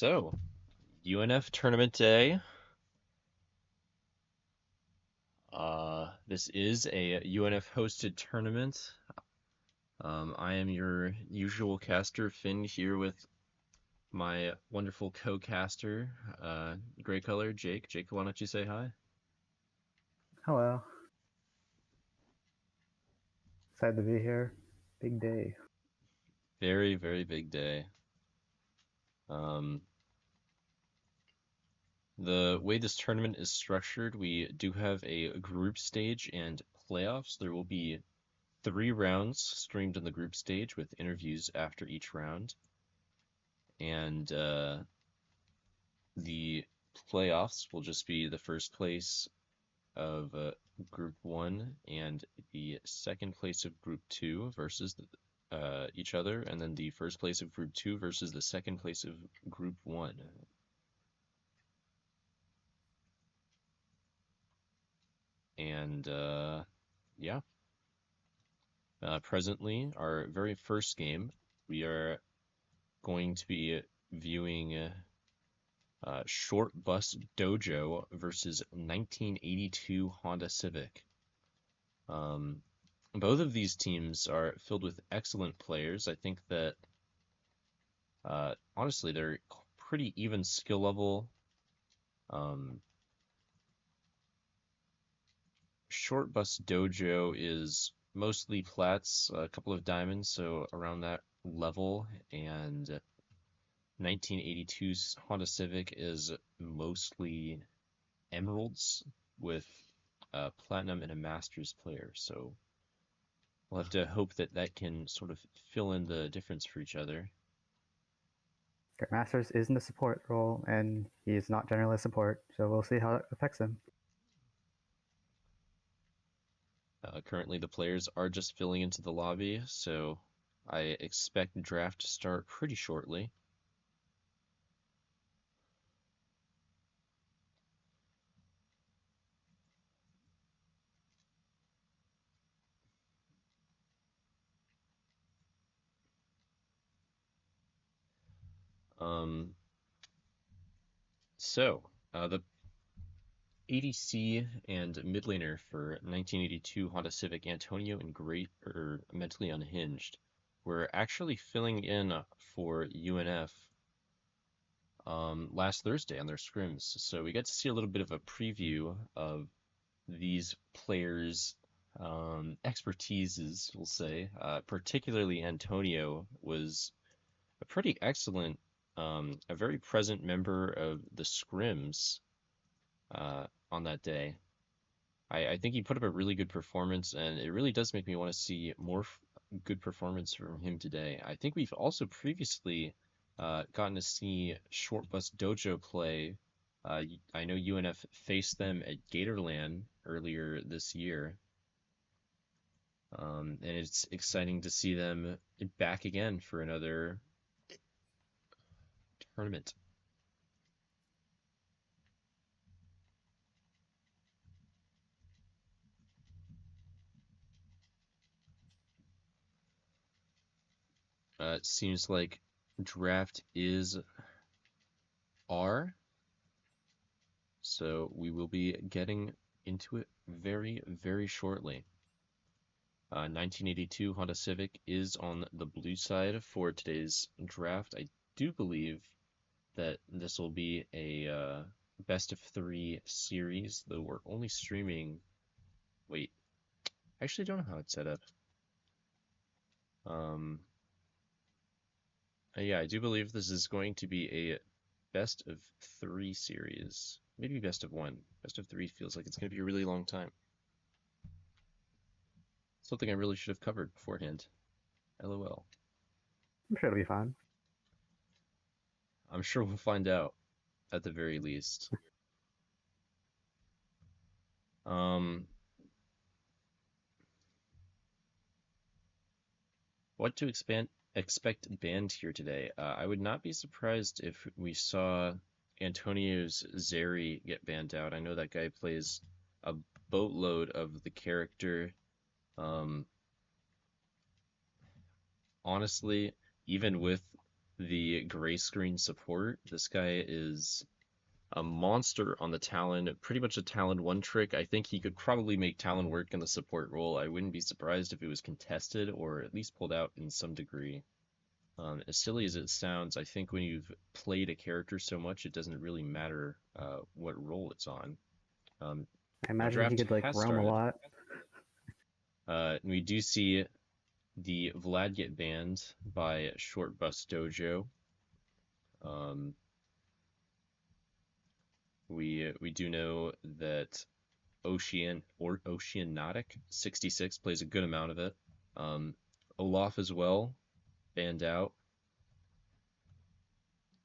So, UNF tournament day. This is a UNF hosted tournament. I am your usual caster, Finn, here with my wonderful co-caster, Gray Color, Jake. Jake, why don't you say hi? Hello. Excited to be here. Big day. Very, very big day. Um, the way this tournament is structured, we do have a group stage and playoffs. There will be 3 rounds streamed on the group stage with interviews after each round. And the playoffs will just be the first place of Group 1 and the second place of Group 2 versus each other, and then the first place of Group 2 versus the second place of Group 1. And yeah, presently, our very first game, we are going to be viewing Short Bus Dojo versus 1982 Honda Civic. Um, Both of these teams are filled with excellent players. I think that honestly they're pretty even skill level. Um, Short Bus Dojo is mostly plats, a couple of diamonds, so around that level, and 1982's Honda Civic is mostly emeralds with platinum and a masters player. So we'll have to hope that that can sort of fill in the difference for each other. Masters is in the support role, and he is not generally a support, so we'll see how it affects him. Currently, the players are just filling into the lobby, so I expect draft to start pretty shortly. Um, the ADC and mid laner for 1982 Honda Civic, Antonio and Great or Mentally Unhinged, were actually filling in for UNF last Thursday on their scrims. So we got to see a little bit of a preview of these players' expertises, we'll say. Particularly Antonio was a pretty excellent, a very present member of the scrims on that day. I think he put up a really good performance, and it really does make me want to see more good performance from him today. I think we've also previously gotten to see Short Bus Dojo play. I know UNF faced them at Gatorland earlier this year, and it's exciting to see them back again for another tournament. It seems like draft is R, so we will be getting into it very, very shortly. 1982 Honda Civic is on the blue side for today's draft. I do believe that this will be a best of 3 series, though we're only streaming. Wait, I actually don't know how it's set up. Um, yeah, I do believe this is going to be a best of 3 series. Maybe best of 1. Best of 3 feels like it's going to be a really long time. Something I really should have covered beforehand. LOL. I'm sure it'll be fine. I'm sure we'll find out at the very least. Um, what to expect banned here today? I would not be surprised if we saw Antonio's Zeri get banned out. I know that guy plays a boatload of the character. Um, Honestly, even with the gray screen support. This guy is a monster on the Talon, pretty much a Talon one trick. I think he could probably make Talon work in the support role. I wouldn't be surprised if it was contested or at least pulled out in some degree. As silly as it sounds, I think when you've played a character so much, it doesn't really matter what role it's on. Um, I Now, imagine he draft could like has roam a started. lot. We do see the Vlad get banned by Short Bus Dojo. Um, we do know that Oceanic 66 plays a good amount of it. Um, Olaf as well, banned out.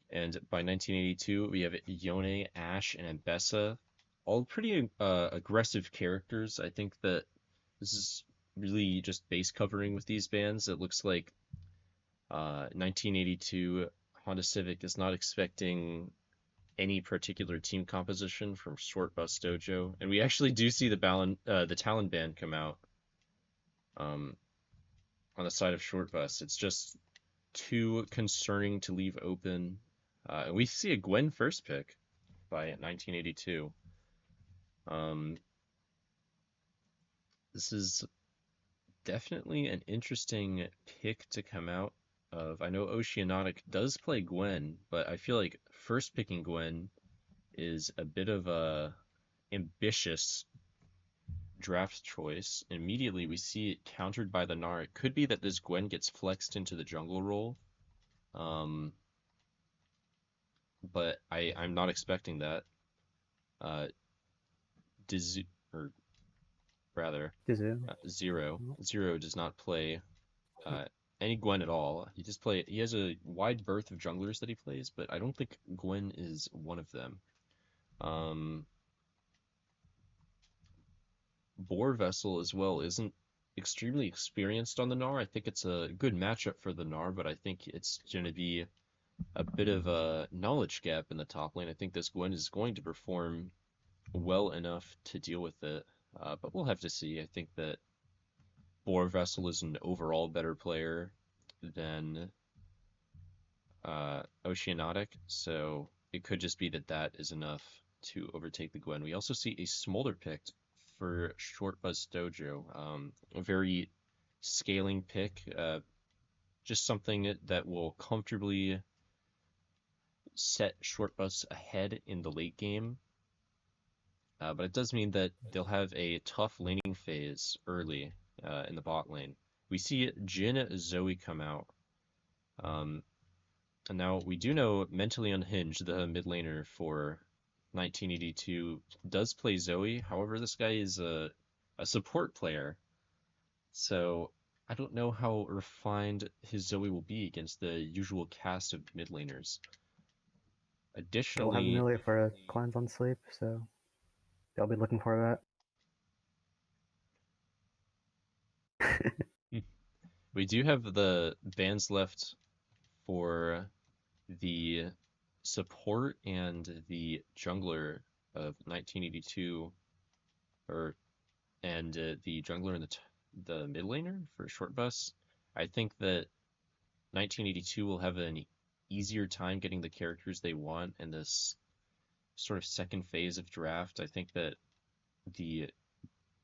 And by 1982, we have Yone, Ash, and Ambessa, all pretty aggressive characters. I think that this is really just base covering with these bands. It looks like 1982 Honda Civic is not expecting any particular team composition from Short Bus Dojo, and we actually do see the Talon band come out um, on the side of Short Bus. It's just too concerning to leave open. And we see a Gwen first pick by 1982. Um, this is definitely an interesting pick to come out of. I know Oceanic does play Gwen, but I feel like first picking Gwen is a bit of a ambitious draft choice. Immediately we see it countered by the Gnar. It could be that this Gwen gets flexed into the jungle role. Um, but I'm not expecting that. Uh, Diz or rather, Dizu. Zero does not play uh, any Gwen at all. He has a wide berth of junglers that he plays, but I don't think Gwen is one of them. Um, Boar Vessel as well isn't extremely experienced on the Gnar. I think it's a good matchup for the Gnar, but I think it's going to be a bit of a knowledge gap in the top lane. I think this Gwen is going to perform well enough to deal with it, but we'll have to see. I think that Boar Vessel is an overall better player than Oceanic, so it could just be that that is enough to overtake the Gwen. We also see a Smolder picked for Short Buzz Dojo, a very scaling pick, just something that will comfortably set Short Buzz ahead in the late game. But it does mean that they'll have a tough laning phase early in the bot lane. We see Jin Zoe come out. Um, And now we do know Mentally Unhinged, the mid laner for 1982, does play Zoe. However, this guy is a support player. So I don't know how refined his Zoe will be against the usual cast of mid laners. They'll have Additionally, Amelia for a cleanse on sleep, so they'll be looking for that. we do have the bans left for the support and the jungler of 1982, or the jungler and the mid laner for short bus. I think that 1982 will have an easier time getting the characters they want in this sort of second phase of draft. I think that the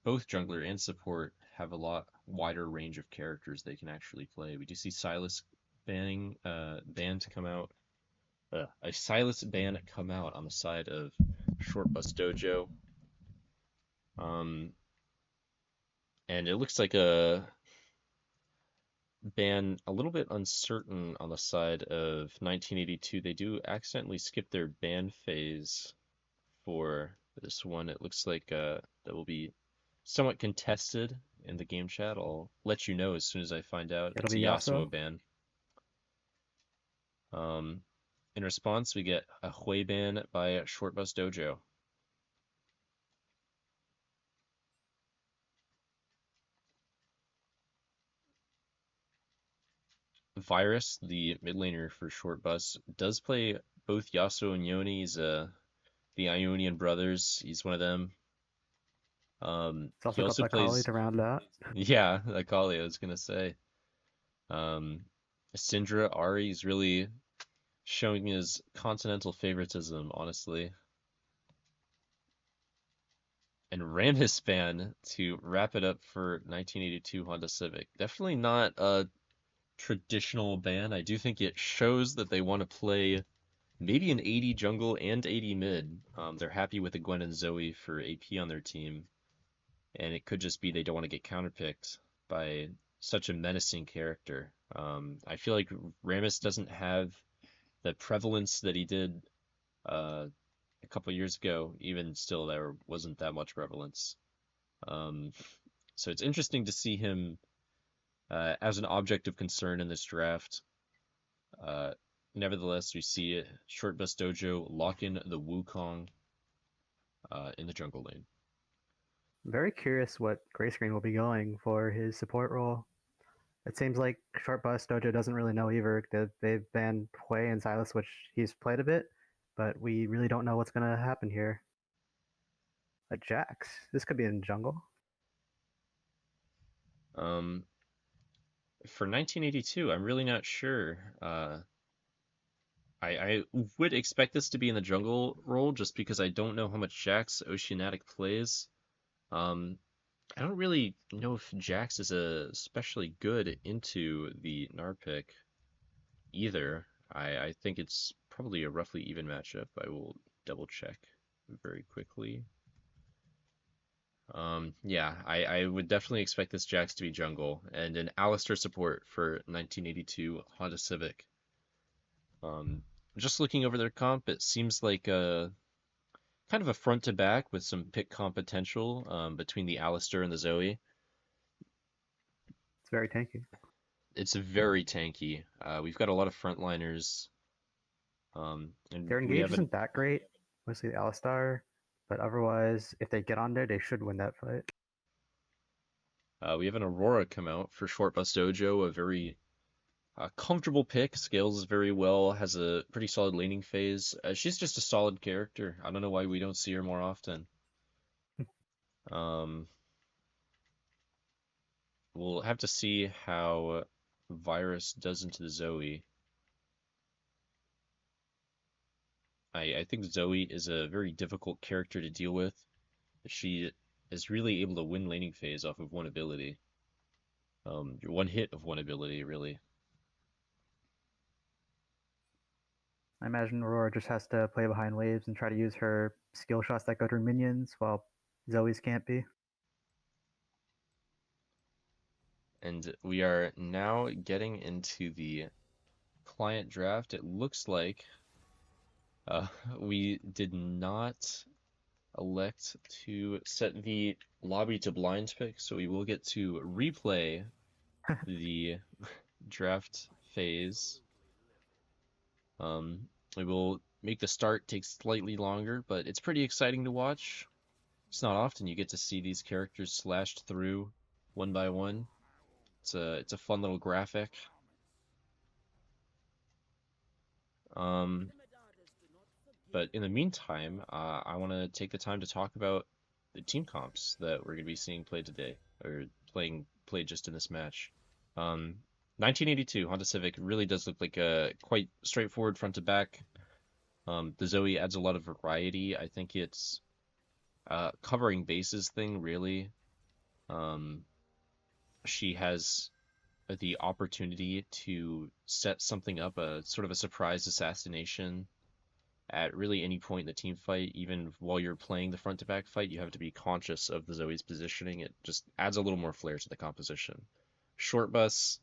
both jungler and support have a lot wider range of characters they can actually play. We do see Silas ban to come out. A Silas ban come out on the side of Short Bus Dojo. Um, and it looks like a ban a little bit uncertain on the side of 1982. They do accidentally skip their ban phase for this one. It looks like that will be somewhat contested in the game chat. I'll let you know as soon as I find out. It'll It's a be Yasuo. Yasuo ban. Um, in response, we get a Hui ban by Short Bus Dojo. Virus, the mid laner for Short Bus, does play both Yasuo and Yone. He's the Ionian brothers. He's one of them. It's He also got also Akali plays, to round out. yeah, Akali, I was gonna say. Um, Syndra, Ari is really showing his continental favoritism, honestly. And Ramhis fan to wrap it up for 1982 Honda Civic. Definitely not a traditional ban. I do think it shows that they want to play maybe an 80 jungle and 80 mid. They're happy with the Gwen and Zoe for AP on their team, and it could just be they don't want to get counterpicked by such a menacing character. I feel like Rammus doesn't have the prevalence that he did uh, a couple years ago. Even still, there wasn't that much prevalence. Um, so it's interesting to see him as an object of concern in this draft. Uh, Nevertheless, we see it. Short Bus Dojo lock in the Wukong in the jungle lane. Very curious what Gray Screen will be going for his support role. It seems like Short Bus Dojo doesn't really know either. They've banned Hue and Silas, which he's played a bit, but we really don't know what's going to happen here. A Jax. This could be in jungle. Um, for 1982, I'm really not sure. I would expect this to be in the jungle role just because I don't know how much Jax Oceanic plays. Um, I don't really know if Jax is especially good into the Gnar pick either. I think it's probably a roughly even matchup. I will double check very quickly. Yeah, I would definitely expect this Jax to be jungle and an Alistair support for 1982 Honda Civic. Um, just looking over their comp, it seems like a kind of a front to back with some pick comp potential between the Alistair and the Zoe. It's very tanky. It's very tanky. We've got a lot of frontliners, and Their we engage haven't. isn't that great, mostly the Alistar, but otherwise, if they get on there, they should win that fight. We have an Aurora come out for Short Bus Dojo, a very comfortable pick, scales very well, has a pretty solid laning phase. She's just a solid character. I don't know why we don't see her more often. Um, we'll have to see how Virus does into the Zoe. I think Zoe is a very difficult character to deal with. She is really able to win laning phase off of one ability. One hit of one ability, really. I imagine Aurora just has to play behind waves and try to use her skill shots that go through minions, while Zoe's can't be. And we are now getting into the client draft. It looks like uh, we did not elect to set the lobby to blind pick, so we will get to replay the draft phase. We will make the start take slightly longer, but it's pretty exciting to watch. It's not often you get to see these characters slashed through one by one. It's a fun little graphic. Um, but in the meantime, I want to take the time to talk about the team comps that we're going to be seeing played today, or played just in this match. Um, 1982 Honda Civic really does look like a quite straightforward front to back. The Zoe adds a lot of variety. I think it's covering bases thing really. Um, she has the opportunity to set something up, a sort of a surprise assassination at really any point in the team fight. Even while you're playing the front to back fight, you have to be conscious of the Zoe's positioning. It just adds a little more flair to the composition. Short Bus,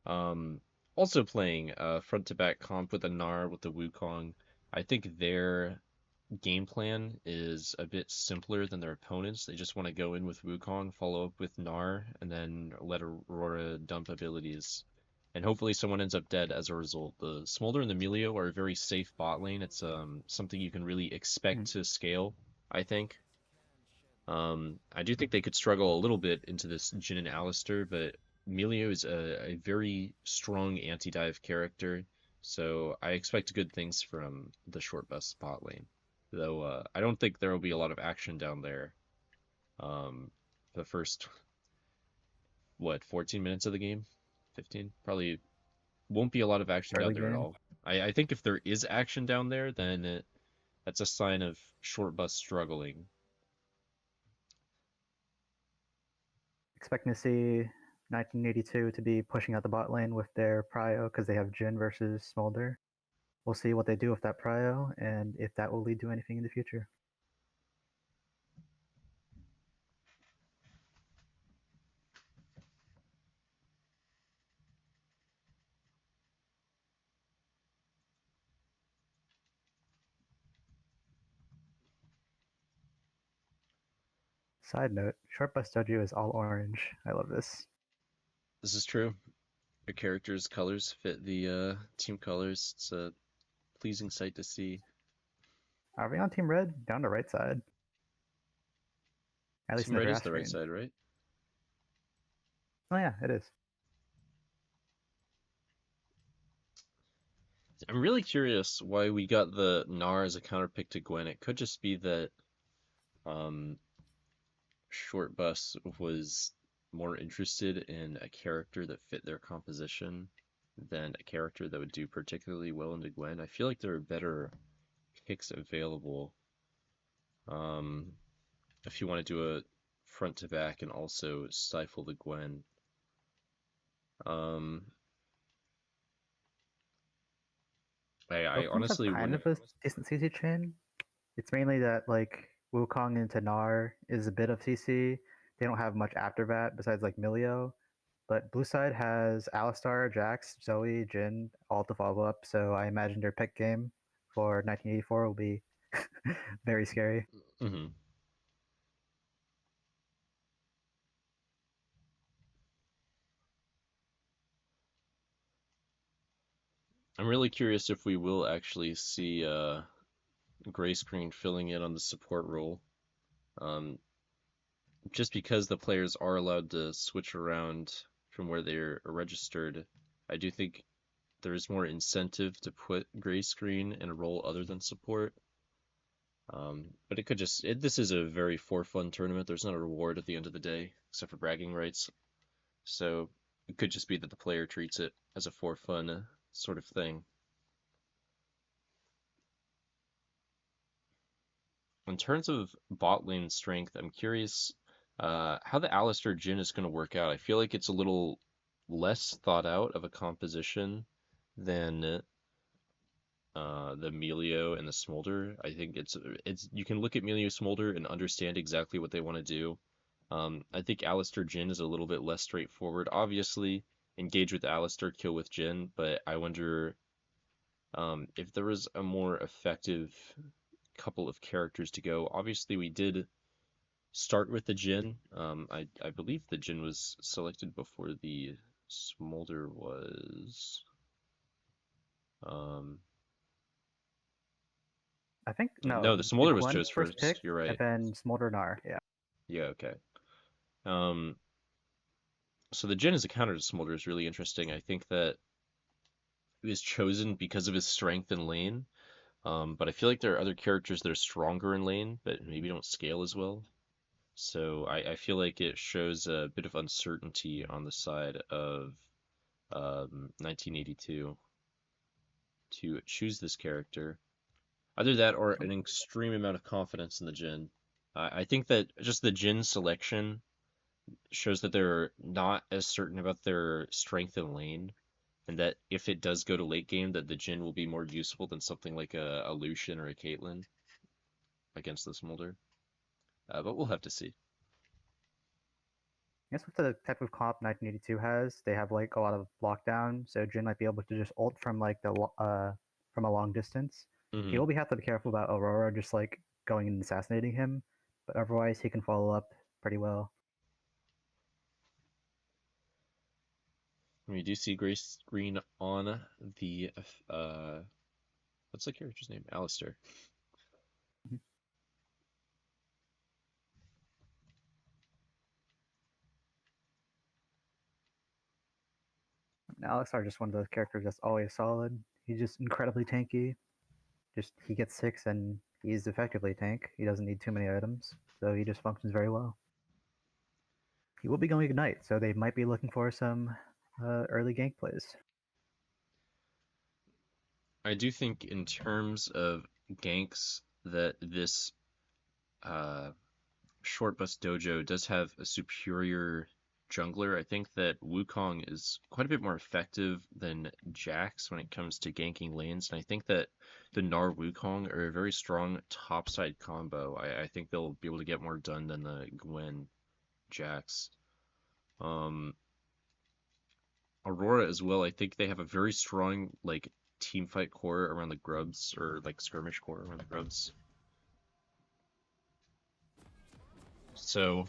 um, also playing front to back comp with a Gnar with the Wukong. I think their game plan is a bit simpler than their opponents. They just want to go in with Wukong, follow up with Gnar, and then let Aurora dump abilities. And hopefully someone ends up dead as a result. The Smolder and the Melio are a very safe bot lane. It's something you can really expect Mm. to scale, I think. I do think they could struggle a little bit into this Jhin and Alistar, but Melio is a very strong anti-dive character, so I expect good things from the short bus bot lane. Though I don't think there will be a lot of action down there. Um, the first, what, 14 minutes of the game? 15? Probably won't be a lot of action down Early there at game. all. I think if there is action down there, then that's a sign of short bus struggling. Expecting to see 1982 to be pushing out the bot lane with their prio because they have Jin versus Smolder. We'll see what they do with that prio and if that will lead to anything in the future. Side note, Short Bus Dojo is all orange. I love this. This is true. Your character's colors fit the team colors. It's a pleasing sight to see. Are we on Team Red? Down the right side. At least Team in the red is draft the right screen. side, right? Oh yeah, it is. I'm really curious why we got the Gnar as a counter pick to Gwen. It could just be that um, Short Bus was more interested in a character that fit their composition than a character that would do particularly well into Gwen. I feel like there are better picks available. Um, if you want to do a front to back and also stifle the Gwen. Um, I Both teams have honestly kind wouldn't. of a decent CC chain. It's mainly that like Wukong into Gnar is a bit of CC. They don't have much after that besides like Milio. But blue side has Alistar, Jax, Zoe, Jin, all to follow up. So I imagine their pick game for 1984 will be very scary. Mhm. I'm really curious if we will actually see gray screen filling in on the support role. Um, just because the players are allowed to switch around from where they're registered, I do think there is more incentive to put gray screen in a role other than support. But it could just this is a very for fun tournament. There's not a reward at the end of the day except for bragging rights. So it could just be that the player treats it as a for fun sort of thing. In terms of bot lane strength, I'm curious how the Alistar Jhin is going to work out. I feel like it's a little less thought out of a composition than the Melio and the Smolder. I think it's you can look at Melio Smolder and understand exactly what they want to do. I think Alistar Jhin is a little bit less straightforward. Obviously, engage with Alistar, kill with Jhin, but I wonder if there was a more effective couple of characters to go. Obviously, we did start with the Jhin. I believe the Jhin was selected before the Smolder was. Um, I think no, no, the the Smolder was Gwen chose first pick first. You're and right. then Smolder Gnar. Yeah. Yeah, okay. Um, so the Jhin as a counter to Smolder is really interesting. I think that he was chosen because of his strength in lane. But I feel like there are other characters that are stronger in lane, but maybe don't scale as well. So I feel like it shows a bit of uncertainty on the side of 1982 to choose this character. Either that or an extreme amount of confidence in the Jhin. I think that just the Jhin selection shows that they're not as certain about their strength in lane, and that if it does go to late game, that the Jhin will be more useful than something like a Lucian or a Caitlyn against the Smolder. But we'll have to see. I guess with the type of comp 1982 has, they have like a lot of lockdown, so Jin might be able to just ult from like the from a long distance. He Hmm. will have to be careful about Aurora just like going and assassinating him, but otherwise he can follow up pretty well. We do see Grace Green on the what's the character's name? Alistair. Mhm. Alex are just one of those characters that's always solid. He's just incredibly tanky. Just he gets six and he's effectively tank. He doesn't need too many items, so he just functions very well. He will be going Ignite, so they might be looking for some early gank plays. I do think in terms of ganks that this uh, Short Bus Dojo does have a superior jungler. I think that Wukong is quite a bit more effective than Jax when it comes to ganking lanes, and I think that the Gnar Wukong are a very strong topside combo. I think they'll be able to get more done than the Gwen Jax. Um, Aurora as well. I think they have a very strong like team fight core around the grubs or like skirmish core around the grubs. So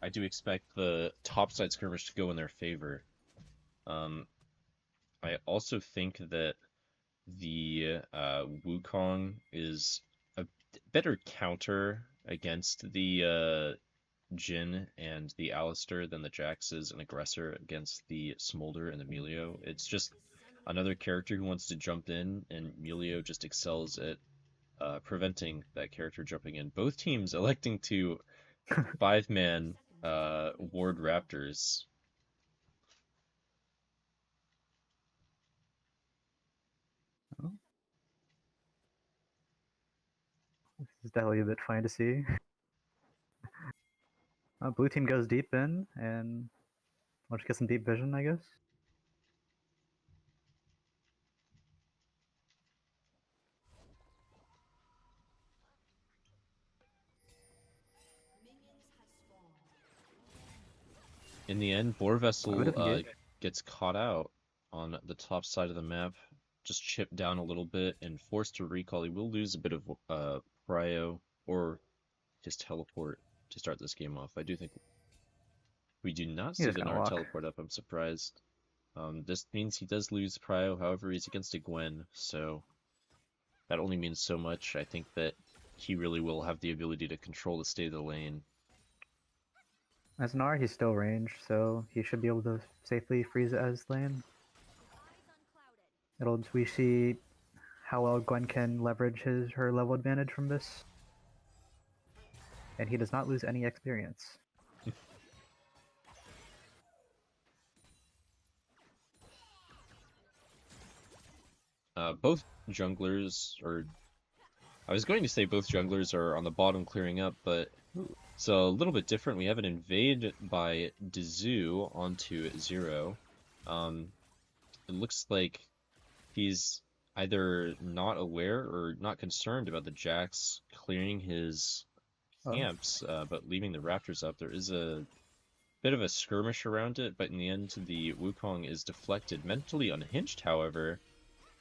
I do expect the topside skirmish to go in their favor. Um, I also think that the Wukong is a better counter against the Jin and the Alistair than the Jax is an aggressor against the Smolder and the Melio. It's just another character who wants to jump in, and Melio just excels at preventing that character jumping in. Both teams electing to five-man ward Raptors. Oh, this is definitely a bit fun to see. Blue team goes deep in, and we'll just get some deep vision, I guess. In the end, I would Borvessel have engaged. gets caught out on the top side of the map, just chipped down a little bit and forced to recall. He will lose a bit of prio or his teleport to start this game off. I do think we do not He's see just the gonna Gnar walk. teleport up. I'm surprised. This means he does lose prio. However, he's against a Gwen, so that only means so much. I think that he really will have the ability to control the state of the lane. As an R, he's still ranged, so he should be able to safely freeze it as lane. We see how well Gwen can leverage her level advantage from this, and he does not lose any experience. Both junglers, or I was going to say both junglers are on the bottom clearing up, but it's a little bit different. We have an invade by Dizu onto Zero. It looks like he's either not aware or not concerned about the Jax clearing his Oh, camps, but leaving the Raptors up. There is a bit of a skirmish around it, but in the end, the Wukong is deflected. Mentally unhinged, however,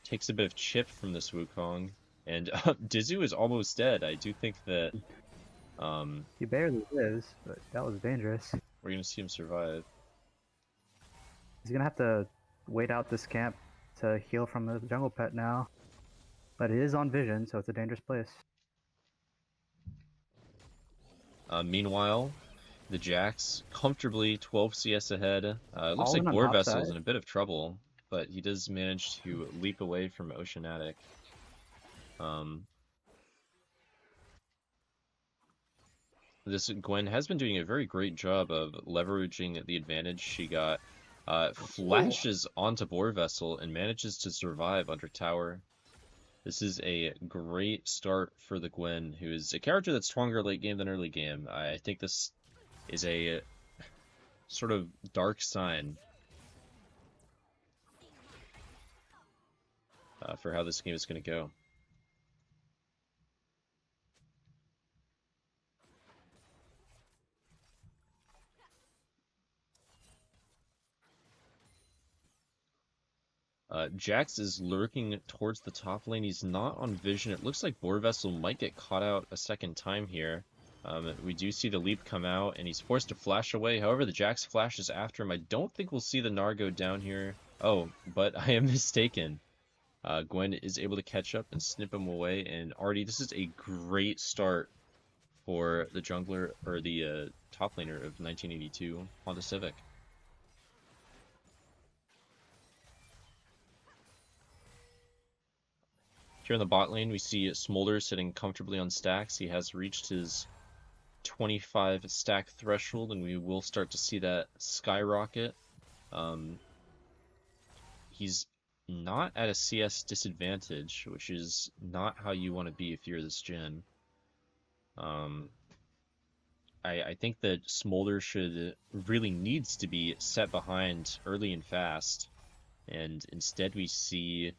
takes a bit of chip from this Wukong, and Dizu is almost dead. I do think that he barely lives, but that was dangerous. we're gonna see him survive. He's gonna have to wait out this camp to heal from the jungle pet now, but it is on vision, so it's a dangerous place. Meanwhile, the Jax comfortably 12 CS ahead. It looks All like in on top Borvessel is side. in a bit of trouble, but he does manage to leap away from Oceanatic. Um, this Gwen has been doing a very great job of leveraging the advantage she got. Flashes onto Borvessel and manages to survive under tower. This is a great start for the Gwen, who is a character that's stronger late game than early game. I think this is a sort of dark sign for how this game is going to go. Jax is lurking towards the top lane. He's not on vision. It looks like Borvessel might get caught out a second time here. We do see the leap come out, and he's forced to flash away. However, the Jax flashes after him. I don't think we'll see the Gnar go down here. Oh, but I am mistaken. Gwen is able to catch up and snip him away. And Artie, this is a great start for the jungler, or the top laner of 1982, Honda Civic. Here in the bot lane, we see Smolder sitting comfortably on stacks. He has reached his 25 stack threshold, and we will start to see that skyrocket. He's not at a CS disadvantage, which is not how you want to be if you're this gen. Um, I think that Smolder should really needs to be set behind early and fast, and instead we see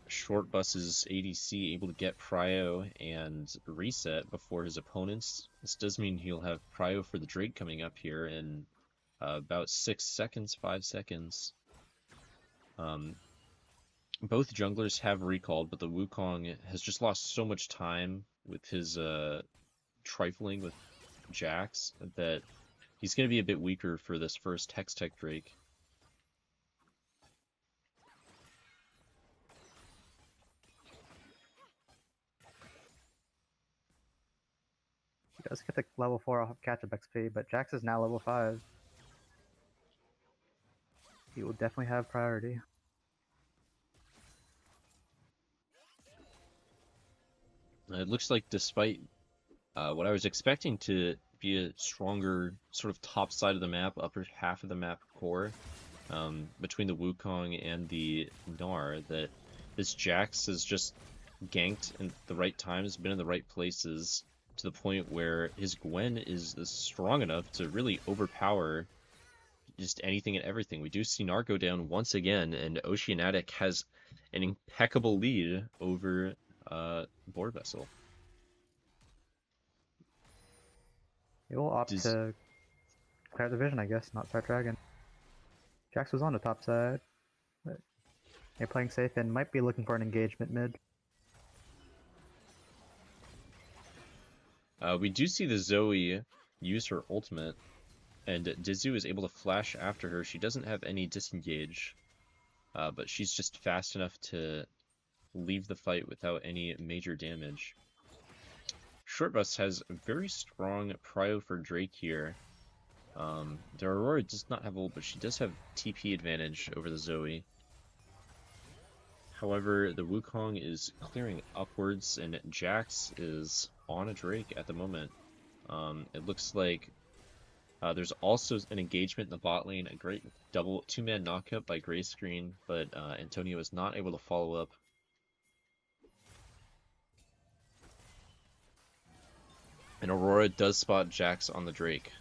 Short Bus's ADC able to get Prio and reset before his opponents. This does mean he'll have Prio for the Drake coming up here in about 6 seconds, 5 seconds. Both junglers have recalled, but the Wukong has just lost so much time with his trifling with Jax that he's going to be a bit weaker for this first Hextech Drake. He does get the level 4 off of catch-up XP, but Jax is now level 5. He will definitely have priority. It looks like despite what I was expecting to be a stronger sort of top side of the map, upper half of the map core, between the Wukong and the Gnar, that this Jax has just ganked in the right times, been in the right places, to the point where his Gwen is strong enough to really overpower just anything and everything. We do see Gnar go down once again, and Oceanic has an impeccable lead over Board Vessel. He will opt to clear the vision, I guess, not start Dragon. Jax was on the top side, but they're playing safe and might be looking for an engagement mid. We do see the Zoe use her ultimate, and Dizu is able to flash after her. She doesn't have any disengage, but she's just fast enough to leave the fight without any major damage. Shortbus has a very strong prio for Drake here. The Aurora does not have ult, but she does have TP advantage over the Zoe. However, the Wukong is clearing upwards, and Jax is on a Drake at the moment. It looks like there's also an engagement in the bot lane, a great double two-man knockup by Gray Screen, but Antonio is not able to follow up. And Aurora does spot Jax on the Drake.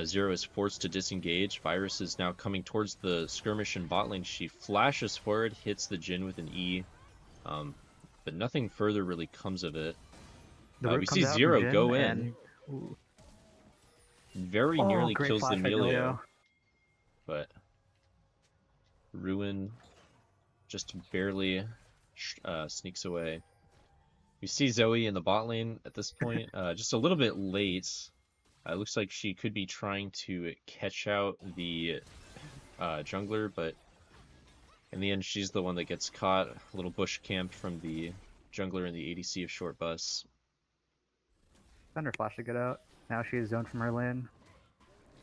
Zero is forced to disengage. Virus is now coming towards the skirmish in bot lane. She flashes forward, hits the Jhin with an E, but nothing further really comes of it. We see Zero go in. Very nearly kills the Melio, but Ruin just barely sneaks away. We see Zoe in the bot lane at this point, just a little bit late. It looks like she could be trying to catch out the jungler, but in the end, she's the one that gets caught. A little bush camped from the jungler and the ADC of Short Bus. Thunder flash to get out. Now she is zoned from her lane.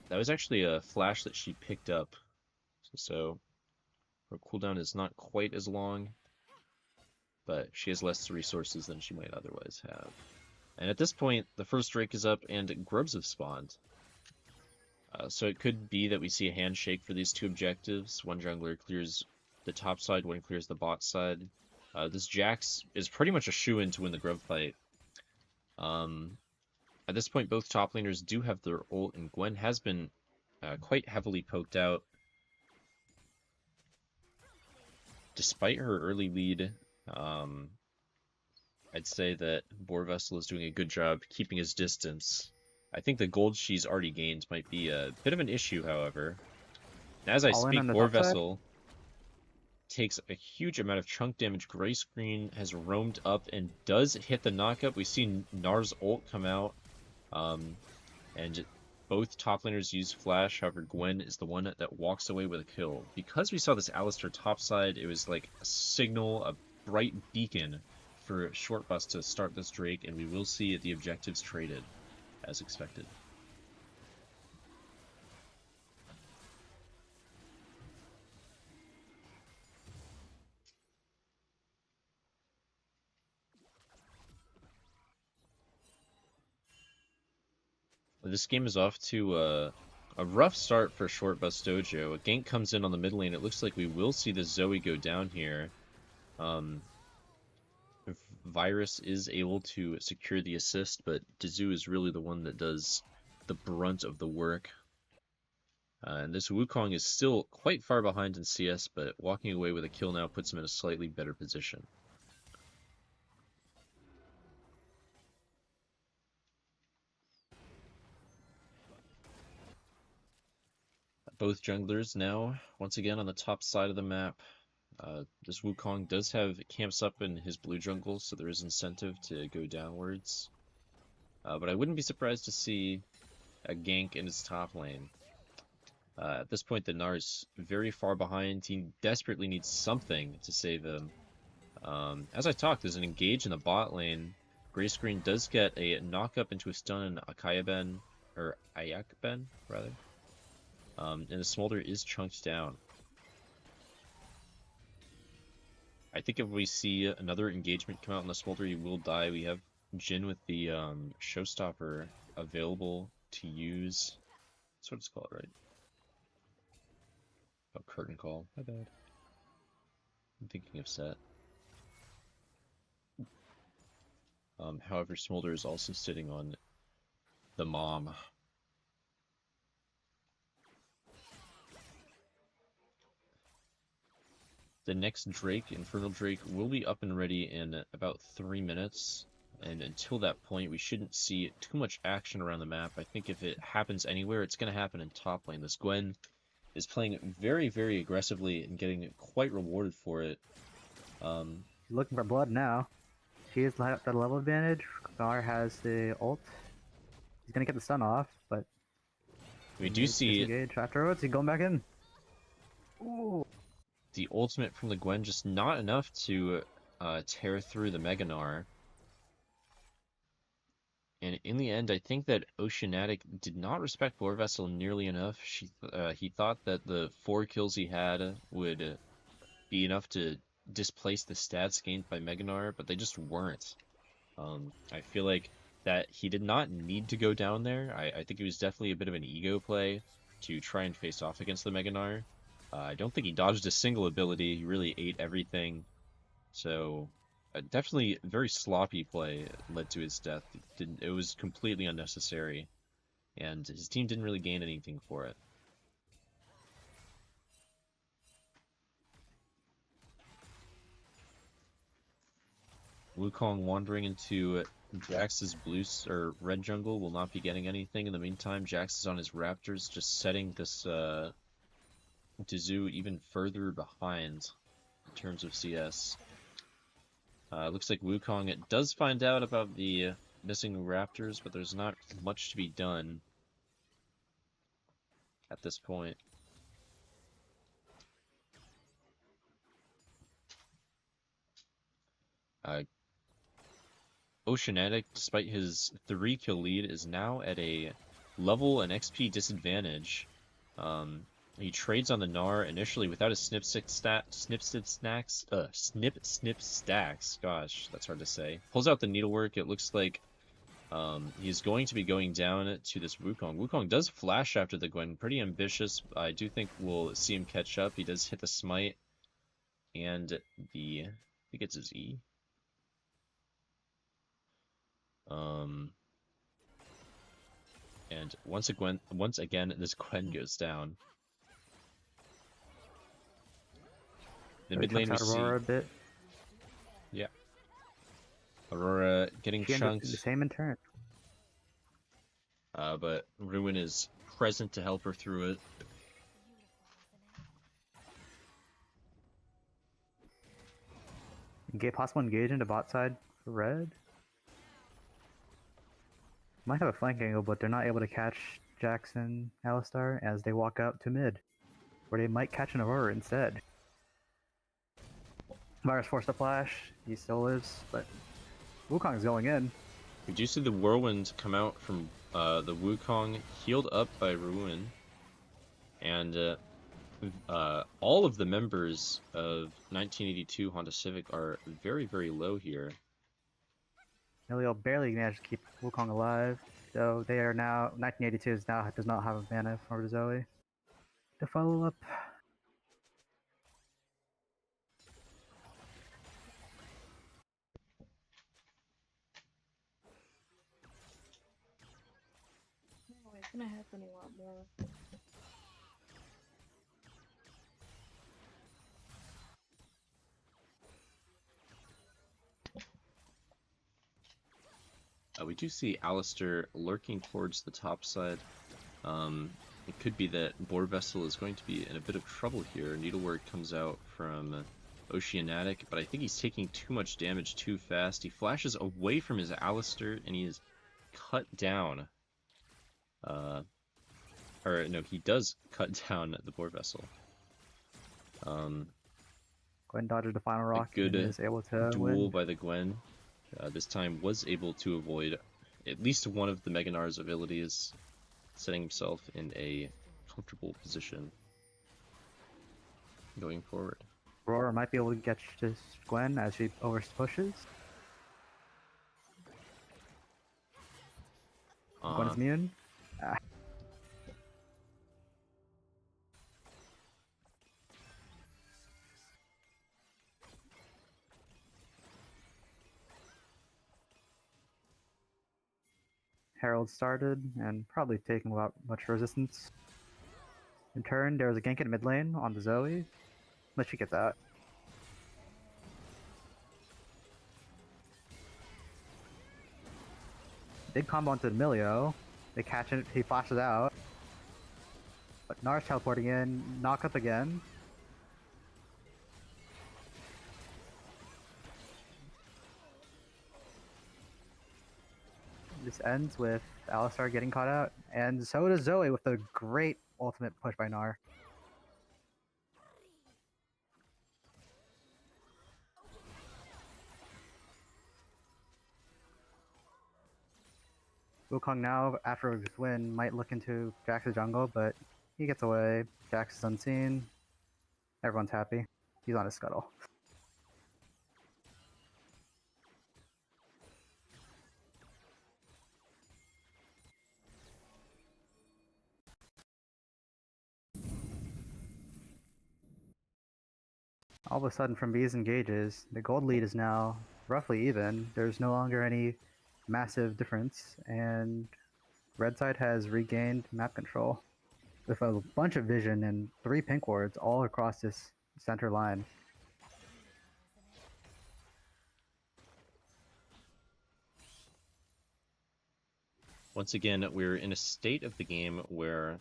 That was actually a flash that she picked up, so her cooldown is not quite as long, but she has less resources than she might otherwise have. And at this point, the first Drake is up and grubs have spawned. So it could be that we see a handshake for these two objectives. One jungler clears the top side, one clears the bot side. This Jax is pretty much a shoo-in to win the grub fight. At this point, both top laners do have their ult, and Gwen has been quite heavily poked out. Despite her early lead, I'd say that Boar Vessel is doing a good job keeping his distance. I think the gold she's already gained might be a bit of an issue, however. As I speak, Boar Vessel takes a huge amount of chunk damage. Gray Screen has roamed up and does hit the knockup. We see Gnar's ult come out, and both top laners use flash. However, Gwen is the one that walks away with a kill. Because we saw this Alistar topside, it was like a signal, a bright beacon for Short Bus to start this Drake, and we will see the objectives traded, as expected. This game is off to a A rough start for Short Bus Dojo. A gank comes in on the mid lane. It looks like we will see the Zoe go down here. Um, Virus is able to secure the assist, but Dizu is really the one that does the brunt of the work. And this Wukong is still quite far behind in CS, but walking away with a kill now puts him in a slightly better position. Both junglers now, once again, on the top side of the map. This Wukong does have camps up in his blue jungle, so there is incentive to go downwards. But I wouldn't be surprised to see a gank in his top lane. At this point, the Gnar is very far behind. He desperately needs something to save him. As I talk, there's an engage in the bot lane. Gray Screen does get a knock up into a stun in Akayaben, or Ayakben, rather. And the Smolder is chunked down. I think if we see another engagement come out in the Smolder, he will die. We have Jin with the Showstopper available to use. That's what it's called, right? Oh, Curtain Call. My bad. I'm thinking of Set. However, Smolder is also sitting on the Mom. The next Drake, Infernal Drake, will be up and ready in about 3 minutes. And until that point, we shouldn't see too much action around the map. I think if it happens anywhere, it's going to happen in top lane. This Gwen is playing very, very aggressively and getting quite rewarded for it. He's looking for blood now. She has the level advantage. Gnar has the ult. He's gonna get the stun off, but we do see disengage afterwards. He's going back in. Ooh. The ultimate from the Gwen just not enough to tear through the Mega Gnar. And in the end, I think that Oceanatic did not respect War Vessel nearly enough. He thought that the 4 kills he had would be enough to displace the stats gained by Mega Gnar, but they just weren't. I feel like that he did not need to go down there. I think it was definitely a bit of an ego play to try and face off against the Mega Gnar. I don't think he dodged a single ability. He really ate everything. So definitely very sloppy play led to his death. It was completely unnecessary, and his team didn't really gain anything for it. Wukong wandering into Jax's blue or red jungle will not be getting anything. In the meantime, Jax is on his Raptors, just setting this Dizu even further behind in terms of CS. Looks like Wukong does find out about the missing Raptors, but there's not much to be done at this point. Oceanatic, despite his 3-kill lead, is now at a level and XP disadvantage. He trades on the Gnar initially without his snip snip stacks. Gosh, that's hard to say. Pulls out the needlework. It looks like he's going to be going down to this Wukong. Wukong does flash after the Gwen. Pretty ambitious. I do think we'll see him catch up. He does hit the smite and the I think it's his E. And once again, this Gwen goes down. The mid lane we see Aurora a bit. Yeah. Aurora getting chunked. The same in turn. But Ruin is present to help her through it. Get possible engage into bot side for red. Might have a flank angle, but they're not able to catch Jackson, Alistar as they walk out to mid, where they might catch an Aurora instead. Virus forced a flash. He still lives, but Wukong's going in. We do see the Whirlwind come out from the Wukong, healed up by Ruin, and all of the members of 1982 Honda Civic are very, very low here. Elio barely managed to keep Wukong alive. So they are now 1982 is now does not have a mana for Zoe to follow up. Oh, it's gonna happen a lot more. We do see Alistair lurking towards the top side. It could be that Boar Vessel is going to be in a bit of trouble here. Needlework comes out from Oceanic, but I think he's taking too much damage too fast. He flashes away from his Alistair, and he is cut down. Or no, he does cut down the Boar Vessel. Gwen dodges the final A rock and good is able to duel win. by the Gwen. This time was able to avoid at least one of the Meganar's abilities, setting himself in a comfortable position going forward. Aurora might be able to get to Gwen as she over pushes. Gwen's immune. Herald started and probably taking without much resistance. In turn, there was a gank in mid lane on the Zoe, but she gets out. Big combo onto Emilio. They catch it, he flashes out. But Nar's teleporting in, knock up again. This ends with Alistar getting caught out, and so does Zoe with a great ultimate push by Nar. Wukong now, after his win, might look into Jax's jungle, but he gets away. Jax is unseen. Everyone's happy. He's on his scuttle. All of a sudden, from these engages, the gold lead is now roughly even. There's no longer any massive difference, and red side has regained map control with a bunch of vision and 3 pink wards all across this center line. Once again, we're in a state of the game where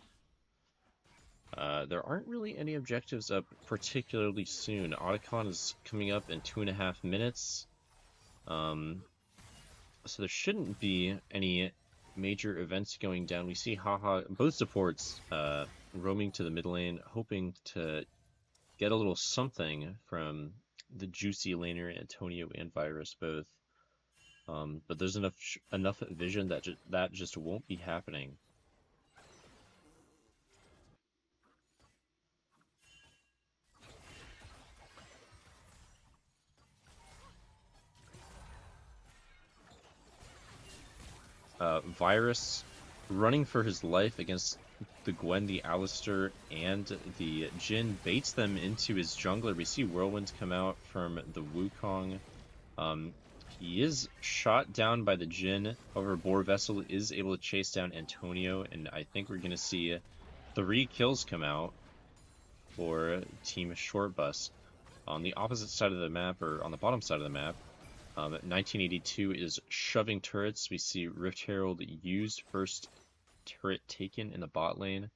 there aren't really any objectives up particularly soon. Otacon is coming up in 2.5 minutes. So there shouldn't be any major events going down. We see Haha, both supports roaming to the mid lane, hoping to get a little something from the juicy laner Antonio and Virus both. But there's enough vision that that just won't be happening. Virus running for his life against the Gwen, the Alistair, and the Jhin, baits them into his jungler. We see Whirlwind come out from the Wukong. He is shot down by the Jhin. However, Boar Vessel is able to chase down Antonio, and I think we're going to see 3 kills come out for Team Shortbus. On the opposite side of the map, or on the bottom side of the map, 1982 is shoving turrets. We see Rift Herald used, first turret taken in the bot lane.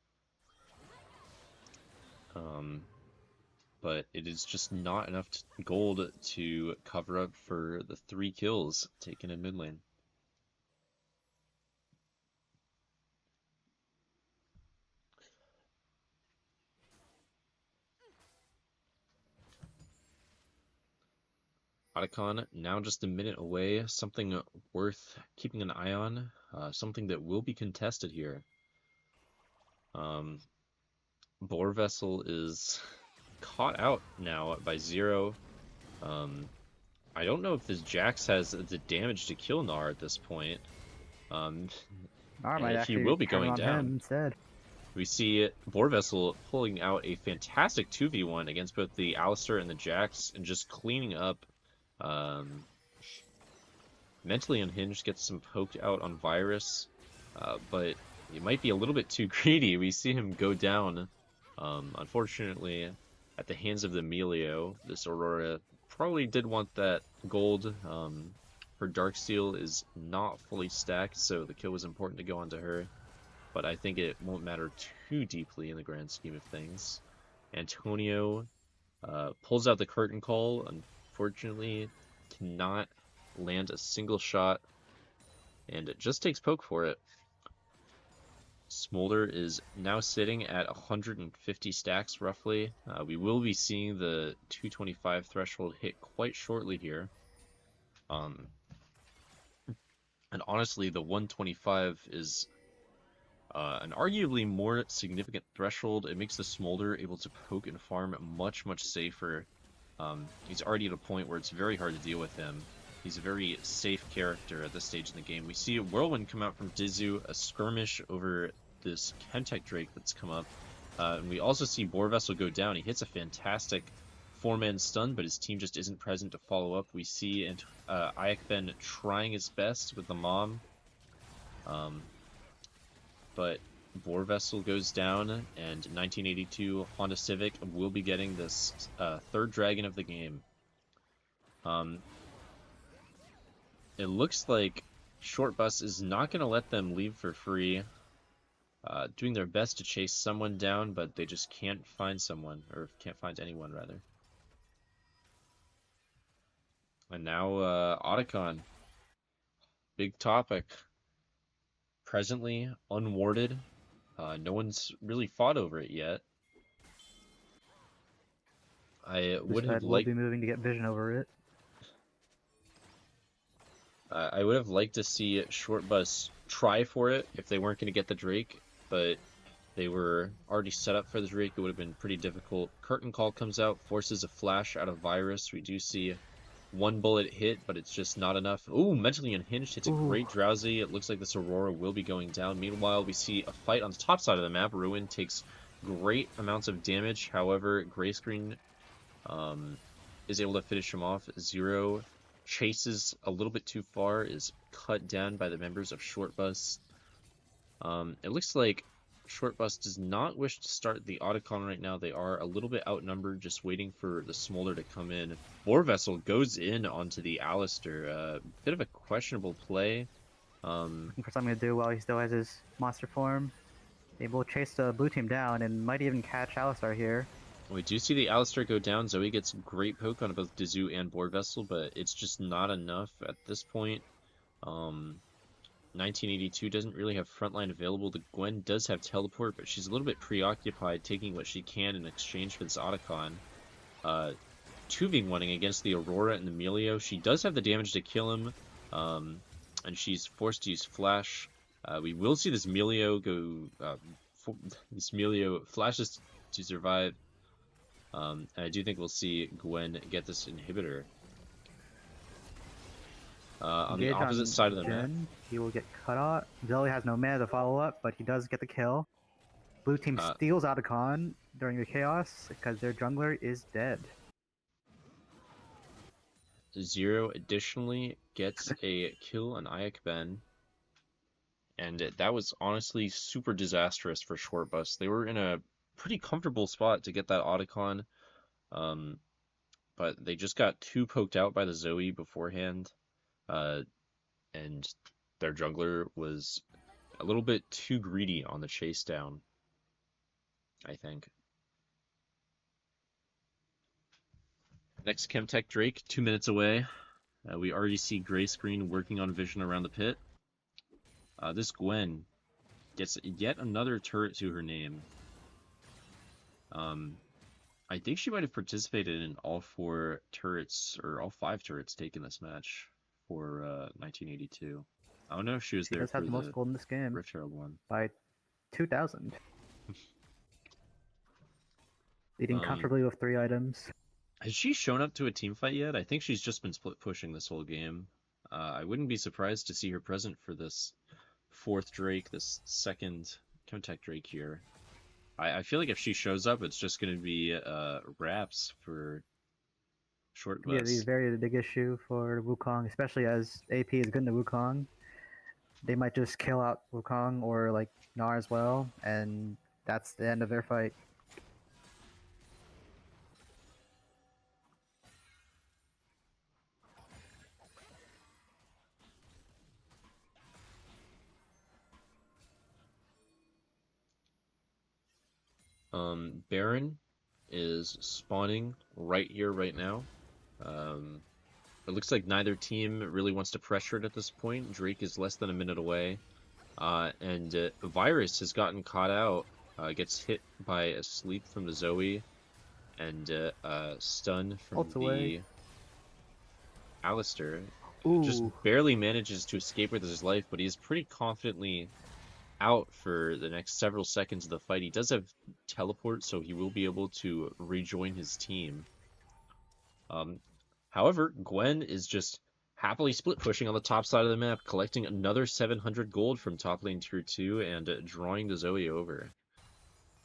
But it is just not enough gold to cover up for the 3 kills taken in mid lane. Otacon now just a minute away, something worth keeping an eye on, something that will be contested here. Boar Vessel is caught out now by Zero. I don't know if this Jax has the damage to kill Gnar at this point. I might He actually will be turn going on him down. instead. We see Boar pulling out a fantastic 2v1 against both the Alistair and the Jax and just cleaning up. Um, Mentally Unhinged gets some poked out on Virus, but it might be a little bit too greedy. We see him go down, unfortunately, at the hands of the Melio. This Aurora probably did want that gold. Her Darksteel is not fully stacked, so the kill was important to go onto her. But I think it won't matter too deeply in the grand scheme of things. Antonio pulls out the curtain call. Unfortunately, cannot land a single shot, and it just takes poke for it. Smolder is now sitting at 150 stacks roughly. We will be seeing the 225 threshold hit quite shortly here. And honestly, the 125 is an arguably more significant threshold. It makes the Smolder able to poke and farm much, much safer. He's already at a point where it's very hard to deal with him. He's a very safe character at this stage in the game. We see a Whirlwind come out from Dizu, a skirmish over this Chemtech Drake that's come up. And we also see Boar Vessel go down. He hits a fantastic 4-man stun, but his team just isn't present to follow up. We see Ayakben trying his best with the Mom. But Boar Vessel goes down, and 1982 Honda Civic will be getting this third dragon of the game. It looks like Short Bus is not going to let them leave for free, doing their best to chase someone down, but they just can't find someone, or can't find anyone, rather. And now, Otacon. Big topic. Presently unwarded. No one's really fought over it yet. I would have We'll liked... be moving to get vision over it. I would have liked to see Short Bus try for it if they weren't going to get the Drake, but they were already set up for the Drake. It would have been pretty difficult. Curtain Call comes out, forces a flash out of Virus. We do see one bullet hit, but it's just not enough. Ooh, Mentally Unhinged hits a great Drowsy. It looks like this Aurora will be going down. Meanwhile, we see a fight on the top side of the map. Ruin takes great amounts of damage. However, Grayscreen is able to finish him off. Zero chases a little bit too far, is cut down by the members of Short Bus. It looks like Short Bus does not wish to start the Otacon right now. They are a little bit outnumbered, just waiting for the Smolder to come in. Boar Vessel goes in onto the Alistair. Bit of a questionable play. Looking for something to do while he still has his monster form. They will chase the blue team down and might even catch Alistar here. We do see the Alistair go down. Zoe gets great poke on both Dizu and Boar Vessel, but it's just not enough at this point. 1982 doesn't really have frontline available. The Gwen does have teleport, but she's a little bit preoccupied taking what she can in exchange for this Otacon. 2v1ing against the Aurora and the Melio. She does have the damage to kill him, and she's forced to use Flash. We will see this Melio go... this Melio flashes to survive. And I do think we'll see Gwen get this inhibitor. On the opposite side of the map. He will get cut off. Zoe has no mana to follow up, but he does get the kill. Blue team steals Otacon during the chaos because their jungler is dead. Zero additionally gets a kill on Ayakben. And that was honestly super disastrous for Short Bus. They were in a pretty comfortable spot to get that Otacon. But they just got too poked out by the Zoe beforehand. And their jungler was a little bit too greedy on the chase down, I think. Next Chemtech Drake, 2 minutes away. We already see Grayscreen working on vision around the pit. This Gwen gets yet another turret to her name. I think she might have participated in all 4 turrets, or all 5 turrets taken this match for 1982. I don't know if she was there for the most gold in this game Rift Herald one. By 2,000. Leading comfortably with 3 items. Has she shown up to a team fight yet? I think she's just been split pushing this whole game. I wouldn't be surprised to see her present for this fourth Drake, this second Chemtech Drake here. I feel like if she shows up, it's just going to be wraps for Short Yeah, the Bus. very big issue for Wukong, especially as AP is good into Wukong. They might just kill out Wukong or like Gnar as well, and that's the end of their fight. Baron is spawning right here, right now. Um, it looks like neither team really wants to pressure it at this point. Drake is less than a minute away. And Virus has gotten caught out, gets hit by a sleep from the Zoe, and stun from Ults away. the Alistair. Just Ooh, barely manages to escape with his life, but he is pretty confidently out for the next several seconds of the fight. He does have teleport, so he will be able to rejoin his team. However, Gwen is just happily split pushing on the top side of the map, collecting another 700 gold from top lane tier 2 and drawing the Zoe over.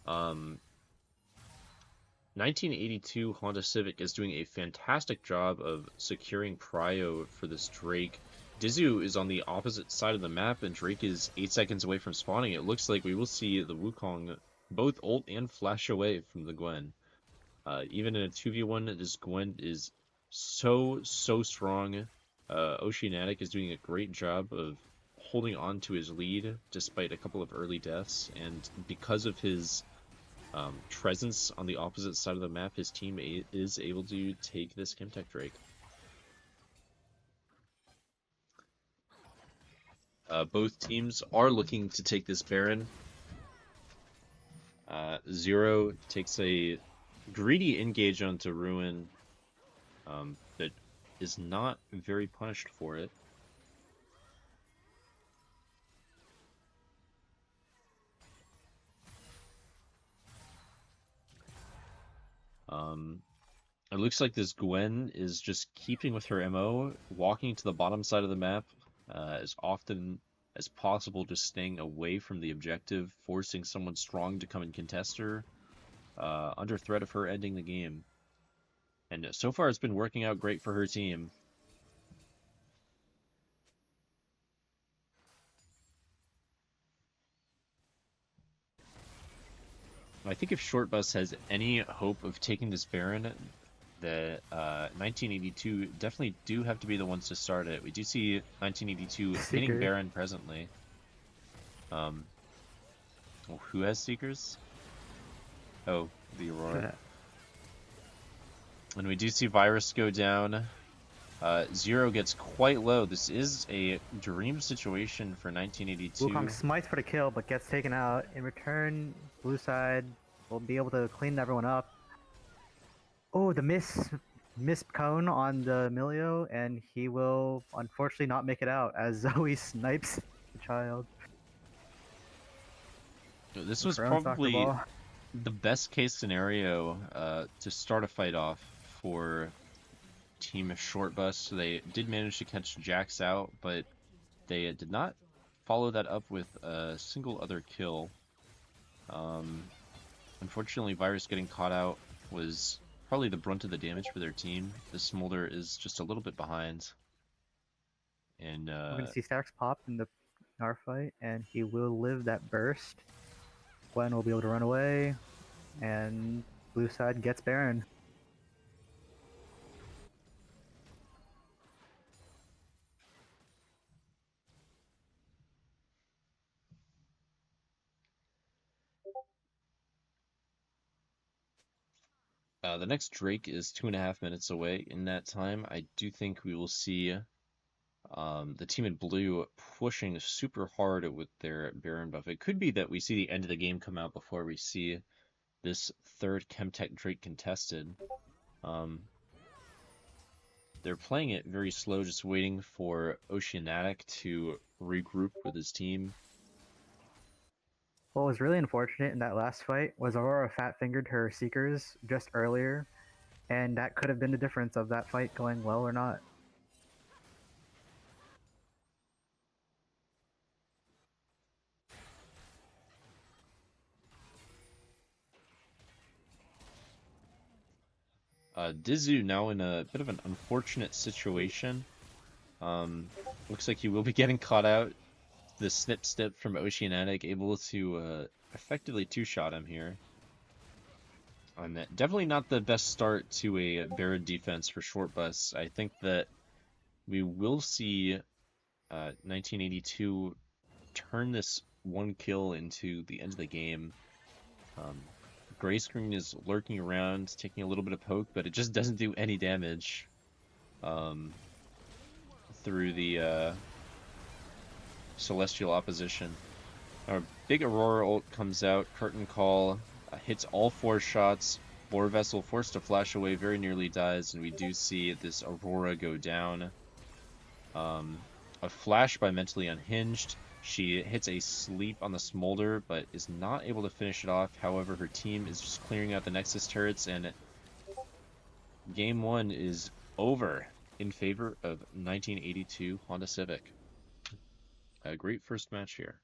1982 Honda Civic is doing a fantastic job of securing prio for this Drake. Dizu is on the opposite side of the map, and Drake is 8 seconds away from spawning. It looks like we will see the Wukong both ult and flash away from the Gwen. Even in a 2v1, this Gwen is so strong. Oceanic is doing a great job of holding on to his lead despite a couple of early deaths, and because of his presence on the opposite side of the map, his team is able to take this Chemtech Drake. Both teams are looking to take this Baron. Zero takes a greedy engage onto Ruin, but is not very punished for it. It looks like this Gwen is just keeping with her MO, walking to the bottom side of the map as often as possible, just staying away from the objective, forcing someone strong to come and contest her, under threat of her ending the game. And so far it's been working out great for her team. I think if Short Bus has any hope of taking this Baron, the 1982 definitely do have to be the ones to start it. We do see 1982 hitting Seeker. Baron presently. Who has Seekers? Oh, the Aurora. And we do see Virus go down. Zero gets quite low. This is a dream situation for 1982. Wukong smites for the kill, but gets taken out. In return, blue side will be able to clean everyone up. Oh, the miss cone on the Emilio, and he will unfortunately not make it out as Zoe snipes the child. This was Baron's knocked the probably ball. the best case scenario to start a fight off for Team Short Bus. They did manage to catch Jax out, but they did not follow that up with a single other kill. Unfortunately, Virus getting caught out was probably the brunt of the damage for their team. The Smolder is just a little bit behind. And We're going to see Stacks pop in the Gnar fight, and he will live that burst. Gwen will be able to run away, and blue side gets Baron. the next Drake is 2.5 minutes away. In that time, I do think we will see the team in blue pushing super hard with their Baron buff. It could be that we see the end of the game come out before we see this third Chemtech Drake contested. They're playing it very slow, just waiting for Oceanic to regroup with his team. What was really unfortunate in that last fight was Aurora fat-fingered her Seekers just earlier, and that could have been the difference of that fight going well or not. Dizu now in a bit of an unfortunate situation. Um, Looks like he will be getting caught out. The snip step from Oceanic able to effectively two-shot him here. And definitely not the best start to a Baron defense for Short Bus. I think that we will see 1982 turn this one kill into the end of the game. Gray Screen is lurking around, taking a little bit of poke, but it just doesn't do any damage through the Celestial opposition. Our big Aurora ult comes out, Curtain Call, hits all 4 shots. Boar Vessel forced to flash away, very nearly dies, and we do see this Aurora go down. A flash by Mentally Unhinged. She hits a sleep on the Smolder, but is not able to finish it off. However, her team is just clearing out the Nexus turrets, and Game 1 is over in favor of 1982 Honda Civic. A great first match here.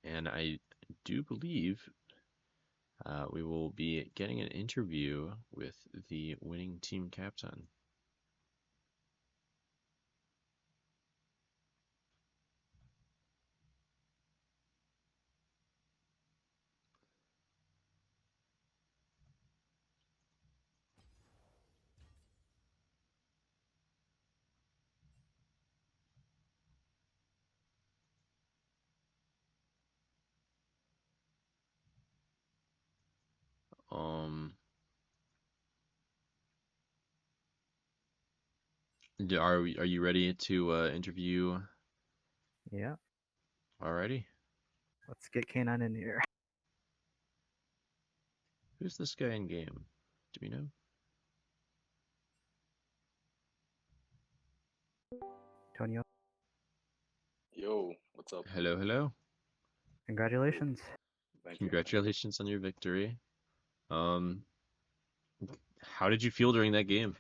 And I do believe we will be getting an interview with the winning team captain. Um, are you ready to interview? Yeah, Alrighty. let's get K9 in here. Who's this guy in game? Do we know? Tonio, Yo, what's up? Hello, hello. congratulations. Thank you. Congratulations on your victory. Um, how did you feel during that game?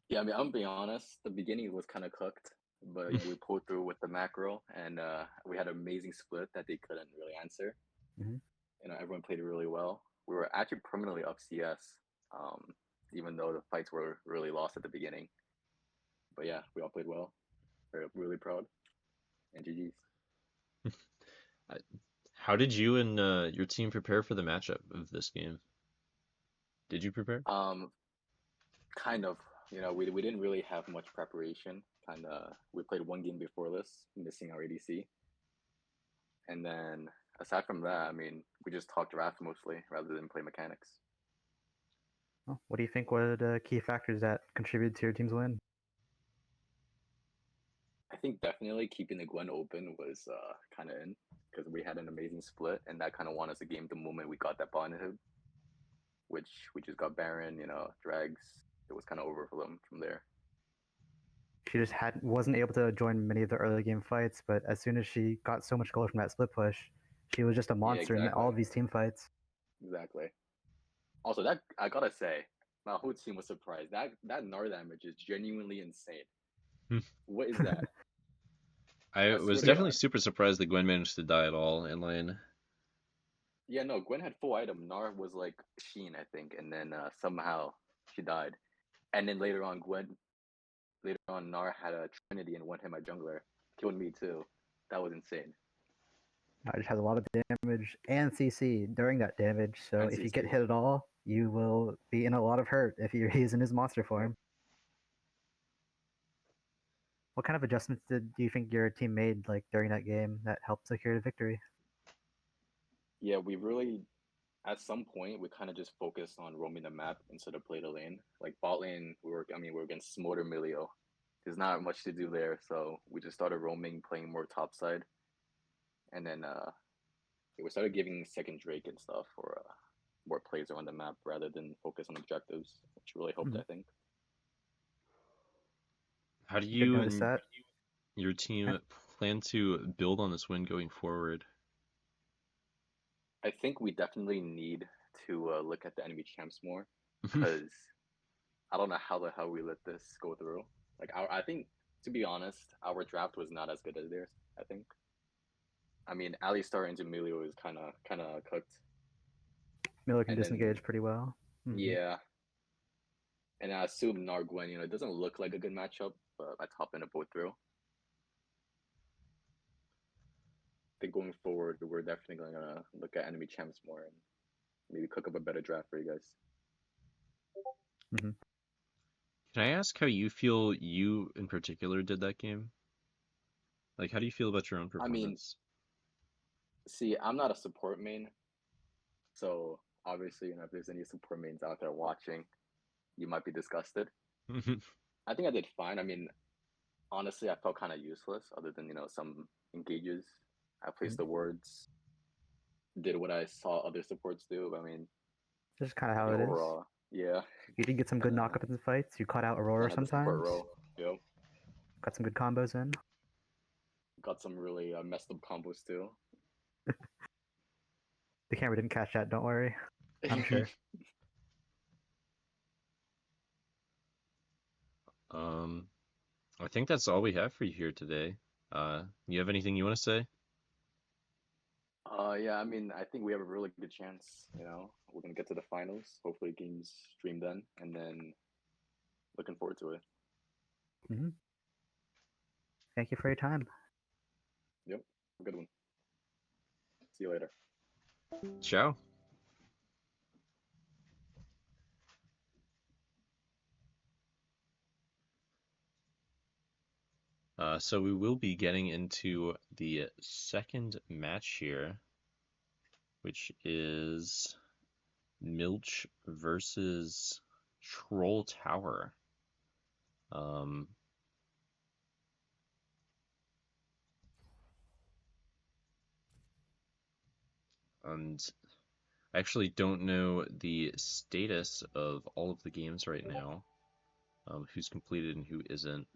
Yeah, I mean, I'm being honest. The beginning was kind of cooked, but we pulled through with the macro, and we had an amazing split that they couldn't really answer. Mhm. Everyone played really well. We were actually permanently up CS, um, even though the fights were really lost at the beginning. But yeah, we all played well. We're really proud. And GG's. How did you and your team prepare for the matchup of this game? Did you prepare? Kind of. We didn't really have much preparation. We played one game before this, missing our ADC. And then aside from that, I mean, we just talked draft mostly rather than play mechanics. Well, what do you think were the key factors that contributed to your team's win? I think definitely keeping the Gwen open was kind of in because we had an amazing split, and that kind of won us a game the moment we got that bond inhib, which we just got Baron, drags. It was kind of over for them from there. She just wasn't able to join many of the early game fights, but as soon as she got so much gold from that split push, she was just a monster in all of these team fights. Exactly. Also, that I gotta say, my whole team was surprised. That Gnar damage is genuinely insane. What is that? I was definitely super surprised that Gwen managed to die at all in lane. Yeah, no, Gwen had full item. Gnar was like Sheen, I think, and then somehow she died. And then later on, Gnar had a Trinity and one hit my jungler. Killed me too. That was insane. It just has a lot of damage and CC during that damage, so if you get hit at all, you will be in a lot of hurt if you're using his monster form. What kind of adjustments do you think your team made during that game that helped secure the victory? Yeah, we really, at some point, we kind of just focused on roaming the map instead of play the lane. Like bot lane, we were against Smolder Milio. There's not much to do there, so we just started roaming, playing more topside, and then we started giving second Drake and stuff for more plays around the map rather than focus on objectives, which really helped, I think. How do you and your team plan to build on this win going forward? I think we definitely need to look at the enemy champs more because I don't know how the hell we let this go through. I think, to be honest, our draft was not as good as theirs. I think. I mean, Alistar into Emilio is kind of cooked, Miller can and then disengage pretty well. yeah, and I assume Nargwen. It doesn't look like a good matchup, but I top end it both through. I think going forward, we're definitely gonna look at enemy champs more and maybe cook up a better draft for you guys. Hmm. Can I ask how you feel you in particular did that game? Like, how do you feel about your own I mean, performance? see, I'm not a support main, so obviously, if there's any support mains out there watching, you might be disgusted. I think I did fine. I mean, honestly, I felt kind of useless other than, some engages. I placed the words, did what I saw other supports do. I mean, Just kind of I how think it is. overall, yeah, You did get some good kind of knockups in fights. You caught out Aurora had the support sometimes. role. Yep. Got some good combos in. Got some really messed up combos too. The camera didn't catch that, don't worry. I'm sure. Um, I think that's all we have for you here today. You have anything you want to say? Yeah, I mean, I think we have a really good chance. We're gonna get to the finals. Hopefully, games stream then, and then looking forward to it. Hmm. Thank you for your time. Yep, a good one. See you later. Ciao. So we will be getting into the second match here, which is Milch versus Troll Tower. Um, and I actually don't know the status of all of the games right now, who's completed and who isn't.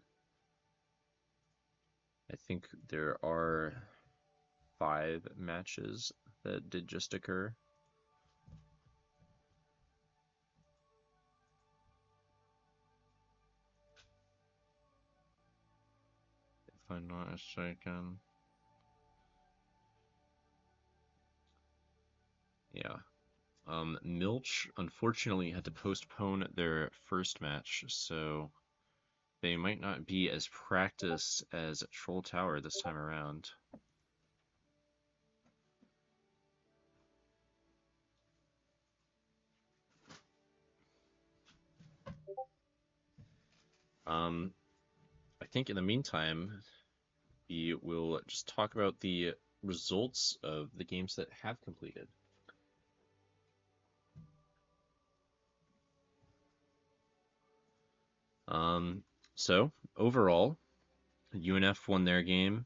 I think there are 5 matches that did just occur. If I'm not mistaken. Yeah. Milch unfortunately had to postpone their first match, so they might not be as practiced as Troll Tower this time around. I think in the meantime, we will just talk about the results of the games that have completed. So overall, UNF won their game.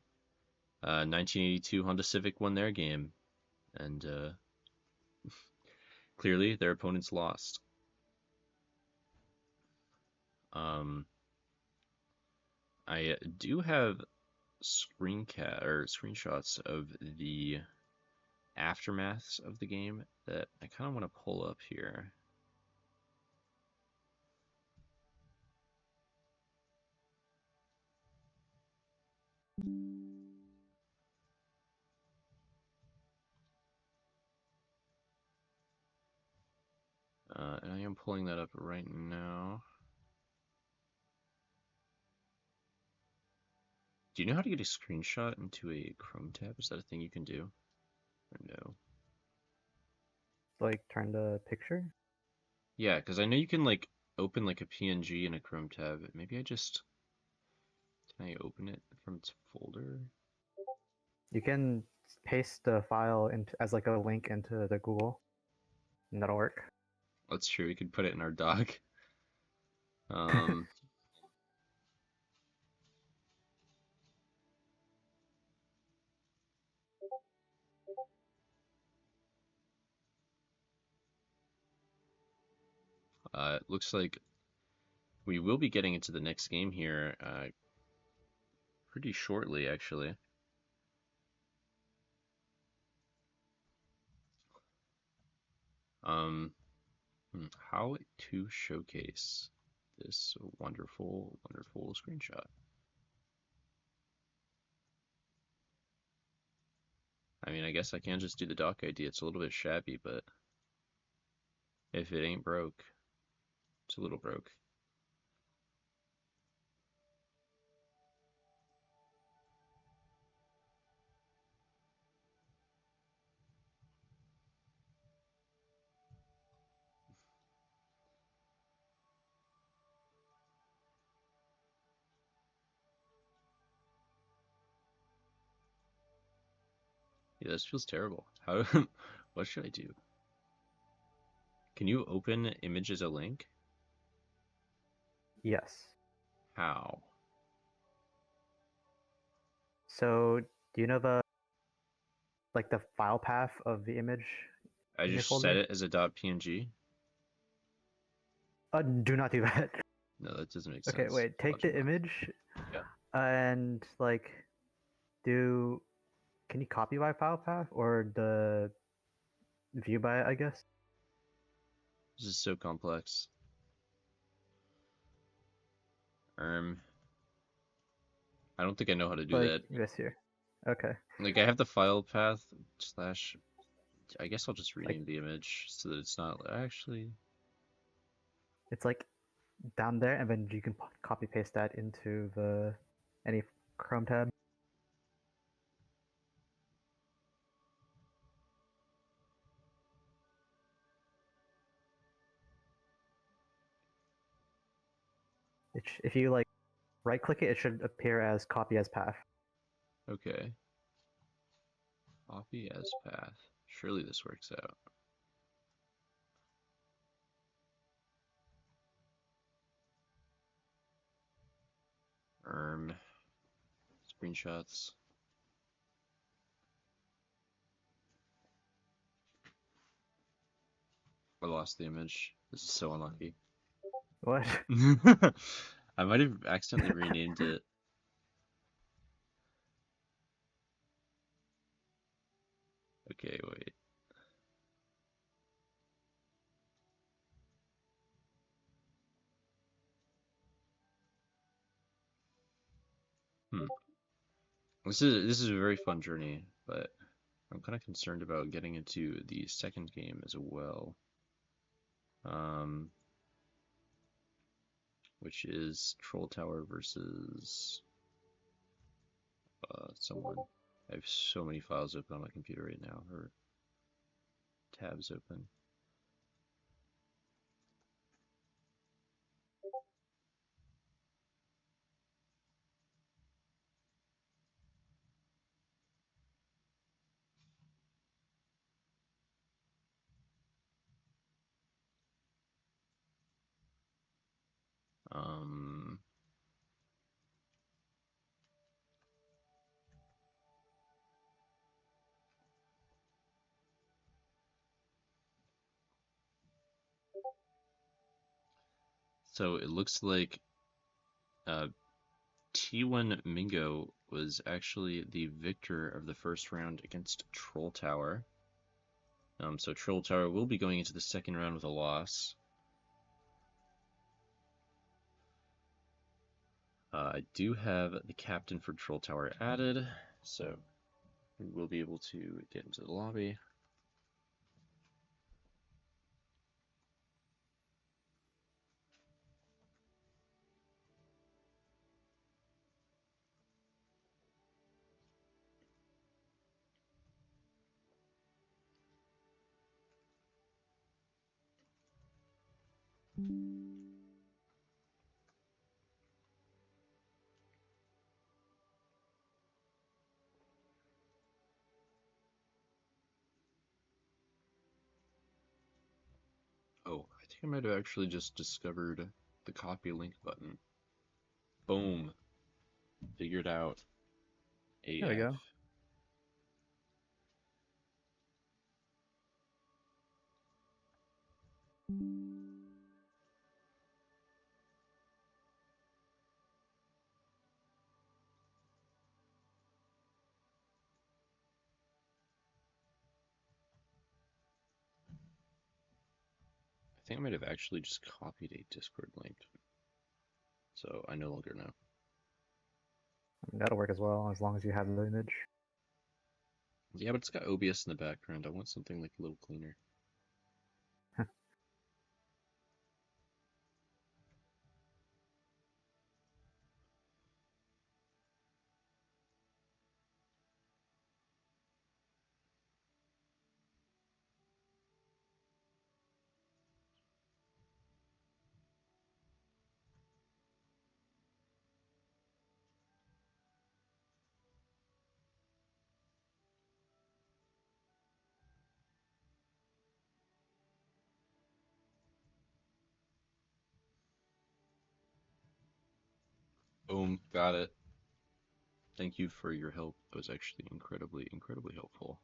1982 Honda Civic won their game, and clearly their opponents lost. I do have screenshots of the aftermaths of the game that I kind of want to pull up here. And I am pulling that up right now. Do you know how to get a screenshot into a Chrome tab? Is that a thing you can do? Or no? Like, turn the picture. Yeah, because I know you can like open like a PNG in a Chrome tab. Maybe I just can I open it from its folder? You can paste the file into as like a link into the Google, and that'll work. That's true. We could put it in our doc. Um, it looks like we will be getting into the next game here pretty shortly, actually. Um, how to showcase this wonderful, wonderful screenshot. I mean, I guess I can just do the dock ID. It's a little bit shabby, but if it ain't broke, it's a little broke. Yeah, this feels terrible. How? What should I do? Can you open image as a link? Yes. How? So do you know the file path of the image I in your just set folder? it as a .png. Do not do that. No, that doesn't make Okay, sense. wait. Take the Logically. image Yeah. and like do. Can you copy by file path or the view by it? I guess. This is so complex. I don't think I know how to do Like that. this here. Okay. Like I have the file path slash. I guess I'll just Like rename the image so that it's not actually. it's like down there, and then you can copy paste that into the any Chrome tab. If you like right click it, it should appear as copy as path. Okay. Copy as path. Surely this works out. Screenshots. I lost the image. This is so unlucky. What? I might have accidentally renamed it. Okay, wait. Hmm. This is a very fun journey, but I'm kind of concerned about getting into the second game as well. Which is Troll Tower versus someone. I have so many files open on my computer right now, or tabs open. Um, so it looks like uh, T1 Mingo was actually the victor of the first round against Troll Tower. So Troll Tower will be going into the second round with a loss. I do have the captain for Troll Tower added, so we will be able to get into the lobby. Oh, I think I might have actually just discovered the copy link button. Boom. Figured out There we AF. go. I think I might have actually just copied a Discord link. So I no longer know. That'll work as well as long as you have the image. Yeah, but it's got OBS in the background. I want something like a little cleaner. Boom, got it. Thank you for your help. That was actually incredibly, incredibly helpful.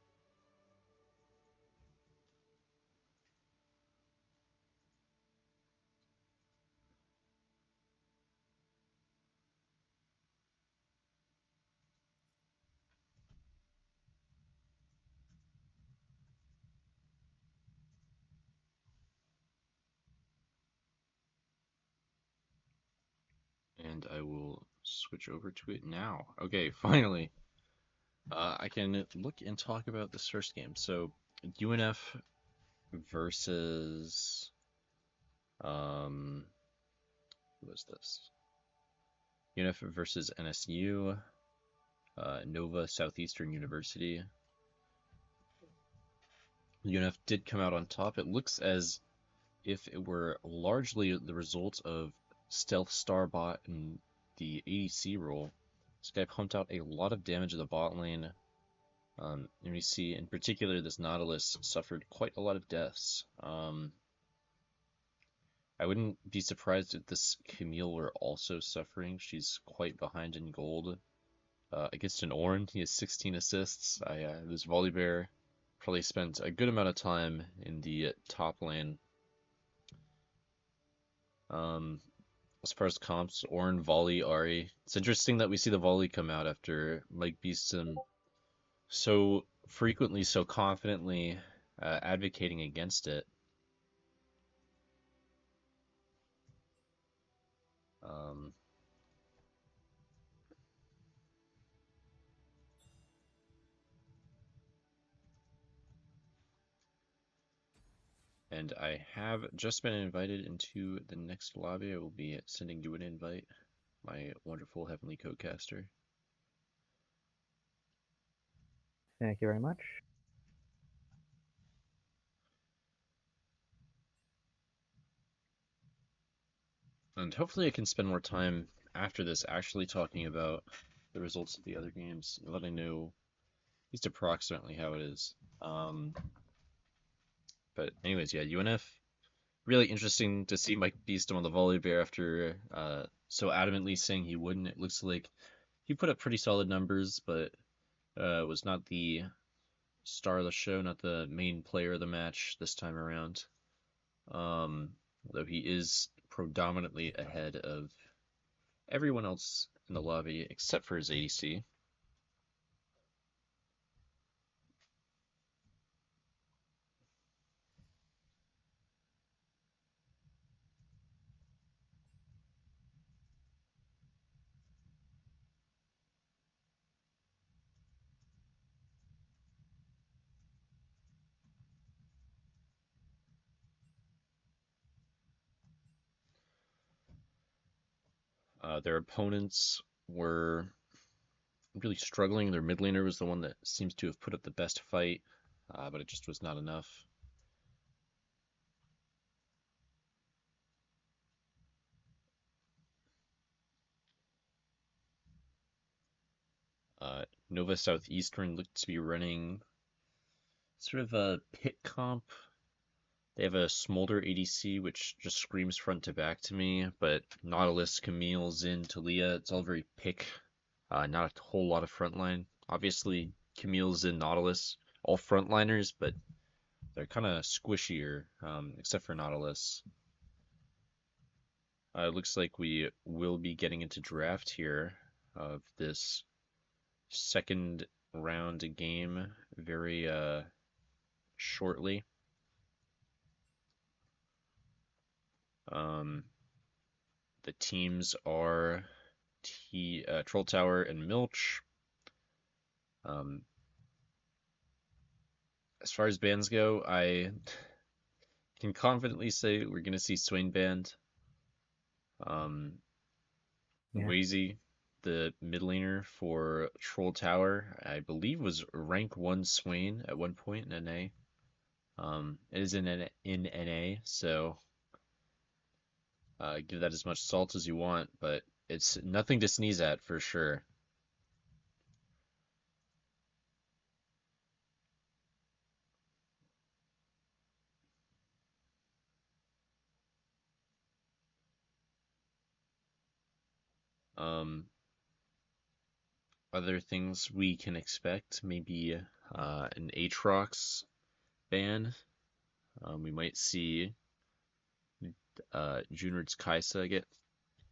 And I will switch over to it now. Okay, finally. I can look and talk about this first game. So, UNF versus who was this? UNF versus NSU, Nova Southeastern University. UNF did come out on top. It looks as if it were largely the result of Stealth Starbot and the ADC role. This guy pumped out a lot of damage in the bot lane. And we see, in particular, this Nautilus suffered quite a lot of deaths. I wouldn't be surprised if this Camille were also suffering. She's quite behind in gold. Against an Orin, he has 16 assists. This Volibear probably spent a good amount of time in the top lane. As far as comps, Orin, Volley, Ari. It's interesting that we see the Volley come out after Mike Beeston so frequently, so confidently advocating against it. Um, and I have just been invited into the next lobby. I will be sending you an invite, my wonderful Heavenly Codecaster. Thank you very much. And hopefully I can spend more time after this actually talking about the results of the other games, and letting know at least approximately how it is. But anyways, yeah, UNF, really interesting to see Mike Beeston on the volley bear after so adamantly saying he wouldn't. It looks like he put up pretty solid numbers, but was not the star of the show, not the main player of the match this time around. Though he is predominantly ahead of everyone else in the lobby except for his ADC. Their opponents were really struggling. Their mid laner was the one that seems to have put up the best fight, but it just was not enough. Nova Southeastern looked to be running sort of a pit comp. They have a Smolder ADC, which just screams front to back to me, but Nautilus, Camille, Xin, Talia, it's all very pick, not a whole lot of frontline. Obviously, Camille, Xin, Nautilus, all frontliners, but they're kind of squishier, except for Nautilus. It looks like we will be getting into draft here of this second round game very shortly. The teams are Troll Tower and Milch. as far as bands go, I can confidently say we're gonna see Swain band. Um, Yeah. Wazy, the mid laner for Troll Tower, I believe was rank 1 Swain at one point in NA. It is in NA, so give that as much salt as you want, but it's nothing to sneeze at for sure. Um, Other things we can expect, maybe an Aatrox ban. We might see Junard's Kaisa get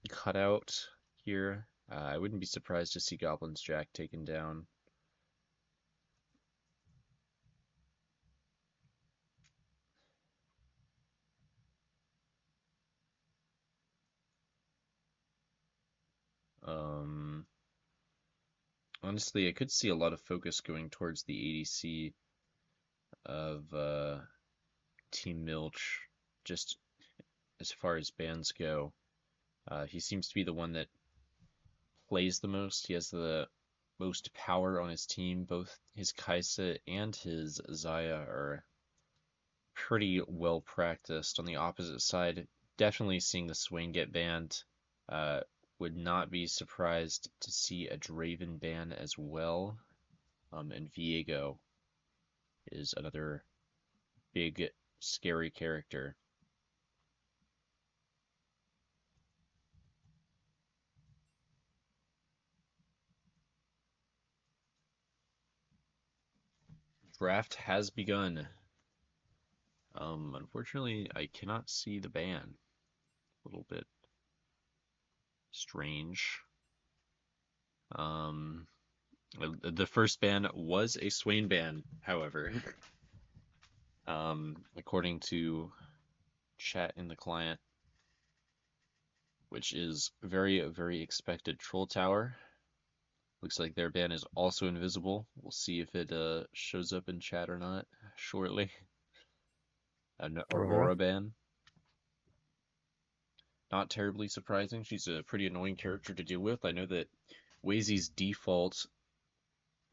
cut out here. I wouldn't be surprised to see Goblin's Jack taken down. Um, Honestly, I could see a lot of focus going towards the ADC of Team Milch, just as far as bans go. He seems to be the one that plays the most. He has the most power on his team. Both his Kaisa and his Zaya are pretty well practiced. On the opposite side, definitely seeing the Swain get banned. Uh, would not be surprised to see a Draven ban as well. And Viego is another big, scary character. Draft has begun. Unfortunately, I cannot see the ban. A little bit strange. Um, the first ban was a Swain ban, however. According to chat in the client, which is very, very expected. Troll Tower. Looks like their ban is also invisible. We'll see if it shows up in chat or not shortly. An Aurora ban. Not terribly surprising. She's a pretty annoying character to deal with. I know that Wazy's default,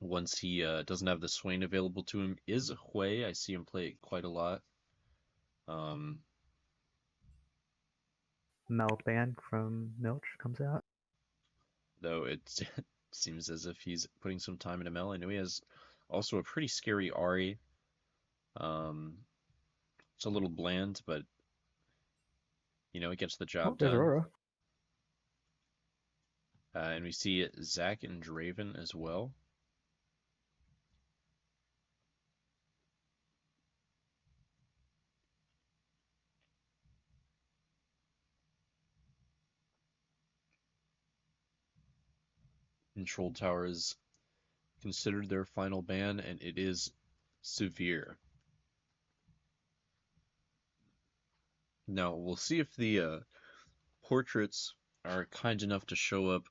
once he doesn't have the Swain available to him, is Hui. I see him play it quite a lot. Meld ban from Milch comes out. Though it seems as if he's putting some time into Mel. I know he has also a pretty scary Ari. It's a little bland, but it gets the Oh, job there's done. Aurora. And we see Zac and Draven as well. Control Tower is considered their final ban, and it is severe. Now, we'll see if the portraits are kind enough to show up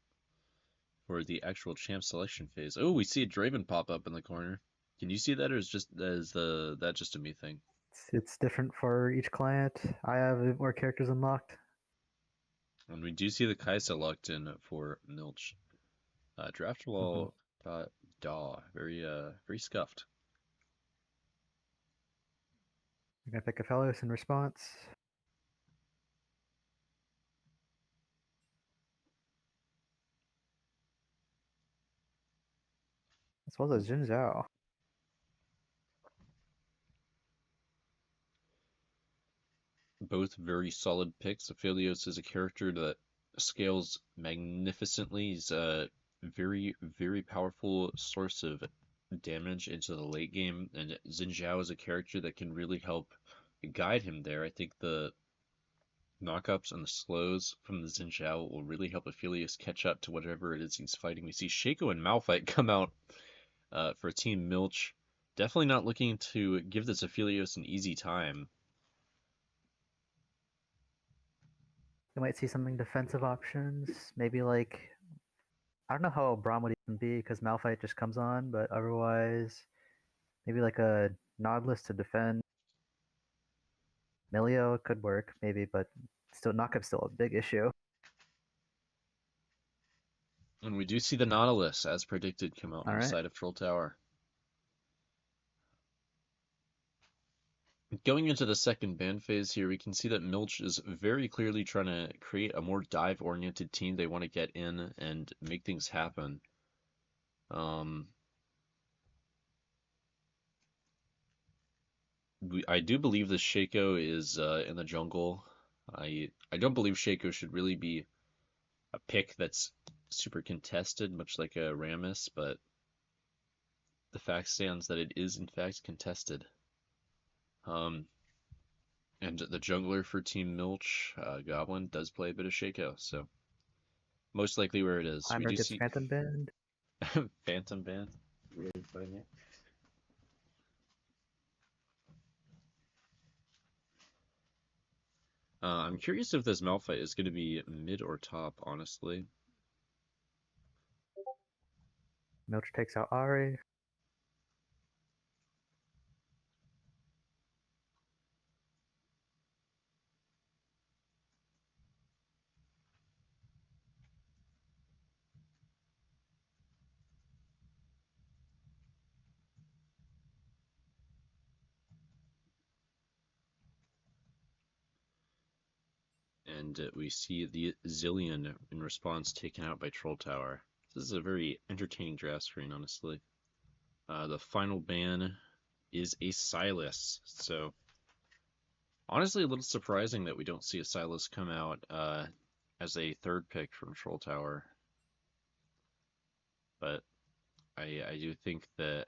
for the actual champ selection phase. Oh, we see a Draven pop up in the corner. Can you see that, or that just a me thing? It's different for each client. I have more characters unlocked. And we do see the Kaisa locked in for Milch. Draft wall daw. Very scuffed. I'm gonna pick a Fellows in response. As well as Jin Zhao. Both very solid picks. Aphelios is a character that scales magnificently. He's a very, very powerful source of damage into the late game, and Xin Zhao is a character that can really help guide him there. I think the knockups and the slows from the Xin Zhao will really help Aphelios catch up to whatever it is he's fighting. We see Shaco and Malphite come out for Team Milch. Definitely not looking to give this Aphelios an easy time. You might see something defensive options. Maybe like, I don't know how Braum would even be because Malphite just comes on, but otherwise, maybe like a Nautilus to defend. Milio could work, maybe, but still knockup's still a big issue. And we do see the Nautilus, as predicted, come out on the Alright. side of Troll Tower. Going into the second ban phase here, we can see that Milch is very clearly trying to create a more dive-oriented team. They want to get in and make things happen. I do believe the Shaco is in the jungle. I don't believe Shaco should really be a pick that's super contested, much like a Rammus, but the fact stands that it is in fact contested. And the jungler for Team Milch, Goblin, does play a bit of Shaco, so most likely where it is. We Heimer do gets see Phantom Band. Phantom Band. Really putting it. I'm curious if this Malphite is going to be mid or top, honestly. Milch takes out Ari. And we see the Zillion in response taken out by Troll Tower. This is a very entertaining draft screen, honestly. The final ban is a Silas, so honestly a little surprising that we don't see a Silas come out as a third pick from Troll Tower. But I do think that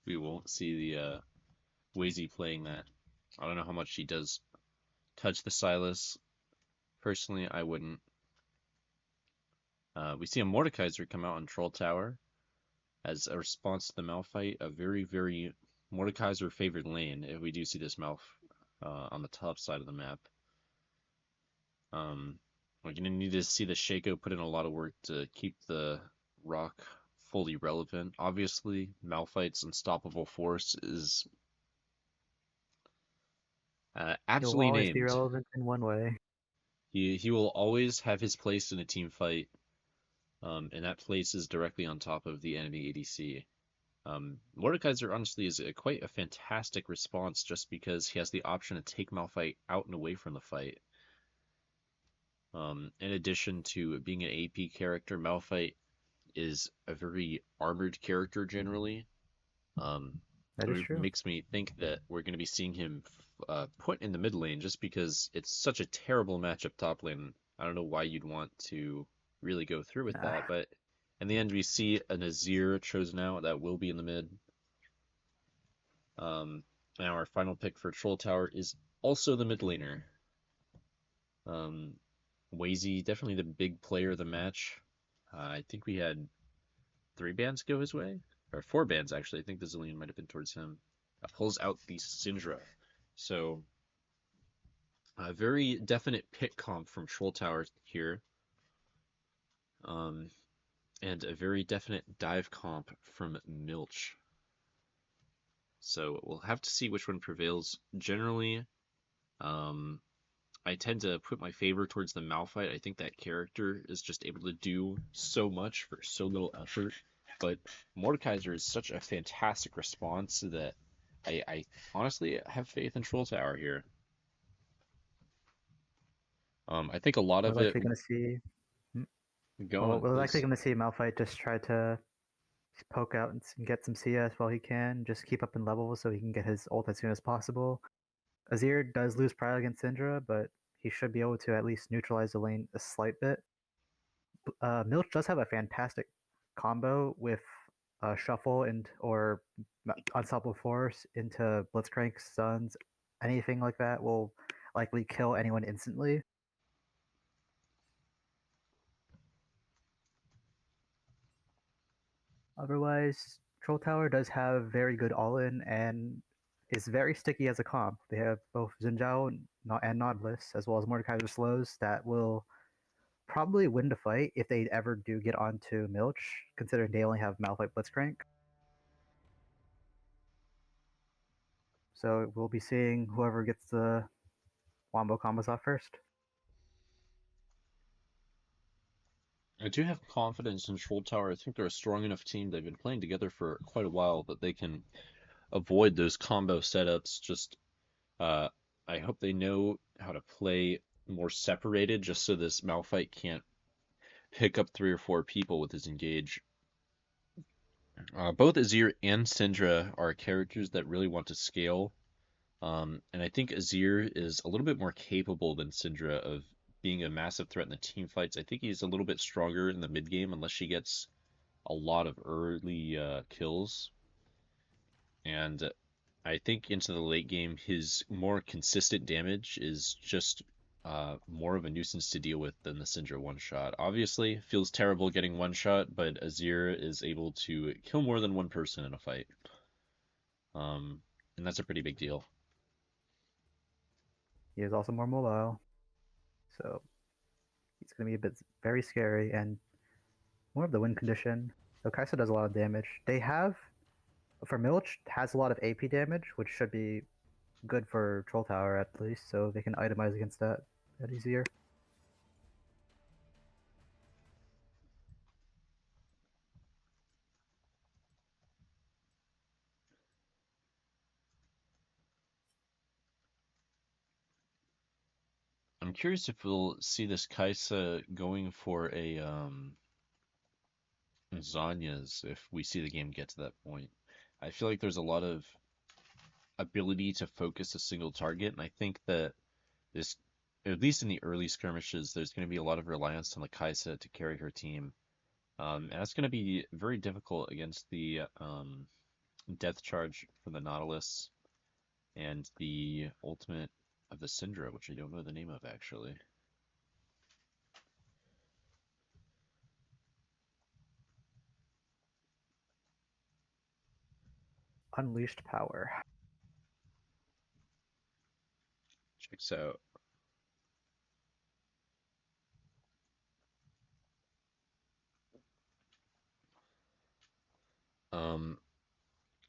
we won't see the Wazy playing that. I don't know how much he does touch the Silas. Personally, I wouldn't. We see a Mordekaiser come out on Troll Tower as a response to the Malphite, a very, very Mordekaiser favored lane if we do see this Malph on the top side of the map. We're going to need to see the Shaco put in a lot of work to keep the rock fully relevant. Obviously, Malphite's unstoppable force is He'll aptly always be named. relevant in one way. He will always have his place in a team fight, and that place is directly on top of the enemy ADC. Mordekaiser honestly is quite a fantastic response just because he has the option to take Malphite out and away from the fight. In addition to being an AP character, Malphite is a very armored character generally. That is It true. makes me think that we're going to be seeing him put in the mid lane just because it's such a terrible matchup top lane. I don't know why you'd want to really go through with that, but in the end we see a Nazir chosen out that will be in the mid. Now our final pick for Troll Tower is also the mid laner. Wazy, definitely the big player of the match. I think we had 3 bans go his way, or 4 bans actually. I think the Zillion might have been towards him. Pulls out the Syndra. So a very definite pick comp from Troll Tower here. And a very definite dive comp from Milch. So we'll have to see which one prevails. Generally, I tend to put my favor towards the Malphite. I think that character is just able to do so much for so little effort. But Mordekaiser is such a fantastic response that I honestly have faith in Troll Tower here. I think a lot of We're it likely going to see. go Well, on, we're likely please. going to see Malphite just try to poke out and get some CS while he can, just keep up in levels so he can get his ult as soon as possible. Azir does lose Pride against Syndra, but he should be able to at least neutralize the lane a slight bit. Milch does have a fantastic combo with Shuffle and or Unstoppable Force into Blitzcrank, stuns, anything like that will likely kill anyone instantly. Otherwise, Troll Tower does have very good all-in and is very sticky as a comp. They have both Xin Zhao and Nautilus, as well as Mordekaiser slows that will probably win the fight if they ever do get onto Milch, considering they only have Malphite Blitzcrank. So we'll be seeing whoever gets the Wombo combos off first. I do have confidence in Troll Tower. I think they're a strong enough team. They've been playing together for quite a while that they can avoid those combo setups. Just I hope they know how to play more separated, just so this Malphite can't pick up 3 or 4 people with his engage. Both Azir and Syndra are characters that really want to scale. And I think Azir is a little bit more capable than Syndra of being a massive threat in the team fights. I think he's a little bit stronger in the mid game unless she gets a lot of early kills. And I think into the late game, his more consistent damage is just more of a nuisance to deal with than the Syndra one-shot. Obviously, feels terrible getting one-shot, but Azir is able to kill more than one person in a fight. And that's a pretty big deal. He is also more mobile, so he's going to be a bit very scary and more of the win condition. So Kai'Sa does a lot of damage. They have, for Milch, has a lot of AP damage, which should be good for Troll Tower at least, so they can itemize against that easier. I'm curious if we'll see this Kai'Sa going for a Zhonya's if we see the game get to that point. I feel like there's a lot of ability to focus a single target, and I think that this, at least in the early skirmishes, there's going to be a lot of reliance on the Kai'Sa to carry her team. And that's going to be very difficult against the Death Charge from the Nautilus and the ultimate of the Syndra, which I don't know the name of actually. Unleashed Power. Checks out.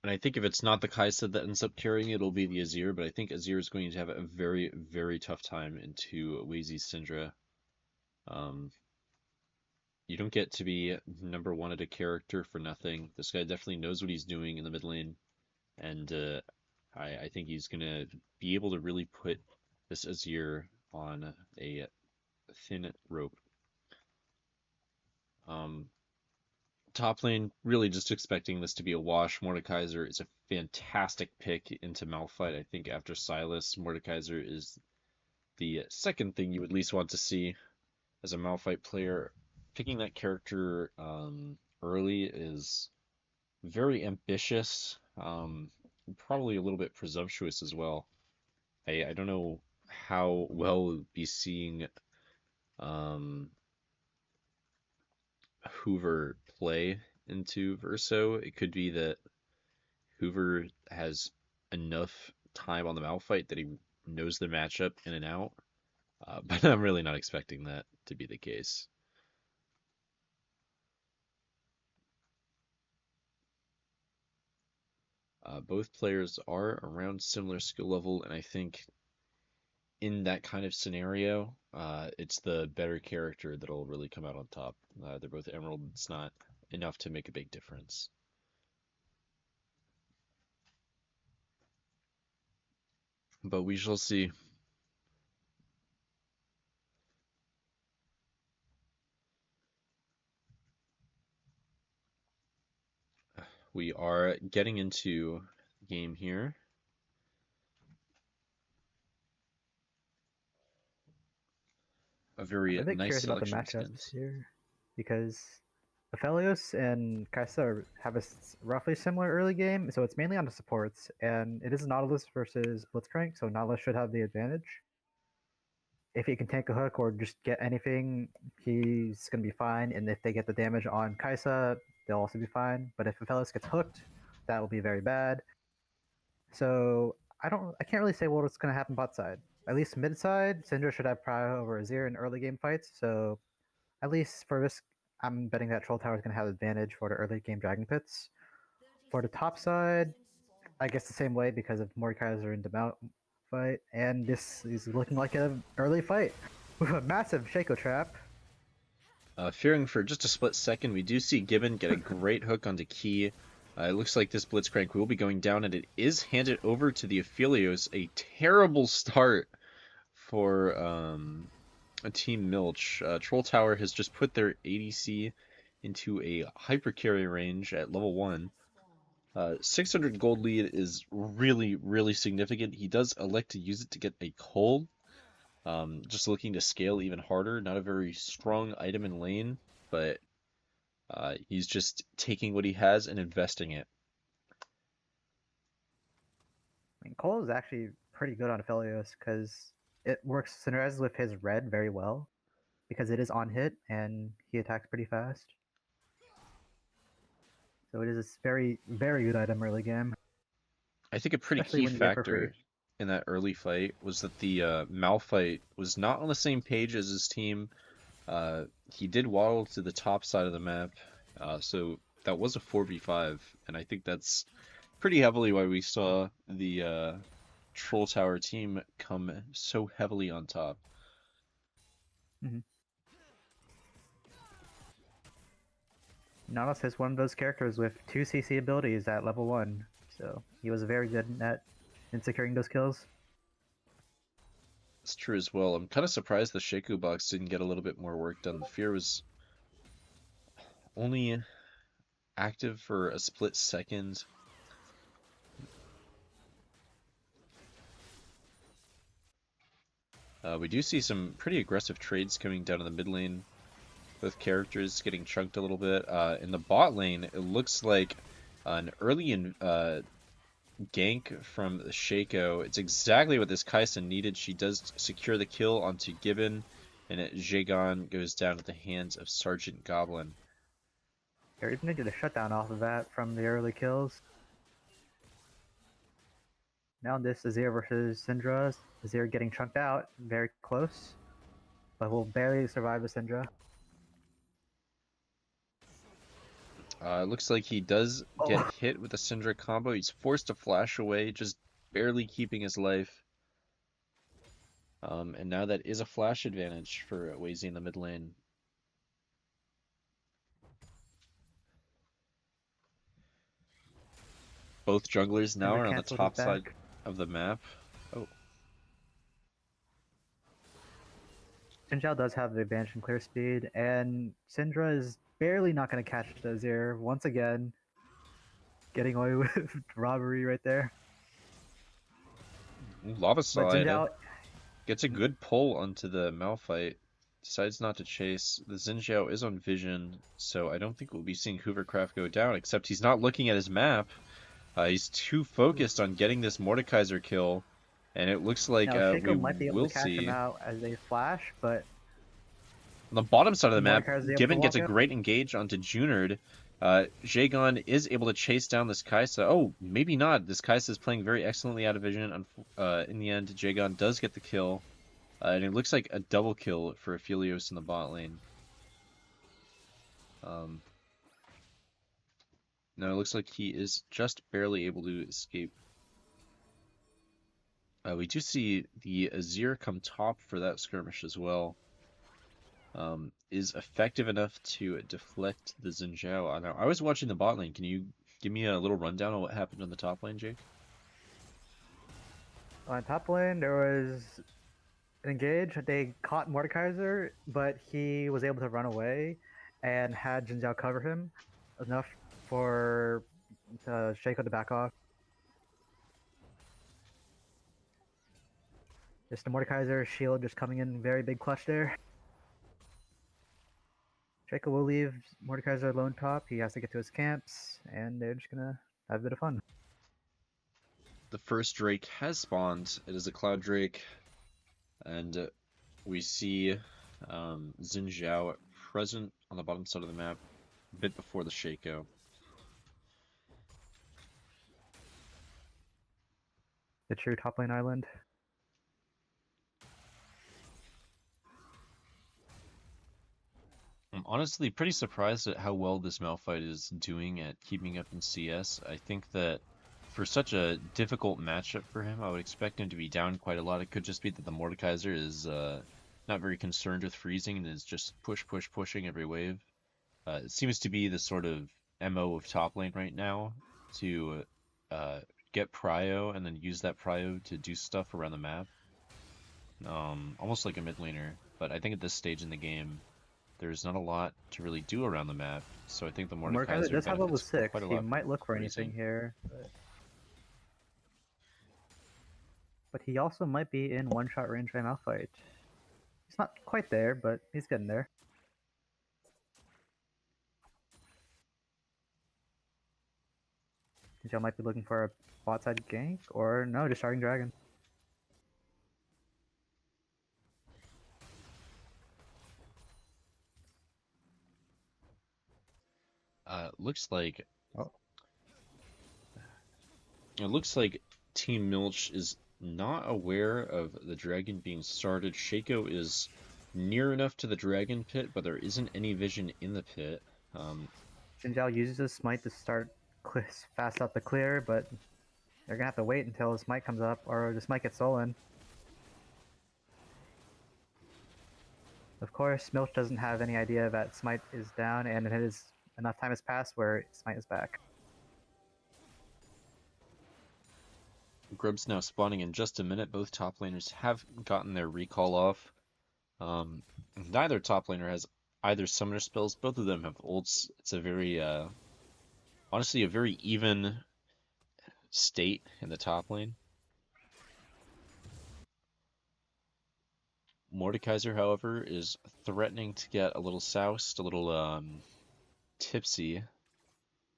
And I think if it's not the Kai'Sa that ends up carrying it, it'll be the Azir, but I think Azir is going to have a very, very tough time into Wazy's Syndra. You don't get to be number 1 at a character for nothing. This guy definitely knows what he's doing in the mid lane, and I think he's going to be able to really put this Azir on a thin rope. Top lane, really just expecting this to be a wash. Mordekaiser is a fantastic pick into Malphite. I think after Sylas, Mordekaiser is the second thing you would least want to see as a Malphite player. Picking that character early is very ambitious, probably a little bit presumptuous as well. I don't know how well we'll be seeing Hoover play into Verso. It could be that Hoover has enough time on the Malphite that he knows the matchup in and out, but I'm really not expecting that to be the case. Both players are around similar skill level, and I think in that kind of scenario, it's the better character that'll really come out on top. They're both Emerald. It's not enough to make a big difference. But we shall see. We are getting into game here. A very I'm a bit nice curious about the selection of matchups skins. here, because Aphelios and Kai'Sa have a roughly similar early game, so it's mainly on the supports, and it is Nautilus versus Blitzcrank, so Nautilus should have the advantage. If he can tank a hook or just get anything, he's going to be fine, and if they get the damage on Kai'Sa, they'll also be fine. But if Aphelios gets hooked, that will be very bad. So I can't really say what's going to happen bot side. At least mid side, Syndra should have prior over Azir in early game fights, so at least for this, I'm betting that Troll Tower is going to have advantage for the early game Dragon Pits. For the top side, I guess the same way because of Mordekaiser and Demount fight, and this is looking like an early fight with a massive Shaco trap. Fearing for just a split second, we do see Gibbon get a great hook onto Key. It looks like this Blitzcrank will be going down, and it is handed over to the Aphelios. A terrible start for a Team Milch. Troll Tower has just put their ADC into a hyper carry range at level 1. 600 gold lead is really, really significant. He does elect to use it to get a coal. Just looking to scale even harder. Not a very strong item in lane, but he's just taking what he has and investing it. I mean, Cole is actually pretty good on Aphelios because it works synergizes with his red very well because it is on hit and he attacks pretty fast. So it is a very, very good item early game. I think a pretty Especially key when you get it for free. factor in that early fight was that the Malphite was not on the same page as his team. He did waddle to the top side of the map, so that was a 4v5, and I think that's pretty heavily why we saw the Troll Tower team come so heavily on top. Nautilus is one of those characters with 2 CC abilities at level 1, so he was very good at securing those kills. It's true as well. I'm kind of surprised the Shaku box didn't get a little bit more work done. The Fear was only active for a split second. We do see some pretty aggressive trades coming down in the mid lane. Both characters getting chunked a little bit. In the bot lane, it looks like an early gank from the Shaco. It's exactly what this Kaisa needed. She does secure the kill onto Gibbon, and Jagon goes down at the hands of Sergeant Goblin. They're even going to get a shutdown off of that from the early kills. Now this Azir versus Syndra. Azir getting chunked out, very close, but will barely survive the Syndra. It looks like he does get hit with a Syndra combo. He's forced to flash away, just barely keeping his life. And now that is a flash advantage for Wazy in the mid lane. Both junglers now are on the top side of the map. Oh. Xin Zhao does have the advantage in clear speed, and Syndra is barely not going to catch the Azir once again. Getting away with robbery right there. Lava Slide gets a good pull onto the Malphite. Decides not to chase. The Xin Zhao is on vision, so I don't think we'll be seeing Hoovercraft go down, except he's not looking at his map. He's too focused on getting this Mordekaiser kill, and it looks like we might be able will to catch see him out as they flash, but on the bottom side of the map, Gibbon gets a out. great engage onto Junard. Jagon is able to chase down this Kaisa. Oh, maybe not. This Kaisa is playing very excellently out of vision. In the end, Jagon does get the kill. And it looks like a double kill for Aphelios in the bot lane. No, it looks like he is just barely able to escape. We do see the Azir come top for that skirmish as well. Is effective enough to deflect the Xin Zhao. Now, I was watching the bot lane. Can you give me a little rundown on what happened on the top lane, Jake? On top lane, there was an engage. They caught Mordekaiser, but he was able to run away and had Xin Zhao cover him enough for Shaco to back off. Just the Mordekaiser shield just coming in very big clutch there. Shaco will leave Mordekaiser alone top. He has to get to his camps, and they're just gonna have a bit of fun. The first Drake has spawned. It is a Cloud Drake, and we see Xin Zhao present on the bottom side of the map, a bit before the Shaco. The true top lane island. Honestly, pretty surprised at how well this Malphite is doing at keeping up in CS. I think that for such a difficult matchup for him, I would expect him to be down quite a lot. It could just be that the Mordekaiser is not very concerned with freezing and is just pushing every wave. It seems to be the sort of MO of top lane right now to get prio and then use that prio to do stuff around the map. Almost like a mid laner, but I think at this stage in the game, there's not a lot to really do around the map, so I think the Mordekaiser Mordekaiser does have level benefits 6. quite a He lot might from look for anything freezing. here. But he also might be in one-shot range by Malphite. He's not quite there, but he's getting there. Y'all might be looking for a bot side gank, or no, just starting dragon. Looks like Oh. it looks like Team Milch is not aware of the dragon being started. Shaco is near enough to the dragon pit, but there isn't any vision in the pit. Xin Zhao uses his smite to start fast out the clear, but they're gonna have to wait until the smite comes up, or the smite gets stolen. Of course, Milch doesn't have any idea that smite is down, and it is enough time has passed where smite is back. Grub's now spawning in just a minute. Both top laners have gotten their recall off. Neither top laner has either summoner spells. Both of them have ults. It's a very, honestly, a very even state in the top lane. Mordekaiser, however, is threatening to get a little soused, a little tipsy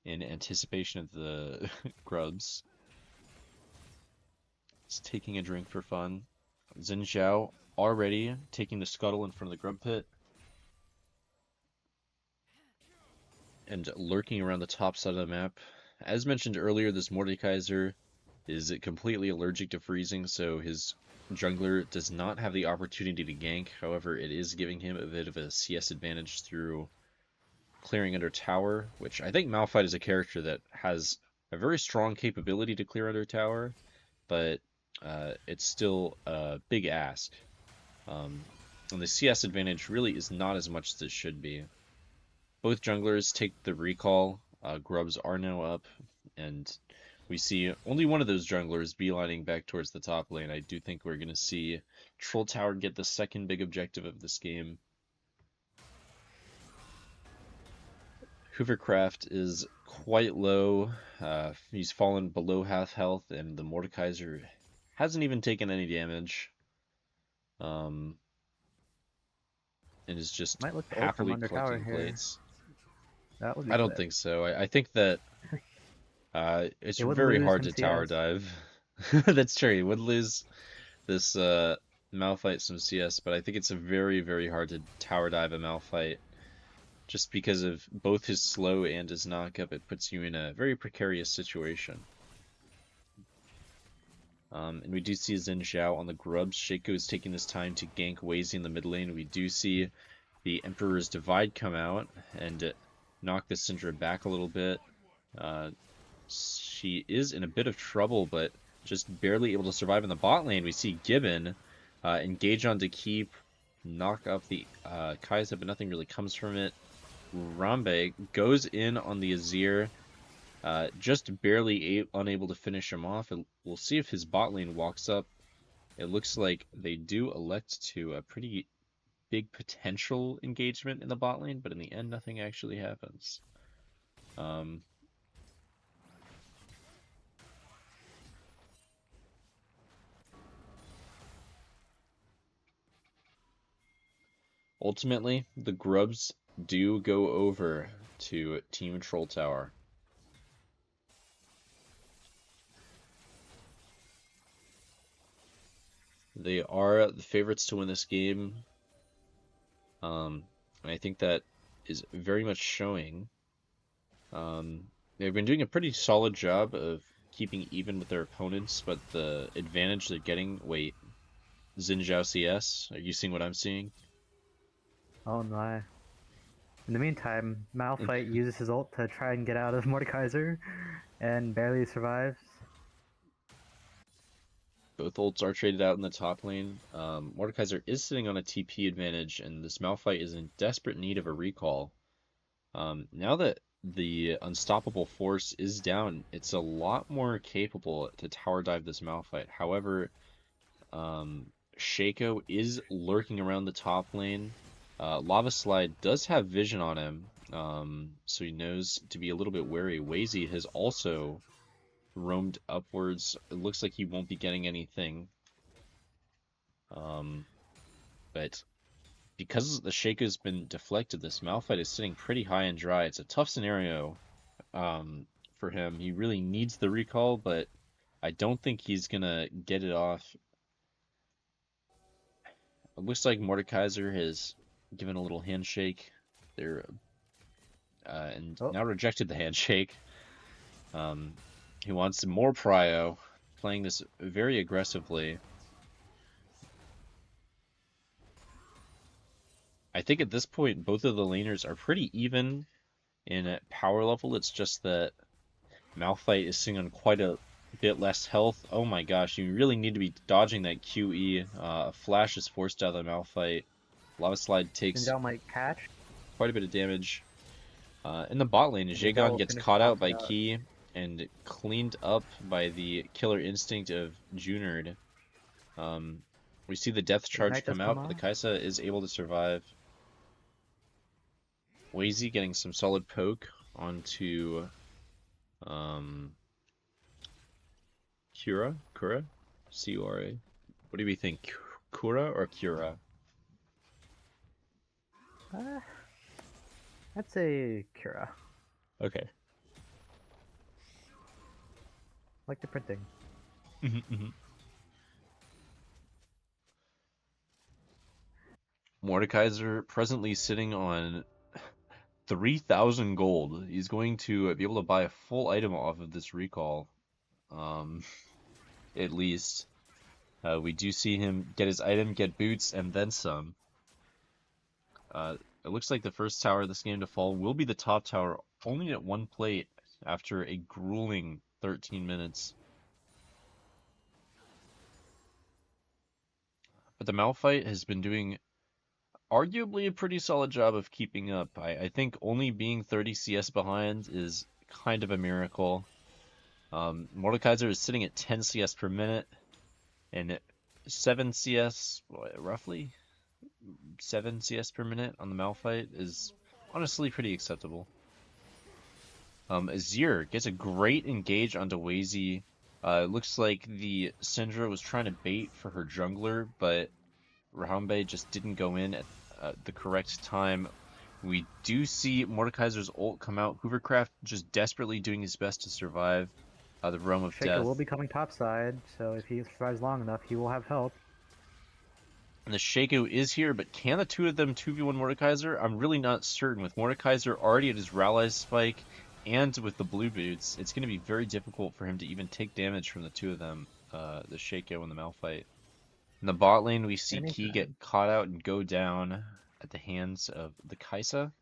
in anticipation of the grubs. He's taking a drink for fun. Xin Zhao already taking the scuttle in front of the grub pit. And lurking around the top side of the map. As mentioned earlier, this Mordekaiser is completely allergic to freezing, so his jungler does not have the opportunity to gank. However, it is giving him a bit of a CS advantage through clearing under tower, which I think Malphite is a character that has a very strong capability to clear under tower, but it's still a big ask. And the CS advantage really is not as much as it should be. Both junglers take the recall. Grubs are now up, and we see only one of those junglers beelining back towards the top lane. I do think we're going to see Troll Tower get the second big objective of this game. Hoovercraft is quite low. He's fallen below half health, and the Mordekaiser hasn't even taken any damage. And is just Might look to ult from happily under tower collecting here. plates. That would be I don't lit. think so. I think that it's It would very lose hard some to tower CS. dive. That's true. He would lose this Malphite some CS, but I think it's a very, very hard to tower dive a Malphite. Just because of both his slow and his knockup, it puts you in a very precarious situation. And we do see Xin Zhao on the grubs. Shaco is taking this time to gank Wazy in the mid lane. We do see the Emperor's Divide come out and knock the Syndra back a little bit. She is in a bit of trouble, but just barely able to survive in the bot lane. We see Gibbon engage onto keep, knock up the Kai'Sa, but nothing really comes from it. Rambe goes in on the Azir, just barely unable to finish him off. We'll see if his bot lane walks up. It looks like they do elect to a pretty big potential engagement in the bot lane, but in the end, nothing actually happens. Ultimately, the grubs do go over to Team Troll Tower. They are the favorites to win this game. And I think that is very much showing. They've been doing a pretty solid job of keeping even with their opponents, but the advantage they're getting... Wait, Xin Zhao CS? Are you seeing what I'm seeing? Oh my. In the meantime, Malphite uses his ult to try and get out of Mordekaiser, and barely survives. Both ults are traded out in the top lane. Mordekaiser is sitting on a TP advantage, and this Malphite is in desperate need of a recall. Now that the unstoppable force is down, it's a lot more capable to tower dive this Malphite. However, Shaco is lurking around the top lane. Lava Slide does have vision on him, so he knows to be a little bit wary. Wazy has also roamed upwards. It looks like he won't be getting anything. But because the Shaco's been deflected, this Malphite is sitting pretty high and dry. It's a tough scenario for him. He really needs the recall, but I don't think he's gonna get it off. It looks like Mordekaiser has given a little handshake there, and now rejected the handshake. He wants some more prio, playing this very aggressively. I think at this point, both of the laners are pretty even in power level. It's just that Malphite is sitting on quite a bit less health. Oh my gosh, you really need to be dodging that QE. Flash is forced out of the Malphite. Lava Slide takes might catch. quite a bit of damage. In the bot lane, Jaegon gets caught out by Ki and cleaned up by the killer instinct of Junard. We see the death charge come out, but the Kaisa is able to survive. Wazy getting some solid poke onto Kura? C-U-R-A. What do we think? Kura or Kura? I'd say Kura. Okay. Like the printing. Mordekaiser presently sitting on 3,000 gold. He's going to be able to buy a full item off of this recall. At least. We do see him get his item, get boots, and then some. It looks like the first tower of this game to fall will be the top tower, only at one plate after a grueling 13 minutes. But the Malphite has been doing arguably a pretty solid job of keeping up. I think only being 30 CS behind is kind of a miracle. Mordekaiser is sitting at 10 CS per minute, and 7 CS, roughly 7 CS per minute on the Malphite is honestly pretty acceptable. Azir gets a great engage onto Wazy. It looks like the Syndra was trying to bait for her jungler, but Rahambe just didn't go in at the correct time. We do see Mordekaiser's ult come out. Hoovercraft just desperately doing his best to survive the realm of death. Shaco will be coming topside, so if he survives long enough, he will have help. And the Shaco is here, but can the two of them 2v1 Mordekaiser? I'm really not certain. With Mordekaiser already at his Rally's spike and with the blue boots, it's going to be very difficult for him to even take damage from the two of them, the Shaco and the Malphite. In the bot lane, we see Ki get caught out and go down at the hands of the Kaisa.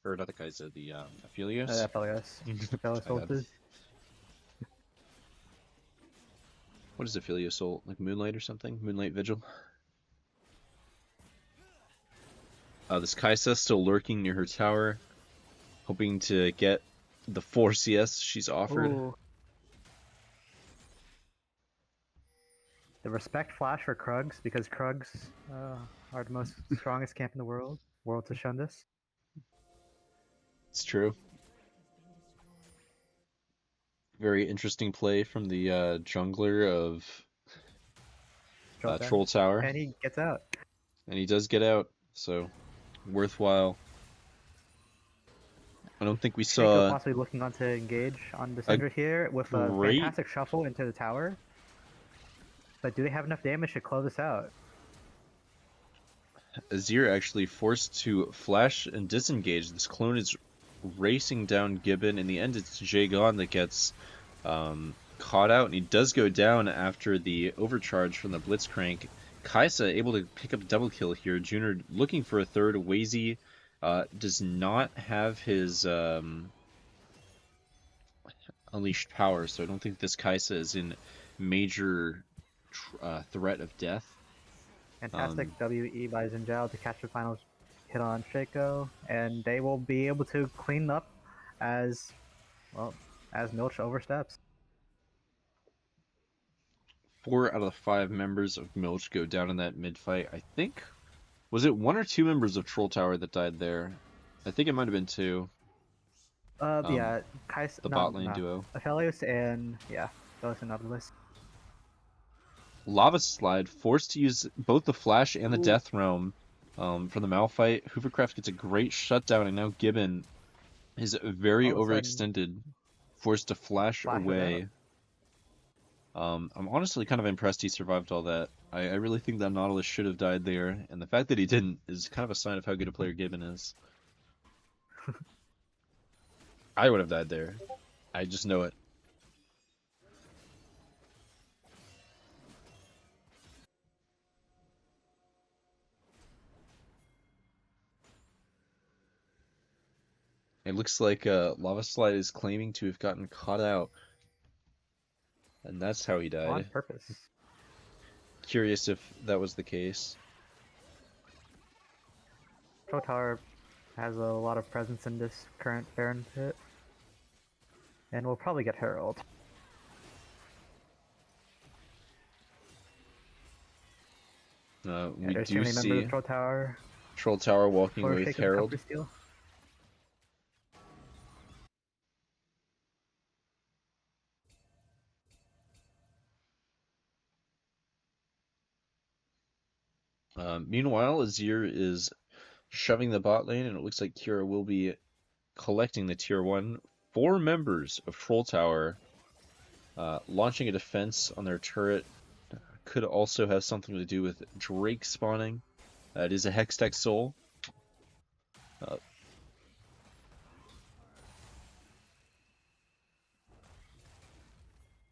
Or not the Kaisa, the Aphelios. Aphelios. What is Aphelios ult? Like Moonlight or something? Moonlight Vigil? This Kaisa still lurking near her tower, hoping to get the 4 CS she's offered. Ooh. The respect flash for Krugs, because Krugs are the most strongest camp in the world. World to shun this. It's true. Very interesting play from the jungler of Troll Tower. And he gets out. And he does get out, so worthwhile. I don't think we saw... possibly looking on to engage on the Syndra here with a fantastic shuffle into the tower. But do they have enough damage to close this out? Azir actually forced to flash and disengage. This clone is racing down Gibbon. In the end, it's Jaegon that gets caught out, and he does go down after the overcharge from the Blitzcrank. Kaisa able to pick up a double kill here. Junard looking for a third. Wazy does not have his unleashed power, so I don't think this Kaisa is in major threat of death. Fantastic WE by Zinjao to catch the final hit on Shaco, and they will be able to clean up as well as Milch oversteps. 4 out of the 5 members of Milch go down in that mid fight. I think, was it 1 or 2 members of Troll Tower that died there? I think it might have been 2. Yeah, Kaisa, The bot lane duo. Aphelios and yeah, Aphelios and Nautilus. Lava Slide forced to use both the Flash and the Death Realm from the Malphite. Hoovercraft gets a great shutdown, and now Gibbon is very All of a sudden, overextended, forced to flash away. I'm honestly kind of impressed he survived all that. I really think that Nautilus should have died there, and the fact that he didn't is kind of a sign of how good a player Gibbon is. I would have died there. I just know it. It looks like Lava Slide is claiming to have gotten caught out. And that's how he died. On purpose. Curious if that was the case. Troll Tower has a lot of presence in this current Baron pit. And we'll probably get Herald. We there's do too many see members of Troll Tower. Troll Tower walking For with Shaco Herald. cover steal. Meanwhile, Azir is shoving the bot lane, and it looks like Kira will be collecting the tier 1. 4 members of Troll Tower launching a defense on their turret. Could also have something to do with Drake spawning. It is a Hextech Soul.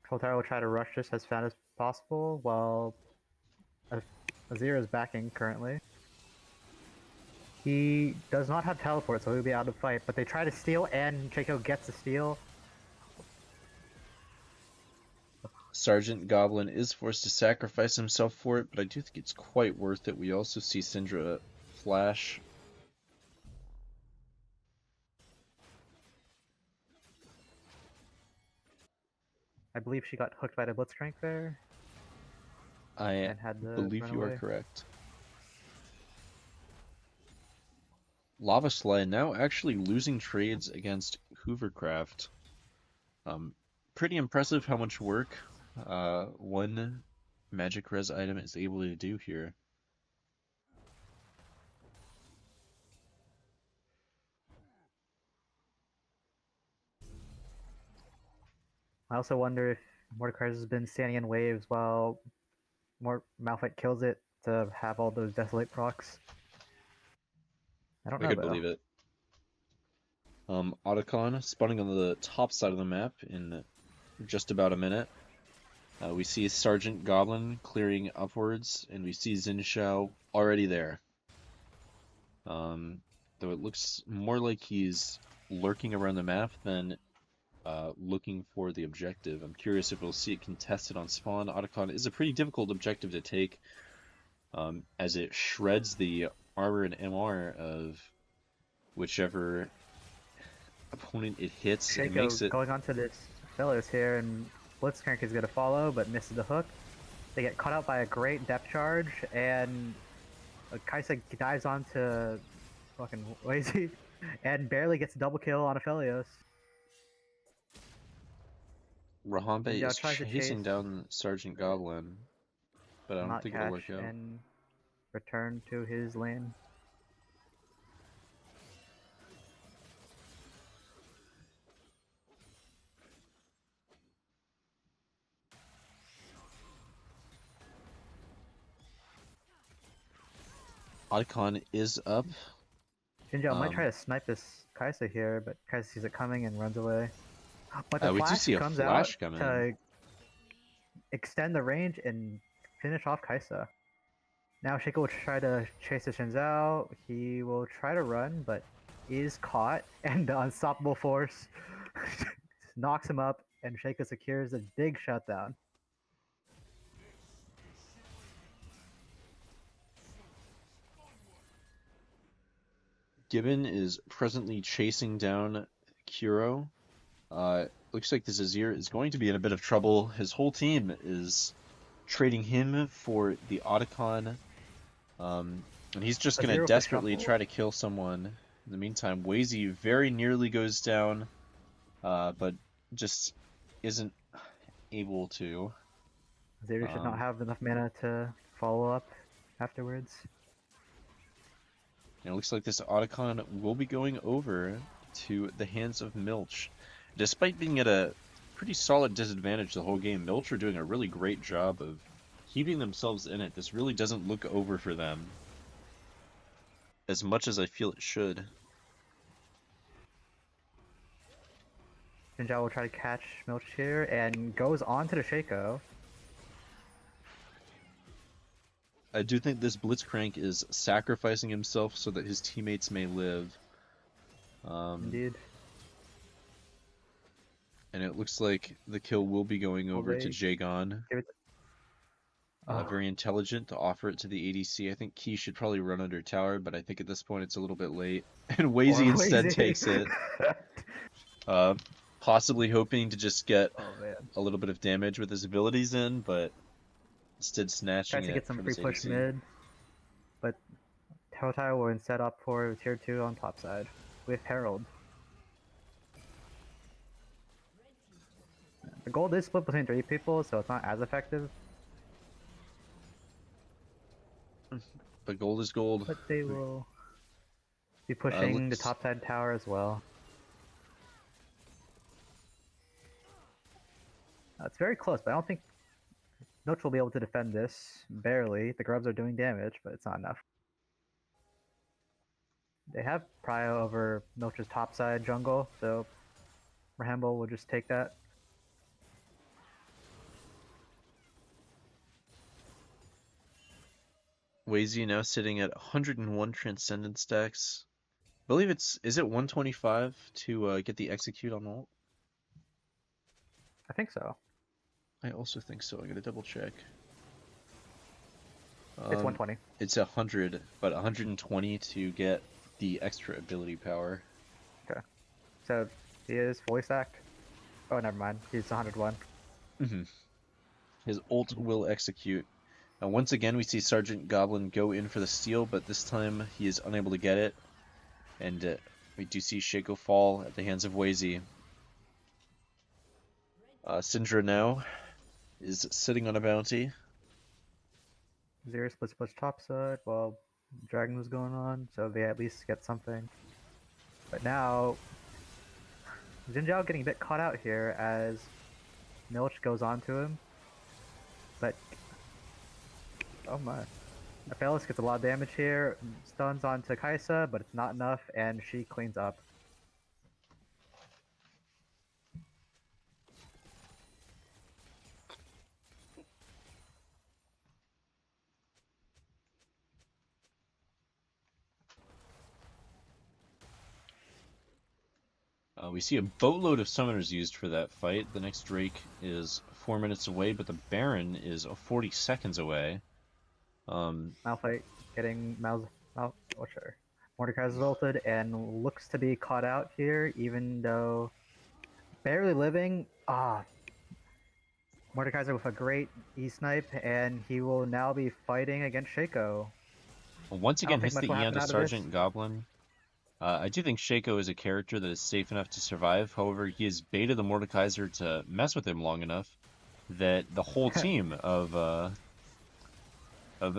Troll Tower will try to rush this as fast as possible, while Azir is backing currently. He does not have teleport, so he'll be out of fight, but they try to steal, and Shaco gets the steal. Sergeant Goblin is forced to sacrifice himself for it, but I do think it's quite worth it. We also see Syndra flash. I believe she got hooked by the Blitzcrank there. I and had to believe run you away. are correct. Lava Slide now actually losing trades against Hoovercraft. Pretty impressive how much work one magic res item is able to do here. I also wonder if Mordekaiser has been standing in waves while Malphite kills it to have all those Desolate procs. I don't know, I could though. believe it. Otacon spawning on the top side of the map in just about a minute. We see Sergeant Goblin clearing upwards, and we see Zinshao already there. Though it looks more like he's lurking around the map than looking for the objective. I'm curious if we'll see it contested on spawn. Otacon is a pretty difficult objective to take, as it shreds the armor and MR of whichever opponent it hits. Shaco It makes it going onto this Fellows here, and Blitzcrank is going to follow, but misses the hook. They get caught out by a great depth charge, and Kaisa dives onto fucking Lazy, and barely gets a double kill on Aphelios. Rahambe Yeah, is tries to chasing chase. down Sergeant Goblin, but I don't Not think it'll catch work out. and return to his lane. Otacon is up. Jinjo might try to snipe this Kaisa here, but Kaisa sees it coming and runs away. But the We do flash see a comes flash out coming to in. extend the range and finish off Kaisa. Now Shaco will try to chase the Shinzao. He will try to run, but is caught, and the unstoppable force knocks him up, and Shaco secures a big shutdown. Gibbon is presently chasing down Kuro. Looks like this Azir is going to be in a bit of trouble. His whole team is trading him for the Otacon. And he's just going to Azir with a desperately shuffle. try to kill someone. In the meantime, Wazy very nearly goes down, but just isn't able to. Azir should not have enough mana to follow up afterwards. And it looks like this Otacon will be going over to the hands of Milch. Despite being at a pretty solid disadvantage the whole game, Milch are doing a really great job of keeping themselves in it. This really doesn't look over for them as much as I feel it should. Jinzhao will try to catch Milch here and goes on to the Shaco. I do think this Blitzcrank is sacrificing himself so that his teammates may live. Indeed. And it looks like the kill will be going over to Jagon. Give it Very intelligent to offer it to the ADC. I think Key should probably run under tower, but I think at this point it's a little bit late. And Wazy instead takes it. Possibly hoping to just get a little bit of damage with his abilities in, but instead snatching tries to it get some from free his push ADC. mid, but Totai will instead opt for tier 2 on top side with Herald. The gold is split between 3 people, so it's not as effective. But gold is gold. But they will be pushing the top side tower as well. It's very close, but I don't think Noach will be able to defend this. Barely. The grubs are doing damage, but it's not enough. They have prio over Noach's topside jungle, so Rahamble will just take that. Wazy now sitting at 101 Transcendent stacks. I believe is it 125 to get the execute on ult? I think so. I also think so. I gotta double check. It's 120. It's 100, but 120 to get the extra ability power. Okay. So he is fully stacked. Oh, never mind. He's 101. His ult will execute. Now, once again, we see Sergeant Goblin go in for the steal, but this time he is unable to get it. And we do see Shaco fall at the hands of Wazy. Syndra now is sitting on a bounty. Zero splits topside while Dragon was going on, so they at least get something. But now, Jinzhao getting a bit caught out here as Milch goes on to him. But, oh my. Aphelis gets a lot of damage here, stuns onto Kaisa, but it's not enough, and she cleans up. We see a boatload of summoners used for that fight. The next Drake is 4 minutes away, but the Baron is 40 seconds away. Malphite getting Mordekaiser's ulted and looks to be caught out here, even though barely living. Mordekaiser with a great E-snipe, and he will now be fighting against Shaco. Once again, hits the E onto this. Sergeant Goblin. I do think Shaco is a character that is safe enough to survive. However, he has baited the Mordekaiser to mess with him long enough that the whole team of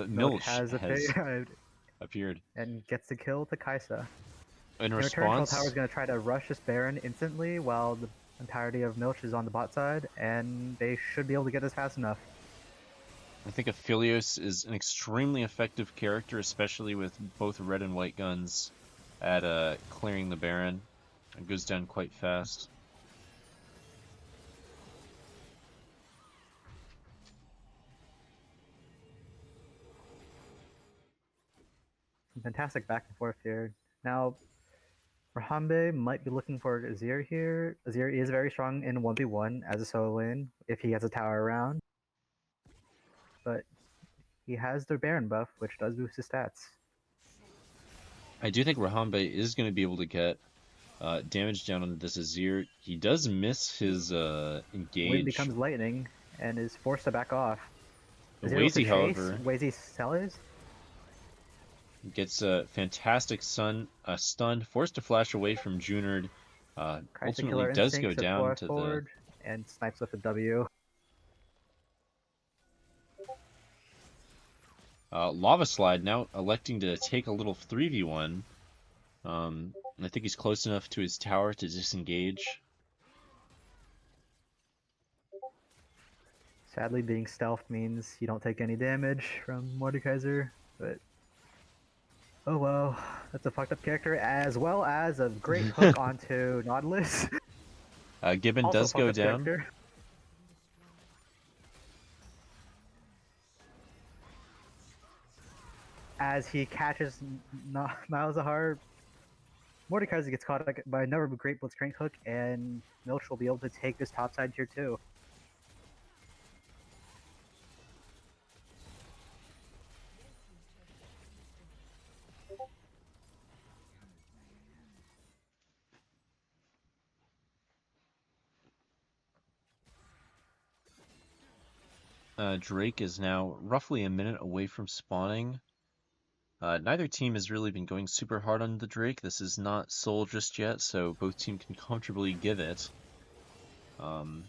Milch has appeared. And gets the kill to Kaisa. In response, response, Tower is going to try to rush this Baron instantly while the entirety of Milch is on the bot side, and they should be able to get this fast enough. I think Aphelios is an extremely effective character, especially with both red and white guns at clearing the Baron. It goes down quite fast. fantastic back and forth here. Now, Rahambe might be looking for Azir here. Azir is very strong in 1v1 as a solo lane if he has a tower around, but he has the Baron buff, which does boost his stats. I do think Rahambe is going to be able to get damage down on this Azir. He does miss his Wind engage. becomes lightning and is forced to back off. Azir with the Wazy, chase. however, Wazy sellers. gets a fantastic stun, forced to flash away from Junard. Kai'Sa Ultimately Killer does go Instinct down support to the forward and snipes with a W. Lava Slide, now electing to take a little 3v1. I think he's close enough to his tower to disengage. Sadly, being stealthed means you don't take any damage from Mordekaiser, but oh well, that's a fucked up character, as well as a great hook onto Nautilus. Gibbon Also a does go fucked up down. character. As he catches Malzahar, Mordekaiser gets caught by another great Blitzcrank hook, and Milch will be able to take this top side tier 2. Drake is now roughly a minute away from spawning. Neither team has really been going super hard on the Drake. This is not Soul just yet, so both teams can comfortably give it. I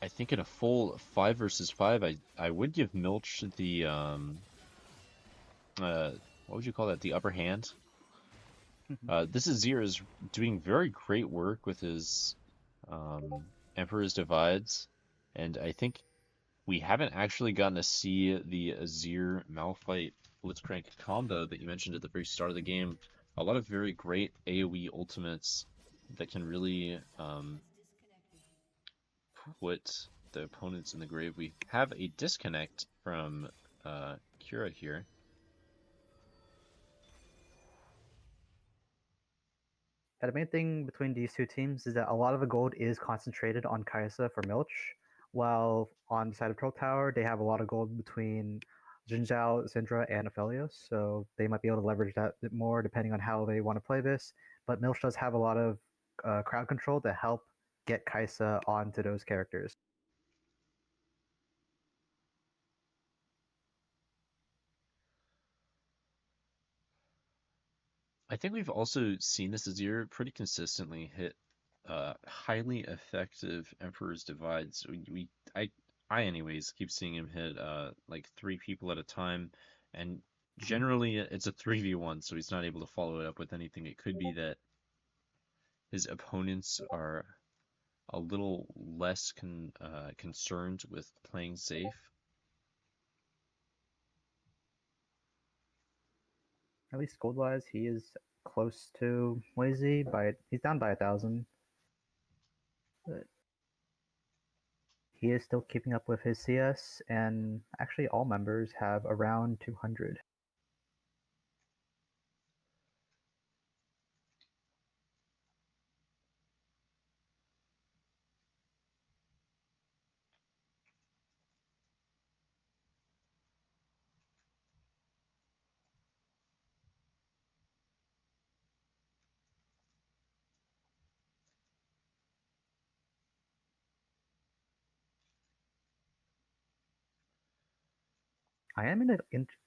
think in a full 5 versus 5, I would give Milch the what would you call that? The upper hand. This Azir is doing very great work with his Emperor's Divides, and I think we haven't actually gotten to see the Azir Malphite Blitzcrank combo that you mentioned at the very start of the game. A lot of very great AoE ultimates that can really put the opponents in the grave. We have a disconnect from Kira here. The main thing between these two teams is that a lot of the gold is concentrated on Kai'Sa for Milch, while on the side of Troll Tower, they have a lot of gold between Jinzhao, Syndra, and Aphelios, so they might be able to leverage that a bit more depending on how they want to play this. But Milch does have a lot of crowd control to help get Kai'Sa onto those characters. I think we've also seen this Azir pretty consistently hit highly effective Emperor's Divides. I anyways keep seeing him hit like 3 people at a time, and generally it's a 3v1, so he's not able to follow it up with anything. It could be that his opponents are a little less concerned with playing safe. At least gold wise, he is close to Wazy, he's down by 1,000. But he is still keeping up with his CS, and actually all members have around 200.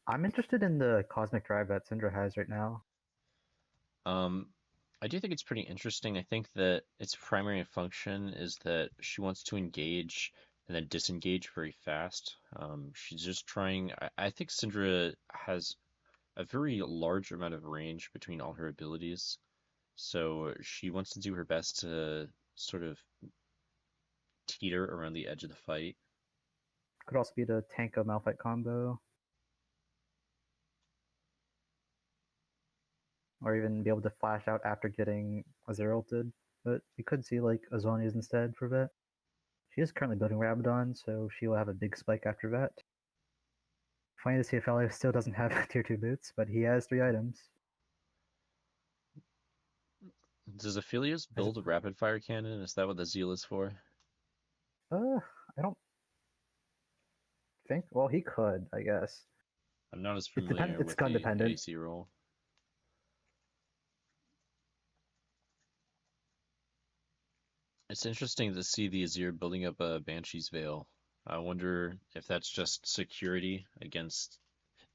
I'm interested in the cosmic drive that Syndra has right now. Um, I do think it's pretty interesting. I think that its primary function is that she wants to engage and then disengage very fast. She's just trying. I think Syndra has a very large amount of range between all her abilities, so she wants to do her best to sort of teeter around the edge of the fight. Could also be the Tanko Malphite combo. Or even be able to flash out after getting Azir ulted. But we could see like Azonius instead for that. She is currently building Rabadon, so she will have a big spike after that. Funny to see Fellow still doesn't have tier 2 boots, but he has 3 items. Does Aphelios build a rapid fire cannon? Is that what the Zeal is for? I don't think. Well, he could, I guess. I'm not as familiar It's with gun the dependent. AC role. It's interesting to see the Azir building up a Banshee's Veil. I wonder if that's just security against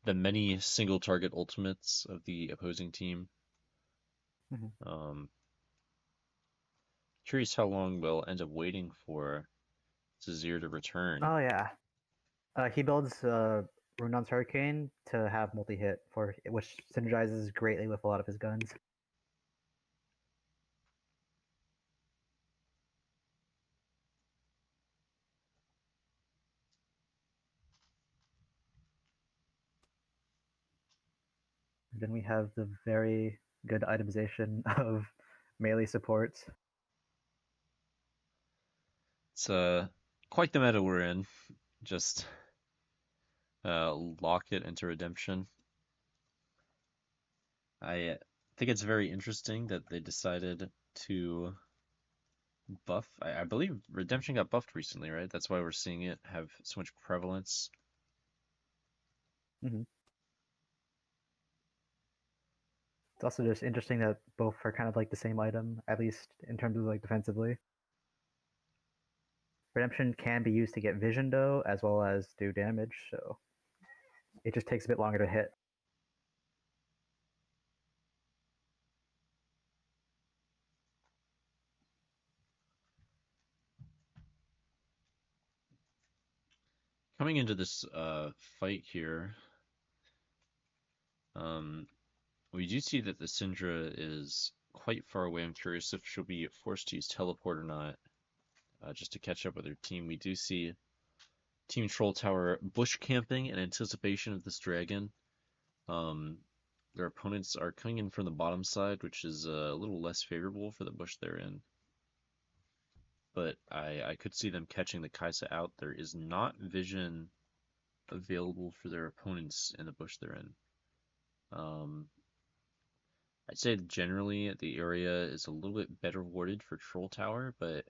the many single target ultimates of the opposing team. Curious how long we'll end up waiting for Azir to return. Oh yeah, he builds Runon's Hurricane to have multi-hit, for which synergizes greatly with a lot of his guns. Then we have the very good itemization of melee supports. It's quite the meta we're in. Just lock it into redemption. I think it's very interesting that they decided to buff. I believe redemption got buffed recently, right? That's why we're seeing it have so much prevalence. It's also just interesting that both are kind of like the same item, at least in terms of like defensively. Redemption can be used to get vision though, as well as do damage, so it just takes a bit longer to hit. Coming into this fight here, we do see that the Syndra is quite far away. I'm curious if she'll be forced to use teleport or not, just to catch up with her team. We do see Team Troll Tower bush camping in anticipation of this dragon. Their opponents are coming in from the bottom side, which is a little less favorable for the bush they're in. But I could see them catching the Kaisa out. There is not vision available for their opponents in the bush they're in. I'd say generally the area is a little bit better warded for Troll Tower, but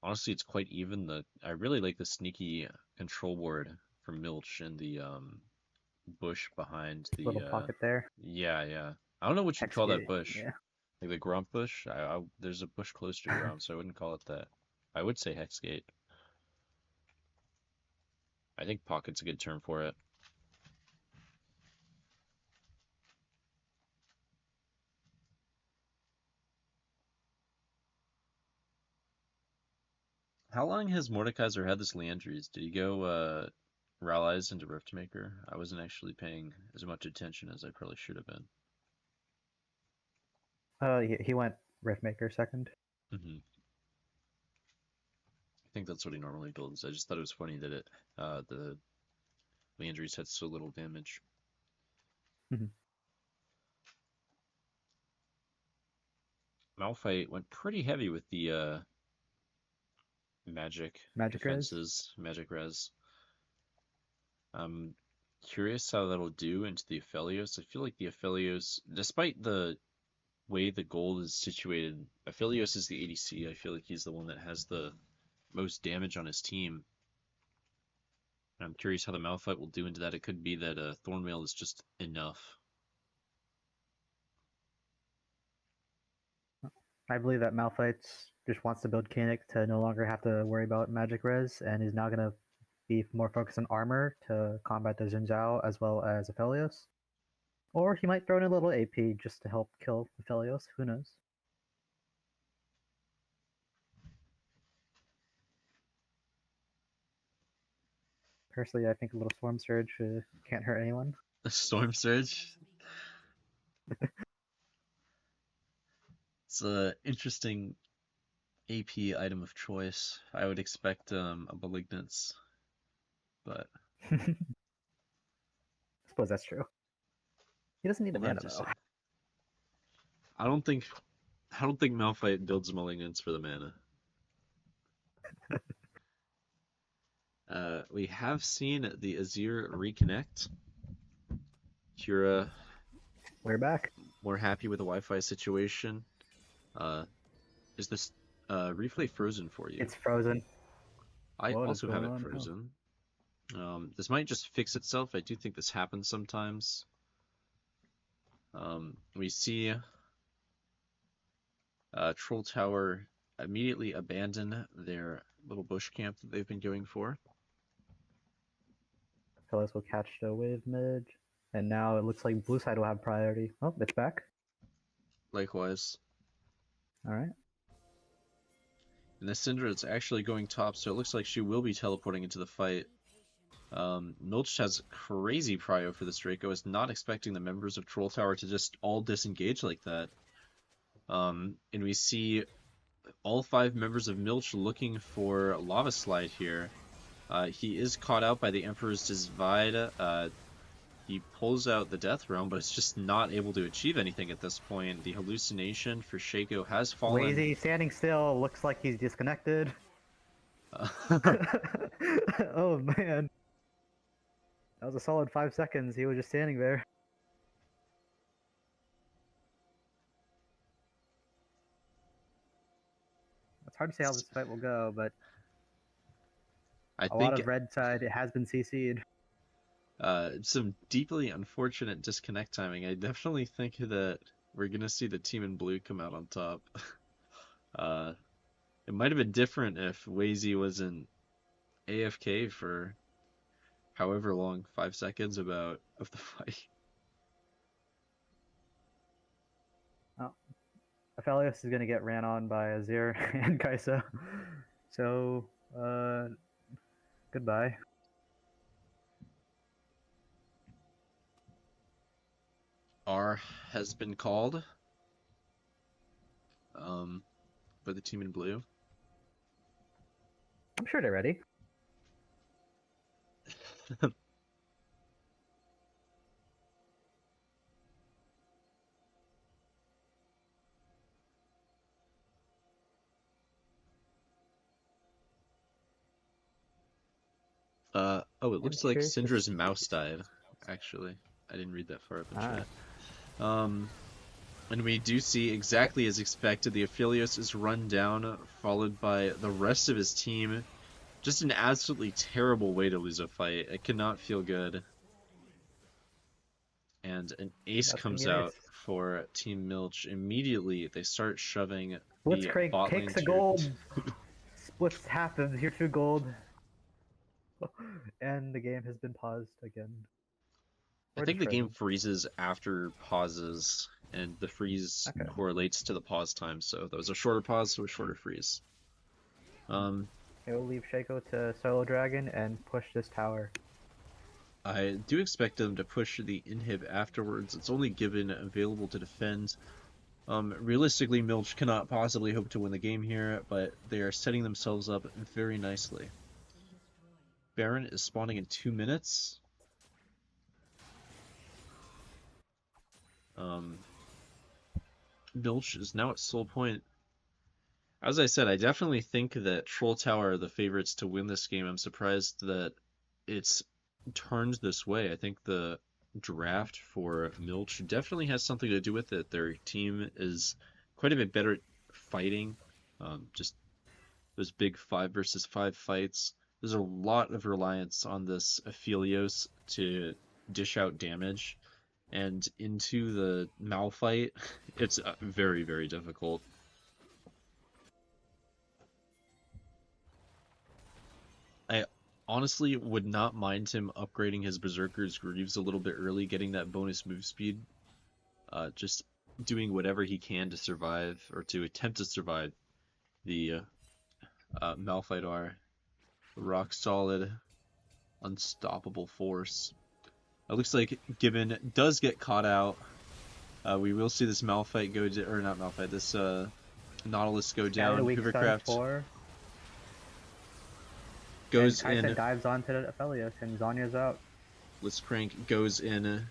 honestly it's quite even. I really like the sneaky control ward from Milch in the bush behind the Little pocket there. Yeah. I don't know what you'd call that bush. Yeah. Like the Grump bush? There's a bush close to Grump, so I wouldn't call it that. I would say Hexgate. I think pocket's a good term for it. How long has Mordekaiser had this Leandries? Did he go Rallies into Riftmaker? I wasn't actually paying as much attention as I probably should have been. He went Riftmaker second. I think that's what he normally builds. I just thought it was funny that the Leandries had so little damage. Malphite went pretty heavy with the magic defenses, magic res. I'm curious how that'll do into the Aphelios. I feel like the Aphelios, despite the way the gold is situated, Aphelios is the ADC. I feel like he's the one that has the most damage on his team. And I'm curious how the Malphite will do into that. It could be that Thornmail is just enough. I believe that Malphite just wants to build Kinnick to no longer have to worry about magic res, and is now going to be more focused on armor to combat the Xin Zhao as well as Aphelios. Or he might throw in a little AP just to help kill Aphelios, who knows? Personally, I think a little Storm Surge can't hurt anyone. Storm Surge? It's an interesting AP item of choice. I would expect a Malignance, but I suppose that's true. He doesn't need a mana though. I don't think Malphite builds Malignance for the mana. We have seen the Azir reconnect. Kira, We're back. more happy with the Wi-Fi situation. Is this replay frozen for you? It's frozen. I What is also have going it on? frozen. This might just fix itself. I do think this happens sometimes. We see Troll Tower immediately abandon their little bush camp that they've been going for. Fellas will catch the wave mid. And now it looks like blue side will have priority. Oh, it's back. Likewise. Alright. And the Syndra is actually going top, so it looks like she will be teleporting into the fight. Milch has crazy prio for this Draco. Is not expecting the members of Troll Tower to just all disengage like that. And we see all 5 members of Milch looking for Lava Slide here. He is caught out by the Emperor's Divide. He pulls out the Death Realm, but it's just not able to achieve anything at this point. The hallucination for Shaco has fallen. Wazy standing still, looks like he's disconnected. Oh man. That was a solid 5 seconds, he was just standing there. It's hard to say how this fight will go, but I a think lot of red side, it has been CC'd. some deeply unfortunate disconnect timing. I definitely think that we're gonna see the team in blue come out on top. It might have been different if Wazy wasn't AFK for however long, 5 seconds of the fight. Oh. Aphelios is gonna get ran on by Azir and Kaisa. So, goodbye. R has been called for the team in blue. I'm sure they're ready. Oh, it looks like curious to Syndra's see- mouse died, actually. I didn't read that far up in Ah. chat. And we do see, exactly as expected, the Aphelios is run down, followed by the rest of his team. Just an absolutely terrible way to lose a fight. It cannot feel good. And an ace That's gonna comes be an out ace. for Team Milch. Immediately, they start shoving the Blitzcrank bot lane takes the tier. gold, splits half of tier 2 gold, and the game has been paused again. I Or think the game defrozen. freezes after pauses, and the freeze Okay. correlates to the pause time. So that was a shorter pause, so a shorter freeze. It will leave Shaco to solo dragon and push this tower. I do expect them to push the inhib afterwards. It's only given available to defend. Realistically, Milch cannot possibly hope to win the game here, but they are setting themselves up very nicely. Baron is spawning in 2 minutes. Milch is now at soul point. As I said, I definitely think that Troll Tower are the favorites to win this game. I'm surprised that it's turned this way. I think the draft for Milch definitely has something to do with it. Their team is quite a bit better at fighting. Just those big 5 versus 5 fights. There's a lot of reliance on this Aphelios to dish out damage. And into the Malphite, it's very, very difficult. I honestly would not mind him upgrading his Berserker's Greaves a little bit early, getting that bonus move speed. Just doing whatever he can to survive, or to attempt to survive the Malphite are. Rock solid, unstoppable force. It looks like Gibbon does get caught out. We will see this Malphite go to, or not Malphite, this Nautilus go down. Hoovercraft goes and Kaisa in. dives onto the Aphelios and Zonya's out. Blitzcrank goes in,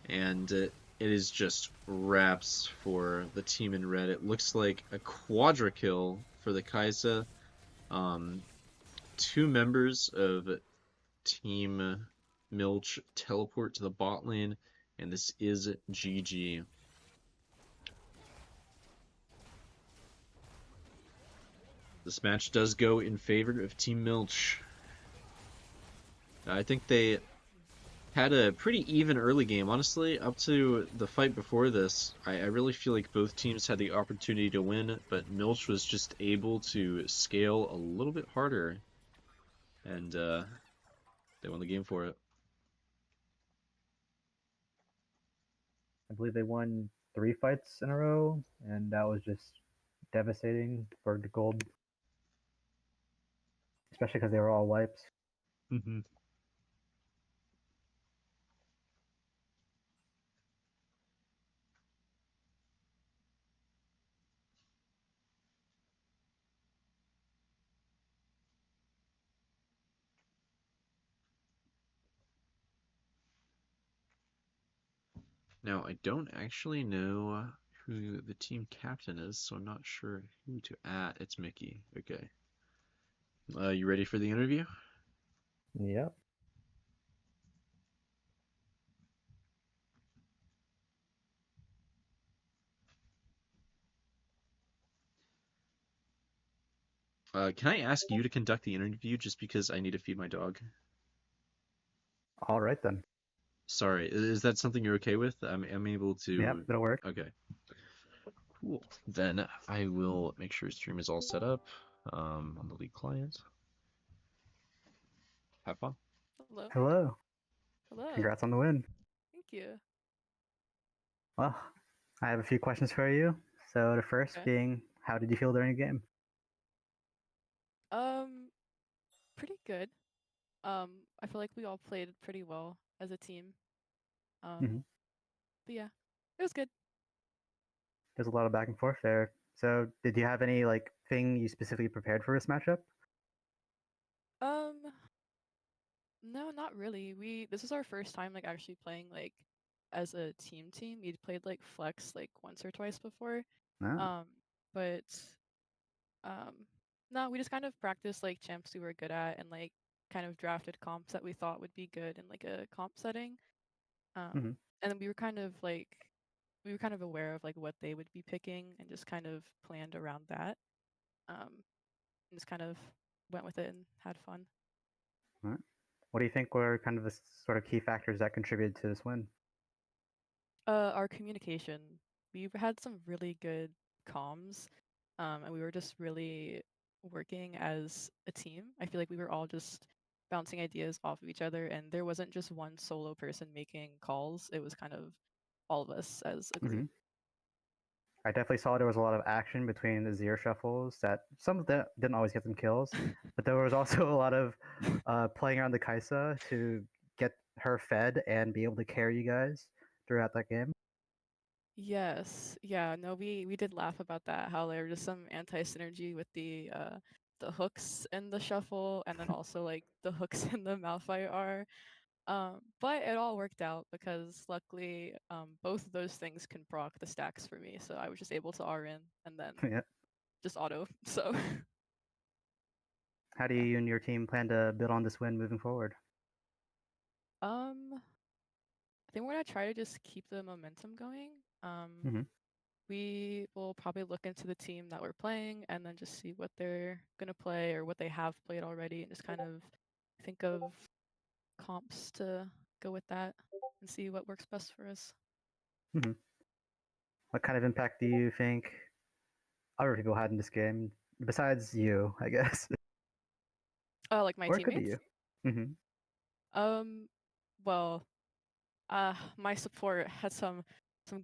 and it is just wraps for the team in red. It looks like a quadra kill for the Kaisa. 2 members of Team Milch teleport to the bot lane, And this is GG. This match does go in favor of Team Milch. I think they had a pretty even early game. Honestly, up to the fight before this, I really feel like both teams had the opportunity to win, but Milch was just able to scale a little bit harder, and they won the game for it. I believe they won 3 fights in a row, and that was just devastating for the gold, especially because they were all wipes. Mm-hmm. Now, I don't actually know who the team captain is, so I'm not sure who to add. It's Mickey. Okay. You ready for the interview? Yep. Can I ask you to conduct the interview just because I need to feed my dog? All right then. Sorry, is that something you're okay with? I'm able Yep, to. it'll work. Okay. Cool. Then I will make sure stream is all set up on the lead client. Have fun. Hello. Hello. Hello. Congrats on the win. Thank you. Well, I have a few questions for you. So the first Okay. being, how did you feel during the game? Pretty good. I feel like we all played pretty well as a team. Mhm. But yeah, it was good. There's a lot of back and forth there. So did you have any thing you specifically prepared for this matchup? Um, no, not really. This was our first time like actually playing like as a team. We'd played like flex like once or twice before. No. But um, no, we just kind of practiced like champs we were good at and like kind of drafted comps that we thought would be good in like a comp setting. Mhm. And then we were kind of aware of like what they would be picking and just kind of planned around that. And just kind of went with it and had fun. All right. What do you think were kind of the sort of key factors that contributed to this win? Our communication, we've had some really good comms, and we were just really working as a team. I feel like we were all just bouncing ideas off of each other, and there wasn't just one solo person making calls. It was kind of all of us as a group. Mhm. I definitely saw there was a lot of action between the Zero shuffles. That some of them didn't always get them kills, but there was also a lot of playing around the Kaisa to get her fed and be able to carry you guys throughout that game. Yes. Yeah, no, we did laugh about that, how there was some anti-synergy with the hooks in the shuffle and then also like the hooks in the Malphite are. But it all worked out because luckily both of those things can proc the stacks for me. So I was just able to R in and then Yeah. just auto. So How do yeah. you and your team plan to build on this win moving forward? I think we're gonna try to just keep the momentum going. Mhm. We will probably look into the team that we're playing and then just see what they're gonna play or what they have played already and just kind of think of comps to go with that and see what works best for us. Mhm. What kind of impact do you think other people had in this game besides you? I guess, Like my or it could be teammates. you. Mhm. Um, well, my support had some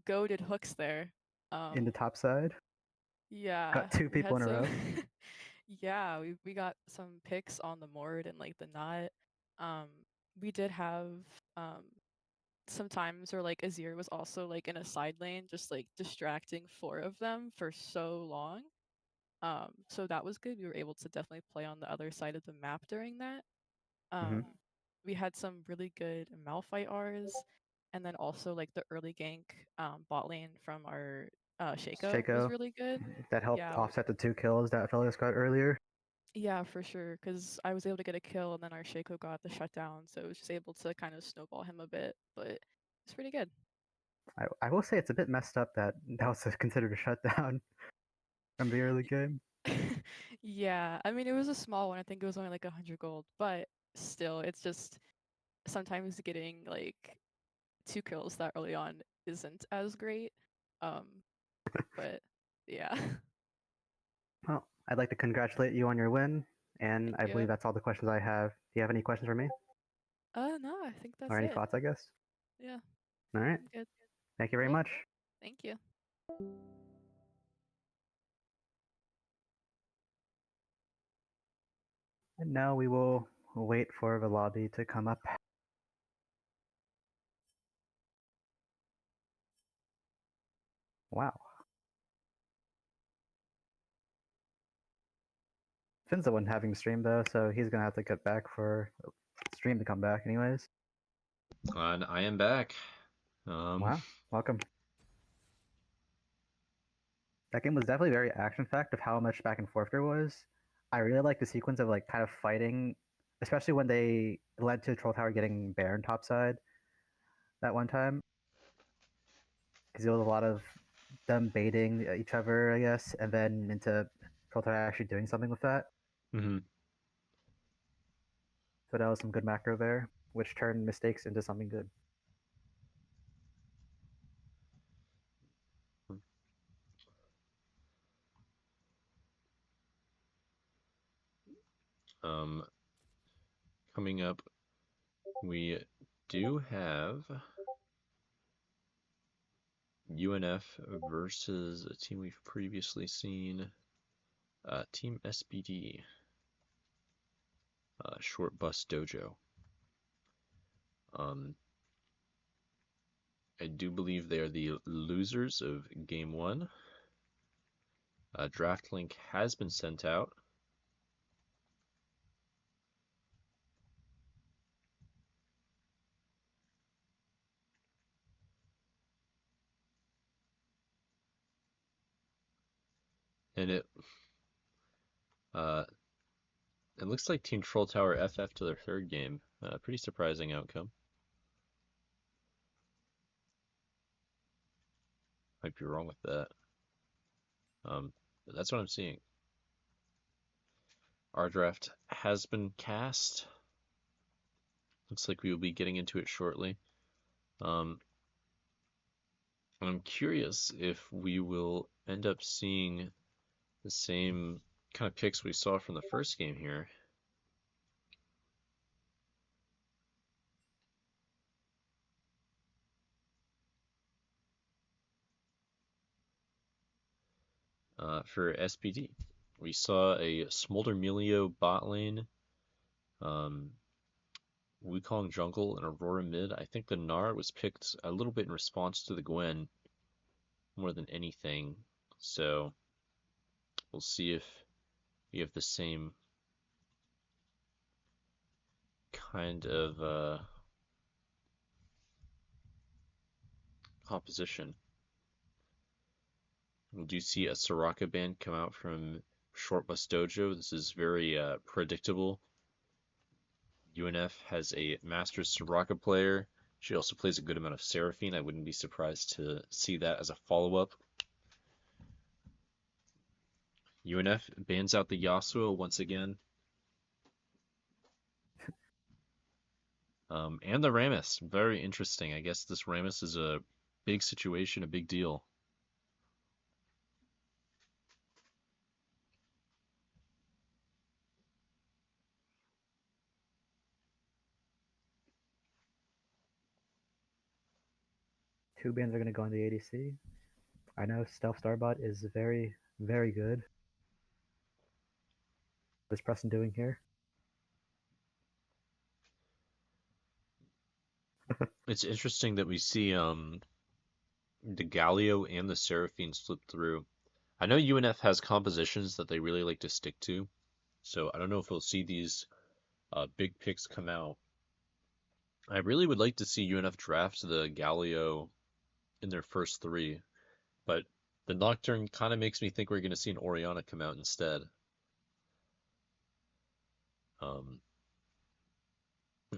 goaded hooks there. In the Um, top side, yeah, got two we people had in a some. row. Yeah, we got some picks on the Mord and like the knot. Um, we did have um some times where like Azir was also like in a side lane, just like distracting four of them for so long. So that was good. We were able to definitely play on the other side of the map during that. Um, Mhm. we had some really good Malphite Rs, and then also like the early gank bot lane from our Shaco was Shaco, really good. that helped Yeah, offset the 2 kills that Felix got earlier. yeah, for sure. Because I was able to get a kill, and then our Shaco got the shutdown, so it was just able to kind of snowball him a bit. But it's pretty good. I will say it's a bit messed up that that was considered a shutdown from the early game. Yeah, I mean, it was a small one. I think it was only like 100 gold, but still, it's just sometimes getting like 2 kills that early on isn't as great. Um, but yeah, Well, I'd like to congratulate you on your win, and thank I believe you. that's all the questions I have. Do you have any questions for me? No, I think Or that's any it. thoughts, I guess? Yeah, All right. I'm good. Thank you very Cool. much. Thank you. And now we will wait for the lobby to come up. Wow. Finn's the one having stream though, so he's gonna have to get back for stream to come back anyways. And I am back. Wow. Welcome. That game was definitely very action-packed of how much back and forth there was. I really like the sequence of like kind of fighting, especially when they led to Troll Tower getting Baron topside that one time. Because there was a lot of them baiting each other, I guess, and then into Troll Tower actually doing something with that. Mm-hmm. So that was some good macro there, which turned mistakes into something good. Coming up, we do have UNF versus a team we've previously seen, Team SBD, Short Bus Dojo. I do believe they are the losers of Game 1. Draft link has been sent out. And it looks like Team Troll Tower FF to their third game. Pretty surprising outcome. Might be wrong with that. But that's what I'm seeing. Our draft has been cast. Looks like we will be getting into it shortly. I'm curious if we will end up seeing the same kind of picks we saw from the first game here. For SPD, we saw a Smolder Melio bot lane, Wukong jungle, and Aurora mid. I think the Gnar was picked a little bit in response to the Gwen more than anything. So we'll see if we have the same kind of composition. We do see a Soraka ban come out from Short Bus Dojo. This is very predictable. UNF has a Master Soraka player. She also plays a good amount of Seraphine. I wouldn't be surprised to see that as a follow-up. UNF bans out the Yasuo once again. And the Rammus. Very interesting. I guess this Rammus is a big situation, a big deal. Two bans are going to go on the ADC. I know Stealth Starbot is very, very good. What is Preston doing here? It's interesting that we see the Galio and the Seraphine slip through. I know UNF has compositions that they really like to stick to, so I don't know if we'll see these big picks come out. I really would like to see UNF draft the Galio in their first 3, but the Nocturne kind of makes me think we're going to see an Orianna come out instead.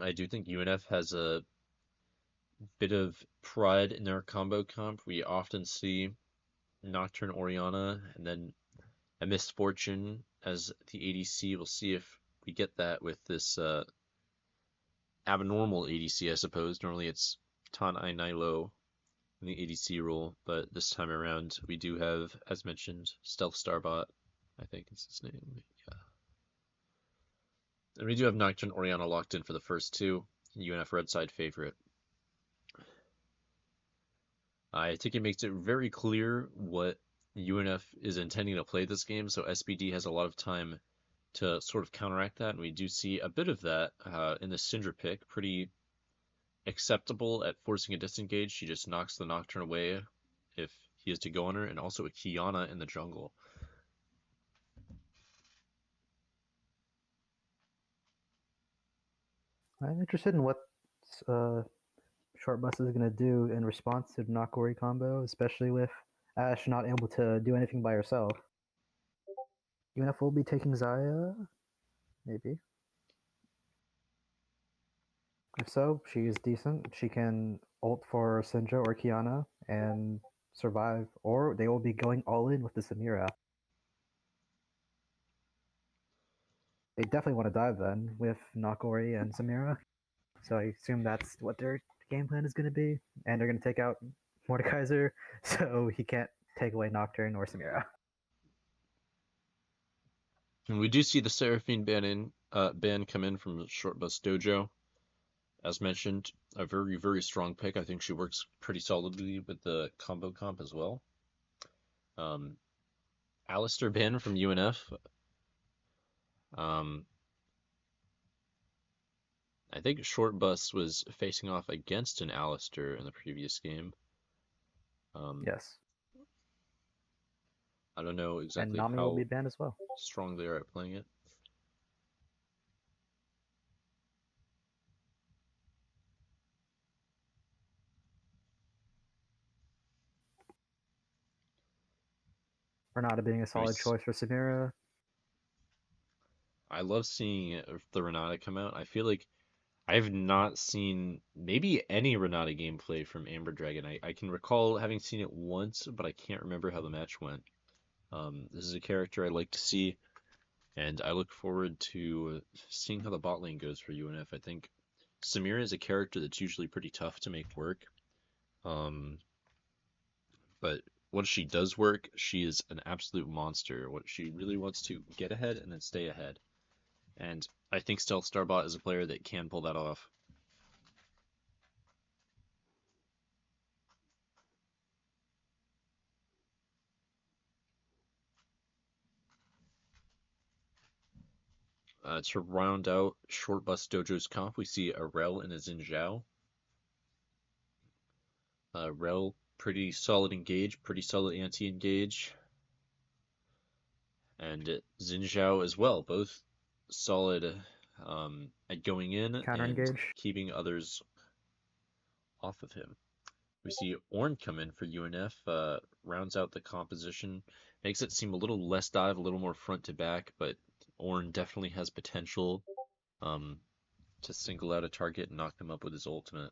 I do think UNF has a bit of pride in their combo comp. We often see Nocturne Orianna and then a Misfortune as the ADC. We'll see if we get that with this abnormal ADC, I suppose. Normally it's Tourney Nilo in the ADC role, but this time around we do have, as mentioned, Stealth Starbot, I think is his name. Yeah. And we do have Nocturne Orianna locked in for the first two. UNF red side favorite. I think it makes it very clear what UNF is intending to play this game, so SBD has a lot of time to sort of counteract that, and we do see a bit of that in the Syndra pick. Pretty acceptable at forcing a disengage. She just knocks the Nocturne away if he is to go on her, and also a Kiana in the jungle. I'm interested in what Short Bus is going to do in response to the Nakori combo, especially with Ash not able to do anything by herself. UNF will be taking Zaya, maybe. If so, she is decent. She can ult for Syndra or Kiana and survive, or they will be going all in with the Samira. They definitely want to dive then with Nakori and Samira. So I assume that's what their game plan is going to be, and they're going to take out Mordekaiser, so he can't take away Nocturne or Samira. And we do see the Seraphine ban come in from Short Bus Dojo. As mentioned, a very, very strong pick. I think she works pretty solidly with the combo comp as well. Alistair ban from UNF. I think Short Bus was facing off against an Alistair in the previous game. Yes. I don't know And exactly Nami will be banned as well. strong they are at playing it. Renata being a solid choice for Samira. I love seeing the Renata come out. I feel like I have not seen maybe any Renata gameplay from Amber Dragon. I can recall having seen it once, but I can't remember how the match went. This is a character I like to see, and I look forward to seeing how the bot lane goes for UNF. I think Samira is a character that's usually pretty tough to make work. But when she does work, she is an absolute monster. What she really wants to get ahead and then stay ahead. And I think Stealth Starbot is a player that can pull that off. To round out Short Bus Dojo's comp, we see a Rel and a Xin Zhao. Rel, pretty solid engage, pretty solid anti-engage. And Xin Zhao as well, both solid at going in Counter and engage. keeping others off of him. We see Ornn come in for UNF, rounds out the composition, makes it seem a little less dive, a little more front to back, but Ornn definitely has potential to single out a target and knock them up with his ultimate.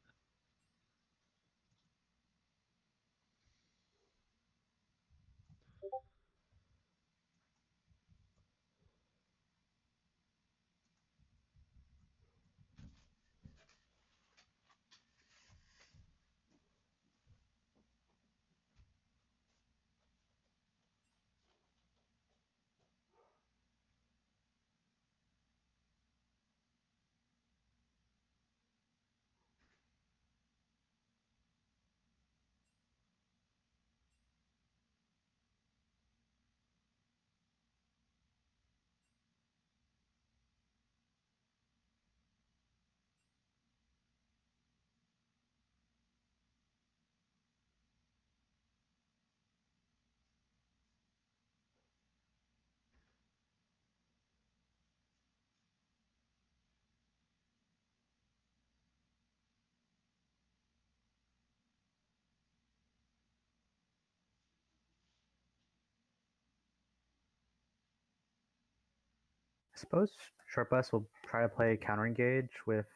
I suppose Short Bus will try to play counter engage with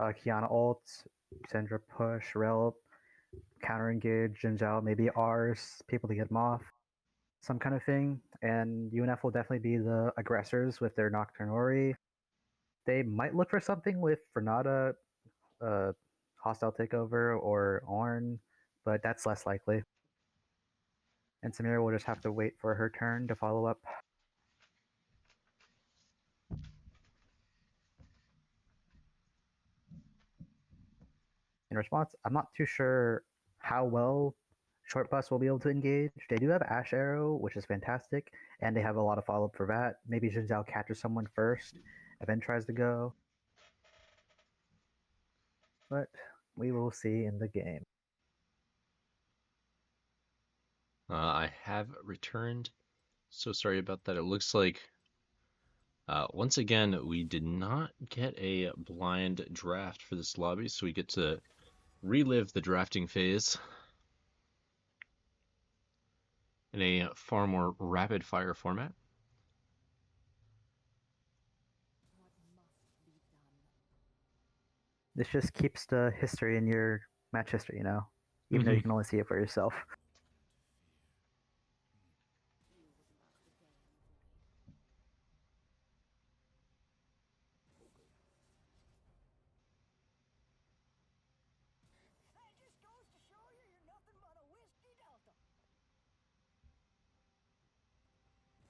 Kiana ult Syndra push, Rel counter engage, Jin Zhao maybe R's, people to get them off, some kind of thing. And UNF will definitely be the aggressors with their Nocturne Ori. They might look for something with Fernata, Hostile Takeover, or Ornn, but that's less likely. And Samira will just have to wait for her turn to follow up. In response, I'm not too sure how well Short Bus will be able to engage. They do have Ash Arrow, which is fantastic, and they have a lot of follow up for that. Maybe Jin Zhao catches someone first and then tries to go. But we will see in the game. I have returned. So sorry about that. It looks like once again we did not get a blind draft for this lobby, so we get to relive the drafting phase in a far more rapid fire format. This just keeps the history in your match history, even though you can only see it for yourself.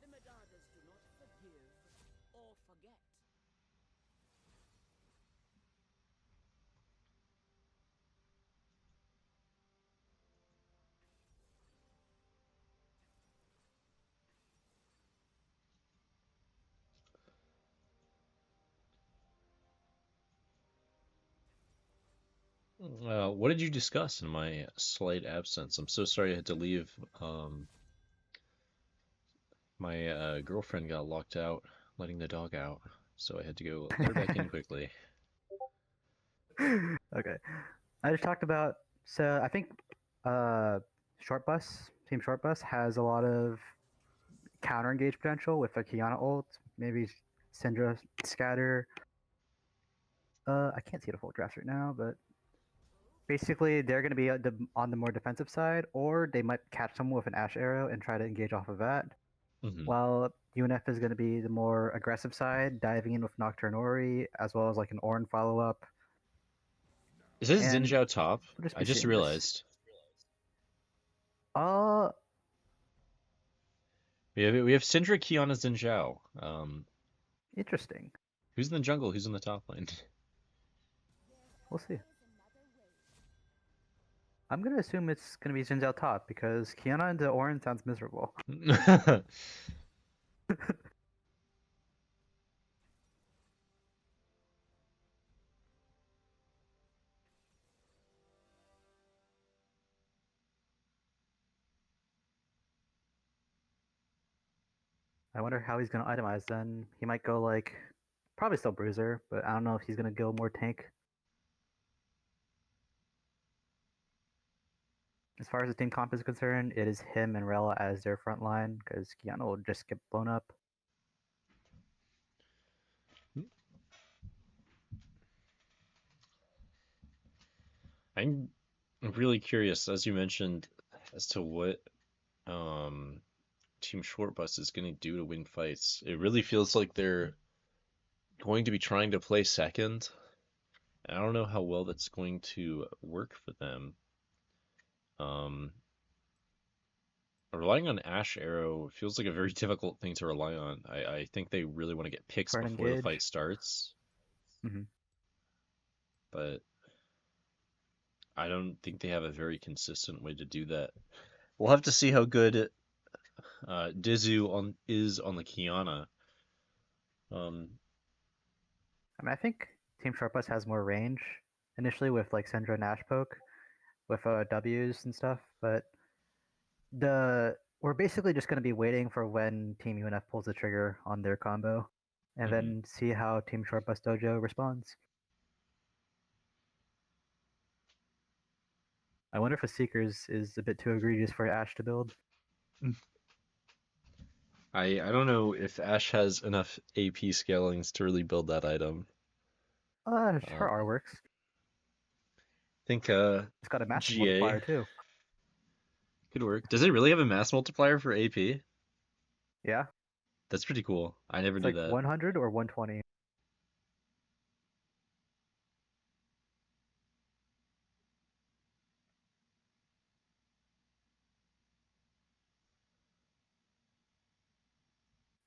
The Medardas do not forgive or forget. What did you discuss in my slight absence? I'm so sorry I had to leave. My girlfriend got locked out, letting the dog out, so I had to go let her back in quickly. Okay. I just talked about, so I think Short Bus, Team Short Bus has a lot of counter engage potential with a Kiana ult, maybe Syndra scatter. I can't see the full draft right now, but basically they're going to be on the more defensive side, or they might catch someone with an Ash Arrow and try to engage off of that. While UNF is going to be the more aggressive side, diving in with Nocturne Ori, as well as like an Ornn follow up. Is this And Xin Zhao top? we'll just I be just seeing this. realized. We have Syndra, Kiana, Xin Zhao. Interesting. Who's in the jungle? Who's in the top lane? We'll see. I'm gonna assume it's gonna be Jin Zhao top because Kiana into Ornn sounds miserable. I wonder how he's gonna itemize then. He might go like probably still Bruiser, but I don't know if he's gonna go more tank. As far as the team comp is concerned, it is him and Rella as their front line because Kiana will just get blown up. I'm really curious, as you mentioned, as to what Team Short Bus is going to do to win fights. It really feels like they're going to be trying to play second. I don't know how well that's going to work for them. Relying on Ash Arrow feels like a very difficult thing to rely on. I think they really want to get picks For an before the engage. fight starts. But I don't think they have a very consistent way to do that. We'll have to see how good Dizu is on the Kiana. I mean, I think Team Short Bus has more range initially with like Syndra and Ash poke with W's and stuff, but we're basically just going to be waiting for when Team UNF pulls the trigger on their combo, and then see how Team Short Bus Dojo responds. I wonder if a Seekers is a bit too egregious for Ash to build. I don't know if Ash has enough AP scalings to really build that item. Her R works. think It's got a massive GA multiplier too. could work. Does it really have a mass multiplier for AP? Yeah, That's pretty cool. I never it's knew like that. 100 or 120.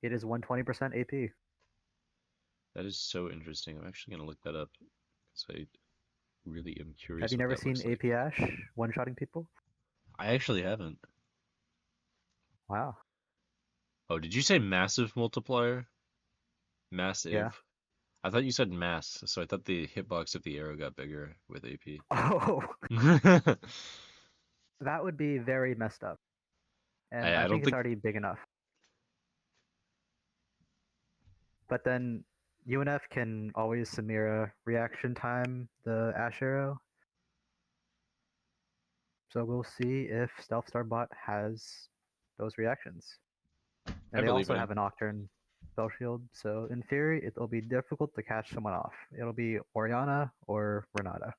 It is 120% AP. That is so interesting. I'm actually gonna look that up because I really am Have curious you what never that seen looks like. AP Ash one-shotting people? I actually haven't. Wow. Oh, did you say massive multiplier? Yeah. Massive. I thought you said mass, so I thought the hitbox of the arrow got bigger with AP. Oh, that would be very messed up. And I I don't think it's think already big enough. But then UNF can always Samira reaction time the Ash arrow. So we'll see if Stealth Star Bot has those reactions. I And they believe also in him. have a Nocturne spell shield, so in theory it'll be difficult to catch someone off. It'll be Oriana or Renata.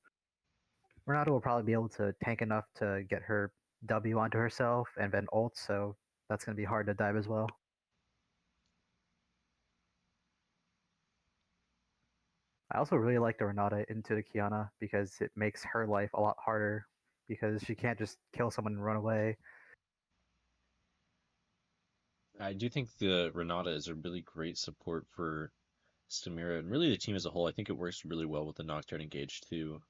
Renata will probably be able to tank enough to get her W onto herself and then ult, so that's going to be hard to dive as well. I also really like the Renata into the Kiana because it makes her life a lot harder because she can't just kill someone and run away. I do think the Renata is a really great support for Stamira and really the team as a whole. I think it works really well with the Nocturne engage too.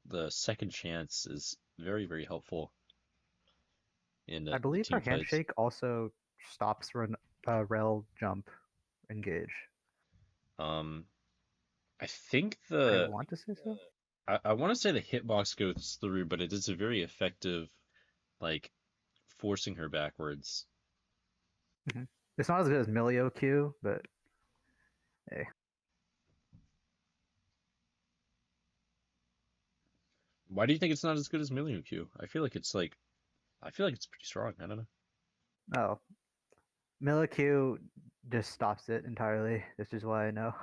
The second chance is very, very helpful in I believe her team fights. handshake also stops Rel jump engage. Um, I think I want to say so. I want to say the hitbox goes through, but it is a very effective, like, forcing her backwards. It's not as good as Milio Q, but hey. Why do you think it's not as good as Million Q? I feel like it's pretty strong. I don't know. Oh, Milio Q just stops it entirely. This is why I know.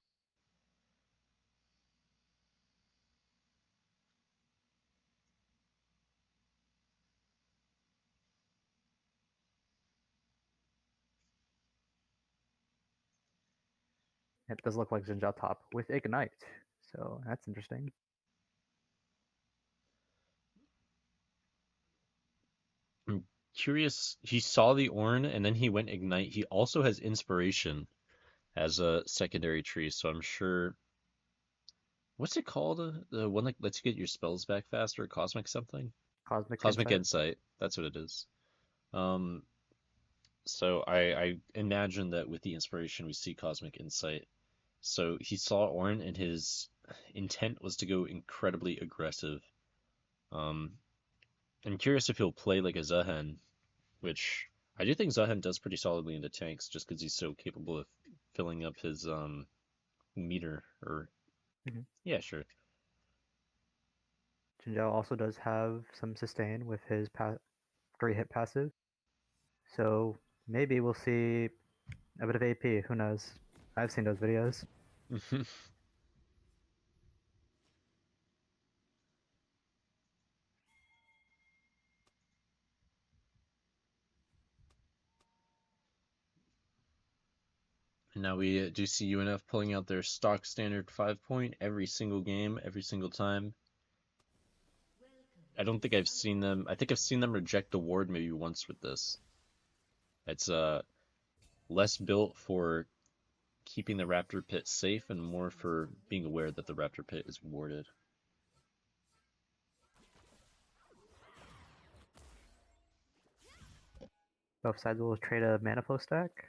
It does look like Zinja top with Ignite, so that's interesting. I'm curious. He saw the Ornn and then he went Ignite. He also has Inspiration as a secondary tree, so I'm sure. What's it called? The one that lets you get your spells back faster? Cosmic something? Cosmic Cosmic Insight. Insight. That's what it is. Um, so I imagine that with the inspiration we see Cosmic Insight. So he saw Ornn and his intent was to go incredibly aggressive. Um, I'm curious if he'll play like a Zahen, which I do think Zahen does pretty solidly into tanks just because he's so capable of filling up his meter or Mhm. yeah, sure. Jinzhou also does have some sustain with his 3-hit passive. So maybe we'll see a bit of AP. Who knows? I've seen those videos. And now we do see UNF pulling out their stock standard 5-point every single game, every single time. I don't think I've seen them. I think I've seen them reject the ward maybe once with this. It's less built for keeping the raptor pit safe and more for being aware that the raptor pit is warded. Both sides will trade a mana flow stack.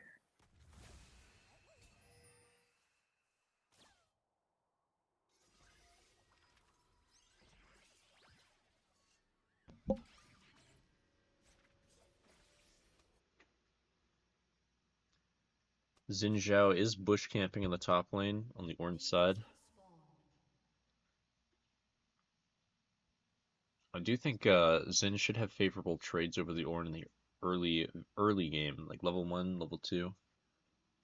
Xin Zhao is bush camping in the top lane on the orange side. I do think Xin should have favorable trades over the Ornn in the early game, like level 1, level 2.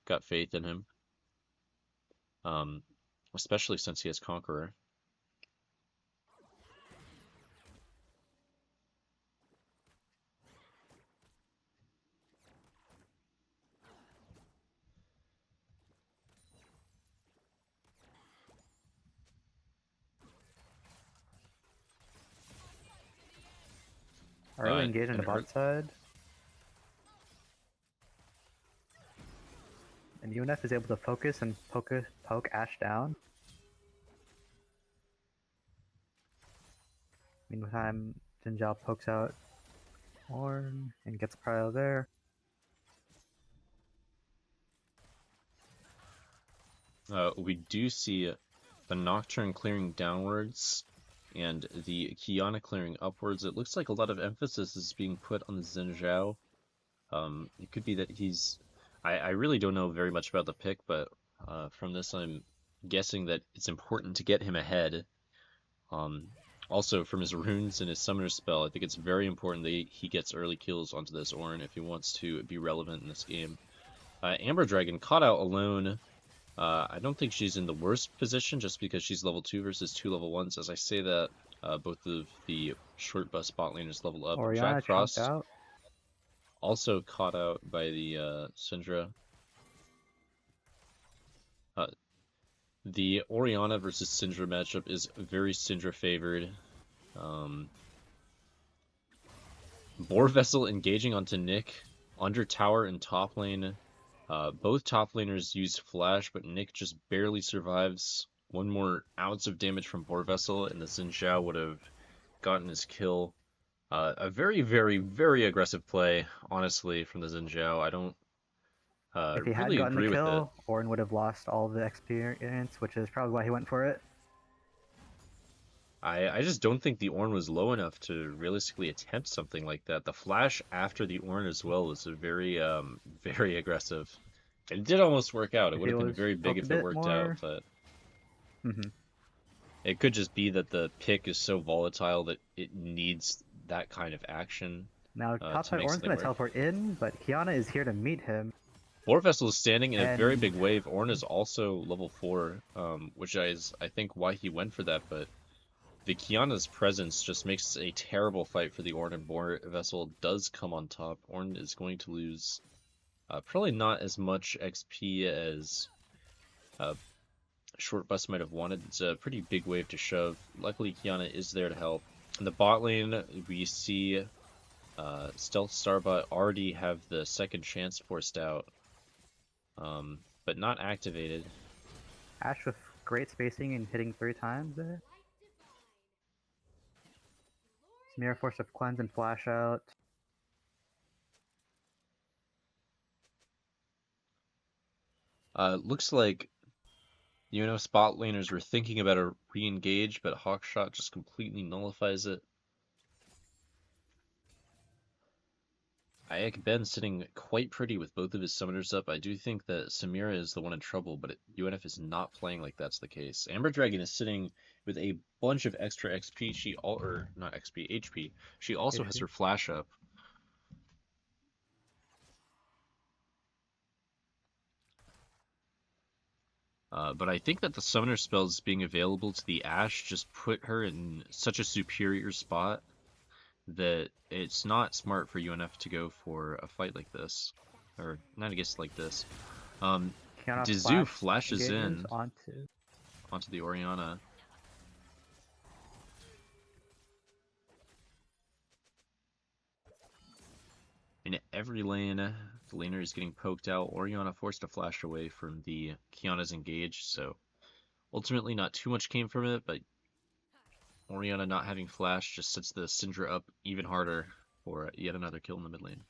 Got faith in him. Um, especially since he has Conqueror. Early engage on the an bot side. And UNF is able to focus and poke Ashe down. Meantime, Jinzhao pokes out Ornn and gets Prio there. We do see the Nocturne clearing downwards and the Kiana clearing upwards. It looks like a lot of emphasis is being put on the Xin Zhao. It could be that he's... I really don't know very much about the pick, but from this I'm guessing that it's important to get him ahead. Also, from his runes and his summoner spell, I think it's very important that he gets early kills onto this Ornn if he wants to be relevant in this game. Amber Dragon caught out alone. I don't think she's in the worst position just because she's level 2 versus 2 level 1s. As I say that, both of the short bus bot laners level up. Orianna Jack Frost chomped out. also caught out by the Syndra. The Orianna versus Syndra matchup is very Syndra favored. Boar Vessel engaging onto Nick under tower and top lane. Both top laners use flash, but Nick just barely survives. One more ounce of damage from Boar Vessel, and the Xin Zhao would have gotten his kill. A very, very, very aggressive play, honestly, from the Xin Zhao. I don't If he had really gotten the agree with it. kill, Ornn would have lost all the experience, which is probably why he went for it. I just don't think the Ornn was low enough to realistically attempt something like that. The flash after the Ornn as well was a very, very aggressive. It did almost work out. It If would he have been was very big poked if a it bit worked more. out, but Mm-hmm. it could just be that the pick is so volatile that it needs that kind of action. Now, To top side make Ornn's something gonna work. teleport in, but Kiana is here to meet him. Boar Vessel is standing in a very And- big wave. Ornn is also level 4, which is, I think, why he went for that, but the Kiana's presence just makes a terrible fight for the Ornn, and Boar Vessel does come on top. Ornn is going to lose probably not as much XP as Short Bus might have wanted. It's a pretty big wave to shove. Luckily, Kiana is there to help. In the bot lane, we see Stealth Starbot already have the second chance forced out, but not activated. Ashe with great spacing and hitting 3 times there. Mirror Force of Cleanse and Flash out. Looks like spot laners were thinking about a re-engage, but Hawkshot just completely nullifies it. Ayak Ben sitting quite pretty with both of his summoners up. I do think that Samira is the one in trouble, but UNF is not playing like that's the case. Amber Dragon is sitting with a bunch of extra XP. Or not XP, HP. She also has her flash up. But I think that the summoner spells being available to the Ashe just put her in such a superior spot that it's not smart for UNF to go for a fight like this. Or not against like this. Kiana Dizu flashes engages in onto the Orianna. In every lane, the laner is getting poked out. Orianna forced to flash away from the Kiana's engage, so ultimately not too much came from it, but Orianna not having flash just sets the Syndra up even harder for yet another kill in the mid lane.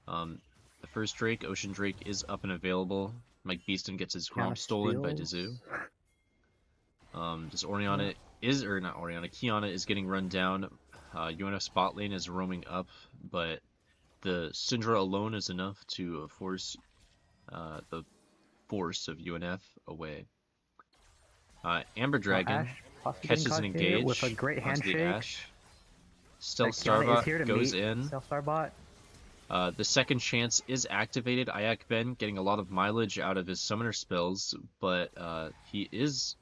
The first Drake, Ocean Drake, is up and available. Mike Beeston gets his Grom stolen by Dizu. This Orianna is, or not Orianna, Kiana is getting run down. UNF spot lane is roaming up, but the Syndra alone is enough to force the force of UNF away. Amber Dragon catches an engage with a great onto the handshake. Ashe. Stealth Kiana is here Starbot to goes meet in. Stealth Starbot. The second chance is activated. Ayak Ben getting a lot of mileage out of his summoner spells, but he is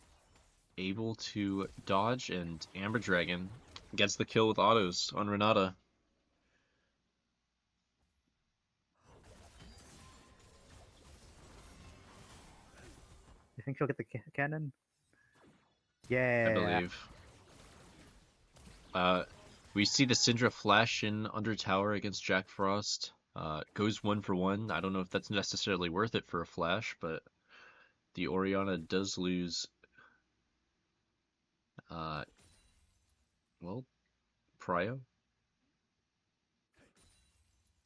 able to dodge, and Amber Dragon gets the kill with autos on Renata. You think she'll get the cannon? Yeah. I believe. We see the Syndra flash in under tower against Jack Frost. Goes 1 for 1. I don't know if that's necessarily worth it for a flash, but the Orianna does lose. Well, Prio.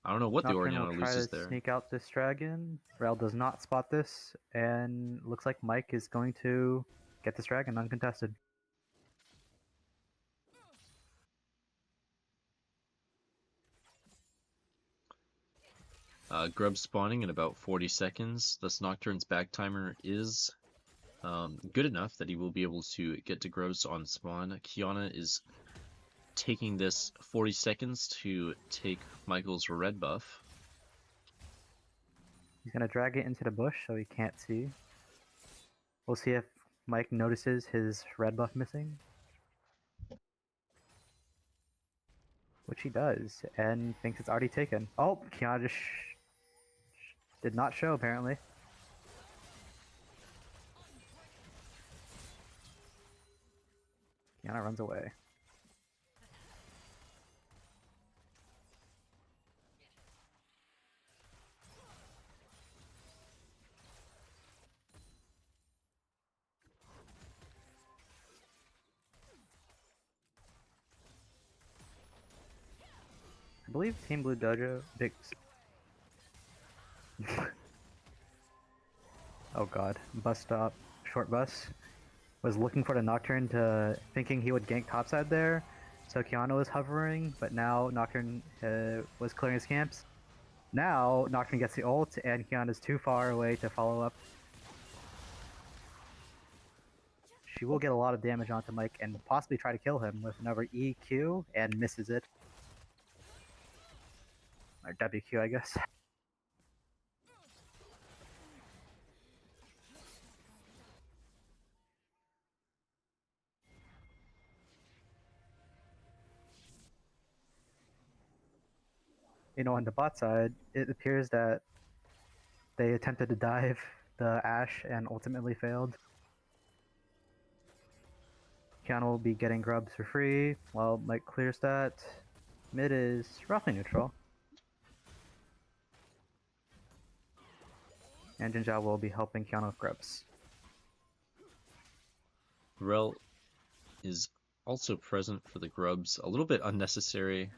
I don't know what the Nocturne will Orianna try loses to there. sneak out this dragon. Rel does not spot this, and looks like Mike is going to get this dragon uncontested. Grub spawning in about 40 seconds. Thus Nocturne's back timer is good enough that he will be able to get to Grubs on spawn. Kiana is taking this 40 seconds to take Michael's red buff. He's going to drag it into the bush so he can't see. We'll see if Mike notices his red buff missing. Which he does, and thinks it's already taken. Oh, Kiana just did not show, apparently. Kiana runs away. I believe Team Blue Dojo big. Oh god, bus stop, short bus was looking for the Nocturne to thinking he would gank topside there, so Kiana was hovering, but now Nocturne was clearing his camps. Now Nocturne gets the ult, and Kiana's too far away to follow up. She will get a lot of damage onto Mike and possibly try to kill him with another EQ, and misses it. Or WQ, I guess. You know, on the bot side, it appears that they attempted to dive the Ashe and ultimately failed. Kiana will be getting grubs for free, while Mike clears that. Mid is roughly neutral. And Jinzhao will be helping Kiana with grubs. Rel is also present for the grubs. A little bit unnecessary,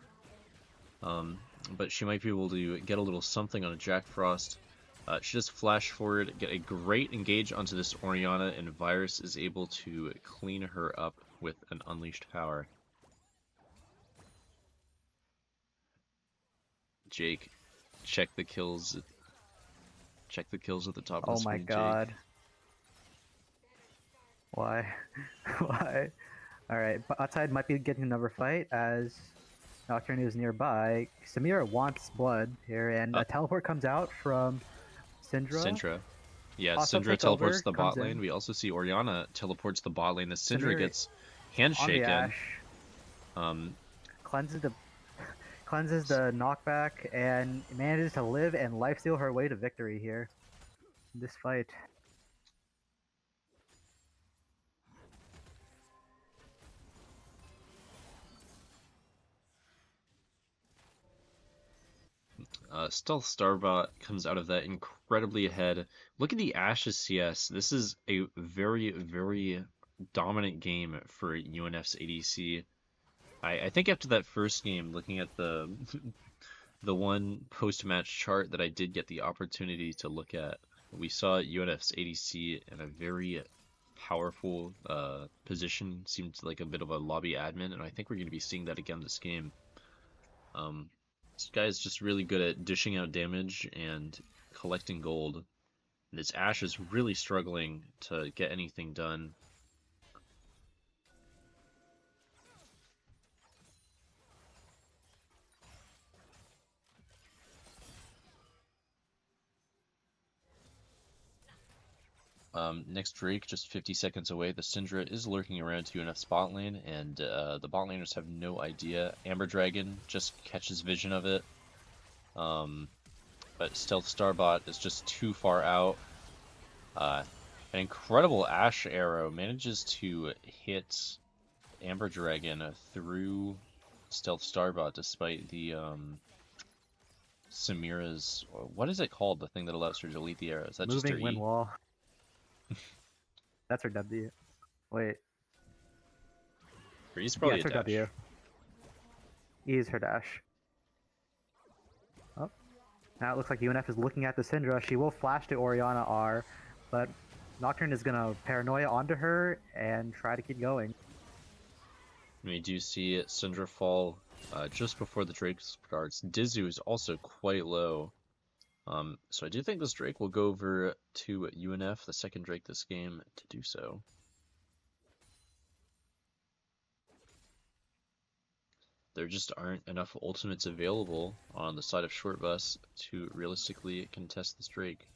but she might be able to get a little something on a Jack Frost. She does flash forward, get a great engage onto this Orianna, and Virus is able to clean her up with an unleashed power. Jake, check the kills. Check the kills at the top of Oh the my screen, god. Jake. Why? Why? Alright, but outside might be getting another fight as Nocturne is nearby. Samira wants blood here, and a teleport comes out from Syndra. Syndra. Yeah, Also Syndra takeover teleports to the bot comes in. lane. We also see Orianna teleports to the bot lane as Syndra Samira gets on the handshaken. Ashe. Cleanses the knockback and manages to live and lifesteal her way to victory here. In this fight. Stealth Starbot comes out of that incredibly ahead. Look at the Ashes CS. This is a very, very dominant game for UNF's ADC. I think after that first game, looking at the the one post-match chart that I did get the opportunity to look at, we saw UNF's ADC in a very powerful position. Seemed like a bit of a lobby admin, and I think we're going to be seeing that again this game. This guy is just really good at dishing out damage and collecting gold. This Ashe is really struggling to get anything done. Next Drake, just 50 seconds away. The Syndra is lurking around UNF's bot lane, and the bot laners have no idea. Amber Dragon just catches vision of it. But Stealth Starbot is just too far out. An incredible Ashe arrow manages to hit Amber Dragon through Stealth Starbot despite the Samira's, what is it called? The thing that allows her to delete the arrow. Is that just her Moving wind E? wall. That's her W. Wait. Her E's Yeah, probably it's a her dash. W. E is her dash. Oh. Now it looks like UNF is looking at the Syndra. She will flash to Oriana R, but Nocturne is gonna paranoia onto her and try to keep going. We do see Syndra fall just before the Drake starts. Dizu is also quite low. So I do think this Drake will go over to UNF, the second Drake this game, to do so. There just aren't enough ultimates available on the side of Short Bus to realistically contest this Drake.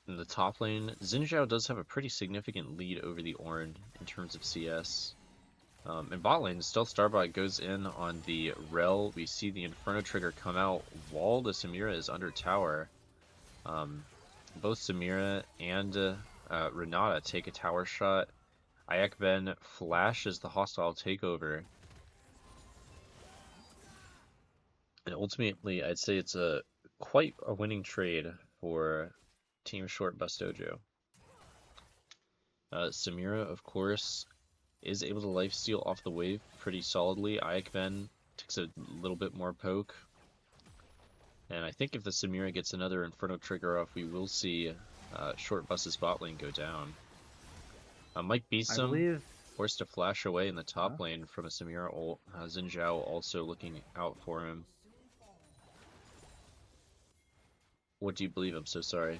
In the top lane, Xin Zhao does have a pretty significant lead over the Ornn in terms of CS. In bot lane, Stealth Starbot goes in on the Rel. We see the Inferno trigger come out while the Samira is under tower. Both Samira and Renata take a tower shot. Ayakben flashes the hostile takeover. And ultimately, I'd say it's quite a winning trade for Team Short Bus Dojo. Samira, of course, is able to lifesteal off the wave pretty solidly. Ayakben takes a little bit more poke. And I think if the Samira gets another Inferno trigger off, we will see Short Bus's bot lane go down. Mike I Beesum believe forced to flash away in the top lane from a Samira ult. Xin Zhao also looking out for him. What do you believe? I'm so sorry.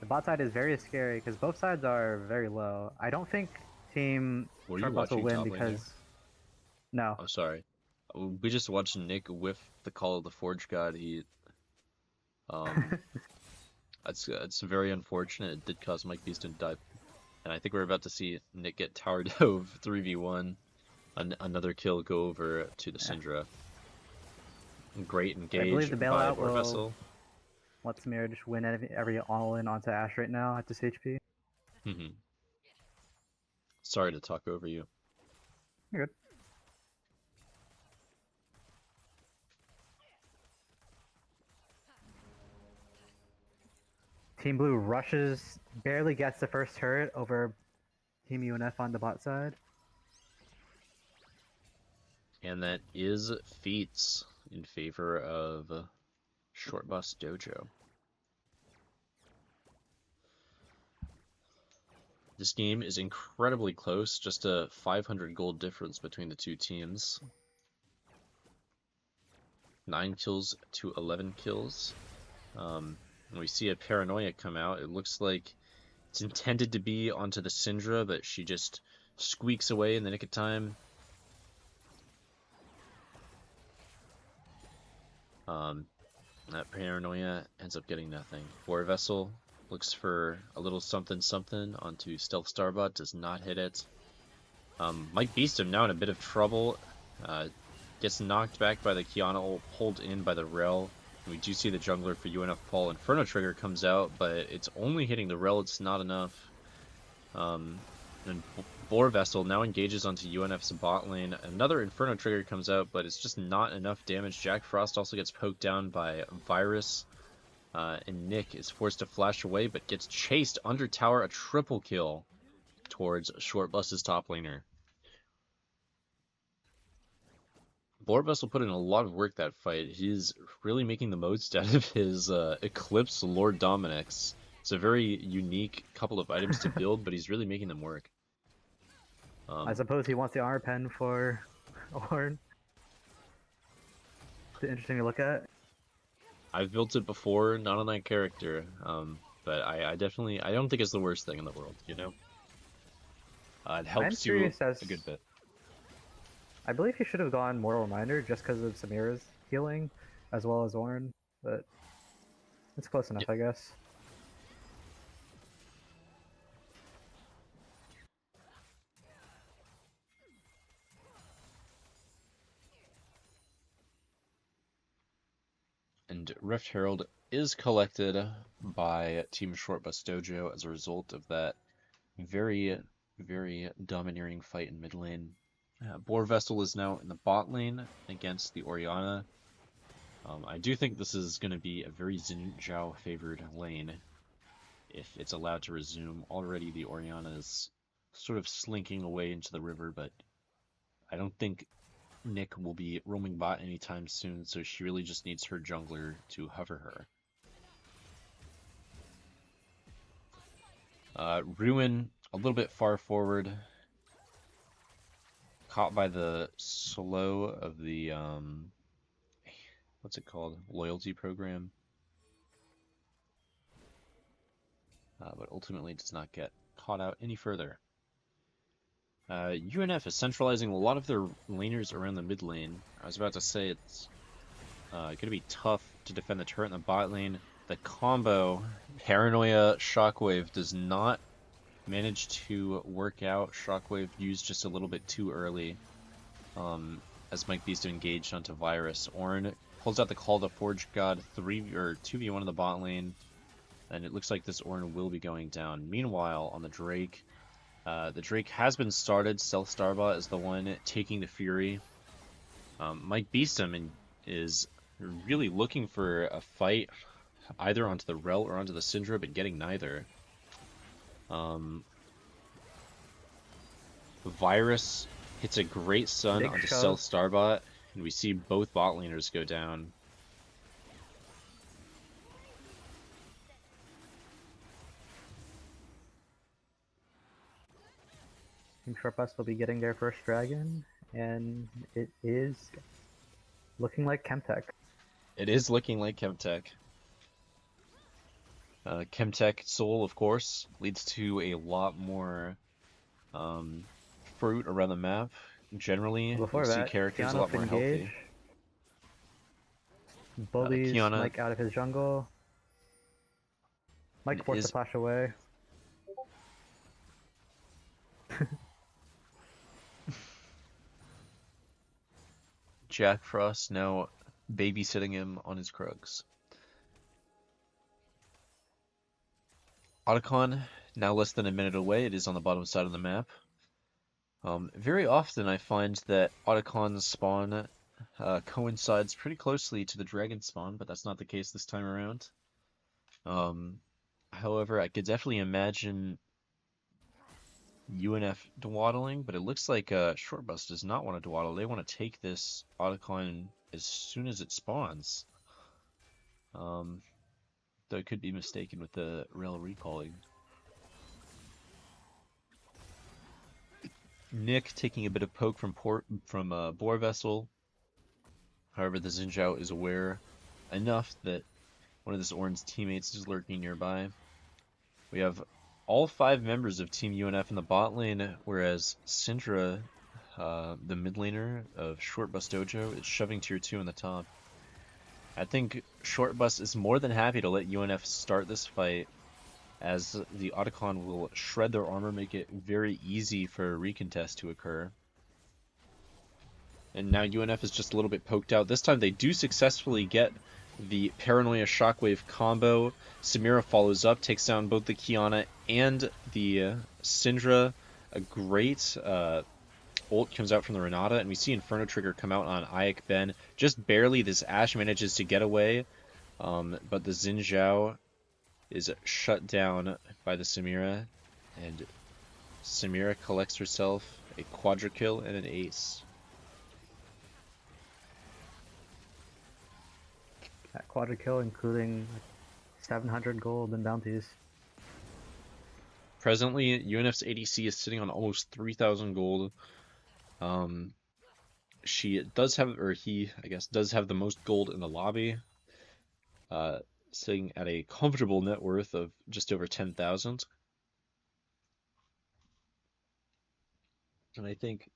the bot side is very scary because both sides are very low. I don't think Team Were you Short Bus will watching win top lane there? because no. I'm sorry. We just watched Nick whiff the call of the Forge God. He, that's very unfortunate. It did cause Mike Beeston to die, and I think we're about to see Nick get tower dove 3v1. Another kill go over to the Syndra. Great I engage believe the by bailout War will Vessel. let Samira just win every all-in onto Ashe right now at this HP. Sorry to talk over you. You're good. Team Blue rushes, barely gets the first turret over Team UNF on the bot side. And that is feats in favor of Short Bus Dojo. This game is incredibly close, just a 500 gold difference between the two teams. 9 kills to 11 kills. We see a Paranoia come out. It looks like it's intended to be onto the Syndra, but she just squeaks away in the nick of time. That Paranoia ends up getting nothing. War Vessel looks for a little something something onto Stealth Starbot, does not hit it. Mike Beestum now in a bit of trouble. Gets knocked back by the Kiana ult, pulled in by the Rel. We do see the jungler for UNF Paul. Inferno trigger comes out, but it's only hitting the Rel, it's not enough. And Boar Vessel now engages onto UNF's bot lane. Another Inferno trigger comes out, but it's just not enough damage. Jack Frost also gets poked down by Virus. And Nick is forced to flash away, but gets chased under tower, a triple kill towards Short Bus's top laner. Boar Vessel put in a lot of work that fight. He's really making the most out of his Eclipse Lord Dominix. It's a very unique couple of items to build, but he's really making them work. I suppose he wants the armor pen for Ornn. It's interesting to look at. I've built it before, not on that character, but I definitely, I don't think it's the worst thing in the world, you know? It helps you a good bit. I believe he should have gone Mortal Reminder just because of Samira's healing, as well as Ornn, but it's close enough, I guess. And Rift Herald is collected by Team Short Bus Dojo as a result of that very very domineering fight in mid lane. Boar Vessel is now in the bot lane against the Orianna. I do think this is going to be a very Xin Zhao favored lane if it's allowed to resume. Already the Orianna is sort of slinking away into the river, but I don't think Nick will be roaming bot anytime soon, so she really just needs her jungler to hover her. Ruin, a little bit far forward, caught by the slow of the, what's it called? Loyalty program. But ultimately does not get caught out any further. UNF is centralizing a lot of their laners around the mid lane. I was about to say it's going to be tough to defend the turret in the bot lane. The combo, Paranoia Shockwave, does not manage to work out. Shockwave used just a little bit too early as Mike Beast engaged onto Virus. Ornn pulls out the Call to Forge God 2v1 in the bot lane, and it looks like this Ornn will be going down. Meanwhile, on the Drake has been started. Stealth Starbot is the one taking the Fury. Mike Beestum is really looking for a fight either onto the Rel or onto the Syndra, but getting neither. Virus hits a great stun Big onto shove. Stealth Starbot, and we see both bot laners go down. Team Short Bus will be getting their first dragon, and it is looking like Chemtech. It is looking like Chemtech. Chemtech Soul, of course, leads to a lot more fruit around the map. Generally, Before you'll see that, characters a Kiana lot more engage. healthy. Bullies Kiana Mike out of his jungle. Mike forced is to flash away. Jack Frost now babysitting him on his Krugs. Otacon, now less than a minute away. It is on the bottom side of the map. Very often I find that Otacon's spawn coincides pretty closely to the dragon spawn, but that's not the case this time around. However, I could definitely imagine UNF dwaddling, but it looks like Short Bus does not want to dwaddle. They want to take this Otacon as soon as it spawns. Though I could be mistaken with the Rel recalling. Nick taking a bit of poke from Boar Vessel. However, the Xin Zhao is aware enough that one of this Ornn's teammates is lurking nearby. We have all 5 members of Team UNF in the bot lane, whereas Syndra, the mid laner of Short Bus Dojo, is shoving tier 2 in the top. I think Short Bus is more than happy to let UNF start this fight, as the Otacon will shred their armor, make it very easy for a recontest to occur. And now UNF is just a little bit poked out. This time they do successfully get the Paranoia Shockwave combo. Samira follows up, takes down both the Kiana and the Syndra. A great ult comes out from the Renata, and we see Inferno Trigger come out on Ike Ben. Just barely, this Ashe manages to get away, but the Xin Zhao is shut down by the Samira, and Samira collects herself a quadra kill and an ace. That quadra kill, including 700 gold and bounties. Presently, UNF's ADC is sitting on almost 3,000 gold. She does have, or he, I guess, does have the most gold in the lobby, sitting at a comfortable net worth of just over 10,000. And I think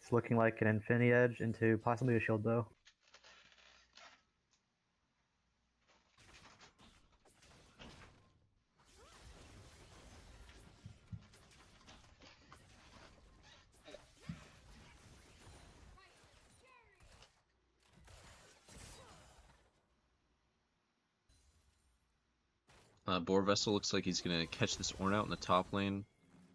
It's looking like an Infinity Edge into possibly a shield though. Boar Vessel looks like he's gonna catch this Ornn out in the top lane.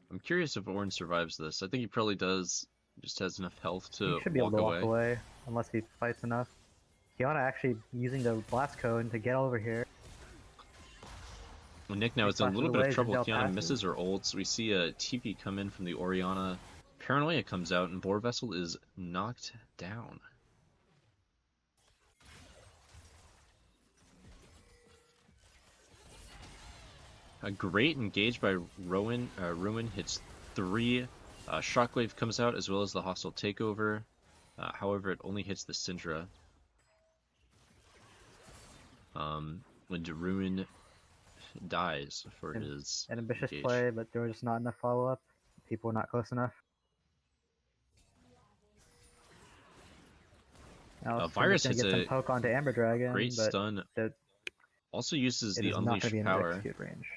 I'm curious if Ornn survives this. I think he probably does. Just has enough health He to should be able walk to walk away. away, unless he fights enough. Kiana actually using the blast cone to get over here. Well, Nick now He is in a flashes little bit of away, trouble. Zindel Kiana passes. misses her ults. We see a TP come in from the Orianna. Paranoia comes out, and Boar Vessel is knocked down. A great engage by Rowan. Ruin hits 3. Shockwave comes out as well as the hostile takeover. However, it only hits the Syndra. When Ruin dies for his An ambitious engage. play, but there was just not enough follow-up. People were not close enough. Now, Virus gonna hits get some a poke onto Amber Dragon, great but stun. it Also uses the is not going to Unleashed be in power. execute range.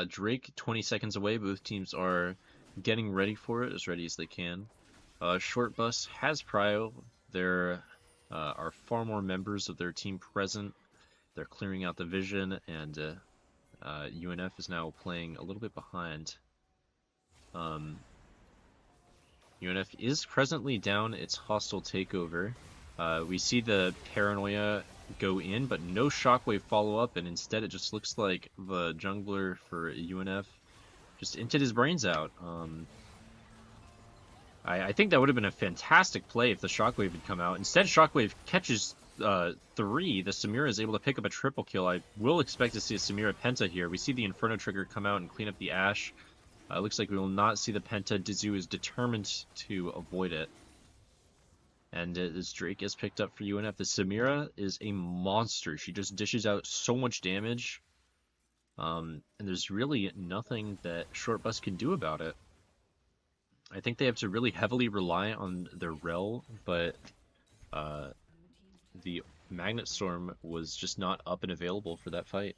Drake 20 seconds away. Both teams are getting ready for it, as ready as they can. Short Bus has prio. There are far more members of their team present. They're clearing out the vision, and UNF is now playing a little bit behind. UNF is presently down its hostile takeover. We see the Paranoia go in, but no Shockwave follow-up, and instead it just looks like the jungler for UNF just emptied his brains out. I think that would have been a fantastic play if the Shockwave had come out. Instead, Shockwave catches 3. The Samira is able to pick up a triple kill. I will expect to see a Samira Penta here. We see the Inferno trigger come out and clean up the Ashe. Looks like we will not see the Penta. Dizu is determined to avoid it. And as Drake is picked up for UNF, the Samira is a monster. She just dishes out so much damage. And there's really nothing that Short Bus can do about it. I think they have to really heavily rely on their Rel, but the Magnet Storm was just not up and available for that fight.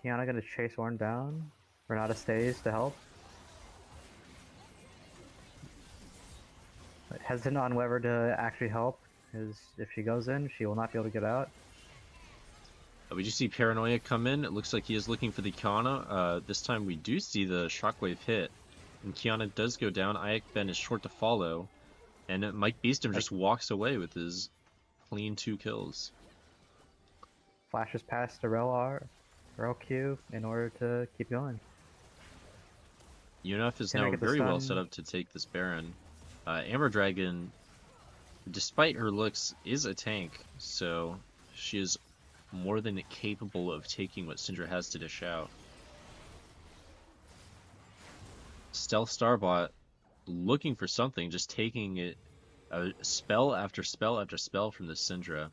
Kiana going to chase Ornn down. Renata stays to help. But hesitant on whether to actually help, because if she goes in, she will not be able to get out. We just see Paranoia come in. It looks like he is looking for the Kiana. This time we do see the Shockwave hit. And Kiana does go down. Ben is short to follow. And Mike Beestum just walks away with his clean 2 kills. Flashes past the Rel Q in order to keep going. UNF is Can I now get the very well stun? set up to take this Baron. Amber Dragon, despite her looks, is a tank, so she is more than capable of taking what Syndra has to dish out. Stealth Starbot looking for something, just taking it spell after spell after spell from the Syndra.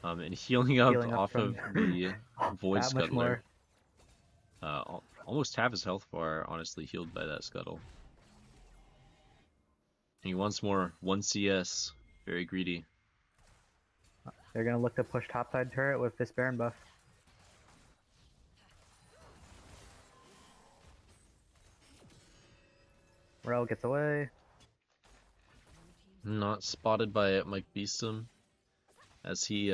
And healing up off of the Void that much Scuttler. more. Almost half his health bar, honestly, healed by that Scuttle. And he wants more. 1 CS. Very greedy. They're going to look to push topside turret with this Baron buff. Rel gets away. Not spotted by Mike Beestum as he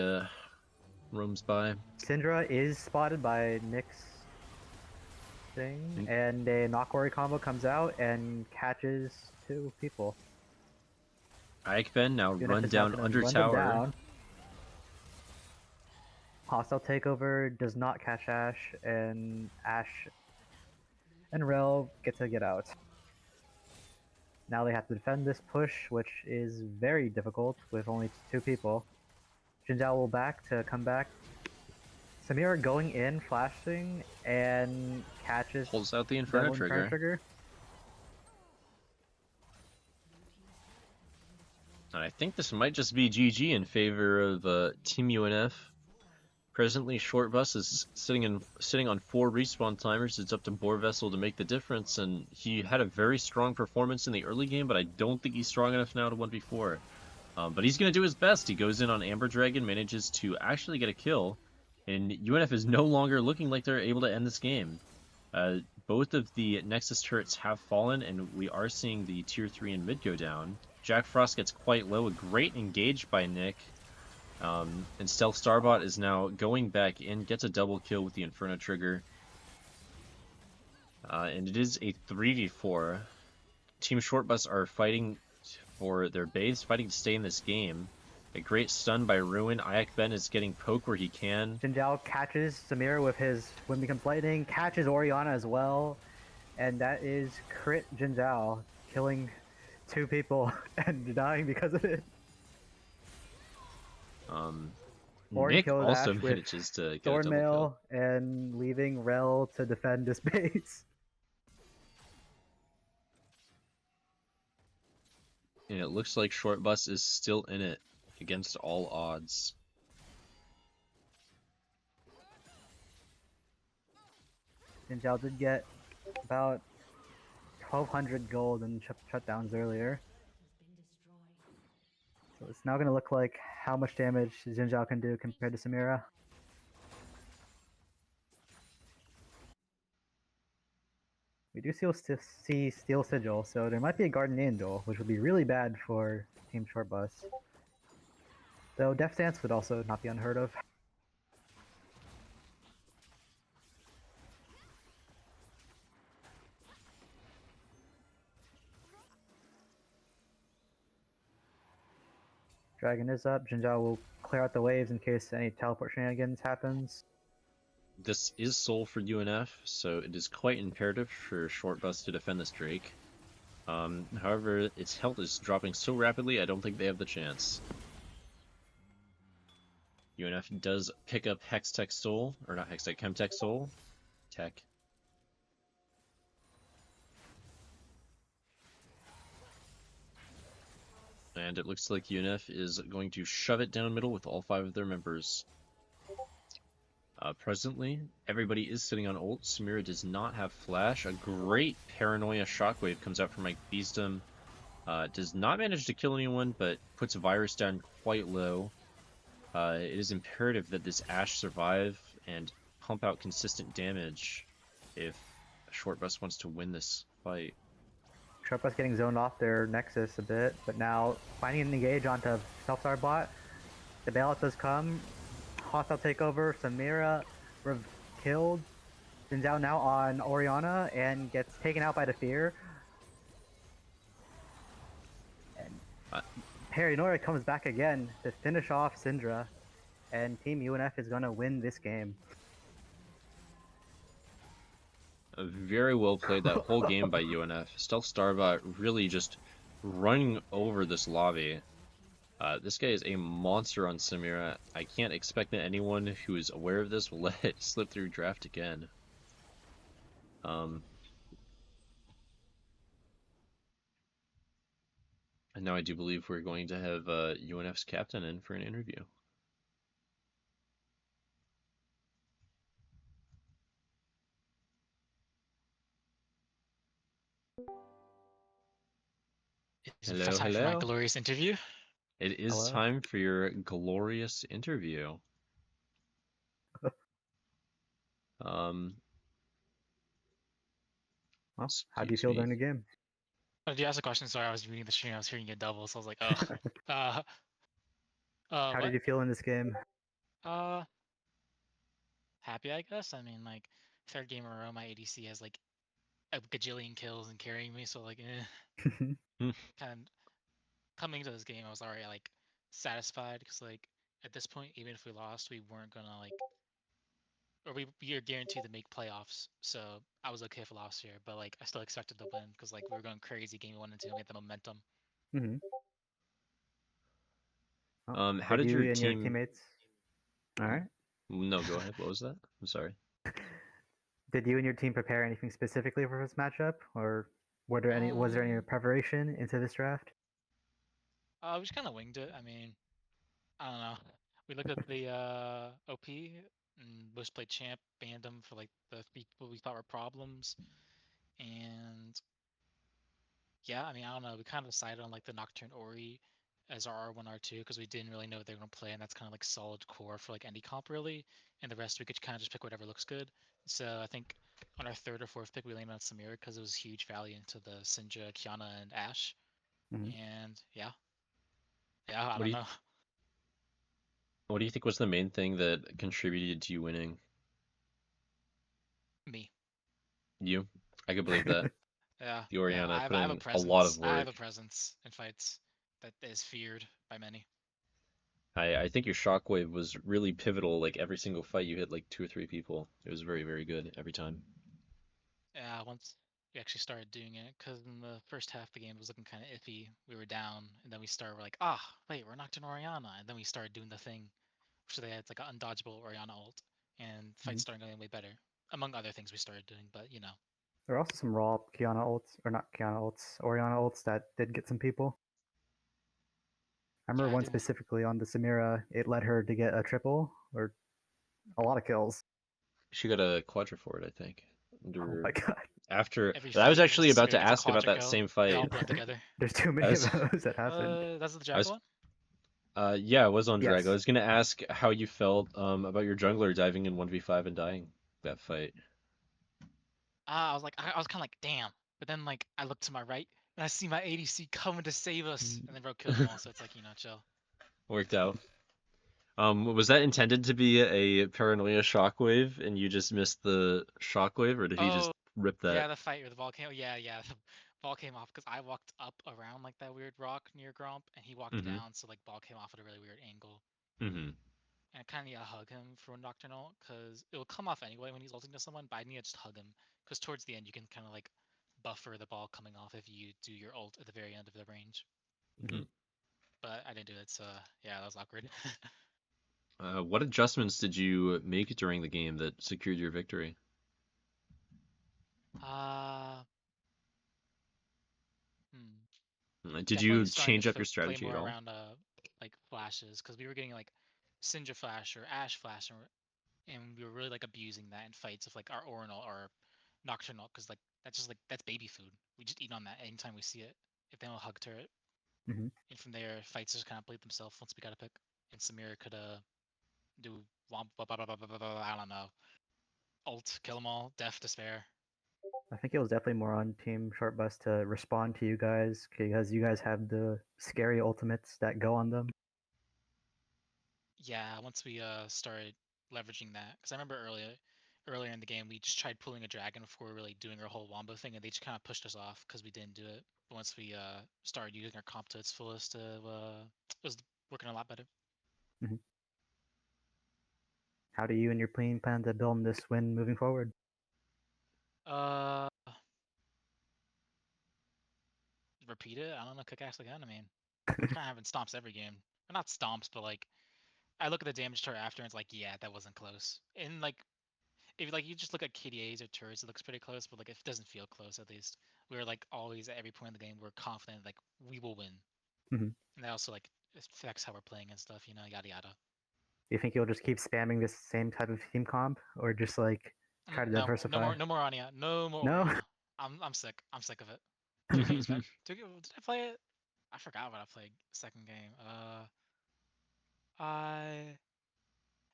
roams by. Syndra is spotted by Nick's thing, and a Knockworry combo comes out and catches 2 people. Ben now UNF run is down gonna under run them tower. down. Hostile takeover does not catch Ashe, and Ashe and Rel get to get out. Now they have to defend this push, which is very difficult with only 2 people. Jinzhao will come back. Samira going in, flashing, and catches Pulls out the the Inferno Inferno trigger. trigger. And I think this might just be GG in favor of Team UNF. Presently, Short Bus is sitting on 4 respawn timers. It's up to Boar Vessel to make the difference, and he had a very strong performance in the early game, but I don't think he's strong enough now to 1v4. But he's going to do his best. He goes in on Amber Dragon, manages to actually get a kill, and UNF is no longer looking like they're able to end this game. Both of the Nexus turrets have fallen, and we are seeing the Tier 3 and mid go down. Jack Frost gets quite low, a great engage by Nick. And Stealth Starbot is now going back in, gets a double kill with the Inferno trigger. And it is a 3v4. Team Shortbus are fighting for their base, fighting to stay in this game. A great stun by Ruin. Ayak Ben is getting poke where he can. Jinzhao catches Samira with his Wind Becomes Lightning, catches Oriana as well, and that is crit Jinzhao, killing 2 people and dying because of it. Ori Nick kills also Ash with manages to get a double kill. Thornmail and leaving Rel to defend his base. And it looks like Short Bus is still in it against all odds. Jinzhao did get about 1200 gold in shutdowns earlier. So it's now going to look like how much damage Jinzhao can do compared to Samira. We do see Steel Sigil, so there might be a Garden Angel, which would be really bad for Team Short Bus. Though Death Dance would also not be unheard of. Dragon is up. Jinzhao will clear out the waves in case any teleport shenanigans happens. This is Soul for UNF, so it is quite imperative for Short Bus to defend this Drake. However, its health is dropping so rapidly, I don't think they have the chance. UNF does pick up Hextech Soul, or not Hextech, Chemtech Soul. Tech. And it looks like UNF is going to shove it down middle with all 5 of their members. Presently, everybody is sitting on ult. Samira does not have flash. A great Paranoia Shockwave comes out from Mike Beastum. Does not manage to kill anyone, but puts Virus down quite low. It is imperative that this Ashe survive and pump out consistent damage if Short Bus wants to win this fight. Short Bus getting zoned off their Nexus a bit, but now finding an engage onto Self-Star Bot. The bailout does come. Hostile takeover. Samira killed. Jinzhao now on Oriana and gets taken out by the Fear. And Paranoia comes back again to finish off Syndra, and Team UNF is gonna win this game. Very well played that whole game by UNF. Stealth Starbot really just running over this lobby. This guy is a monster on Samira. I can't expect that anyone who is aware of this will let it slip through draft again. And now I do believe we're going to have UNF's captain in for an interview. Is it Hello, time for my hello. glorious interview? It is Hello. time for your glorious interview. Well, how do you Excuse feel me. during the game? Oh, did you ask a question? Sorry, I was reading the stream. I was hearing it double, so I was like, oh. How What? did you feel in this game? Happy, I guess. I mean, like, 3rd game in a row, my ADC has like a gajillion kills and carrying me, so like, kind of coming into this game, I was already like satisfied because like at this point, even if we lost, we weren't gonna like, or we are guaranteed to make playoffs. So I was okay if we lost here, but like I still expected to win because like we were going crazy game 1 and 2, we had the momentum. How Did did you your and your team? teammates? All right. No, go ahead. What was that? I'm sorry. Did you and your team prepare anything specifically for this matchup, or was there any Um, preparation into this draft? we just kind of winged it. I mean, I don't know. We looked at the OP and Bush played champ, banned him for like the people we thought were problems, and yeah, I mean, I don't know. We kind of decided on like the Nocturne Ori as our R1, R2 because we didn't really know what they were going to play, and that's kind of like solid core for like any comp really. And the rest we could kind of just pick whatever looks good. So I think on our third or fourth pick we landed on Samira because it was huge value into the Sinja, Kiana, and Ash. Mhm. And yeah, I What do don't you know. What do you think was the main thing that contributed to you winning? Me. You? I could believe that. Yeah, The yeah. Oriana put I have a in a lot of presence. I have work. a presence in fights that is feared by many. I think your shockwave was really pivotal. Like every single fight, you hit like two or three people. It was very, very good every time. Yeah, once we actually started doing it, because in the first half the game was looking kind of iffy. We were down, and then we started. We're like, wait, we're knocked in Oriana, and then we started doing the thing. So they had like an undodgeable Oriana ult, and Mhm. fights started going way better. Among other things we started doing, but you know. There are also some raw Kiana ults, or not Kiana ults, Oriana ults that did get some people. I remember Yeah, I one didn't. specifically on the Samira, it led her to get a triple or a lot of kills. She got a quadra for it, I think. Oh my god. After Every I was fight, actually about Samira to gets a ask about quadra that kill. same They fight. all blend together. There's too I many of was, those that happened. That's the I Drago was, one. yeah, I was on drag. I Yes. was gonna ask how you felt about your jungler diving in 1v5 and dying that fight. I was like, I was kind of like, damn. But then like, I look to my right, and I see my ADC coming to save us, and then bro killed them all. So it's like, chill. Worked out. Was that intended to be a paranoia shockwave and you just missed the shockwave, or did he just Oh, rip that? yeah, the fight where the ball came. Yeah, yeah, the ball came off because I walked up around like that weird rock near Gromp, and he walked Mm-hmm. down, so like ball came off at a really weird angle. Mm-hmm. And I kind of need to hug him for a Nocturnal because it will come off anyway when he's ulting to someone, but I need to just hug him because towards the end you can kind of like buffer the ball coming off if you do your ult at the very end of the range. Mm-hmm. But I didn't do it, so yeah, that was awkward. What adjustments did you make during the game that secured your victory? uh, hmm. Did Definitely you starting change up to your play strategy more at all? around like flashes because we were getting like Sinja flash or Ash flash, and we were really like abusing that in fights of like our Orinal or Nocturnal because like that's baby food. We just eat on that anytime we see it. If they don't hug turret, Hmm. and from there fights just kind of played themselves once we got a pick. And Samira could do I don't know ult kill them all, death despair. I think it was definitely more on Team Short Bus to respond to you guys because you guys have the scary ultimates that go on them. Yeah, once we started leveraging that, because I remember earlier in the game we just tried pulling a dragon before really doing our whole wombo thing, and they just kind of pushed us off because we didn't do it. But once we started using our comp to its fullest, it was working a lot better. Hmm. How do you and your team plan to build this win moving forward? Uh, Repeat it. I don't know. Kick ass again. I mean, we're kind of having stomps every game. Or not stomps, but like I look at the damage chart after, and it's like, yeah, that wasn't close. And like if like you just look at KDAs or turrets, it looks pretty close, but like it doesn't feel close at least. We were like always at every point in the game, we're confident like we will win, Hmm. and that also like affects how we're playing and stuff, yada yada. Do you think you'll just keep spamming this same type of team comp, or just like try to No, diversify? no more Anya, no more No. Oriana. I'm sick. I'm sick of it. 2 games back. Did I play it? I forgot what I played second game. I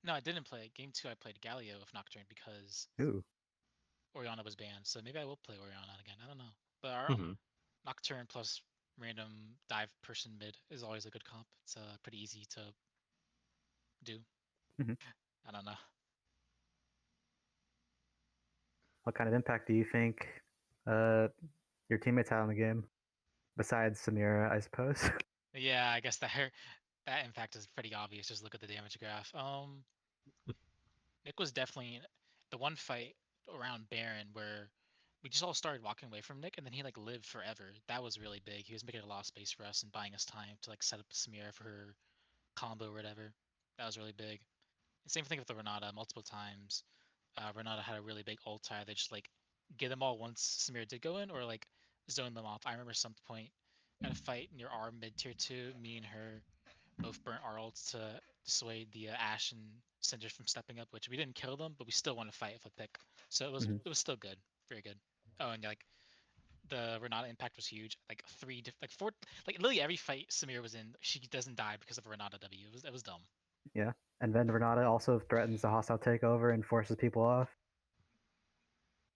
no, I didn't play it. Game 2, I played Galio of Nocturne because Ooh. Oriana was banned. So maybe I will play Oriana again. I don't know. But our Hmm. Nocturne plus random dive person mid is always a good comp. It's pretty easy to do. Hmm. I don't know. What kind of impact do you think uh, your teammates had on the game, besides Samira, I suppose? Yeah, I guess that impact is pretty obvious. Just look at the damage graph. Nick was definitely the one fight around Baron where we just all started walking away from Nick, and then he like lived forever. That was really big. He was making a lot of space for us and buying us time to like set up Samira for her combo or whatever. That was really big. Same thing with the Renata multiple times. Renata had a really big ult tie. They just like get them all once Samira did go in, or like zone them off. I remember some point at a fight near our mid tier 2, me and her both burnt our ults to dissuade the Ashe and Cinder from stepping up, which we didn't kill them, but we still won a fight with a pick. So Mhm. it was still good, very good. Oh, and like the Renata impact was huge. Like four, like literally every fight Samira was in, she doesn't die because of a Renata W. It was dumb. Yeah. And then Renata also threatens the hostile takeover and forces people off.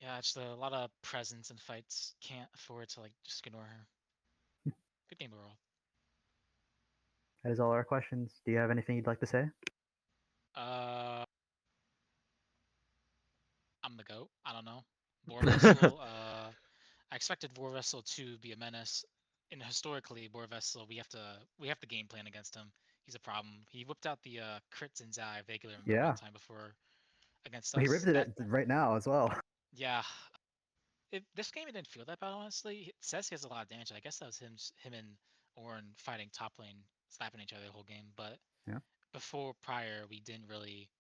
Yeah, it's a lot of presence in fights. Can't afford to like just ignore her. Good game overall. That is all our questions. Do you have anything you'd like to say? I'm the GOAT. I don't know. War Vessel. I expected War Vessel to be a menace. And historically, War Vessel, we have to game plan against him. He's a problem. He whipped out the crits and Zai. I vaguely remember Yeah. one time before against He us. ripped it right now as well. Yeah. This game it didn't feel that bad honestly. It says he has a lot of damage. I guess that was him and Ornn fighting top lane, slapping each other the whole game. But Yeah. before prior, we didn't really.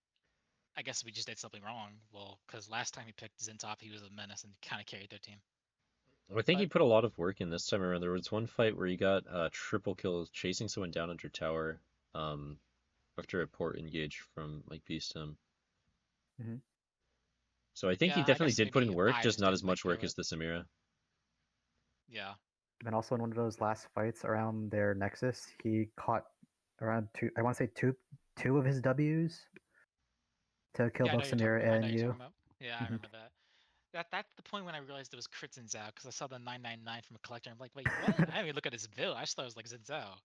I guess we just did something wrong. Well, because last time he picked Zintop, he was a menace and kind of carried their team. I think he put a lot of work in this time around. There was one fight where he got triple kills chasing someone down under tower after a port engage from like Beastum. Mm-hmm. So I think he Yeah, I definitely guess did put in maybe work, I just just not as didn't like much work feel as it. the Samira. Yeah. And also in one of those last fights around their Nexus, he caught around I want to say two of his Ws to kill Yeah, I know both you're talking Samira about. I know and you're you. talking about. Yeah, I remember that. That's the point when I realized it was crit Zinzao because I saw the 999 from a collector. I'm like, wait, what? I didn't even look at his build. I just thought it was like Zinzao.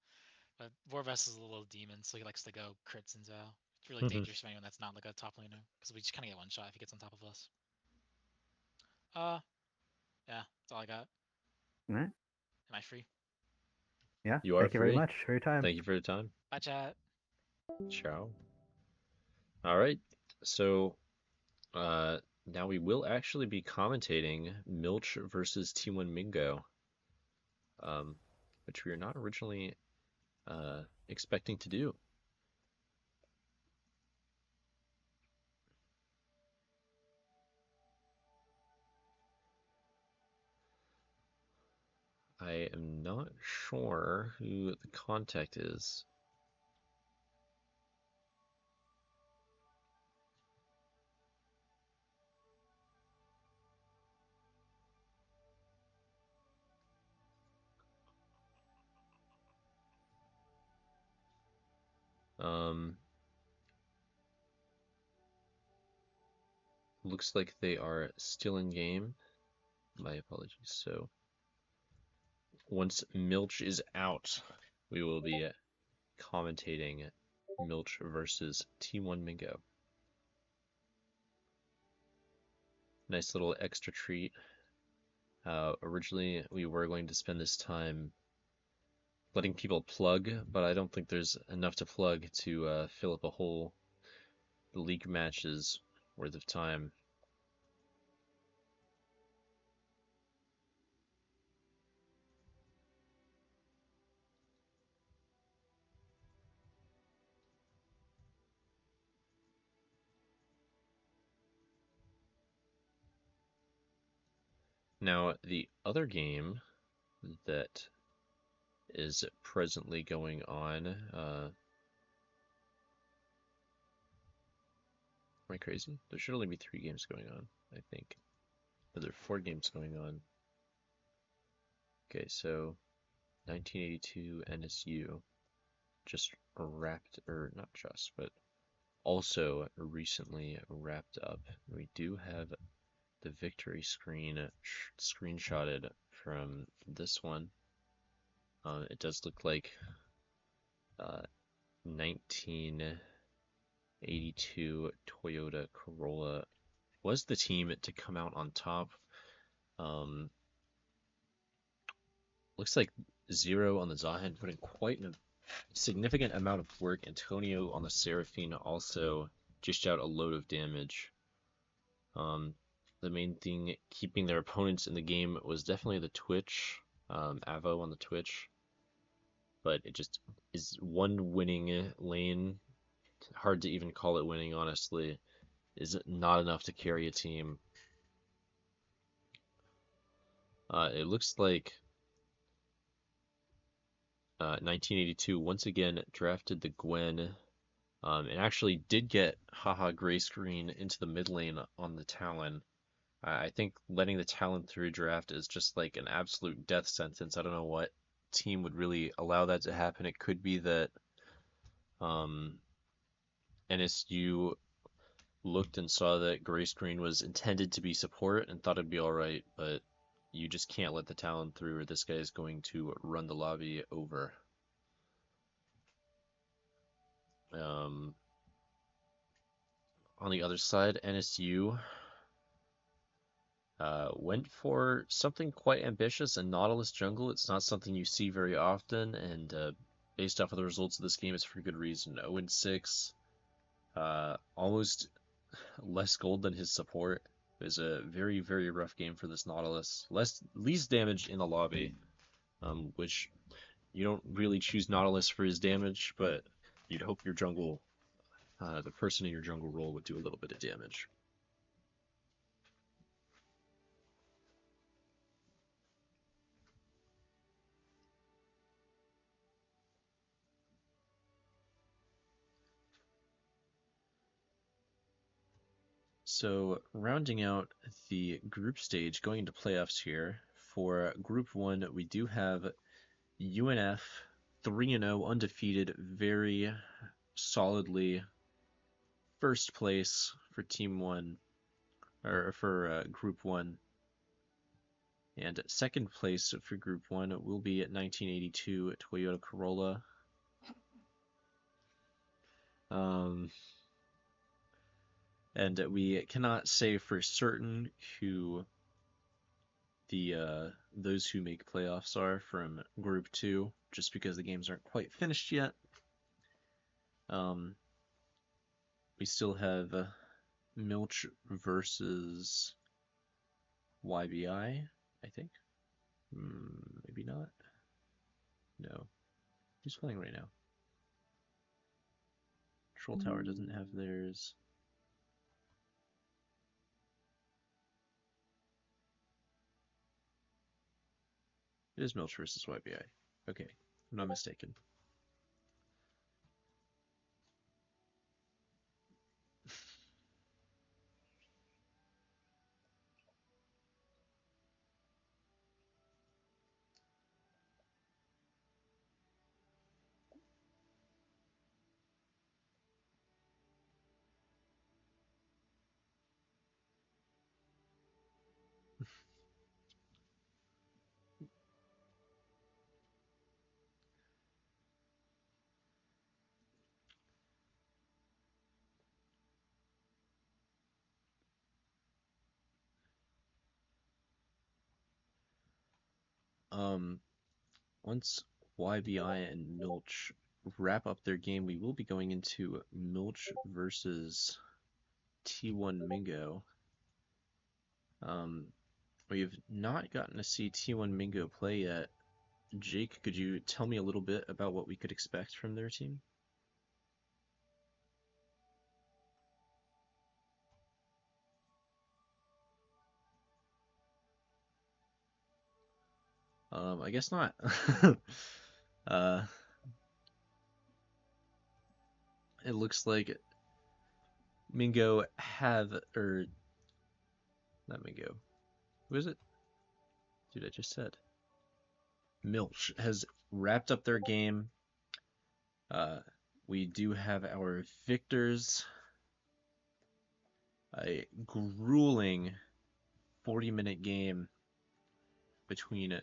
But Vorvest is a little demon, so he likes to go crit Zinzao. It's really dangerous for anyone that's not like a top laner because we just kind of get one shot if he gets on top of us. Yeah, that's all I got. All right. Am I free? Yeah. You are Thank you very free. much for your time. Thank you for your time. Bye, chat. Ciao. All right. So now we will actually be commentating Milch versus T1 Mingo, which we are not originally expecting to do. I am not sure who the contact is. Looks like they are still in game. My apologies. So once Milch is out, we will be commentating Milch versus T1 Mingo. Nice little extra treat. Originally, we were going to spend this time letting people plug, but I don't think there's enough to plug to fill up a whole league matches worth of time. Now, the other game that is presently going on, am I crazy? There should only be 3 games going on, I think. But there are 4 games going on. Okay, so 1982 NSU just wrapped, or not just, but also recently wrapped up. We do have the victory screen screenshotted from this one. It does look like 1982 Toyota Corolla was the team to come out on top. Looks like Zero on the Zahen put in quite a significant amount of work. Antonio on the Seraphine also dished out a load of damage. The main thing keeping their opponents in the game was definitely the Twitch, Avo on the Twitch. but it just is one winning lane. Hard to even call it winning, honestly. Is not enough to carry a team. It looks like 1982 once again drafted the Gwen, and actually did get Haha Gray Screen into the mid lane on the Talon. I think letting the Talon through draft is just like an absolute death sentence. I don't know what team would really allow that to happen. It could be that NSU looked and saw that Gray Screen was intended to be support and thought it'd be alright, but you just can't let the Talon through or this guy is going to run the lobby over. On the other side, NSU went for something quite ambitious, a Nautilus jungle. It's not something you see very often, and based off of the results of this game, it's for good reason. 0-6, almost less gold than his support. It was a very, very rough game for this Nautilus. Least damage in the lobby, which you don't really choose Nautilus for his damage, but you'd hope your jungle, the person in your jungle role would do a little bit of damage. So rounding out the group stage, going into playoffs here, for Group 1, we do have UNF 3-0, undefeated, very solidly first place for Team 1, or for Group 1. And second place for Group 1 will be at 1982 Toyota Corolla. And we cannot say for certain who those who make playoffs are from Group 2, just because the games aren't quite finished yet. We still have Milch versus YBI, I think. Maybe not. No. Who's playing right now? Troll Tower doesn't have theirs. It is Milch versus YBI. Okay, I'm not mistaken. Once YBI and Milch wrap up their game, we will be going into Milch versus T1 Mingo. We have not gotten to see T1 Mingo play yet. Jake, could you tell me a little bit about what we could expect from their team? I guess not. It looks like Mingo have, or not Mingo. Who is it? Dude, I just said. Milch has wrapped up their game. We do have our victors. A grueling 40-minute game between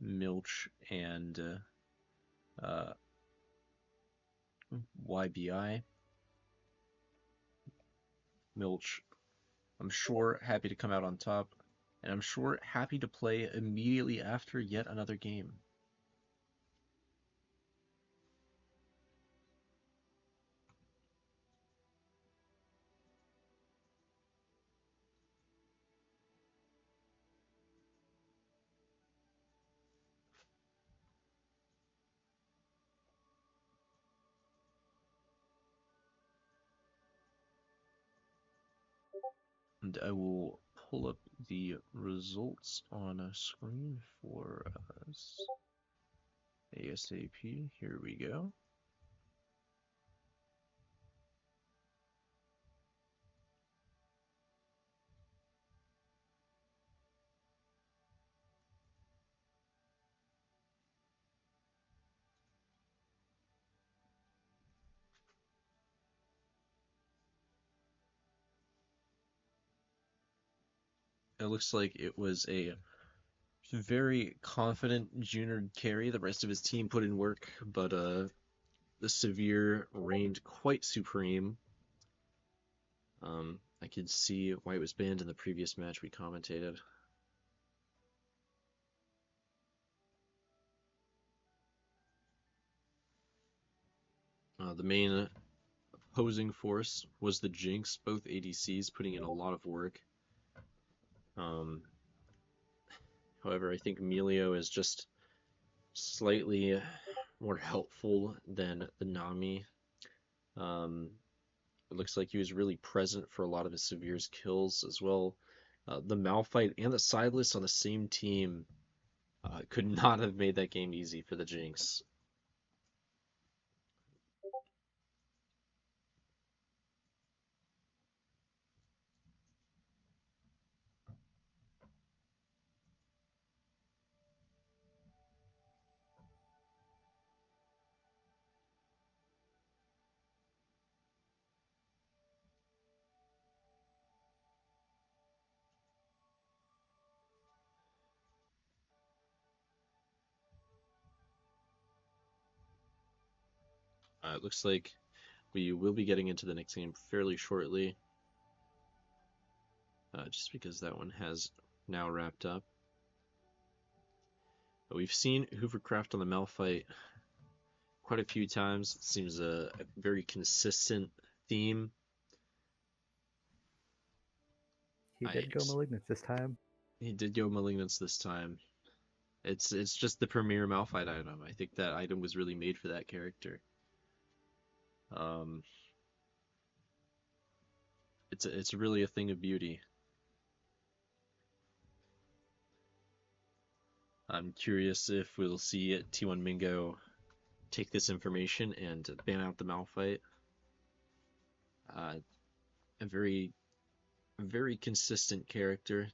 Milch and YBI. Milch, I'm sure, happy to come out on top, and I'm sure happy to play immediately after yet another game. And I will pull up the results on a screen for us ASAP. Here we go. It looks like it was a very confident junior carry. The rest of his team put in work, but the Severe reigned quite supreme. I could see why it was banned in the previous match we commentated. The main opposing force was the Jinx, both ADCs putting in a lot of work. However, I think Melio is just slightly more helpful than the Nami. It looks like he was really present for a lot of his Severe's kills as well. The Malphite and the Sideless on the same team could not have made that game easy for the Jinx. It looks like we will be getting into the next game fairly shortly, just because that one has now wrapped up. But we've seen Hoovercraft on the Malphite quite a few times. It seems a very consistent theme. He did go Malignance this time. He did go Malignance this time. It's just the premier Malphite item. I think that item was really made for that character. It's really a thing of beauty. I'm curious if we'll see T1 Mingo take this information and ban out the Malphite. A very consistent character,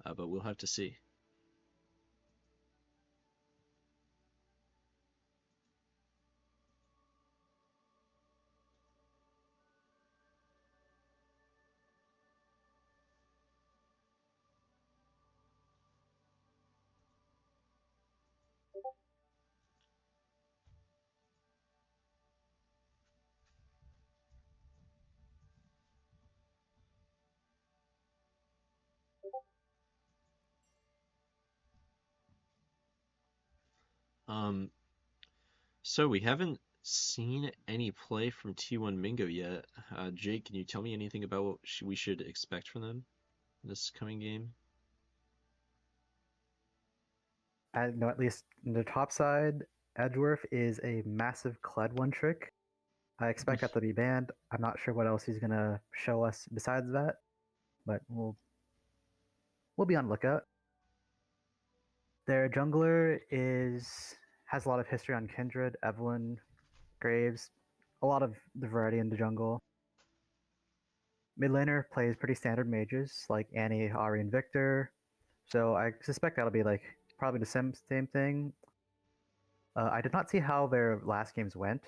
but we'll have to see. So we haven't seen any play from T1 Mingo yet. Jake, can you tell me anything about what we should expect from them this coming game? I know at least in the top side, Edgeworth is a massive Kled one trick. I expect that to be banned. I'm not sure what else he's gonna show us besides that, but we'll be on the lookout. Their jungler has a lot of history on Kindred, Evelyn, Graves, a lot of the variety in the jungle. Mid laner plays pretty standard mages like Annie, Ari, and Victor, so I suspect that'll be like probably the same thing. I did not see how their last games went,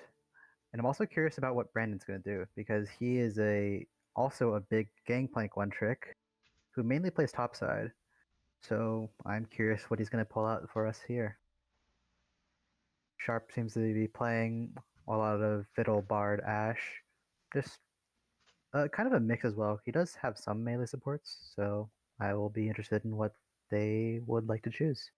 and I'm also curious about what Brandon's going to do because he is also a big gangplank one trick who mainly plays topside. So I'm curious what he's going to pull out for us here. Sharp seems to be playing a lot of Fiddle, Bard, Ash. Just kind of a mix as well. He does have some melee supports, so I will be interested in what they would like to choose.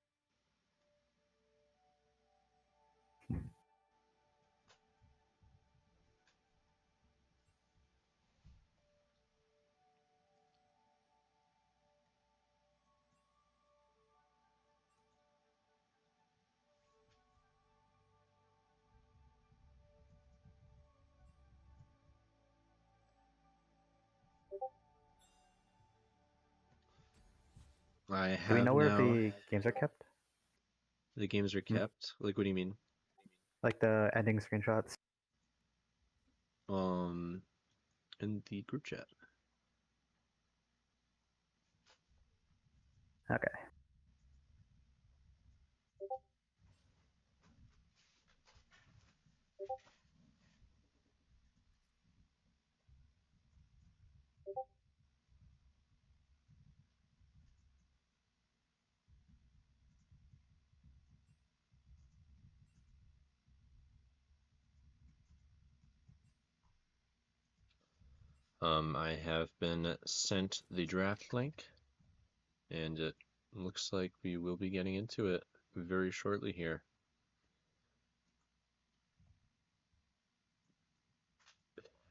I Do we have know where now. the games are kept? The games are kept. Like, what do you mean? Like the ending screenshots? In the group chat. Okay. I have been sent the draft link, and it looks like we will be getting into it very shortly here.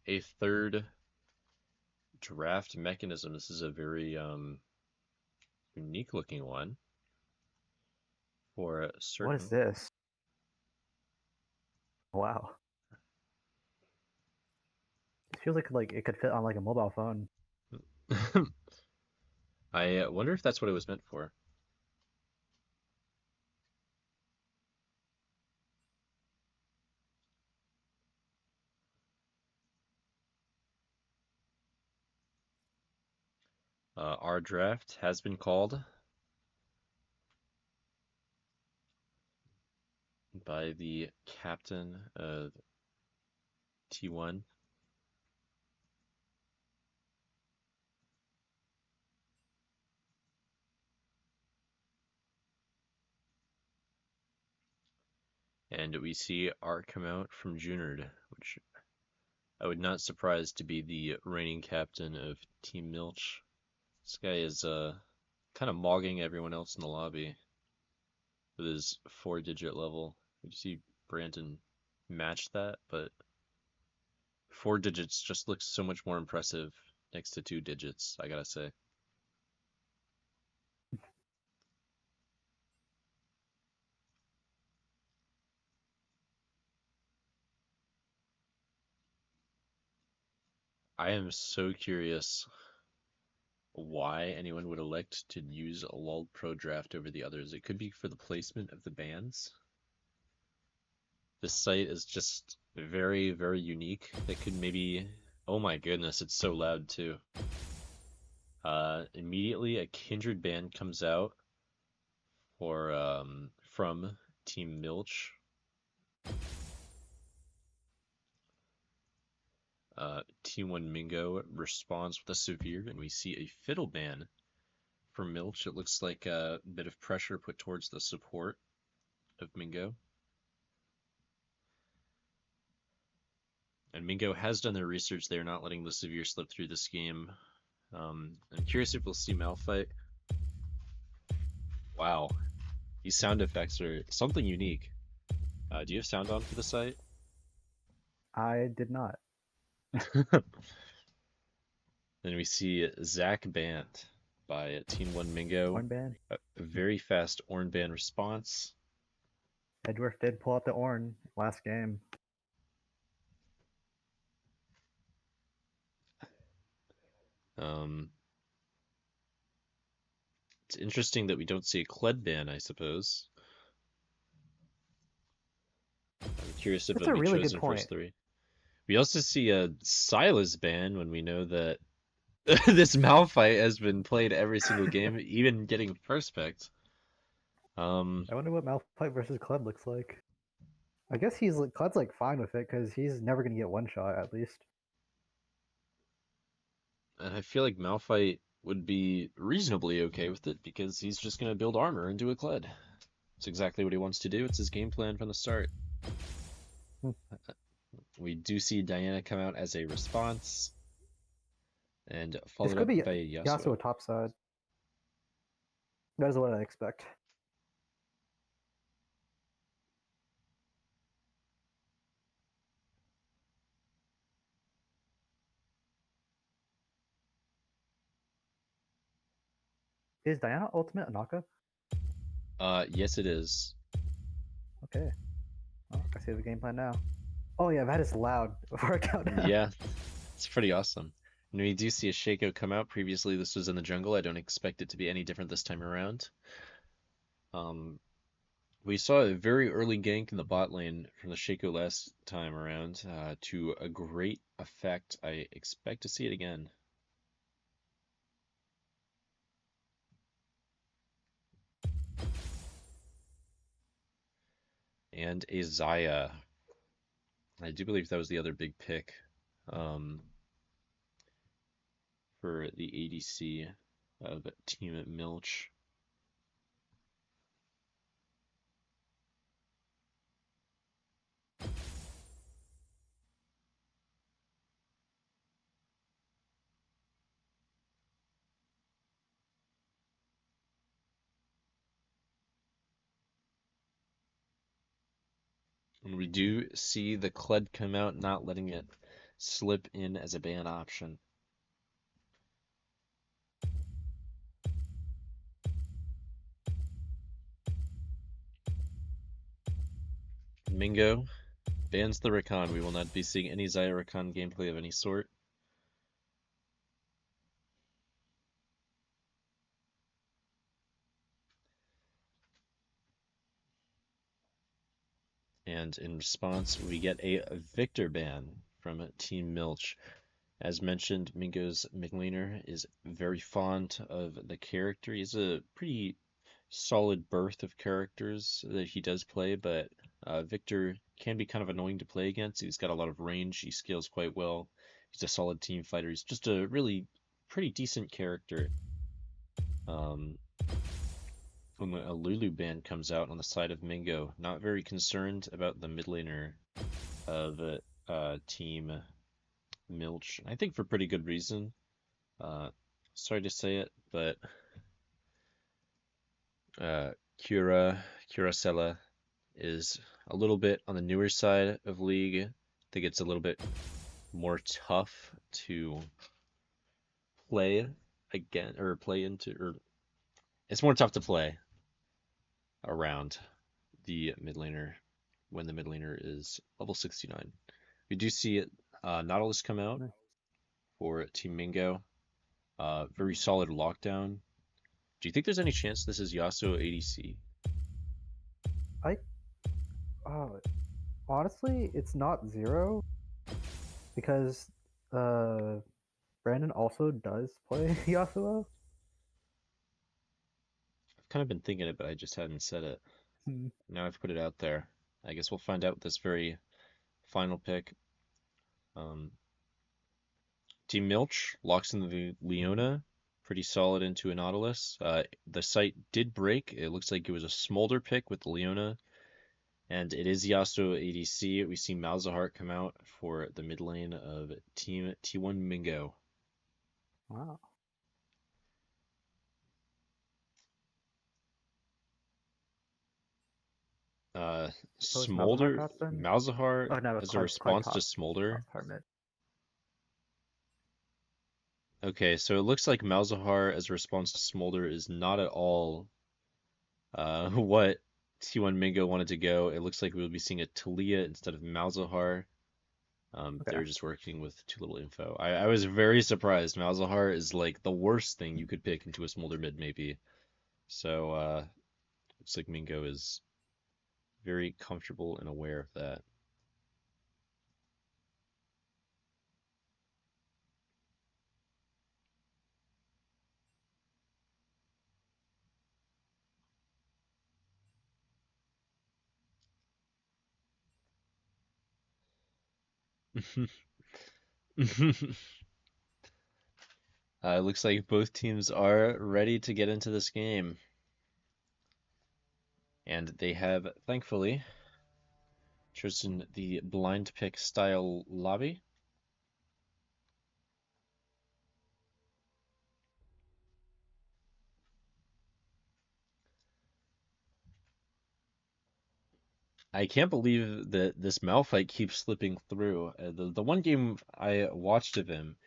A third draft mechanism. This is a very unique looking one for certain. What is this? Wow. It feels like it could fit on like a mobile phone. I wonder if that's what it was meant for. Our draft has been called by the captain of T1. And we see art come out from Junard, which I would not surprise to be the reigning captain of Team Milch. This guy is kind of mogging everyone else in the lobby with his 4-digit level. You see Brandon match that, but 4 digits just looks so much more impressive next to 2 digits, I gotta say. I am so curious why anyone would elect to use a LoL Pro Draft over the others. It could be for the placement of the bands. This site is just very, very unique. It could maybe... Oh my goodness, it's so loud too. Immediately a Kindred band comes out for from Team Milch. T1 Mingo responds with a severe, and we see a fiddle ban for Milch. It looks like a bit of pressure put towards the support of Mingo. And Mingo has done their research. They're not letting the severe slip through this game. I'm curious if we'll see Malphite. Wow. These sound effects are something unique. Do you have sound on for the site? I did not. Then we see Zach banned by Team 1 Mingo. Horn band. A very fast Orn ban response. Edworth did pull out the Orn last game. It's interesting that we don't see a Kled ban, I suppose. I'm curious if That's it'll a be really chosen good point. first 3. We also see a Silas ban when we know that this Malphite has been played every single game, even getting first picked. I wonder what Malphite versus Kled looks like. I guess Kled's like fine with it because he's never gonna get one shot at least. And I feel like Malphite would be reasonably okay with it because he's just going to build armor and do a Kled. It's exactly what he wants to do. It's his game plan from the start. We do see Diana come out as a response and followed up by Yasuo. Topside. That is what I expect. Is Diana ultimate Anaka? Yes, it is. Okay. Oh, I see the game plan now. Oh yeah, that is loud for a countdown. Yeah, it's pretty awesome. We do see a Shaco come out. Previously, this was in the jungle. I don't expect it to be any different this time around. We saw a very early gank in the bot lane from the Shaco last time around to a great effect. I expect to see it again. And a Xayah. I do believe that was the other big pick for the ADC of Team Milch. And we do see the Kled come out, not letting it slip in as a ban option. Mingo bans the Rakan. We will not be seeing any Xayah Rakan gameplay of any sort. And in response, we get a Victor ban from Team Milch. As mentioned, Mingo's mid laner is very fond of the character. He's a pretty solid berth of characters that he does play, but Victor can be kind of annoying to play against. He's got a lot of range. He scales quite well. He's a solid team fighter. He's just a really pretty decent character. When a Lulu ban comes out on the side of Mingo, not very concerned about the mid laner of Team Milch. I think for pretty good reason. Sorry to say it, but Curacella is a little bit on the newer side of League. I think it's a little bit more tough to play again, or play into, or it's more tough to play around the mid laner when the mid laner is level 69. We do see it, Nautilus come out for Team Mingo. Very solid lockdown. Do you think there's any chance this is Yasuo ADC? Honestly, it's not zero because Brandon also does play Yasuo. I've kind of been thinking it, but I just hadn't said it. Now I've put it out there. I guess we'll find out with this very final pick. Team Milch locks in the Leona, pretty solid into a Nautilus. The site did break. It looks like it was a Smolder pick with the Leona, and it is Yasuo ADC. We see Malzahar come out for the mid lane of Team T1 Mingo. Wow. Smolder, Malzahar as a response to Smolder. Okay, so it looks like Malzahar as a response to Smolder is not at all what T1 Mingo wanted to go. It looks like we'll be seeing a Talia instead of Malzahar. They're just working with too little info. I was very surprised. Malzahar is like the worst thing you could pick into a Smolder mid, maybe. So, looks like Mingo is very comfortable and aware of that. Looks like both teams are ready to get into this game. And they have, thankfully, chosen the blind pick style lobby. I can't believe that this Malphite keeps slipping through. The one game I watched of him,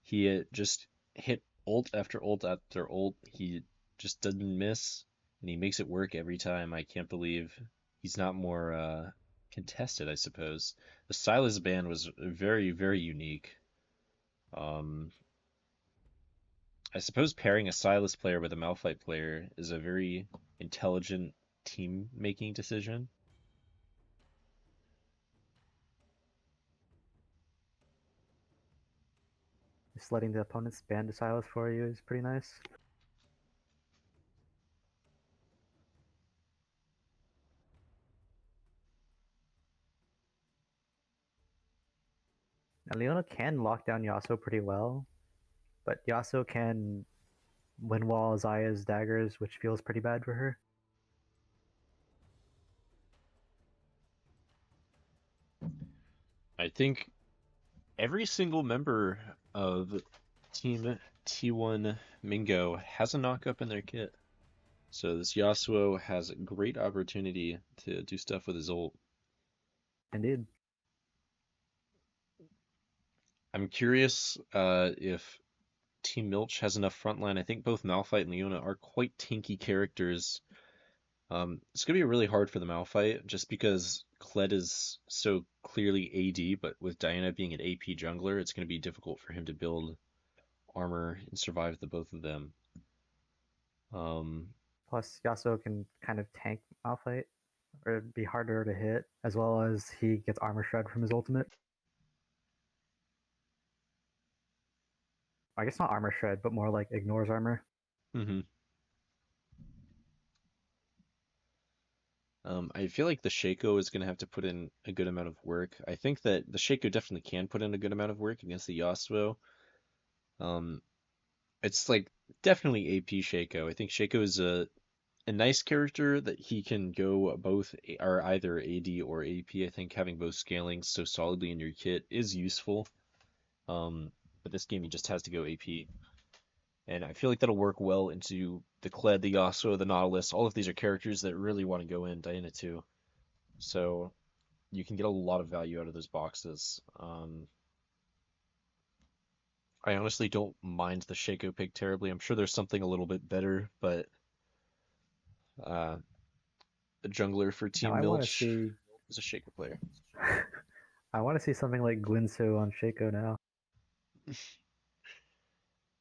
he just hit ult after ult after ult. He just doesn't miss, and he makes it work every time. I can't believe he's not more contested, I suppose. The Silas ban was very, very unique. I suppose pairing a Silas player with a Malphite player is a very intelligent team-making decision. Just letting the opponents ban the Silas for you is pretty nice. Now, Leona can lock down Yasuo pretty well, but Yasuo can win wall Zaya's daggers, which feels pretty bad for her. I think every single member of Team T1 Mingo has a knock-up in their kit. So this Yasuo has a great opportunity to do stuff with his ult. Indeed. I'm curious if Team Milch has enough frontline. I think both Malphite and Leona are quite tanky characters. It's going to be really hard for the Malphite just because Kled is so clearly AD, but with Diana being an AP jungler, it's going to be difficult for him to build armor and survive the both of them. Plus, Yasuo can kind of tank Malphite, or be harder to hit, as well as he gets armor shred from his ultimate. I guess not armor shred, but more like ignores armor. I feel like the Shaco is going to have to put in a good amount of work. I think that the Shaco definitely can put in a good amount of work against the Yasuo. It's like definitely AP Shaco. I think Shaco is a nice character that he can go both or either AD or AP. I think having both scaling so solidly in your kit is useful. But this game he just has to go AP. And I feel like that'll work well into the Kled, the Yasuo, the Nautilus. All of these are characters that really want to go in, Diana too. So you can get a lot of value out of those boxes. I honestly don't mind the Shaco pick terribly. I'm sure there's something a little bit better, but the jungler for Now, Team I want to Milch see. is a Shaco player. I want to see something like Guinsoo on Shaco now.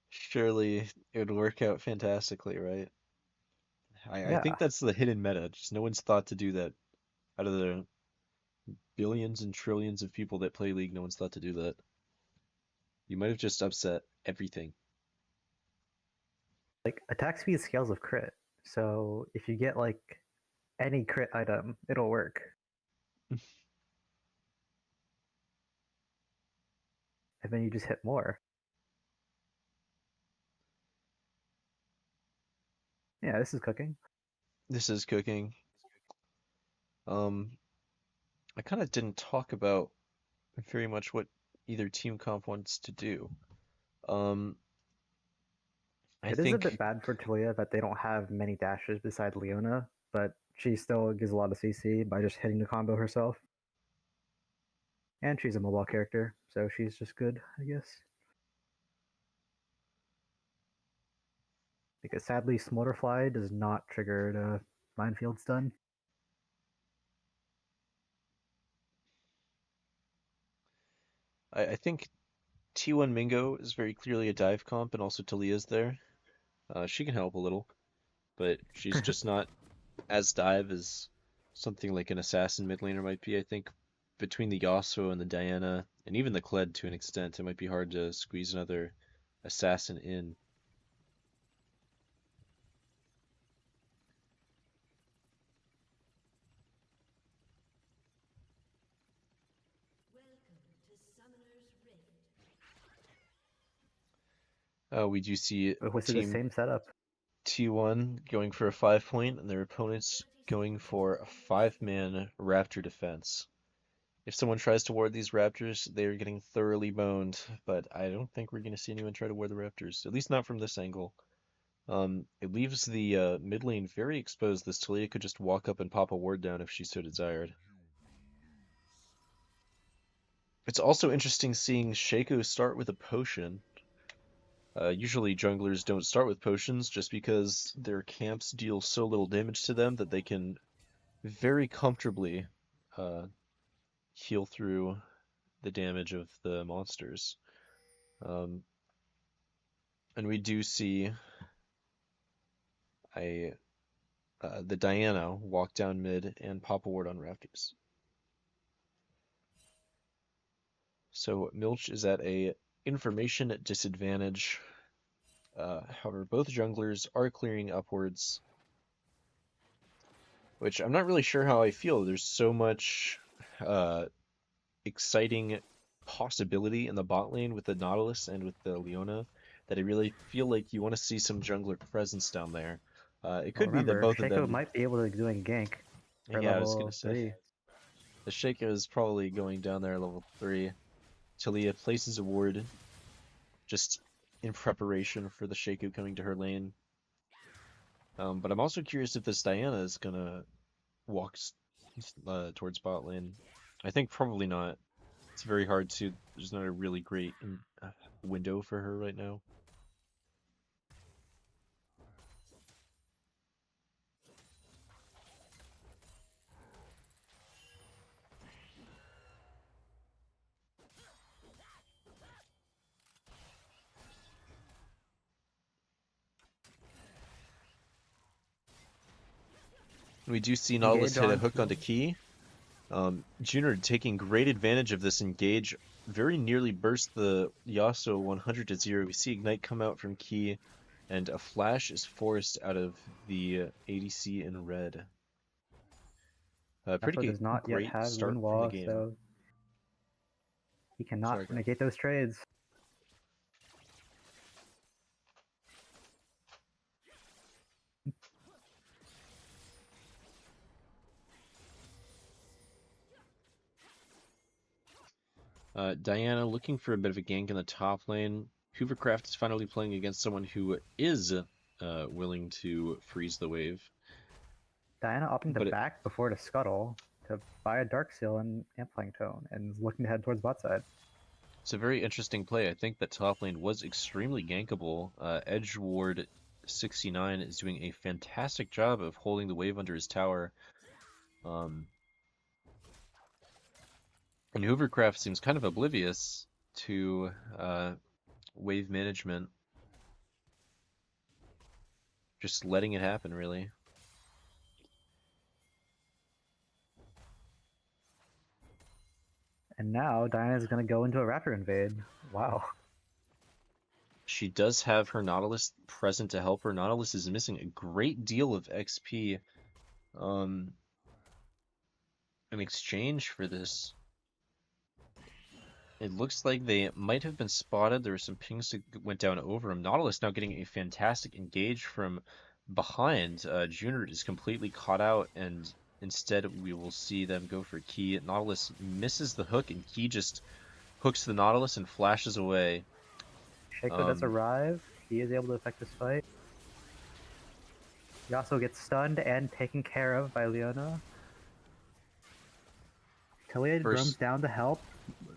Surely it would work out fantastically, right? I think Yeah, that's the hidden meta. Just no one's thought to do that. Out of the billions and trillions of people that play League, no one's thought to do that. You might have just upset everything. like attack speed scales with crit. So if you get like any crit item, it'll work. And then you just hit more. Yeah, this is cooking. This is cooking. I kind of didn't talk about very much what either team comp wants to do. I It is a bit think bad for Talia that they don't have many dashes beside Leona, but she still gives a lot of CC by just hitting the combo herself. And she's a mobile character, so she's just good, I guess. Because sadly, Smolderfly does not trigger the minefield stun. I think T1 Mingo is very clearly a dive comp, and also Talia's there. She can help a little, but she's just not as dive as something like an assassin mid laner might be. I think between the Yasuo and the Diana, and even the Kled to an extent, it might be hard to squeeze another assassin in. We do see But with the Team same setup. T1 going for a 5-point, and their opponents going for a 5-man Raptor defense. If someone tries to ward these Raptors, they are getting thoroughly boned, but I don't think we're going to see anyone try to ward the Raptors, at least not from this angle. It leaves the mid lane very exposed. This Talia could just walk up and pop a ward down if she so desired. It's also interesting seeing Shaco start with a potion. Usually junglers don't start with potions just because their camps deal so little damage to them that they can very comfortably heal through the damage of the monsters. And we do see the Diana walk down mid and pop a ward on Raptors. So Milch is at a information disadvantage. However, both junglers are clearing upwards, which I'm not really sure how I feel. There's so much exciting possibility in the bot lane with the Nautilus and with the Leona that I really feel like you want to see some jungler presence down there. It could be that Remember, both of Shaco them. might be able to do a gank for Yeah, I was gonna level say 3. the Shaco is probably going down there level 3. Talia places a ward just in preparation for the Shaco coming to her lane. But I'm also curious if this Diana is gonna walk towards bot lane. I think probably not. It's very hard to. There's not a really great window for her right now. We do see Nautilus hit a hook onto Key. Junior taking great advantage of this engage, very nearly burst the Yasuo 100 to 0. We see Ignite come out from Key, and a flash is forced out of the ADC in red. Pretty does not yet great have start Wind from the Wall, game. so he cannot Sorry, negate those trades. Diana looking for a bit of a gank in the top lane. Hoovercraft is finally playing against someone who is willing to freeze the wave. Diana opting to But back before to scuttle to buy a Dark Seal and Amplifying Tone, and is looking to head towards bot side. It's a very interesting play. I think that top lane was extremely gankable. Edge Ward 69 is doing a fantastic job of holding the wave under his tower. And Hoovercraft seems kind of oblivious to wave management. Just letting it happen, really. And now Diana's going to go into a Raptor invade. Wow. She does have her Nautilus present to help her. Nautilus is missing a great deal of XP in exchange for this. It looks like they might have been spotted. There were some pings that went down over him. Nautilus now getting a fantastic engage from behind. Junert is completely caught out, and instead we will see them go for Key. Nautilus misses the hook, and Key just hooks the Nautilus and flashes away. Shaco does arrive. He is able to affect this fight. He also gets stunned and taken care of by Leona. Talia roams down to help.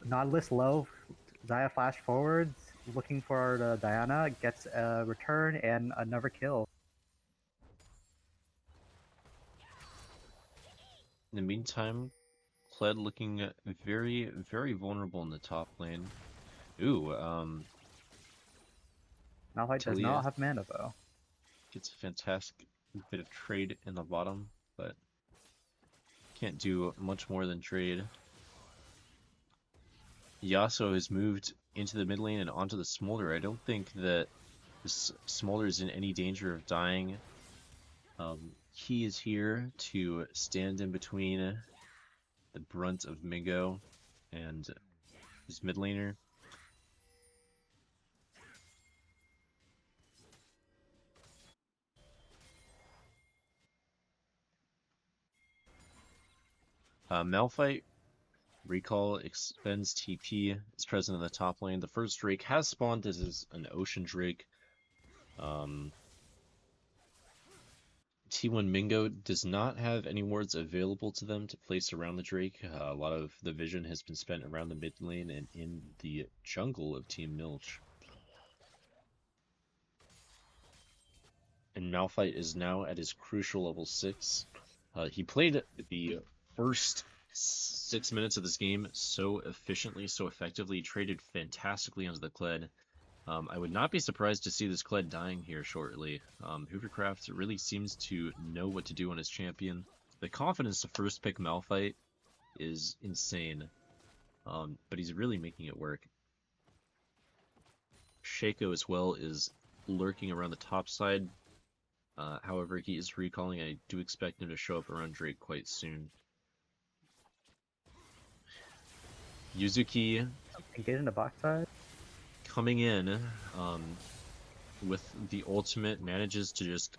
Nautilus low. Zaya flash forwards, looking for Diana. Gets a return and another kill. In the meantime, Kled looking very, very vulnerable in the top lane. Ooh, Malphite does not have mana though. Gets a fantastic bit of trade in the bottom, but can't do much more than trade. Yasuo has moved into the mid lane and onto the Smolder. I don't think that this Smolder is in any danger of dying. He is here to stand in between the brunt of Mingo and his mid laner. Malphite Recall expends TP, is present in the top lane. The first Drake has spawned. This is an Ocean Drake. T1 Mingo does not have any wards available to them to place around the Drake. A lot of the vision has been spent around the mid lane and in the jungle of Team Milch. And Malphite is now at his crucial level 6. He played the first 6 minutes of this game so efficiently, so effectively, traded fantastically onto the Kled. I would not be surprised to see this Kled dying here shortly. Hoovercraft really seems to know what to do on his champion. The confidence to first pick Malphite is insane, but he's really making it work. Shaco as well is lurking around the top side. However, he is recalling. I do expect him to show up around Drake quite soon. Yuzuki Engage in the box side. coming in with the ultimate, manages to just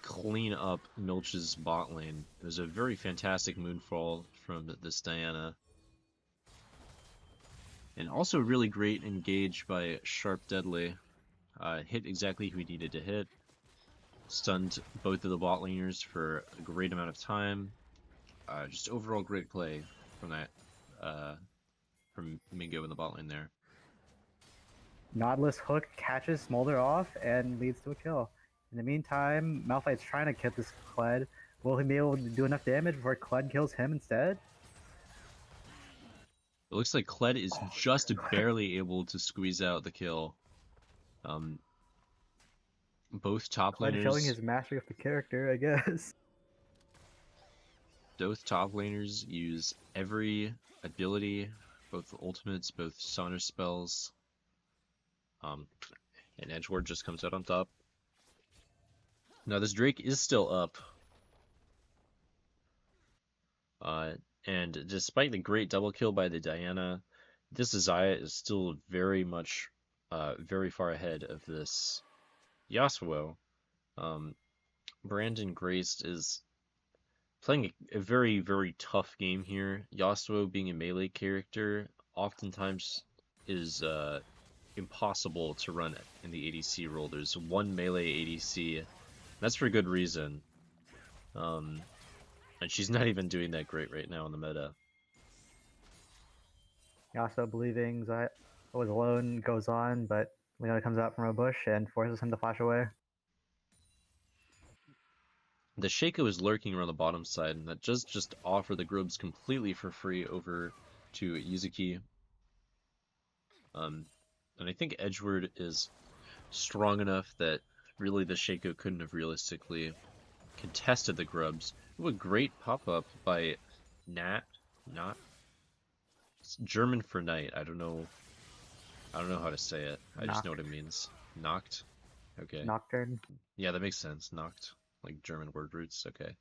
clean up Milch's bot lane. It was a very fantastic moonfall from this Diana. And also really great engage by Sharp Deadly. Hit exactly who he needed to hit. Stunned both of the bot laners for a great amount of time. Just overall great play from that, from Mingo in the bot lane there. Nautilus hook catches Smolder off and leads to a kill. In the meantime, Malphite's trying to kill this Kled. Will he be able to do enough damage before Kled kills him instead? It looks like Kled is just barely able to squeeze out the kill. Both top Kled showing laners, his mastery of the character, I guess. both top laners use every ability, both ultimates, both summoner spells. And Edgeward just comes out on top. Now this Drake is still up. And despite the great double kill by the Diana, this Xayah is still very much, very far ahead of this Yasuo. Brandon Grace is playing a very, very tough game here. Yasuo, being a melee character, oftentimes is impossible to run in the ADC role. There's one melee ADC. That's for good reason. And she's not even doing that great right now in the meta. Yasuo believing Xayah was alone goes on, but Leona comes out from a bush and forces him to flash away. The Shaco is lurking around the bottom side, and that just offer the Grubs completely for free over to Yuzuki. And I think Edgeward is strong enough that really the Shaco couldn't have realistically contested the Grubs. Ooh, a great pop-up by Not. It's German for night. I don't know how to say it. I just know what it means. Knocked? Okay. Nocturne. Yeah, that makes sense. Knocked. Like German word roots. Okay.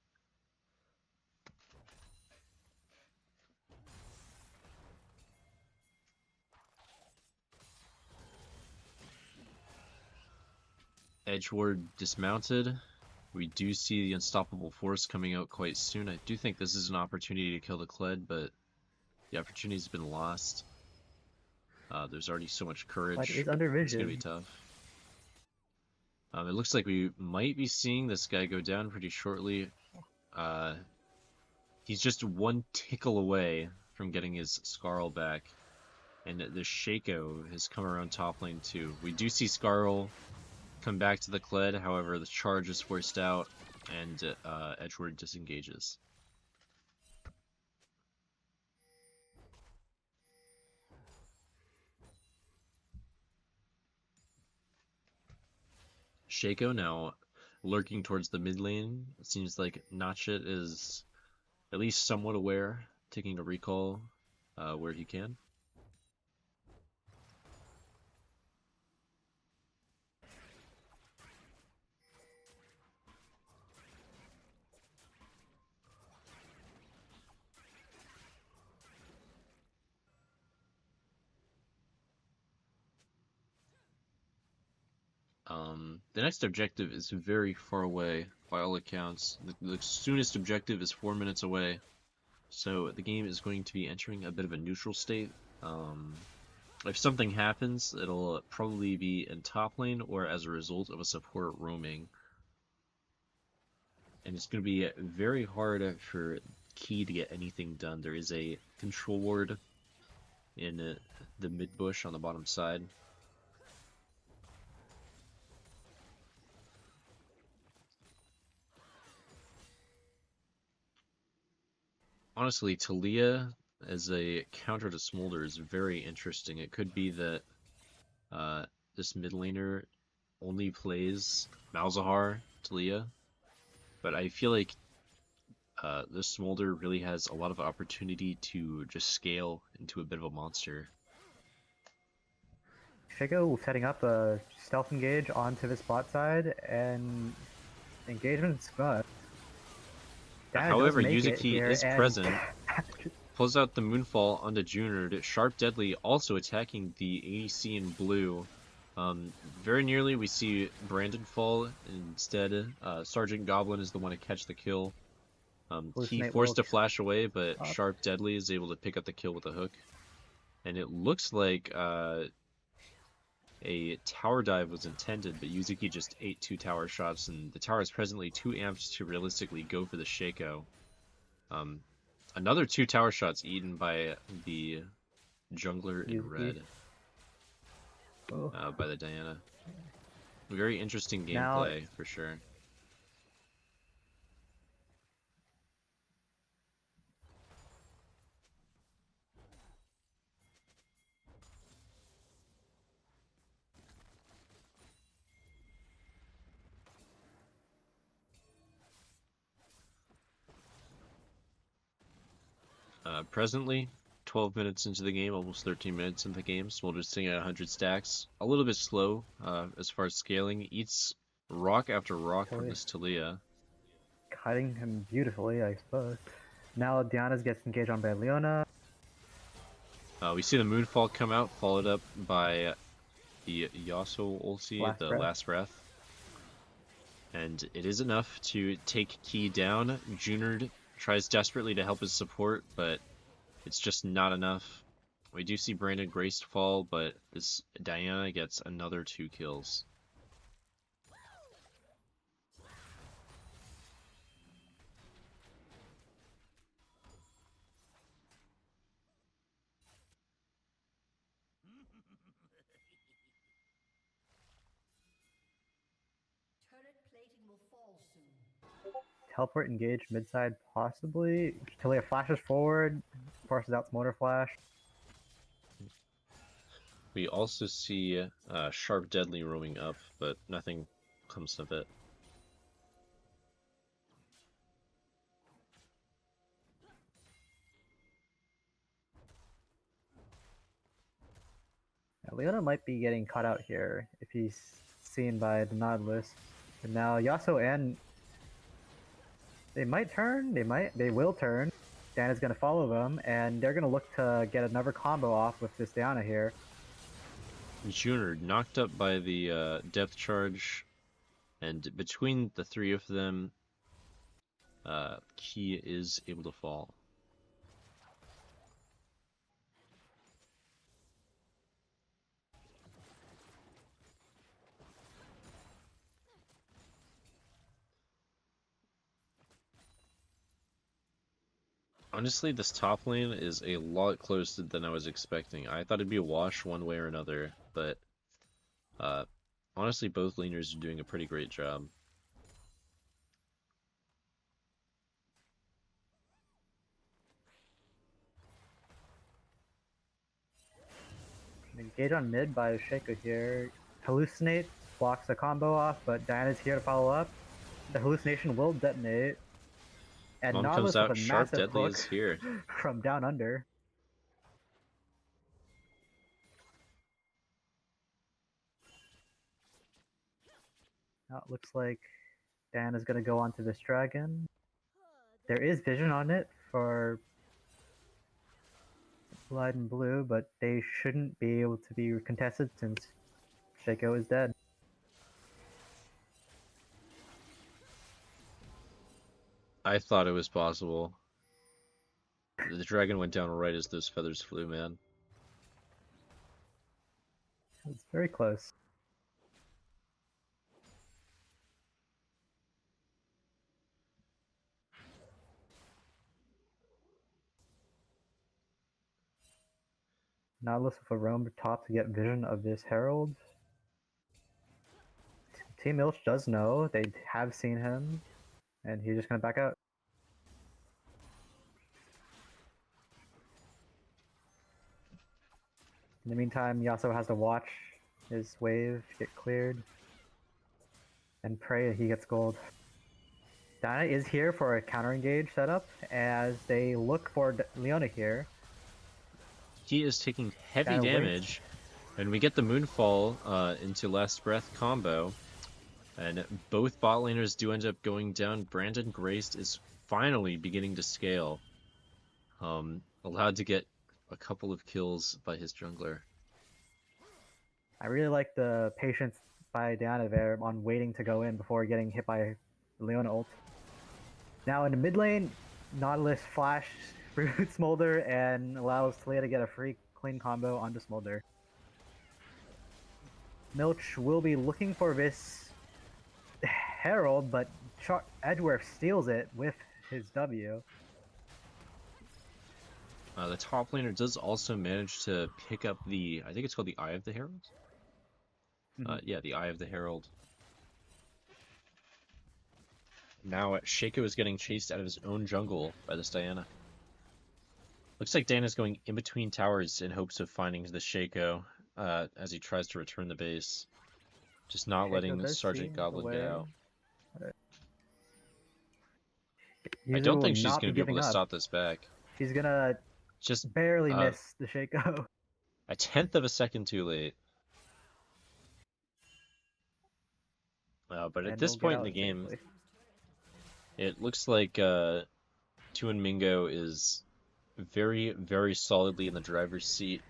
Edgeward dismounted. We do see the Unstoppable Force coming out quite soon. I do think this is an opportunity to kill the Kled, but the opportunity's been lost. There's already so much courage. Kled is under vision. It's gonna be tough. It looks like we might be seeing this guy go down pretty shortly. He's just one tickle away from getting his Skarl back. And the Shaco has come around top lane too. We do see Skarl come back to the Kled, however the charge is forced out and Edgeward disengages. Shaco now lurking towards the mid lane. It seems like Notchit is at least somewhat aware, taking a recall where he can. The next objective is very far away by all accounts. The soonest objective is 4 minutes away. So the game is going to be entering a bit of a neutral state. If something happens, it'll probably be in top lane or as a result of a support roaming. And it's going to be very hard for Key to get anything done. There is a control ward in the mid bush on the bottom side. Honestly, Talia as a counter to Smolder is very interesting. It could be that this mid laner only plays Malzahar, Talia, but I feel like this Smolder really has a lot of opportunity to just scale into a bit of a monster. Shaco setting up a stealth engage onto the spot side, and engagement's good. Diana does However, make it Yuzuki here, is and present, pulls out the Moonfall onto Junard. Sharp Deadly also attacking the ADC in blue. Very nearly we see Brandon fall. Instead, Sergeant Goblin is the one to catch the kill. He Hallucinate forced will to flash away, but up. Sharp Deadly is able to pick up the kill with a hook. And it looks like a tower dive was intended, but Yuzuki just ate 2 tower shots, and the tower is presently too amped to realistically go for the Shaco. Another 2 tower shots eaten by the jungler in Yuzuki. red, Oh. by the Diana. Very interesting Now- gameplay, for sure. Presently, 12 minutes into the game, almost 13 minutes into the game, Smolder's sitting at 100 stacks. A little bit slow as far as scaling. Eats rock after rock from this Talia. Cutting him beautifully, I suppose. Now Diana gets engaged on by Leona. We see the Moonfall come out, followed up by the Yasuo ulti, the Last Breath. And it is enough to take Key down. Junard tries desperately to help his support, but it's just not enough. We do see Brandon Grace fall, but this Diana gets another 2 kills. Turret plating will fall soon. Teleport engage midside, possibly. Talia flashes forward, forces out Smolder Flash. We also see Sharp Deadly roaming up, but nothing comes of it. Now, Leona might be getting caught out here if he's seen by the Nautilus. And now Yasuo and they might turn, they will turn. Diana's gonna follow them, and they're gonna look to get another combo off with this Diana here. Junard knocked up by the depth charge, and between the 3 of them, Key is able to fall. Honestly, this top lane is a lot closer than I was expecting. I thought it'd be a wash one way or another, but honestly, both laners are doing a pretty great job. Engage on mid by Shaco here. Hallucinate blocks the combo off, but Diana's here to follow up. The hallucination will detonate. And Mom Nautilus comes out, with a Sharp massive Deadly hook is here. from down under. Now it looks like Diana's gonna go onto this dragon. There is vision on it for Blood and Blue, but they shouldn't be able to be contested since Shaco is dead. I thought it was possible. The dragon went down right as those feathers flew, man. It's very close. Nautilus with a roam top to get vision of this Herald. Team Milch does know, they have seen him, and he's just gonna back out. In the meantime, Yasuo has to watch his wave get cleared. And pray he gets gold. Diana is here for a counter engage setup as they look for Leona here. He is taking heavy Diana waits. damage, and we get the Moonfall into Last Breath combo. And both bot laners do end up going down. Brandon Graced is finally beginning to scale. Allowed to get a couple of kills by his jungler. I really like the patience by Diana there on waiting to go in before getting hit by Leona ult. Now in the mid lane, Nautilus flash roots Smolder and allows Talia to get a free clean combo onto Smolder. Milch will be looking for this Herald, but Edgeworth steals it with his W. The top laner does also manage to pick up the, I think it's called the Eye of the Herald? Yeah, the Eye of the Herald. Now Shaco is getting chased out of his own jungle by this Diana. Looks like Diana's going in between towers in hopes of finding the Shaco as he tries to return the base. Just not Shaco letting does Sergeant see Goblin the get way. out. I Yuzu don't will think she's not going to be able giving to up. stop this back. She's gonna Just barely miss the Shaco. a tenth of a second too late. But at And this will get point in out the game, safely. it looks like Tuan Mingo is very, very solidly in the driver's seat.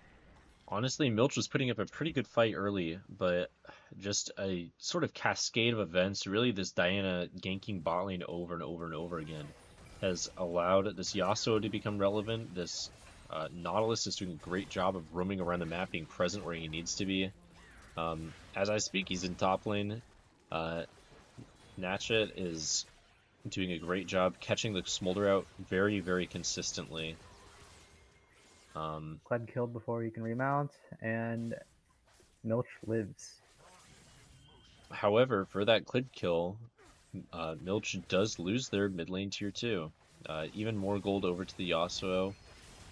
Honestly, Milch was putting up a pretty good fight early, but just a sort of cascade of events, really this Diana ganking bot lane over and over and over again, has allowed this Yasuo to become relevant. This Nautilus is doing a great job of roaming around the map, being present where he needs to be. As I speak, he's in top lane. Natchet is doing a great job catching the Smolder out very, very consistently. Kled killed before he can remount, and Milch lives. However, for that Klid kill, Milch does lose their mid lane tier 2. Even more gold over to the Yasuo.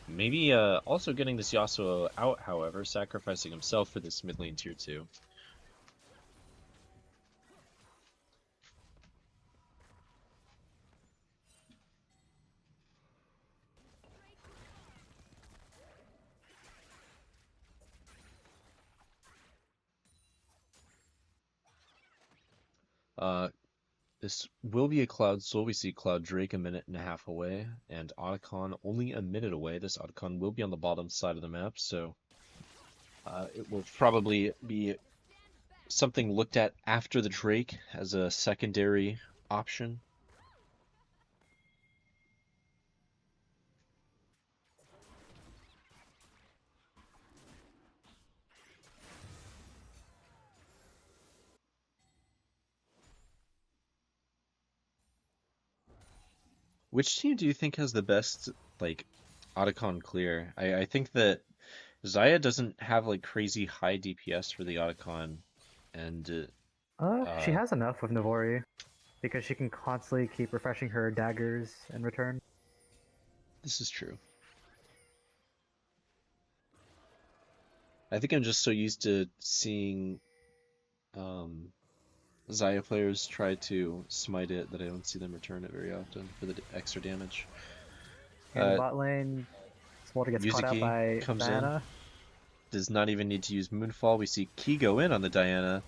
Maybe also getting this Yasuo out, however, sacrificing himself for this mid lane tier 2. This will be a Cloud Soul. We see Cloud Drake a minute and a half away, and Otacon only a minute away. This Otacon will be on the bottom side of the map, so it will probably be something looked at after the Drake as a secondary option. Which team do you think has the best, like, Otacon clear? I think that Xayah doesn't have, like, crazy high DPS for the Otacon, and She has enough with Navori, because she can constantly keep refreshing her daggers in return. this is true. I think I'm just so used to seeing Xayah players try to smite it that I don't see them return it very often for the extra damage. In bot lane, Smolder gets caught out Yuzuki by comes Diana. Does not even need to use Moonfall. We see Ki go in on the Diana.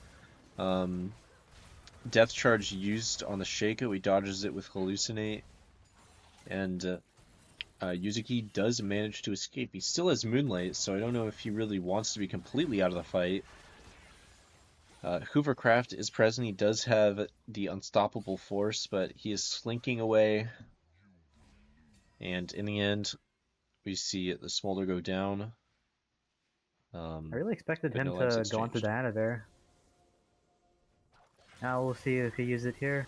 Death Charge used on the Shaco. He dodges it with Hallucinate. And Yuzuki does manage to escape. He still has Moonlight, so I don't know if he really wants to be completely out of the fight. Hoovercraft is present. He does have the Unstoppable Force, but he is slinking away. And in the end, we see the Smolder go down. I really expected but him no lives to go onto exchanged. Diana there. Now we'll see if he uses it here.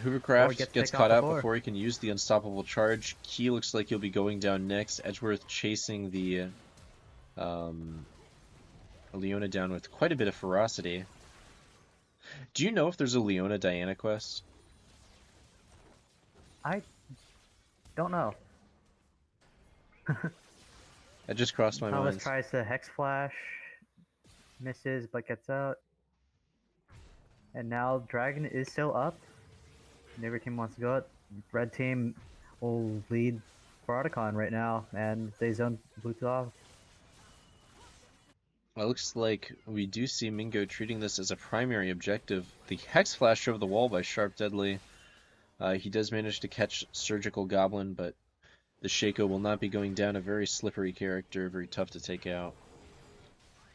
Hoovercraft gets gets picked caught off out before. before he can use the Unstoppable Charge. Key looks like he'll be going down next. Edgeworth chasing the Leona down with quite a bit of ferocity. Do you know if there's a Leona Diana quest? I don't know. That just crossed my Thomas mind. tries to Hex Flash. Misses, but gets out. And now Dragon is still up. Neighbor team wants to go out. Red team will lead for Otacon right now, and they zone blue off. Well, it looks like we do see Mingo treating this as a primary objective. The Hex Flash over the wall by Sharp Deadly. He does manage to catch Surgical Goblin, but the Shaco will not be going down. A very slippery character, very tough to take out.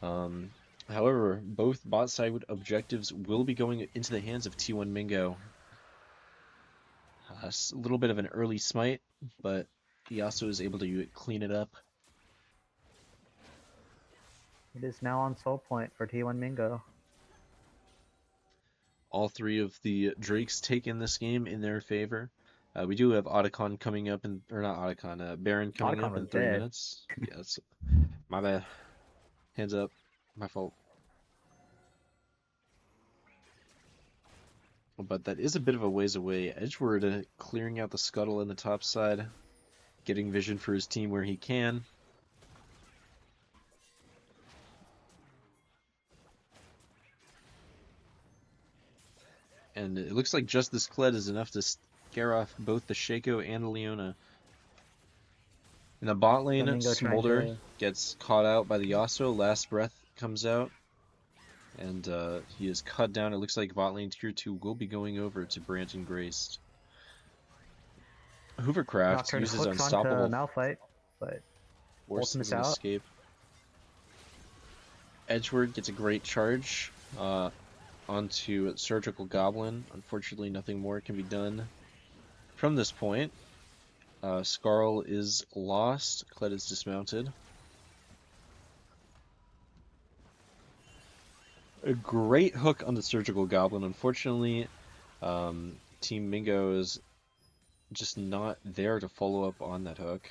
However, both bot side objectives will be going into the hands of T1 Mingo. A little bit of an early smite, but he also is able to clean it up. It is now on soul point for T1 Mingo. All three of the Drakes take in this game in their favor. We do have Otacon coming up, or not Otacon, Baron coming Otacon up in was 3 dead. minutes. Yeah, that's my bad. Hands up, my fault. But that is a bit of a ways away. Edgeward clearing out the scuttle in the top side, getting vision for his team where he can. And it looks like just this Kled is enough to scare off both the Shaco and the Leona. In the bot lane, Mingo trying Smolder to- gets caught out by the Yasuo. Last Breath comes out. And he is cut down. It looks like bot lane tier 2 will be going over to Brant and Graced. Hoovercraft Nocturne uses hooks unstoppable onto Malphite, but forces ultimate's an out. escape. Edgeward gets a great charge onto Surgical Goblin. Unfortunately, nothing more can be done from this point. Skarl is lost. Kled is dismounted. A great hook on the Surgical Goblin. Unfortunately, Team Mingo is just not there to follow up on that hook.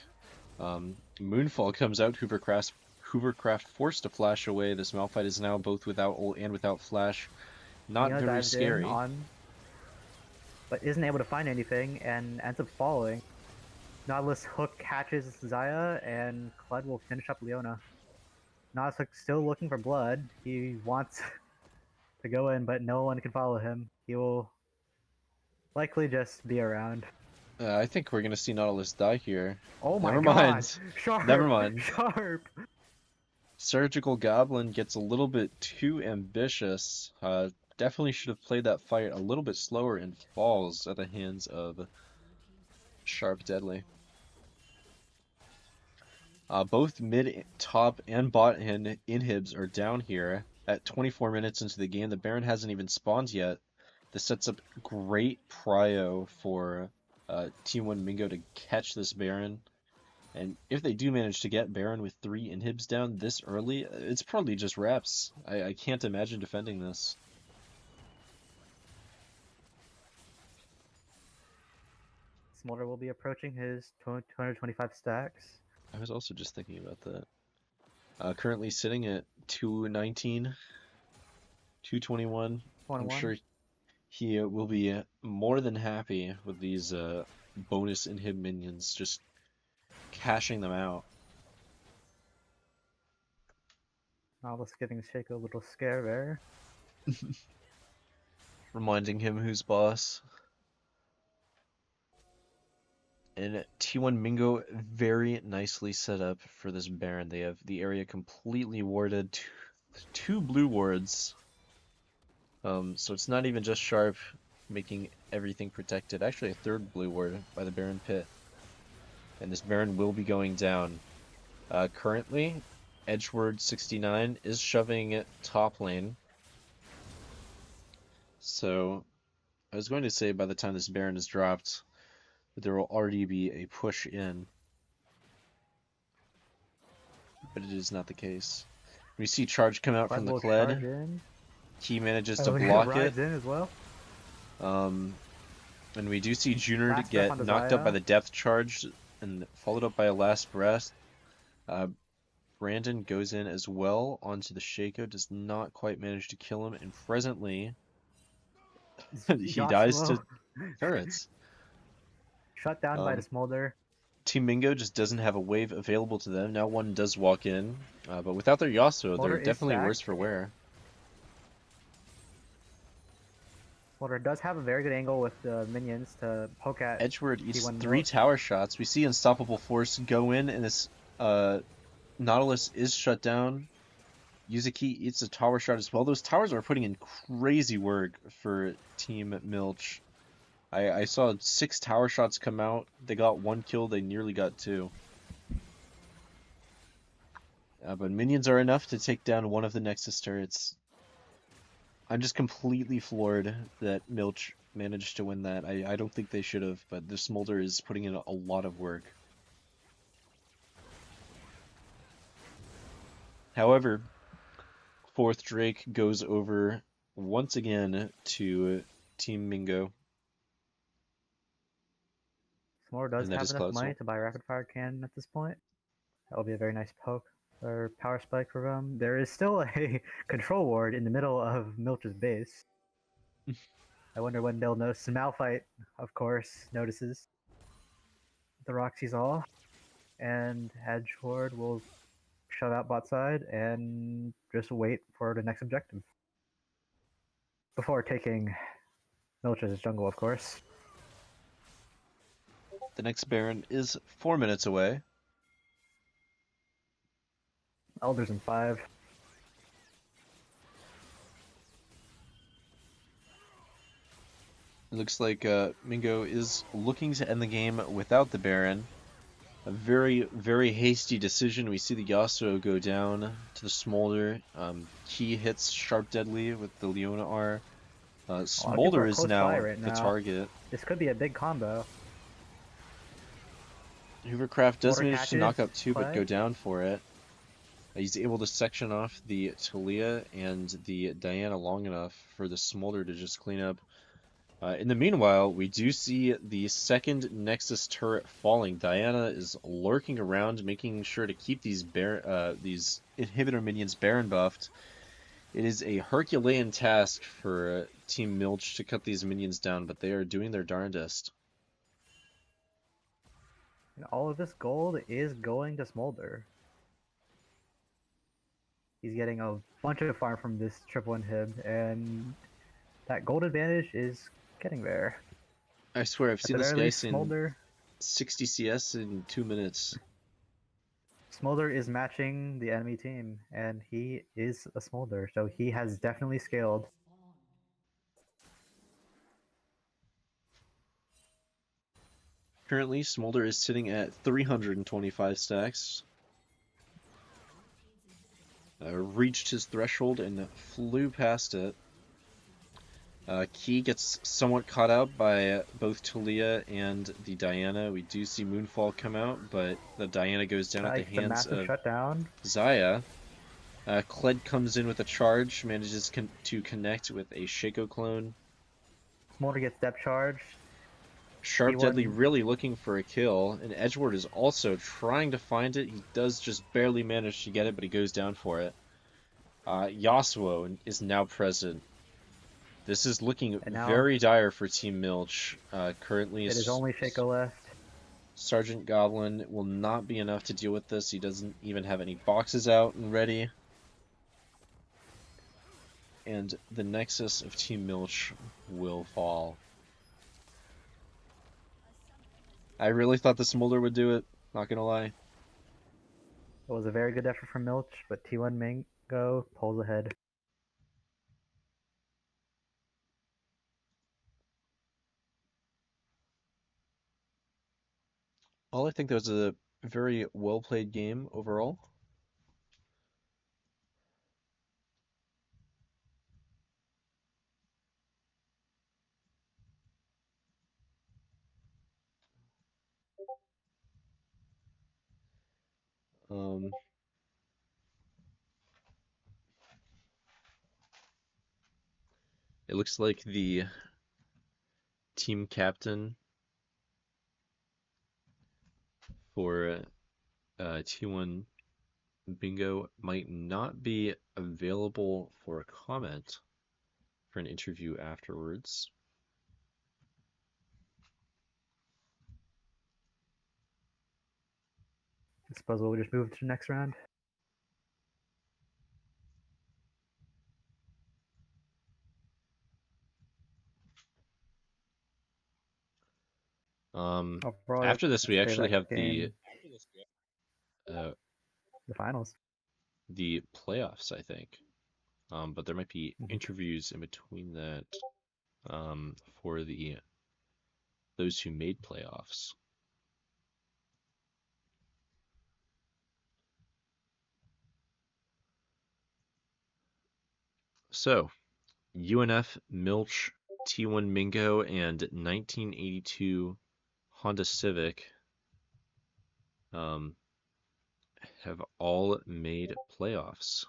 Moonfall comes out. Hoovercraft forced to flash away. This Malphite is now both without ult and without flash. Not Nino very dives in scary. but isn't able to find anything and ends up falling. Nautilus hook catches Zaya, and Kled will finish up Leona. Nautilus hook still looking for blood. He wants to go in, but no one can follow him. He will likely just be around. I think we're gonna see Nautilus die here. Oh my Never god! mind. Sharp! Never mind. Sharp! Surgical Goblin gets a little bit too ambitious. Definitely should have played that fight a little bit slower and falls at the hands of Sharp Deadly. Both mid, top, and bot inhibs are down here. At 24 minutes into the game, the Baron hasn't even spawned yet. This sets up great prio for T1 Mingo to catch this Baron. And if they do manage to get Baron with 3 inhibs down this early, it's probably just reps. I can't imagine defending this. Smolder will be approaching his 225 stacks. I was also just thinking about that. Currently sitting at 219, 221. I'm sure he will be more than happy with these bonus inhib minions, just cashing them out. Nautilus giving Shaco a little scare there. Reminding him who's boss. And T1 Mingo very nicely set up for this Baron. They have the area completely warded. Two blue wards. So it's not even just Sharp making everything protected. Actually, a third blue ward by the Baron Pit. And this Baron will be going down. Currently, Edgeward 69 is shoving top lane. So, I was going to say by the time this Baron is dropped, there will already be a push in. But it is not the case. We see charge come out from the Kled. He manages to block it. In as well. And we do see Junior get knocked up by the depth charge and followed up by a last breath. Brandon goes in as well onto the Shaco, does not quite manage to kill him, and presently he dies to turrets. Shut down by the Smolder. Team Mingo just doesn't have a wave available to them. Now one does walk in, But without their Yasuo, Smolder they're is definitely worse stacked. for wear. Smolder does have a very good angle with the minions to poke at Edgeworth eats T1 3 Milch. tower shots. We see Unstoppable Force go in, and this Nautilus is shut down. Yuzuki eats a tower shot as well. Those towers are putting in crazy work for Team Milch. I saw 6 tower shots come out. They got 1 kill. They nearly got 2. But minions are enough to take down one of the Nexus turrets. I'm just completely floored that Milch managed to win that. I don't think they should have, but the Smolder is putting in a lot of work. However, 4th Drake goes over once again to Team Mingo. Smolder does And that have is enough Cloud money Soul. to buy a rapid fire cannon at this point. That will be a very nice poke or power spike for them. There is still a control ward in the middle of Milch's base. I wonder when they'll notice. Malphite, of course, notices the Roxy's all, and Edgeward will shut out bot side and just wait for the next objective before taking Milch's jungle, of course. The next Baron is 4 minutes away. Elders in 5. It looks like Mingo is looking to end the game without the Baron. A very, very hasty decision. We see the Yasuo go down to the Smolder. He hits Sharp Deadly with the Leona R. A lot of people Smolder are is close by now right the now. target. This could be a big combo. Hoovercraft does Smolder manage to knock catches up 2, but play. go down for it. He's able to section off the Talia and the Diana long enough for the Smolder to just clean up. In the meanwhile, we do see the second Nexus turret falling. Diana is lurking around, making sure to keep these inhibitor minions Baron buffed. It is a Herculean task for Team Milch to cut these minions down, but they are doing their darndest. And all of this gold is going to Smolder. He's getting a bunch of farm from this triple inhib, and that gold advantage is getting there. I swear, I've At seen the this very guy least, sing Smolder 60 CS in 2 minutes. Smolder is matching the enemy team, and he is a Smolder, so he has definitely scaled. Currently, Smolder is sitting at 325 stacks. Reached his threshold and flew past it. Key gets somewhat caught out by both Talia and the Diana. We do see Moonfall come out, but the Diana goes down at the Like the hands massive of shutdown. Xayah. Kled comes in with a charge, manages to connect with a Shaco clone. Smolder gets depth charged. Sharp T1 Deadly really looking for a kill, and Edgeward is also trying to find it. He does just barely manage to get it, but he goes down for it. Yasuo is now present. This is looking And now very dire for Team Milch. Currently, it is only Shaco left. Sergeant Goblin will not be enough to deal with this. He doesn't even have any boxes out and ready. And the Nexus of Team Milch will fall. I really thought the Smolder would do it, not gonna lie. It was a very good effort from Milch, but T1 Mango pulls ahead. Well, I think that was a very well played game overall. It looks like the team captain for T1 Bingo might not be available for a comment for an interview afterwards. I suppose we'll just move to the next round. Overall, After this, we say actually that have game, uh, the finals. the playoffs, I think. But there might be Mhm. interviews in between that for those who made playoffs. So, UNF, Milch, T1 Mingo, and 1982 Honda Civic have all made playoffs.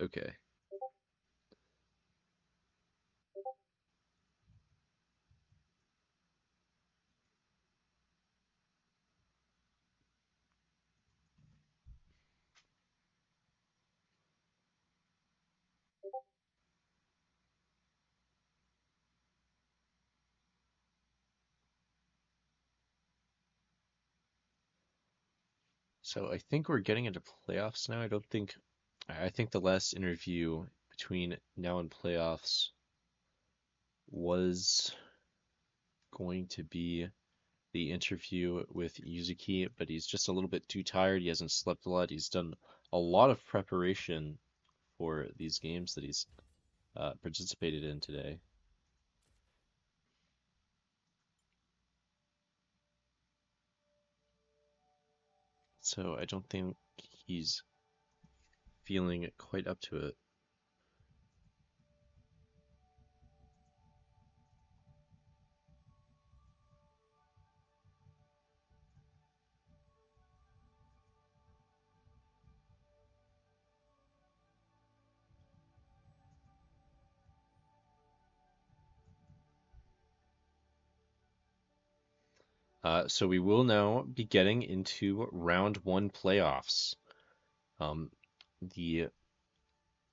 Okay. So I think we're getting into playoffs now. I think the last interview between now and playoffs was going to be the interview with Yuzuki, but he's just a little bit too tired. He hasn't slept a lot. He's done a lot of preparation for these games that he's participated in today. So I don't think he's feeling quite up to it. So we will now be getting into round one playoffs. Um, the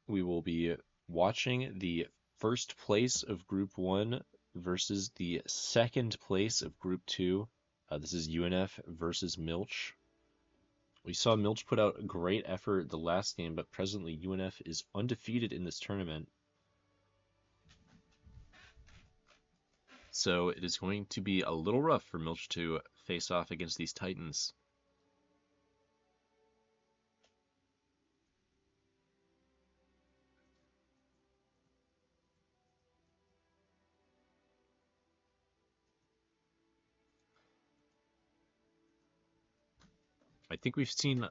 we will be watching the first place of Group 1 versus the second place of Group 2. This is UNF versus Milch. We saw Milch put out a great effort the last game, but presently UNF is undefeated in this tournament. So it is going to be a little rough for Milch to face off against these Titans. I think we've seen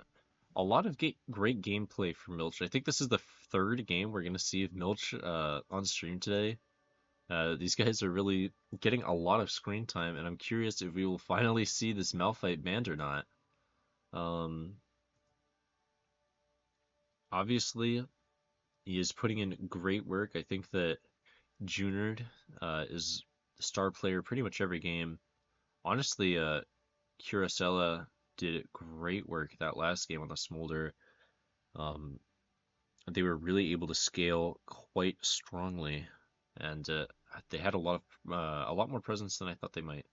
a lot of great gameplay from Milch. I think this is the third game we're going to see of Milch on stream today. These guys are really getting a lot of screen time, and I'm curious if we will finally see this Malphite banned or not. Obviously, he is putting in great work. I think that Junard is the star player pretty much every game. Honestly, Curacella did great work that last game on the Smolder. They were really able to scale quite strongly, and they had a lot more presence than I thought they might.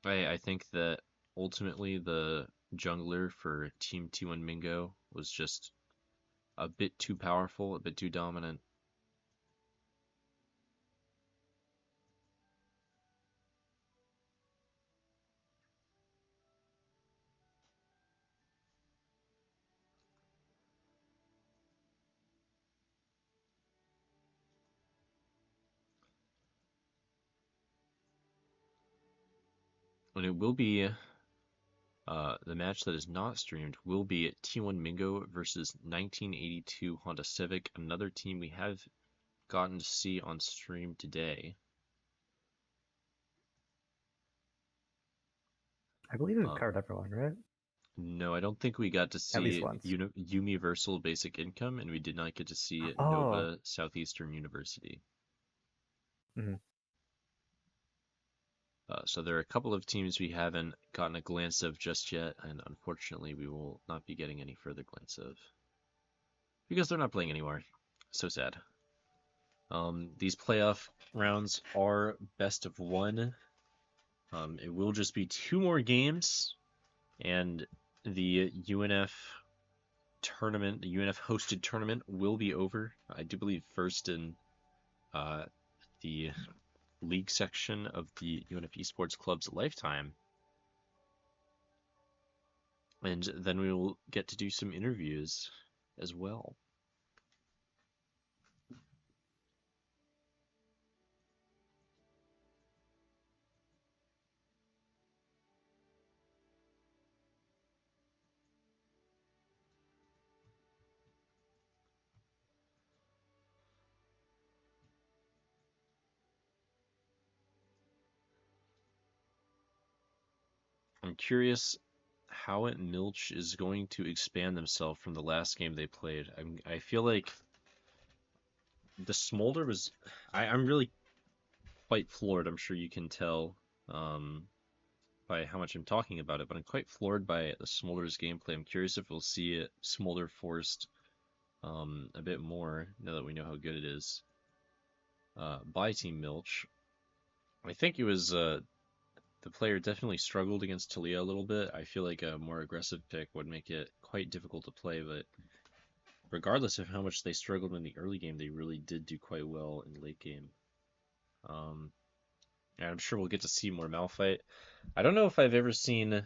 I think that ultimately the jungler for Team T1 Mingo was just a bit too powerful, a bit too dominant. And it will be the match that is not streamed will be T1 Mingo versus 1982 Honda Civic, another team we have gotten to see on stream today. I believe we've covered everyone, right? No, I don't think we got to At least see once. Universal Basic Income, and we did not get to see Oh. Nova Southeastern University. Mhm. So there are a couple of teams we haven't gotten a glance of just yet, and unfortunately we will not be getting any further glance of because they're not playing anymore. So sad. These playoff rounds are best of one. It will just be 2 more games, and the UNF tournament, the UNF hosted tournament, will be over. I do believe first in the league section of the UNF Esports Club's lifetime. And then we will get to do some interviews as well. I'm curious how Milch is going to expand themselves from the last game they played. I feel like the Smolder was... I'm really quite floored. I'm sure you can tell by how much I'm talking about it, but I'm quite floored by the Smolder's gameplay. I'm curious if we'll see it Smolder forced a bit more now that we know how good it is by Team Milch. I think it was the player definitely struggled against Talia a little bit. I feel like a more aggressive pick would make it quite difficult to play, but regardless of how much they struggled in the early game, they really did do quite well in the late game. And I'm sure we'll get to see more Malphite. I don't know if I've ever seen...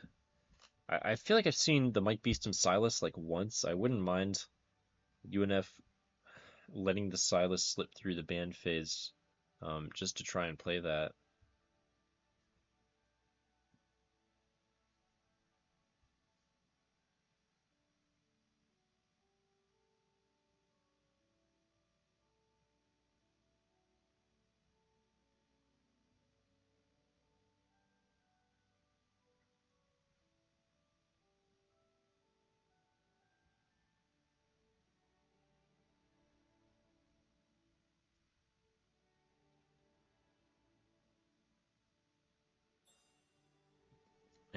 I feel like I've seen the Mike Beast and Silas like once. I wouldn't mind UNF letting the Silas slip through the ban phase just to try and play that.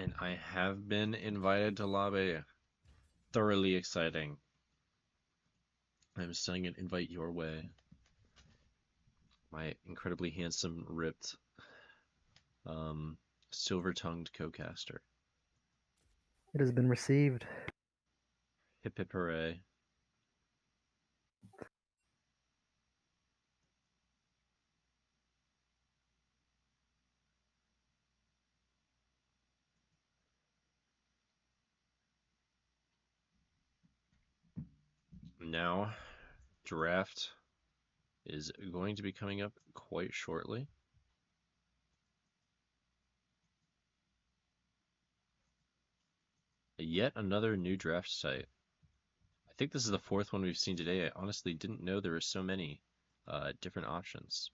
And I have been invited to lobby. Thoroughly exciting. I'm sending an invite your way. My incredibly handsome, ripped, silver-tongued co-caster. It has been received. Hip hip hooray. Now, draft is going to be coming up quite shortly. Yet another new draft site. I think this is the 4th one we've seen today. I honestly didn't know there were so many different options.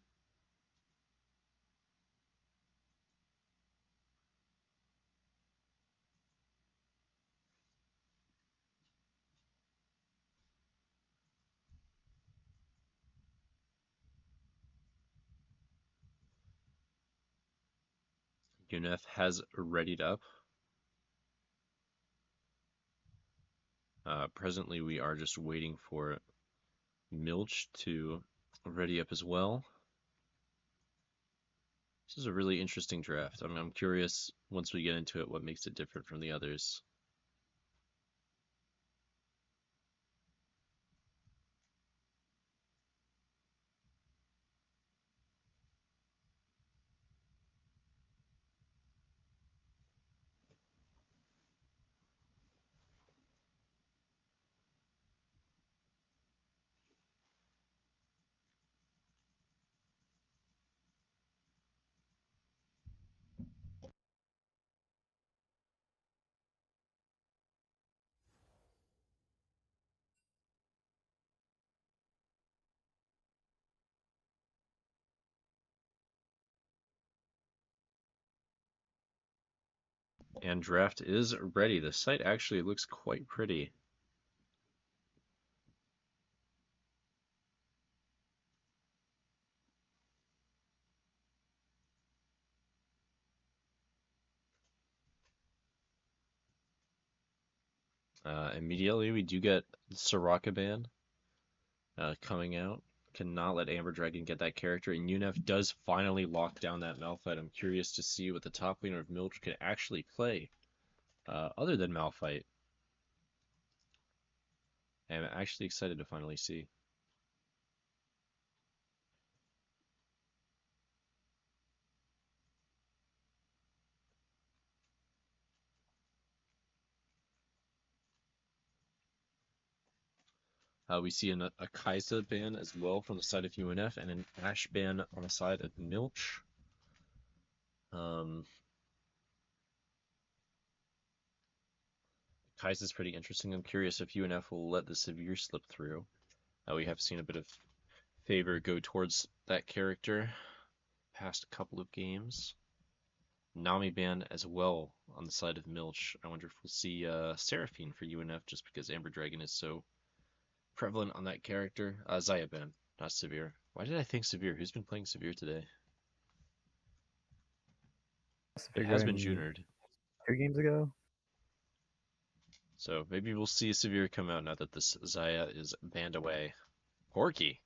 UNF has readied up. Presently, we are just waiting for Milch to ready up as well. This is a really interesting draft. I mean, I'm curious, once we get into it, what makes it different from the others. And draft is ready. The site actually looks quite pretty. Immediately, we do get Soraka ban coming out. Cannot let Amber Dragon get that character, and UNF does finally lock down that Malphite. I'm curious to see what the top laner of Milch can actually play other than Malphite. I'm actually excited to finally see. We see a Kai'Sa ban as well from the side of UNF, and an Ashe ban on the side of Milch. Kai'Sa's pretty interesting. I'm curious if UNF will let the Severe slip through. We have seen a bit of favor go towards that character past a couple of games. Nami ban as well on the side of Milch. I wonder if we'll see Seraphine for UNF just because Amber Dragon is so prevalent on that character. Xayah ban, not Severe. Why did I think Severe? Who's been playing Severe today? It has been Junard. 2 games ago. So maybe we'll see Severe come out now that this Xayah is banned away. Corki.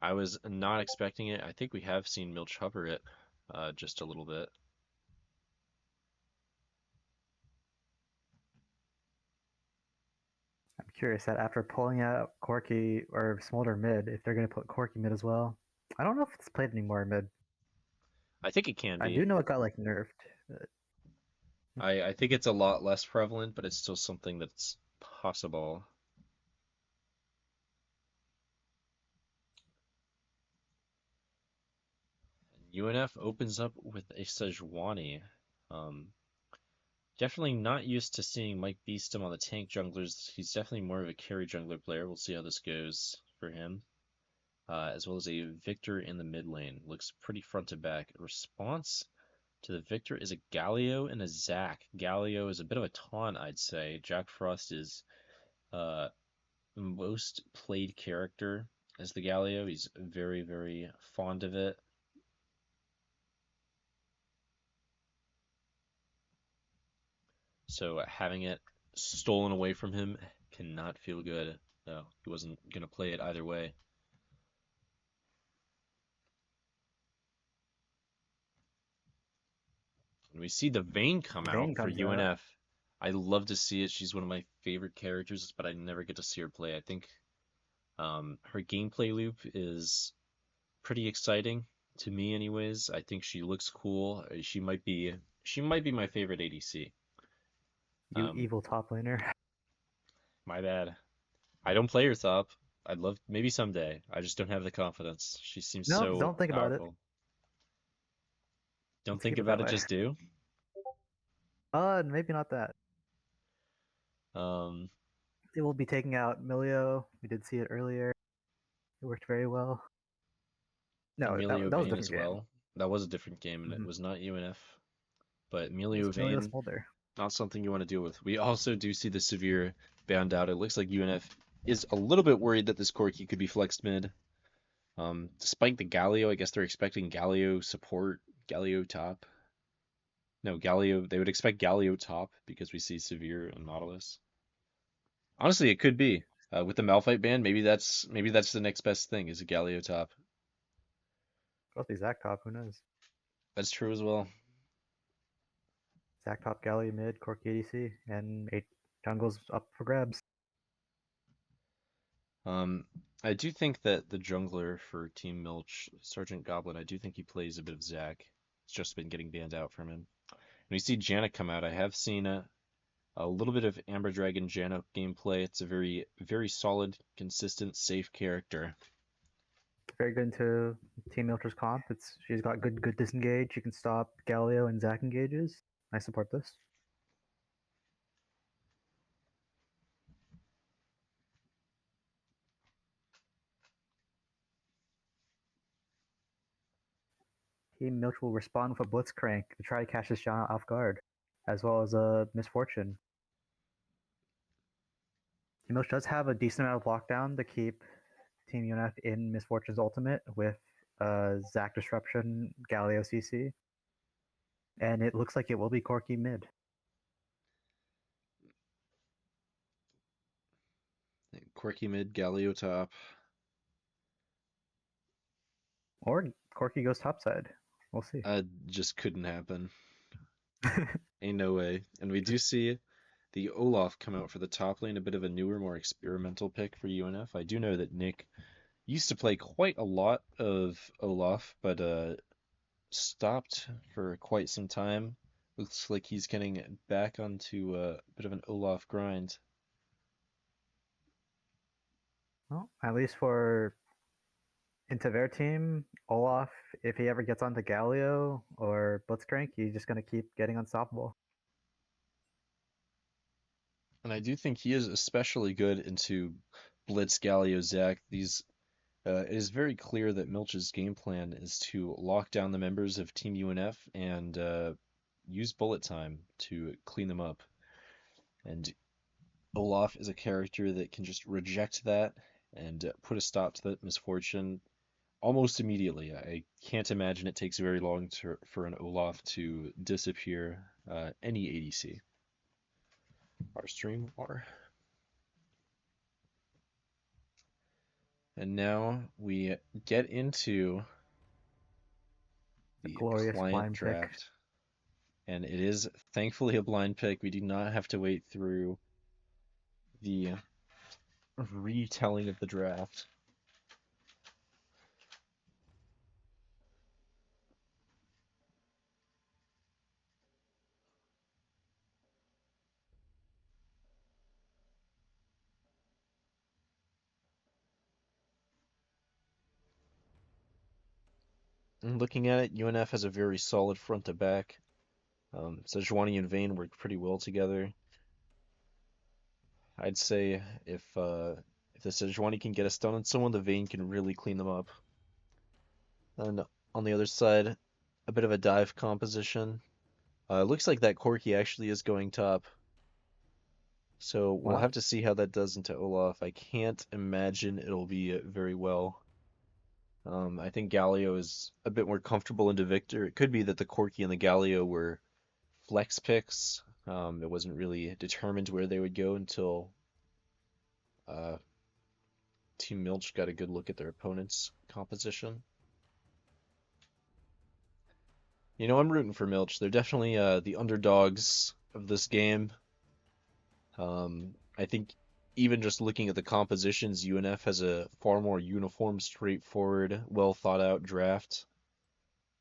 I was not expecting it. I think we have seen Milch hover it just a little bit. I'm curious that after pulling out Corki or Smolder mid, if they're going to put Corki mid as well. I don't know if it's played anymore mid. I think it can I be. do know it got like nerfed. I think it's a lot less prevalent, but it's still something that's possible. UNF opens up with a Sejuani. Definitely not used to seeing Mike Beeston on the tank junglers. He's definitely more of a carry jungler player. We'll see how this goes for him. As well as a Victor in the mid lane. Looks pretty front to back. Response to the Victor is a Galio and a Zac. Galio is a bit of a taunt, I'd say. Jack Frost is most played character as the Galio. He's very, very fond of it. So having it stolen away from him cannot feel good. No, he wasn't going to play it either way. And we see the Vayne come out for comes out. UNF. I love to see it. She's one of my favorite characters, but I never get to see her play. I think her gameplay loop is pretty exciting to me anyways. I think she looks cool. She might be my favorite ADC. You evil top laner. My bad. I don't play her top. I'd love maybe someday. I just don't have the confidence. She seems No, so don't think about it. powerful. Don't Let's think keep it about that it, way. just do. Maybe not that. Um, They will be taking out Milio. We did see it earlier. It worked very well. No, Emilio that was a Vayne different as game. well. That was a different game, and it was not UNF. But Emilio It's Milio Vayne, Smolder. not something you want to deal with. We also do see the Severe banned out. It looks like UNF is a little bit worried that this Corki could be flexed mid. Despite the Galio, I guess they're expecting Galio support, Galio top. No, Galio, they would expect Galio top because we see Severe and Nautilus. Honestly, it could be. With the Malphite ban, maybe that's the next best thing is a Galio top. Supposed to be Zac top, who knows? That's true as well. Zac top, Galley mid, Corki ADC, and 8 jungles up for grabs. I do think that the jungler for Team Milch, Sergeant Goblin, I do think he plays a bit of Zac. It's just been getting banned out from him. And we see Janna come out. I have seen a little bit of Amber Dragon Janna gameplay. It's a very, very solid, consistent, safe character. Very good into Team Milcher's comp. She's got good disengage. She can stop Galio and Zac engages. I support this. Team Milch will respond with a Blitzcrank to try to catch this Janna off guard, as well as a Misfortune. Team Milch does have a decent amount of lockdown to keep Team UNF in Misfortune's ultimate with Zac Disruption, Galio CC. And it looks like it will be Corki mid. Corki mid, Galio top. Or Corky goes topside. We'll see. Just couldn't happen. Ain't no way. And we do see the Olaf come out for the top lane, a bit of a newer, more experimental pick for UNF. I do know that Nick used to play quite a lot of Olaf, but stopped for quite some time. Looks like he's getting back onto a bit of an Olaf grind. Well, at least for into their team, Olaf, if he ever gets onto Galio or Blitzcrank, he's just going to keep getting unstoppable. And I do think he is especially good into Blitz, Galio, Zac. It is very clear that Milch's game plan is to lock down the members of Team UNF and use bullet time to clean them up. And Olaf is a character that can just reject that and put a stop to that misfortune almost immediately. I can't imagine it takes very long for an Olaf to disappear any ADC. Our stream water. And now we get into the Glorious client blind pick. draft. And it is thankfully a blind pick. We do not have to wait through the retelling of the draft. And looking at it, UNF has a very solid front to back. Sejuani and Vayne work pretty well together. I'd say if the Sejuani can get a stun on someone, the Vayne can really clean them up. And on the other side, a bit of a dive composition. It looks like that Corki actually is going top. So we'll Wow. have to see how that does into Olaf. I can't imagine it'll be very well. I think Galio is a bit more comfortable into Victor. It could be that the Corki and the Galio were flex picks. It wasn't really determined where they would go until Team Milch got a good look at their opponent's composition. You know, I'm rooting for Milch. They're definitely the underdogs of this game. I think even just looking at the compositions, UNF has a far more uniform, straightforward, well thought out draft.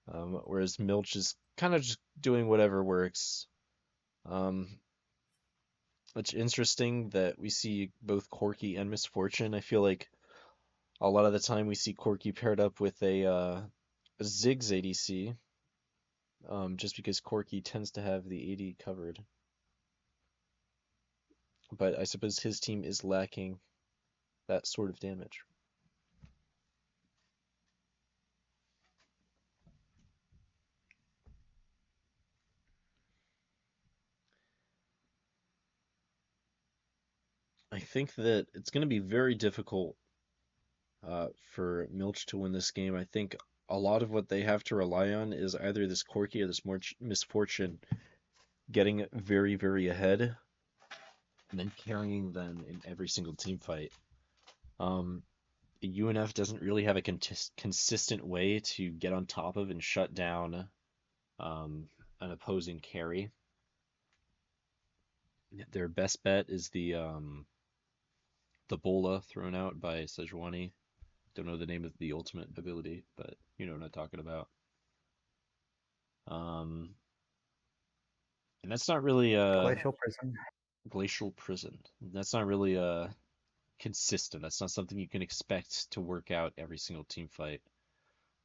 Whereas Milch is kind of just doing whatever works. It's interesting that we see both Corki and Misfortune. I feel like a lot of the time we see Corki paired up with a Ziggs ADC, just because Corki tends to have the AD covered. But I suppose his team is lacking that sort of damage. I think that it's going to be very difficult for Milch to win this game. I think a lot of what they have to rely on is either this Corki or this Misfortune getting very, very ahead and then carrying them in every single team fight. UNF doesn't really have a consistent way to get on top of and shut down an opposing carry. Their best bet is the Bola thrown out by Sejuani. Don't know the name of the ultimate ability, but you know what I'm talking about. And that's not really Glacial Prison. Glacial Prison. That's not really consistent. That's not something you can expect to work out every single team fight.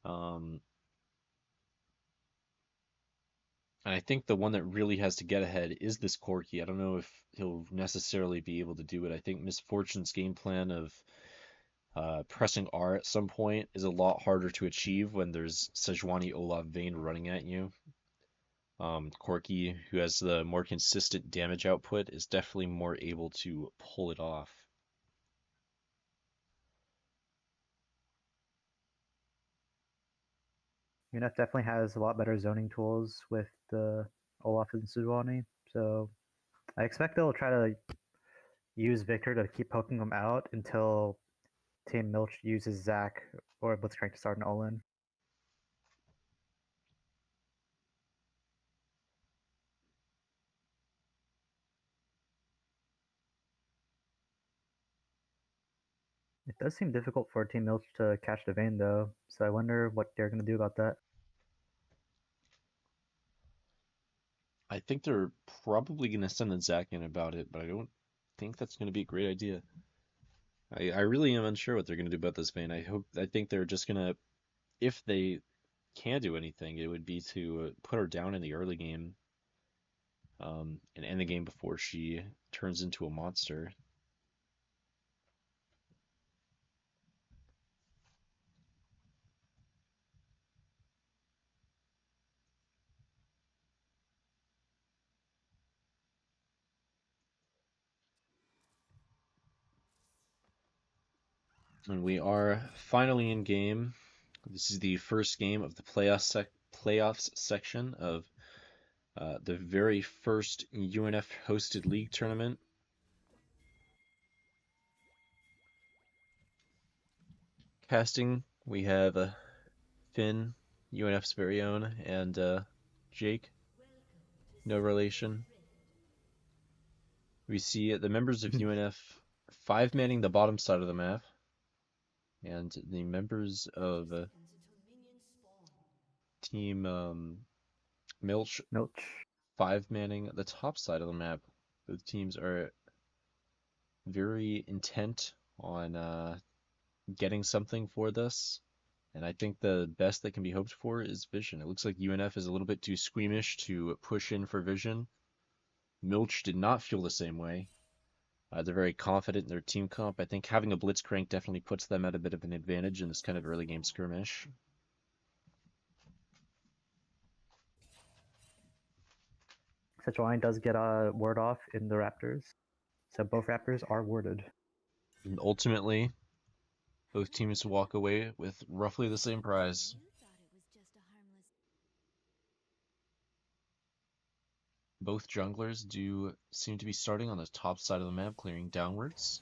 And I think the one that really has to get ahead is this Corki. I don't know if he'll necessarily be able to do it. I think Misfortune's game plan of pressing R at some point is a lot harder to achieve when there's Sejuani, Olaf, Vayne running at you. Corki, who has the more consistent damage output, is definitely more able to pull it off. UNF definitely has a lot better zoning tools with the Olaf and Sejuani, so I expect they'll try to use Victor to keep poking him out until Team Milch uses Zac or Blitzcrank to start an all-in. It does seem difficult for Team Milch to catch the Vayne though, so I wonder what they're going to do about that. I think they're probably going to send the Zac in about it, but I don't think that's going to be a great idea. I really am unsure what they're going to do about this Vayne. I think they're just going to, if they can do anything, it would be to put her down in the early game, and end the game before she turns into a monster. And we are finally in game. This is the first game of the playoffs section of the very first UNF hosted league tournament. Casting, we have Finn, UNF's very own, and Jake, no relation. We see the members of UNF 5-manning the bottom side of the map, and the members of Team Milch 5-manning the top side of the map. Both teams are very intent on getting something for this, and I think the best that can be hoped for is Vision. It looks like UNF is a little bit too squeamish to push in for Vision. Milch did not feel the same way. They're very confident in their team comp. I think having a Blitzcrank definitely puts them at a bit of an advantage in this kind of early game skirmish. Sejuani does get a ward off in the Raptors, so both Raptors are warded. And ultimately, both teams walk away with roughly the same prize. Both junglers do seem to be starting on the top side of the map, clearing downwards.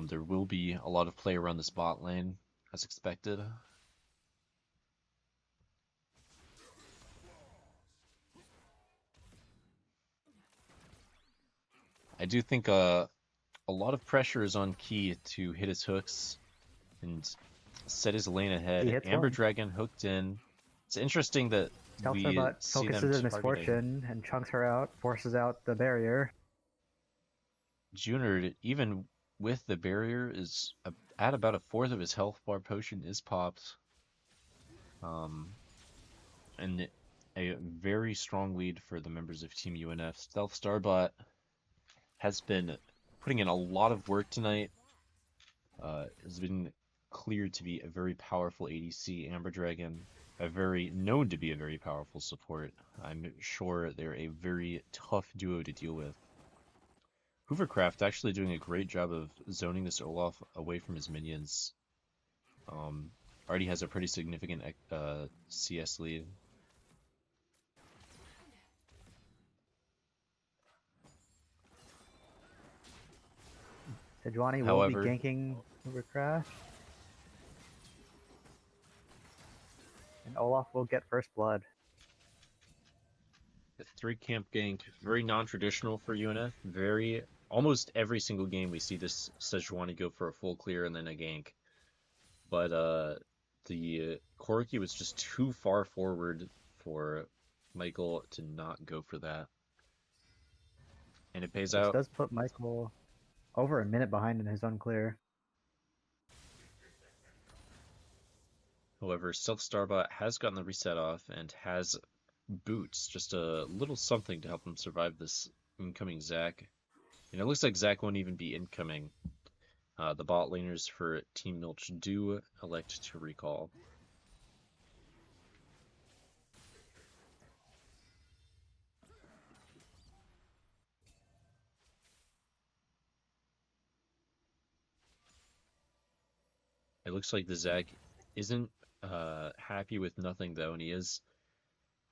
There will be a lot of play around this bot lane, as expected. I do think a lot of pressure is on Key to hit his hooks and set his lane ahead. Amber Dragon hooked in. It's interesting that we see them focuses in Misfortune and chunks her out, forces out the barrier. Junard, even with the barrier, is at about a fourth of his health bar. Potion is popped. And a very strong lead for the members of Team UNF. Stealth Starbot has been putting in a lot of work tonight. Has been cleared to be a very powerful ADC. Amber Dragon, known to be a very powerful support. I'm sure they're a very tough duo to deal with. Hoovercraft actually doing a great job of zoning this Olaf away from his minions. Already has a pretty significant CS lead. Sejuani will be ganking Hoovercraft. And Olaf will get first blood. The 3-camp gank, very non-traditional for UNF. Almost every single game we see this Sejuani go for a full clear and then a gank. But the Corki was just too far forward for Michael to not go for that. And it pays out. This does put Michael over a minute behind in his own clear. However, Stealth Starbot has gotten the reset off and has boots, just a little something to help him survive this incoming Zac. And it looks like Zac won't even be incoming. The bot laners for Team Milch do elect to recall. It looks like the Zac isn't happy with nothing though, and he is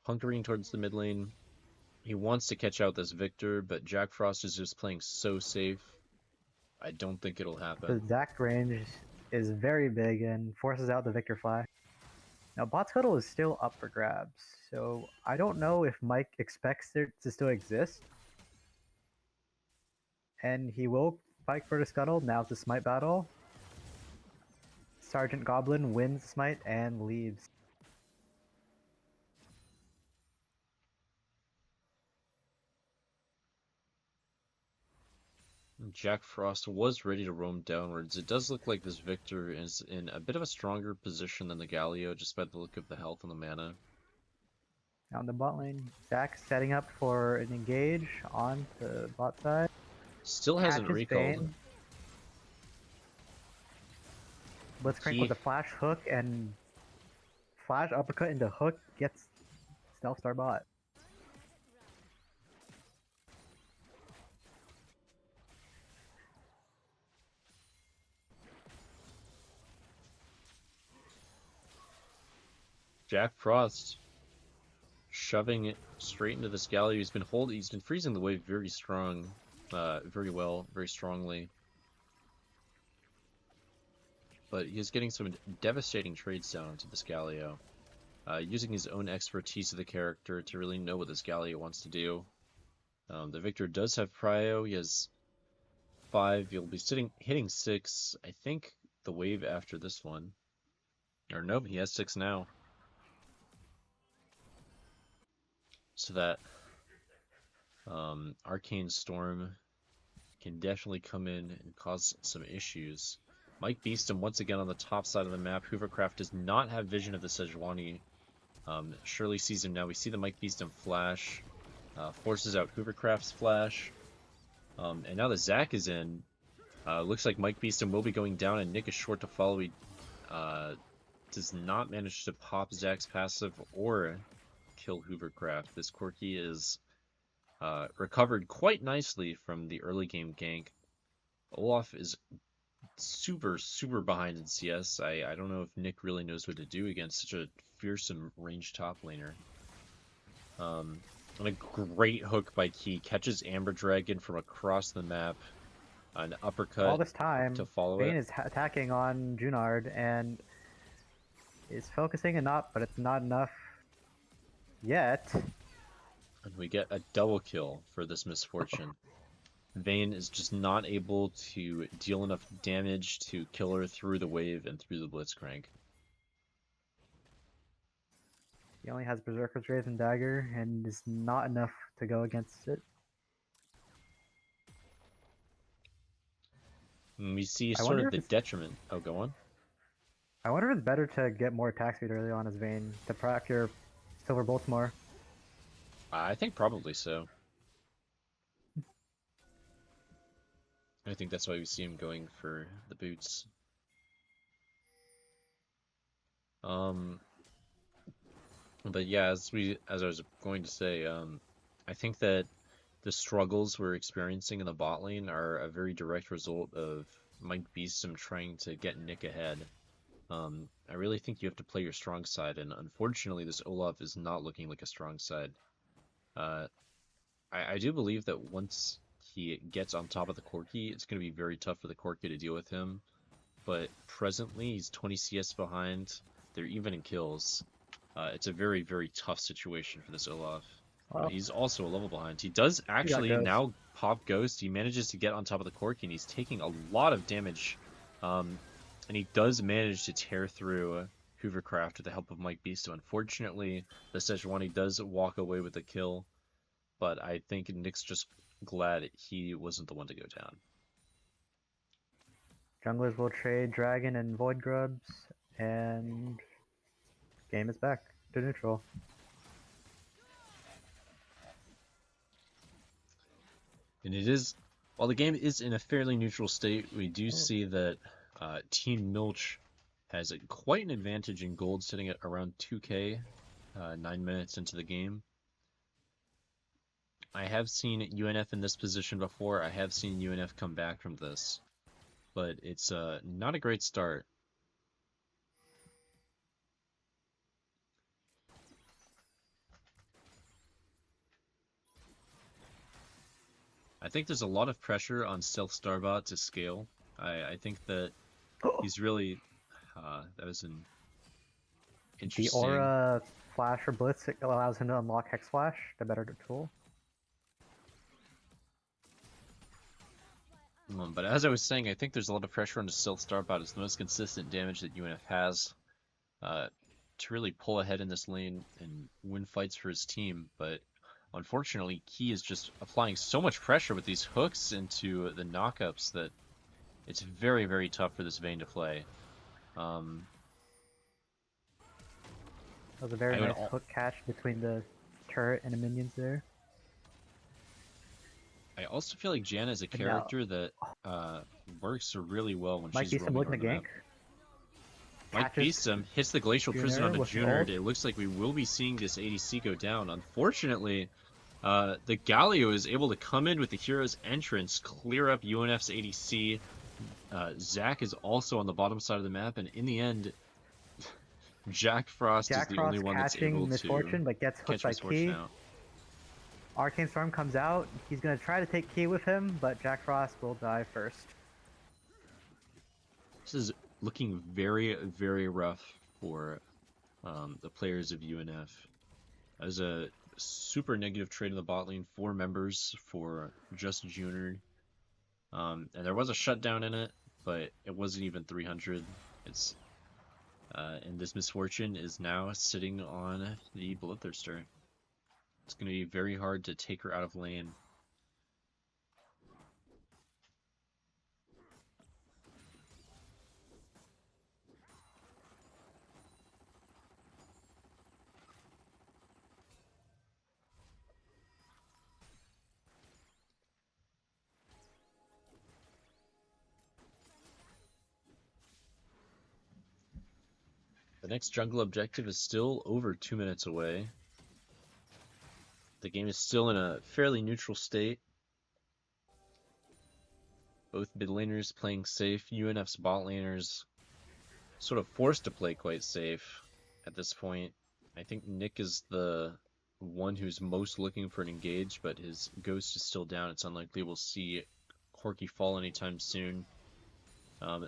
hunkering towards the mid lane. He wants to catch out this Victor, but Jack Frost is just playing so safe. I don't think it'll The happen. Zac range is very big and forces out the Victor Fly. Now, Bot Scuttle is still up for grabs, so I don't know if Mike expects it to still exist. And he will fight for the Scuttle. Now's the Smite battle. Sergeant Goblin wins Smite and leaves. Jack Frost was ready to roam downwards. It does look like this Victor is in a bit of a stronger position than the Galio, just by the look of the health and the mana. On the bot lane, Zac setting up for an engage on the bot side. Still hasn't Catches recalled. Bane. Blitzcrank with a flash hook and flash uppercut into hook gets Stealth Star bot. Jack Frost shoving it straight into this Galio. He's been freezing the wave very strong, very well, very strongly. But he's getting some devastating trades down into this Galio. Using his own expertise of the character to really know what this Galio wants to do. The Victor does have Prio. He has 5. He'll be hitting 6. I think the wave after this one. Or nope, he has 6 now. So that Arcane Storm can definitely come in and cause some issues. Mike Beeston once again on the top side of the map. Hoovercraft does not have vision of the Sejuani. Shirley sees him now. We see the Mike Beeston flash. Forces out Hoovercraft's flash. And now that Zac is in, looks like Mike Beeston will be going down and Nick is short to follow. He does not manage to pop Zac's passive or kill Hoovercraft. This Corki is recovered quite nicely from the early game gank. Olaf is super behind in CS. I don't know if Nick really knows what to do against such a fearsome ranged top laner. And a great hook by Key. Catches Amber Dragon from across the map. An uppercut All this time, to follow Bane it. is attacking on Junard and is focusing enough, but it's not enough yet. And we get a double kill for this misfortune. Vayne is just not able to deal enough damage to kill her through the wave and through the Blitzcrank. He only has Berserker's Raven Dagger and is not enough to go against it. And we see I sort wonder of if the it's- detriment. Oh, go on. I wonder if it's better to get more attack speed early on as Vayne to proc your Silver Bolts more. I think probably so. I think that's why we see him going for the boots. But yeah, as I was going to say, I think that the struggles we're experiencing in the bot lane are a very direct result of Mike Beeston trying to get Nick ahead. I really think you have to play your strong side, and unfortunately this Olaf is not looking like a strong side. I do believe that once he gets on top of the Corki, it's going to be very tough for the Corki to deal with him. But presently, he's 20 CS behind. They're even in kills. It's a very tough situation for this Olaf. Well, He's also a level behind. He does actually Ghost. now pop Ghost. He manages to get on top of the Corki, and he's taking a lot of damage. And he does manage to tear through Hoovercraft with the help of Mike Beast. So unfortunately, the Sejuani does walk away with the kill. But I think Nick's just glad he wasn't the one to go down. Junglers will trade Dragon and Void Grubs, and game is back to neutral. And it is, while the game is in a fairly neutral state, we do see that Team Milch has quite an advantage in gold, sitting at around 2k 9 minutes into the game. I have seen UNF in this position before. I have seen UNF come back from this. But it's not a great start. I think there's a lot of pressure on Stealth Starbot to scale. I think that he's really that was an The interesting. Aura Flash or Blitz allows him to unlock Hex Flash, the better tool. But as I was saying, I think there's a lot of pressure on the Stealth Starbot. It's the most consistent damage that UNF has to really pull ahead in this lane and win fights for his team. But unfortunately, Key is just applying so much pressure with these hooks into the knockups that it's very, very tough for this Vayne to play. That was a very nice hook catch between the turret and the minions there. I also feel like Janna is a character that works really well when she's roaming around the map. Mike Beestum hits the Glacial Prison on the Junard. It looks like we will be seeing this ADC go down. Unfortunately, the Galio is able to come in with the hero's entrance, clear up UNF's ADC. Zac is also on the bottom side of the map, and in the end, Jack Frost is the only one that's able Misfortune, but gets hooked by Key. Arcane Storm comes out. He's going to try to take Key with him, but Jack Frost will die first. This is looking very, very rough for the players of UNF. As a super negative trade in the bot lane, 4 members for just Junard. And there was a shutdown in it, but it wasn't even 300. It's and this Misfortune is now sitting on the Bloodthirster. It's going to be very hard to take her out of lane. The next jungle objective is still over 2 minutes away. The game is still in a fairly neutral state. Both mid laners playing safe. UNF's bot laners sort of forced to play quite safe at this point. I think Nick is the one who's most looking for an engage, but his ghost is still down. It's unlikely we'll see Corki fall anytime soon.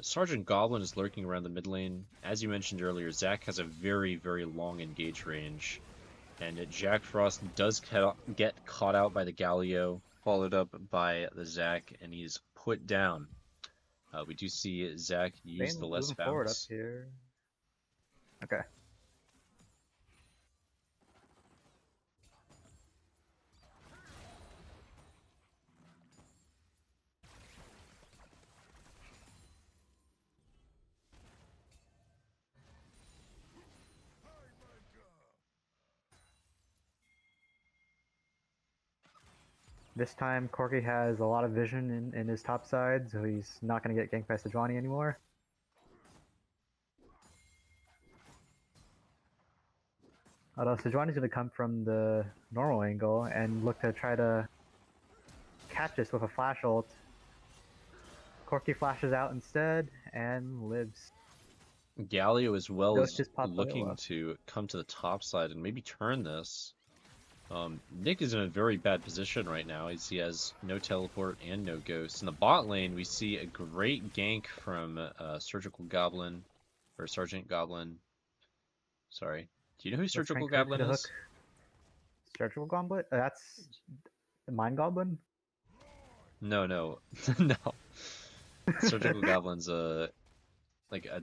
Sergeant Goblin is lurking around the mid lane. As you mentioned earlier, Zac has a very, very long engage range. And Jack Frost does get caught out by the Galio, followed up by the Zac, and he's put down. We do see Zac use the less forward up bounce. here. Okay. This time, Corki has a lot of vision in his top side, so he's not going to get ganked by Sejuani anymore. Although Sejuani's going to come from the normal angle and look to try to catch this with a flash ult. Corki flashes out instead and lives. Galio as well Ghost is just popped looking to come to the top side and maybe turn this. Nick is in a very bad position right now as he has no teleport and no ghost. In the bot lane, we see a great gank from Surgical Goblin, or Sergeant Goblin. Sorry. Do you know who Surgical Goblin is? Surgical Goblin? That's the Mind Goblin? No, no. No. Surgical Goblin's like a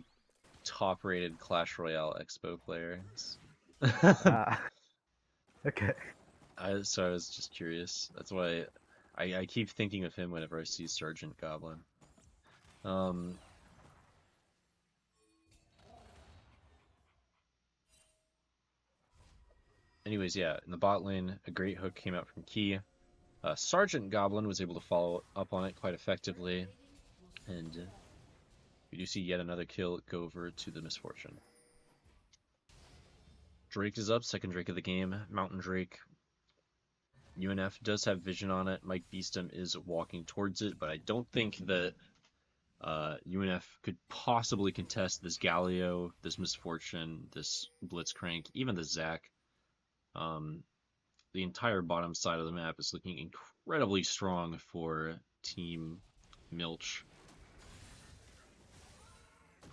top-rated Clash Royale Expo player. Okay. So I was just curious. That's why I keep thinking of him whenever I see Sergeant Goblin. Anyways, yeah, in the bot lane, a great hook came out from Key. Sergeant Goblin was able to follow up on it quite effectively. And we do see yet another kill go over to the Misfortune. Drake is up, second Drake of the game, Mountain Drake. UNF does have vision on it. Mike Beestum is walking towards it, but I don't think that UNF could possibly contest this Galio, this Misfortune, this Blitzcrank, even the Zac. The entire bottom side of the map is looking incredibly strong for Team Milch.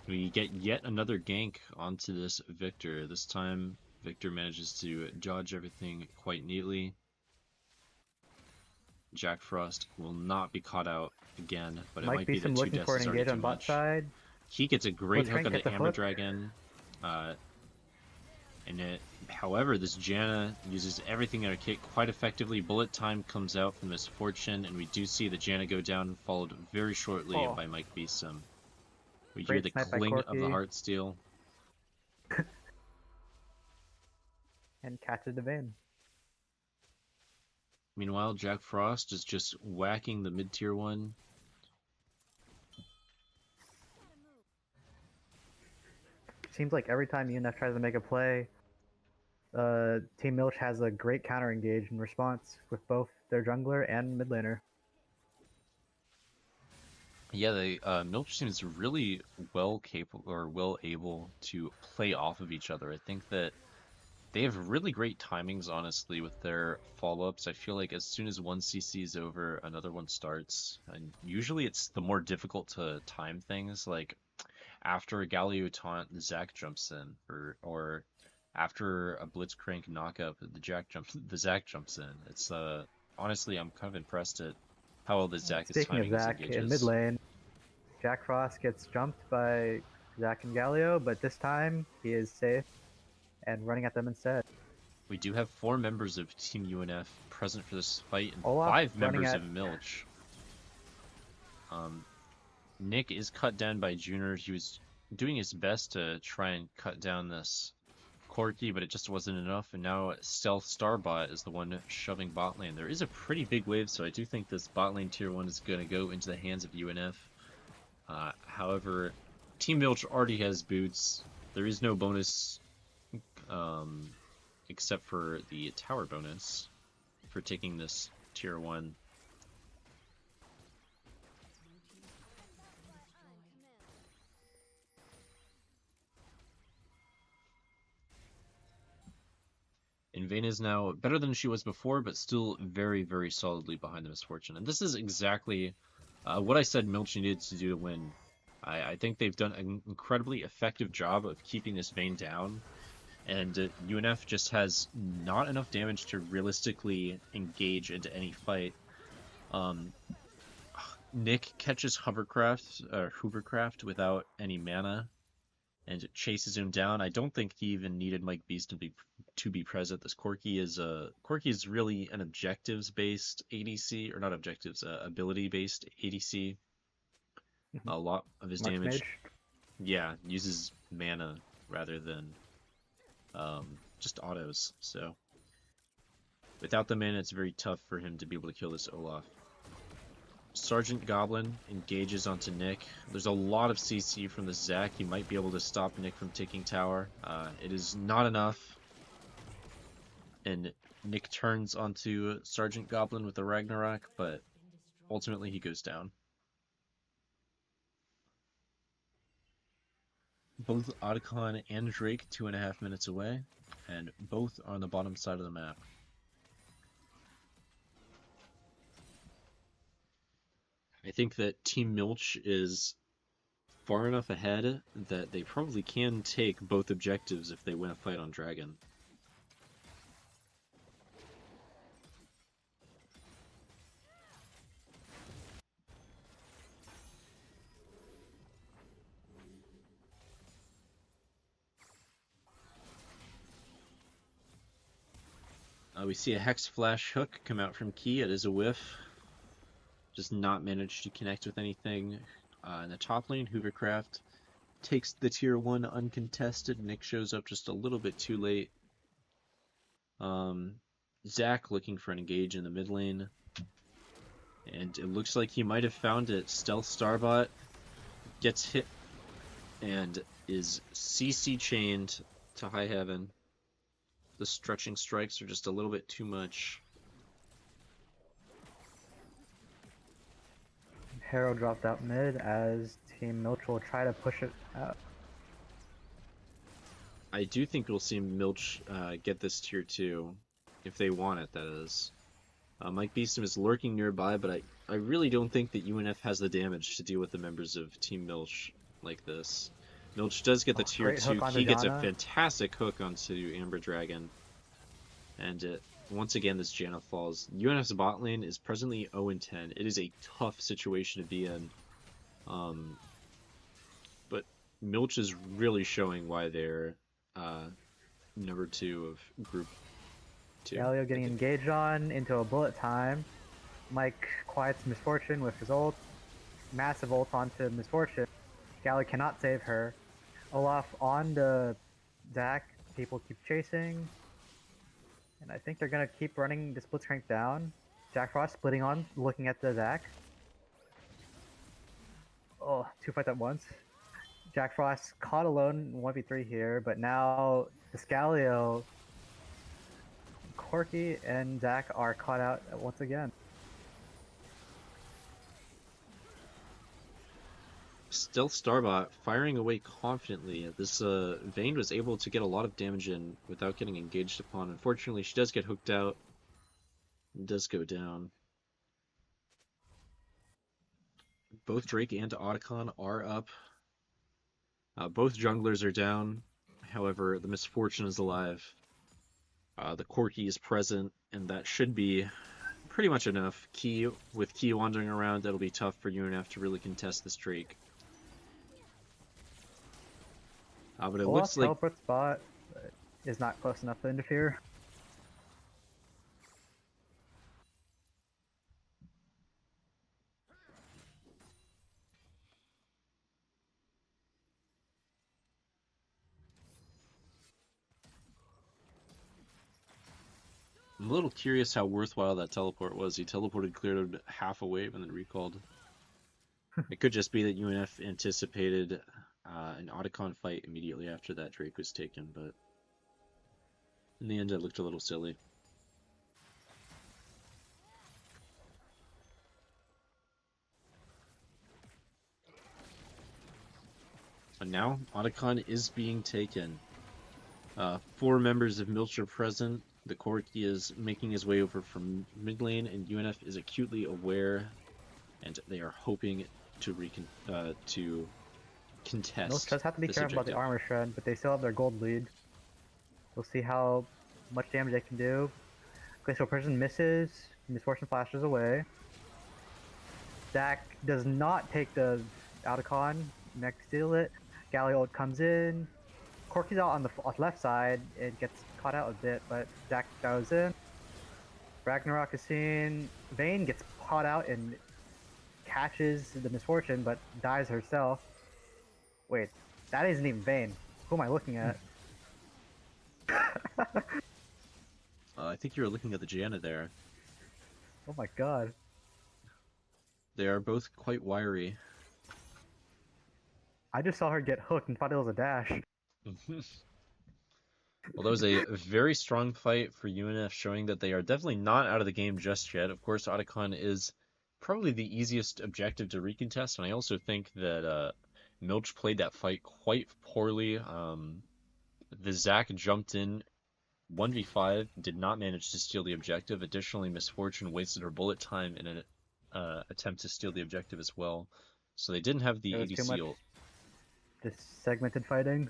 We get yet another gank onto this Victor. This time, Victor manages to dodge everything quite neatly. Jack Frost will not be caught out again, but it Mike might be that Beeson 2 looking deaths for an is already engage too on bot much. side. He gets a great hook Blitzcrank on gets the a Amber hook. Dragon. However, this Janna uses everything in her kit quite effectively. Bullet time comes out from Misfortune, and we do see the Janna go down, followed very shortly by Mike Beeson. We hear Great the snipe by cling of the Corky. Heartsteel. And catches the vein. Meanwhile, Jack Frost is just whacking the mid-tier one. Seems like every time UNF tries to make a play, Team Milch has a great counter engage in response with both their jungler and mid laner. Yeah, Milch seems really well capable or well able to play off of each other. I think that they have really great timings, honestly, with their follow-ups. I feel like as soon as one CC is over, another one starts. And usually it's the more difficult to time things, like after a Galio taunt, the Zac jumps in, or after a Blitzcrank knockup, the Zac jumps in. It's honestly, I'm kind of impressed at how well the Zac is Speaking of timing his Zac, in mid engages. lane, Jack Frost gets jumped by Zac and Galio, but this time he is safe and running at them instead. We do have 4 members of Team UNF present for this fight, and Olaf 5 running members at- of Milch. Nick is cut down by Junior. He was doing his best to try and cut down this Corky, but it just wasn't enough, and now Stealth Starbot is the one shoving bot lane. There is a pretty big wave, so I do think this bot lane tier 1 is going to go into the hands of UNF. However, Team Milch already has boots. There is no bonus except for the tower bonus for taking this tier 1. Invane is now better than she was before, but still very, very solidly behind the Misfortune. And this is exactly what I said Milch needed to do to win. I think they've done an incredibly effective job of keeping this Vayne down, and UNF just has not enough damage to realistically engage into any fight. Nick catches Hoovercraft without any mana, and chases him down. I don't think he even needed Mike Beast to be present. This Corky is really an objectives-based ADC, or not objectives, ability-based ADC. A lot of his March damage, Mage. yeah, uses mana rather than just autos. So without the mana, it's very tough for him to be able to kill this Olaf. Sergeant Goblin engages onto Nick. There's a lot of CC from the Zac. He might be able to stop Nick from taking tower. It is not enough. And Nick turns onto Sergeant Goblin with the Ragnarok, but ultimately he goes down. Both Otacon and Drake 2.5 minutes away, and both are on the bottom side of the map. I think that Team Milch is far enough ahead that they probably can take both objectives if they win a fight on Dragon. We see a Hex Flash hook come out from Key. It is a whiff. Does not manage to connect with anything. In the top lane, Hoovercraft takes the tier 1 uncontested. Nick shows up just a little bit too late. Zac looking for an engage in the mid lane. And it looks like he might have found it. Stealth Starbot gets hit and is CC chained to high heaven. The stretching strikes are just a little bit too much. Harrow dropped out mid as Team Milch will try to push it out. I do think we'll see Milch get this tier 2, if they want it, that is. Mike Beeston is lurking nearby, but I really don't think that UNF has the damage to deal with the members of Team Milch like this. Milch does get the tier Great 2. hook onto He gets a Janna. fantastic hook onto Amber Dragon. And once again, this Janna falls. UNF's bot lane is presently 0-10. It is a tough situation to be in. But Milch is really showing why they're number 2 of Group 2. Galio getting engaged on into a bullet time. Mike quiets Misfortune with his ult. Massive ult onto Misfortune. Galio cannot save her. Olaf on the Zac. People keep chasing. And I think they're going to keep running the split strength down. Jack Frost splitting on, looking at the Zac. Oh, 2 fights at once. Jack Frost caught alone 1v3 here, but now the Scalio, Corky, and Zac are caught out once again. Stealth Starbot firing away confidently. This Vayne was able to get a lot of damage in without getting engaged upon. Unfortunately, she does get hooked out. It does go down. Both Drake and Otacon are up. Both junglers are down. However, the Misfortune is alive. The Corky is present, and that should be pretty much enough. With Key wandering around, that'll be tough for UNF to really contest this Drake. But it looks like teleport spot is not close enough to interfere. I'm a little curious how worthwhile that teleport was. He teleported, cleared half a wave, and then recalled. It could just be that UNF anticipated an Otacon fight immediately after that Drake was taken, but in the end it looked a little silly. And now Otacon is being taken. 4 members of Milch are present. The Corky is making his way over from mid lane, and UNF is acutely aware, and they are hoping to contest. Milch does have to be careful about the armor shred, but they still have their gold lead. We'll see how much damage they can do. Glacial Prison misses. Misfortune flashes away. Zac does not take the Otacon. Next steal it. Galio comes in. Corky's out on the left side. It gets caught out a bit, but Zac goes in. Ragnarok is seen. Vayne gets caught out and catches the Misfortune, but dies herself. Wait, that isn't even Vayne. Who am I looking at? I think you were looking at the Janna there. Oh my god. They are both quite wiry. I just saw her get hooked and thought it was a dash. Well, that was a very strong fight for UNF, showing that they are definitely not out of the game just yet. Of course, Otacon is probably the easiest objective to recontest, and I also think that Milch played that fight quite poorly. The Zac jumped in 1v5, did not manage to steal the objective. Additionally, Misfortune wasted her bullet time in an attempt to steal the objective as well. So they didn't have the ADC ult. Just segmented fighting.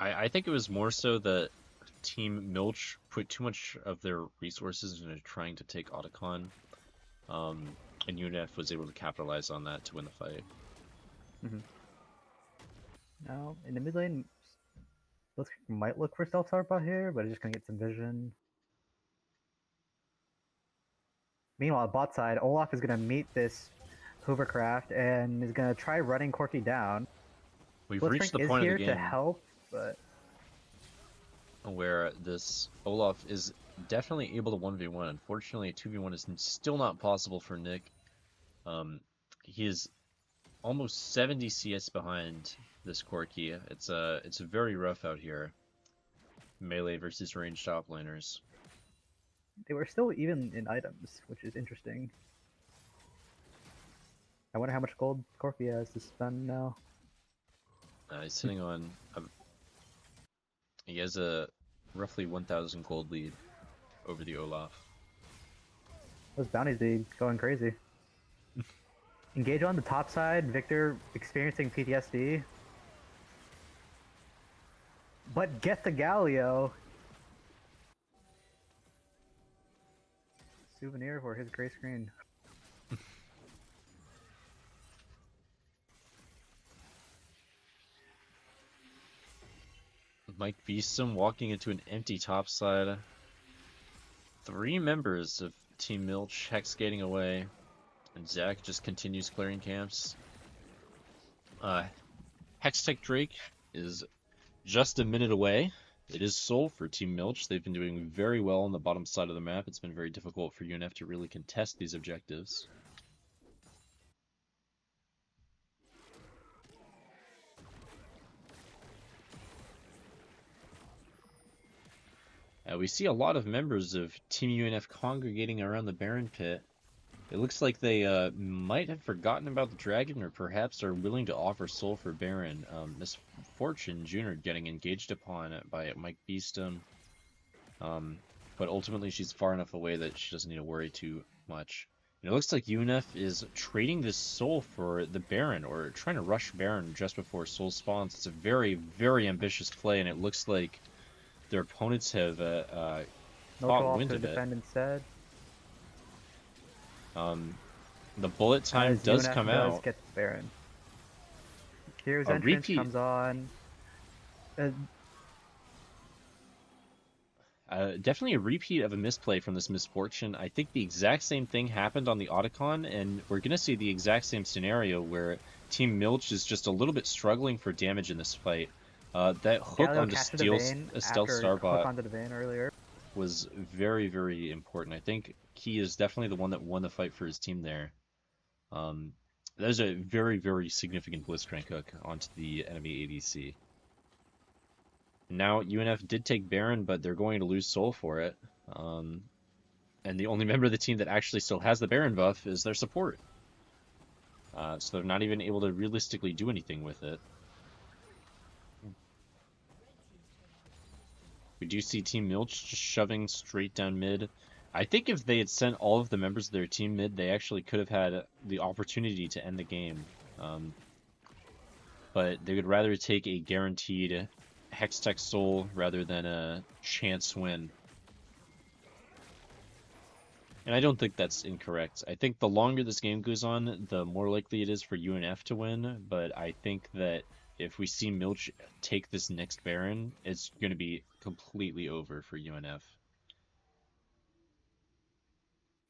I think it was more so that Team Milch put too much of their resources into trying to take Otacon, and UNF was able to capitalize on that to win the fight. Now, in the mid lane, might look for Stealth Starbot here, but it's just gonna get some vision. Meanwhile, bot side, Olaf is gonna meet this hovercraft and is gonna try running Corky down. We've reached the point of the game to help, but where this Olaf is definitely able to 1v1. Unfortunately, a 2v1 is still not possible for Nick. He is almost 70 CS behind this Corky. It's very rough out here. Melee versus ranged top laners. They were still even in items, which is interesting. I wonder how much gold Corky has to spend now. He's sitting on he has a roughly 1,000 gold lead over the Olaf. Those bounties be going crazy. Engage on the top side. Victor experiencing PTSD. But get the Galio. Souvenir for his gray screen. Mike Beeston walking into an empty topside. 3 members of Team Milch hex gating away, and Zach just continues clearing camps. Hextech Drake is just a minute away. It is Soul for Team Milch. They've been doing very well on the bottom side of the map. It's been very difficult for UNF to really contest these objectives. We see a lot of members of Team UNF congregating around the Baron pit. It looks like they might have forgotten about the dragon, or perhaps are willing to offer Soul for Baron. Misfortune Junior getting engaged upon by Mike Beeston. But ultimately she's far enough away that she doesn't need to worry too much. And it looks like UNF is trading this Soul for the Baron, or trying to rush Baron just before Soul spawns. It's a very, very ambitious play, and it looks like their opponents have caught wind of it. Defend instead. The bullet time does come out. Get the Baron. Here's entrance comes on. Definitely a repeat of a misplay from this Misfortune. I think the exact same thing happened on the Otacon, and we're going to see the exact same scenario where Team Milch is just a little bit struggling for damage in this fight. That hook onto Stealth Starbot was very, very important. I think Key is definitely the one that won the fight for his team there. That was a very, very significant Blitzcrank hook onto the enemy ADC. Now, UNF did take Baron, but they're going to lose Soul for it. And the only member of the team that actually still has the Baron buff is their support. So they're not even able to realistically do anything with it. We do see Team Milch just shoving straight down mid. I think if they had sent all of the members of their team mid, they actually could have had the opportunity to end the game. But they would rather take a guaranteed Hextech Soul rather than a chance win. And I don't think that's incorrect. I think the longer this game goes on, the more likely it is for UNF to win, but I think that if we see Milch take this next Baron, it's going to be completely over for UNF.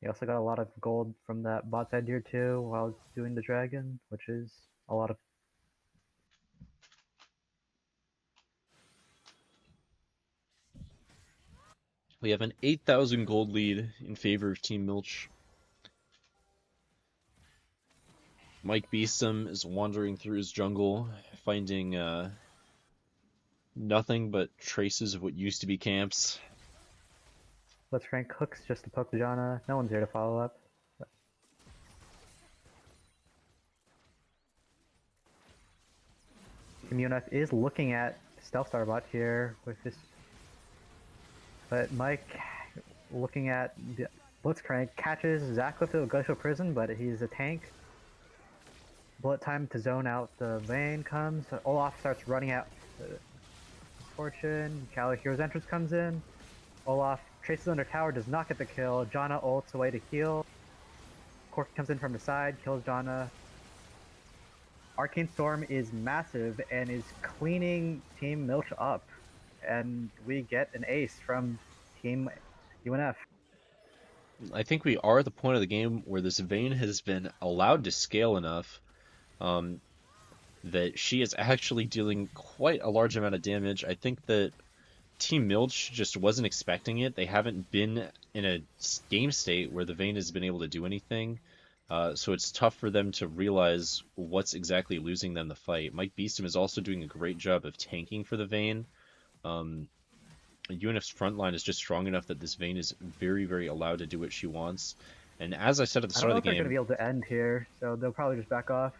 He also got a lot of gold from that bot side tier 2 while doing the dragon, which is a lot of... We have an 8,000 gold lead in favor of Team Milch. Mike Beeston is wandering through his jungle, finding nothing but traces of what used to be camps. Let's rank hooks just to poke the Janna. No one's here to follow up. Team UNF is looking at Stealth Starbot here with this, but Mike looking at the Blitzcrank catches Zach with the Glacial Prison, but he's a tank. Bullet time to zone out the Vayne comes. Olaf starts running out. Fortune. Cali Hero's entrance comes in. Olaf traces under tower, does not get the kill. Janna ults away to heal. Cork comes in from the side, kills Janna. Arcane Storm is massive and is cleaning Team Milch up. And we get an ace from Team UNF. I think we are at the point of the game where this Vayne has been allowed to scale enough that she is actually dealing quite a large amount of damage. I think that Team Milch just wasn't expecting it. They haven't been in a game state where the Vayne has been able to do anything. So it's tough for them to realize what's exactly losing them the fight. Mike Beeston is also doing a great job of tanking for the Vayne. UNF's front line is just strong enough that this Vayne is very, very allowed to do what she wants. And as I said at the start of the game, they're going to be able to end here, so they'll probably just back off.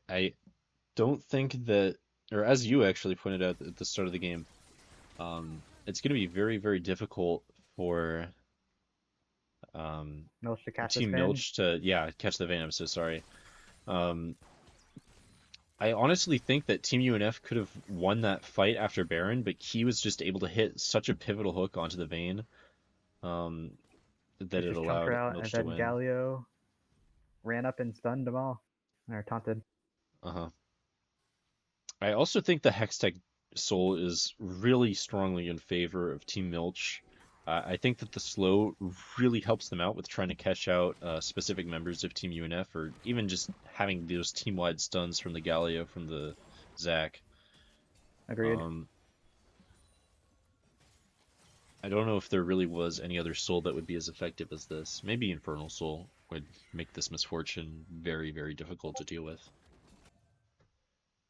I don't think that, or as you actually pointed out at the start of the game, it's going to be very, very difficult for Milch to catch this Team Vayne. Milch to catch the Vayne. I'm so sorry. I honestly think that Team UNF could have won that fight after Baron, but he was just able to hit such a pivotal hook onto the Vayne that It's it just chunked allowed her out, Milch and to then win. Galio ran up and stunned them all. Or taunted. Uh-huh. I also think the Hextech Soul is really strongly in favor of Team Milch. I think that the slow really helps them out with trying to catch out specific members of Team UNF, or even just having those team-wide stuns from the Galio, from the Zac. Agreed. I don't know if there really was any other soul that would be as effective as this. Maybe Infernal Soul would make this Misfortune very, very difficult to deal with.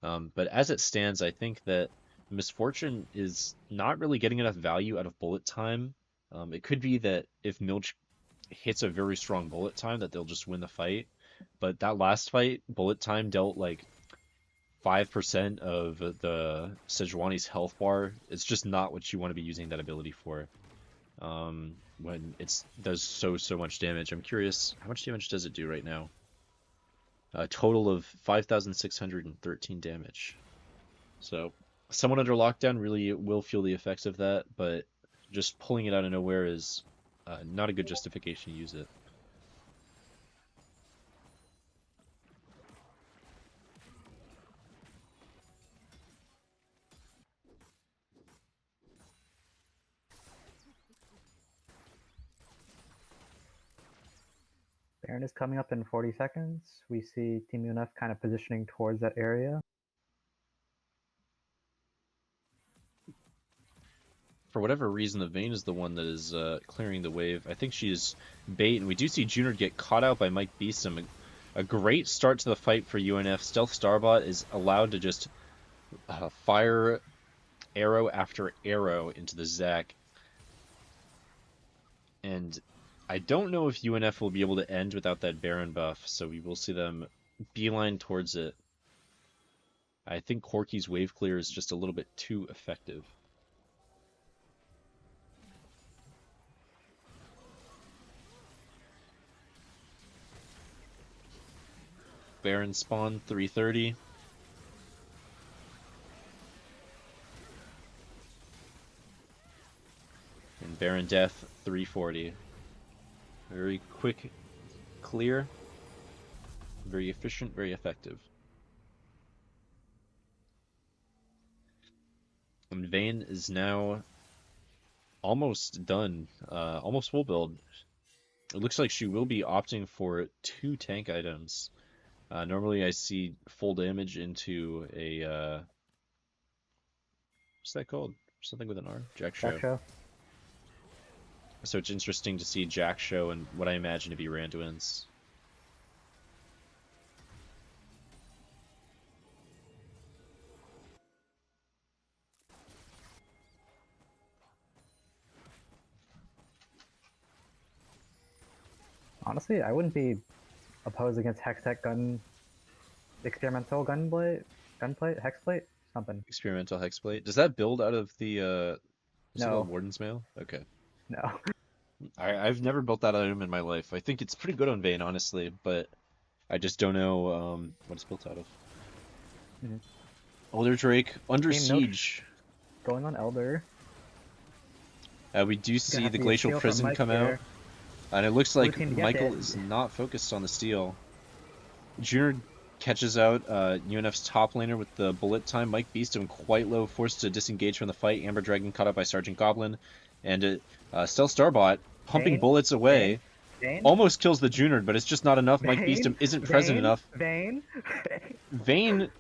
But as it stands, I think that Misfortune is not really getting enough value out of bullet time. It could be that if Milch hits a very strong bullet time, that they'll just win the fight. But that last fight, bullet time dealt like 5% of the Sejuani's health bar. It's just not what you want to be using that ability for. When it does so much damage. I'm curious, how much damage does it do right now? A total of 5,613 damage. So someone under lockdown really will feel the effects of that, but just pulling it out of nowhere is not a good justification to use it. Baron is coming up in 40 seconds. We see Team UNF kind of positioning towards that area. For whatever reason, the Vayne is the one that is clearing the wave. I think she is bait, and we do see Junard get caught out by Mike Beeston. A great start to the fight for UNF. Stealth Starbot is allowed to just fire arrow after arrow into the Zac. And I don't know if UNF will be able to end without that Baron buff, so we will see them beeline towards it. I think Corky's wave clear is just a little bit too effective. Baron spawn 330. And Baron death 340. Very quick, clear, very efficient, very effective. And Vayne is now almost done, almost full build. It looks like she will be opting for 2 tank items. Normally I see full damage into a, what's that called? Something with an R? Jack Show. So it's interesting to see Jack Show and what I imagine to be Randuin's. Honestly, I wouldn't be opposed against Hextech experimental hexplate, something. Experimental hexplate. Does that build out of the is it No. called Warden's Mail? Okay. No. I've never built that item in my life. I think it's pretty good on Vayne, honestly, but I just don't know what it's built out of. Mm-hmm. Elder Drake under Team siege. Going on Elder. We do see have the to Glacial steal from Prison Mike come here. out, and it looks like Blue team to get Michael it. is not focused on the steal. Junior catches out UNF's top laner with the bullet time. Mike Beeston quite low, forced to disengage from the fight. Amber Dragon caught up by Sergeant Goblin, and Stealth Starbot pumping Vayne? bullets away. Vayne? Almost kills the Junard, but it's just not enough. Mike Beeston isn't present enough. Vayne? Vayne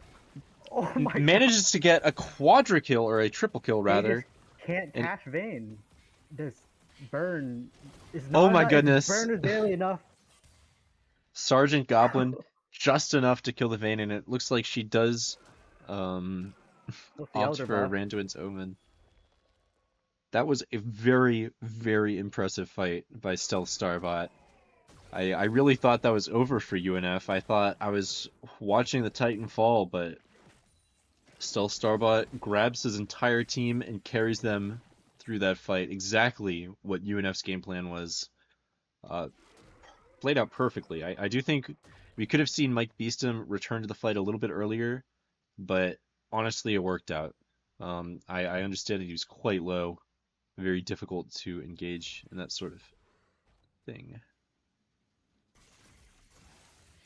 Oh my manages to get a quadra kill, or a triple kill God. They rather. just can't And- catch Vayne. This burn is Oh not my enough. goodness. Burn is barely enough. Sergeant Goblin just enough to kill the Vayne, and it looks like she does With the opt Elder for buff. Randuin's Omen. That was a very, very impressive fight by Stealth Starbot. I really thought that was over for UNF. I thought I was watching the Titan fall, but Stealth Starbot grabs his entire team and carries them through that fight. Exactly what UNF's game plan was. played out perfectly. I do think we could have seen Mike Beeston return to the fight a little bit earlier, but honestly, it worked out. I understand that he was quite low, very difficult to engage in that sort of thing.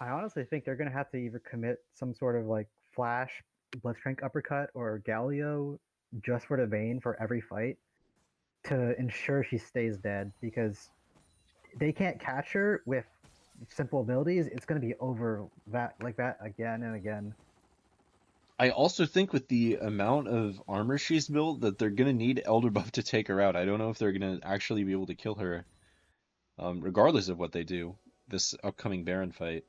I honestly think they're gonna have to either commit some sort of like flash Blitzcrank uppercut or Galio just for the Vayne for every fight to ensure she stays dead, because they can't catch her with simple abilities. It's gonna be over that like that again and again. I also think with the amount of armor she's built that they're gonna need Elder Buff to take her out. I don't know if they're gonna actually be able to kill her, regardless of what they do this upcoming Baron fight.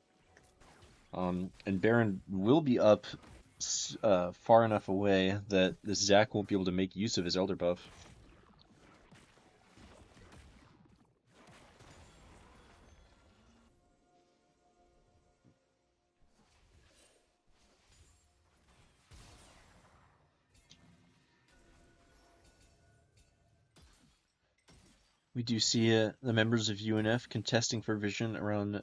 And Baron will be up far enough away that this Zac won't be able to make use of his Elder Buff. We do see the members of UNF contesting for vision around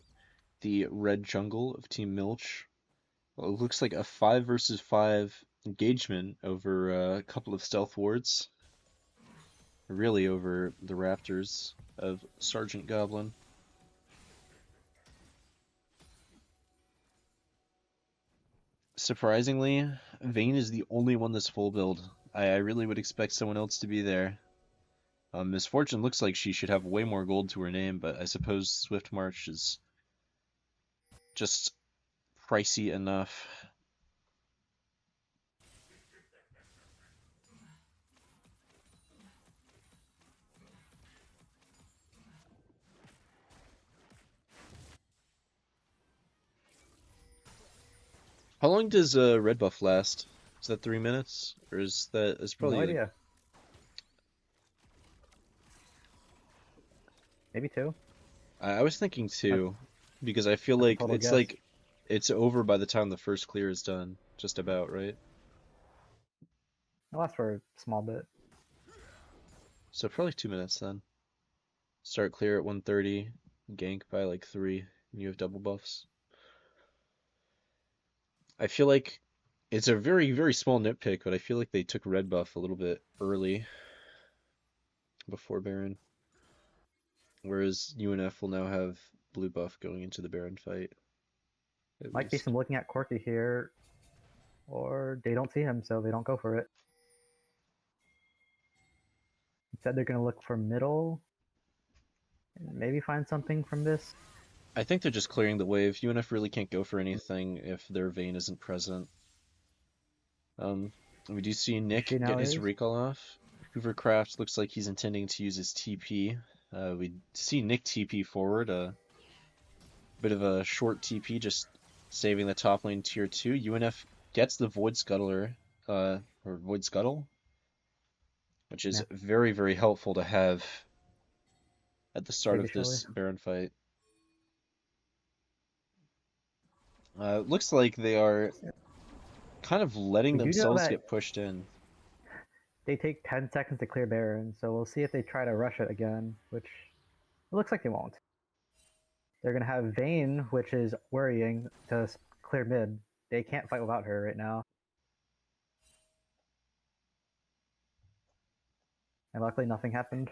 the red jungle of Team Milch. Well, it looks like a 5 versus 5 engagement over a couple of stealth wards. Really over the Raptors of Sergeant Goblin. Surprisingly, Vayne is the only one that's full build. I really would expect someone else to be there. Misfortune looks like she should have way more gold to her name, but I suppose Swift March is just pricey enough. How long does red buff last? Is that 3 minutes? Or is that... It's probably... No idea. Maybe 2. I was thinking 2, because I feel like it's guess. like it's over by the time the first clear is done. Just about, right? It lasts for a small bit. So probably 2 minutes then. Start clear at 1:30, gank by like 3, and you have double buffs. I feel like it's a very, very small nitpick, but I feel like they took red buff a little bit early before Baron. Whereas UNF will now have blue buff going into the Baron fight. Might be some looking at Corky here, or they don't see him, so they don't go for it. Instead, they're going to look for middle, and maybe find something from this. I think they're just clearing the wave. UNF really can't go for anything if their Vayne isn't present. We do see Nick get his recall off. Hoovercraft looks like he's intending to use his TP. We see Nick TP forward, a bit of a short TP, just saving the top lane tier 2. UNF gets the Void Scuttler, or Void Scuttle, which is very, very helpful to have at the start of this Baron fight. Looks like they are kind of letting themselves get pushed in. They take 10 seconds to clear Baron, so we'll see if they try to rush it again, which it looks like they won't. They're going to have Vayne, which is worrying, to clear mid. They can't fight without her right now. And luckily nothing happened.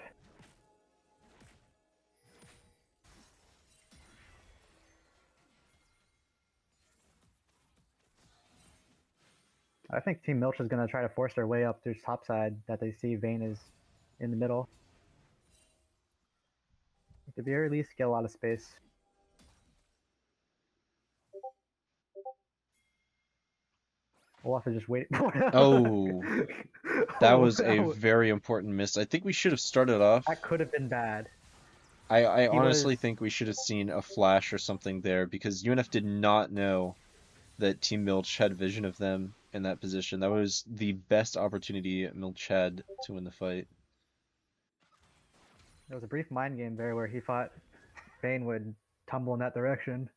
I think Team Milch is going to try to force their way up to top side that they see Vayne is in the middle. At the very least, get a lot of space. We'll have to just wait for it. Oh, that was a very important miss. I think we should have started off. That could have been bad. I honestly think we should have seen a flash or something there, because UNF did not know that Team Milch had vision of them in that position. That was the best opportunity Milch had to win the fight. There was a brief mind game there where he thought Vayne would tumble in that direction.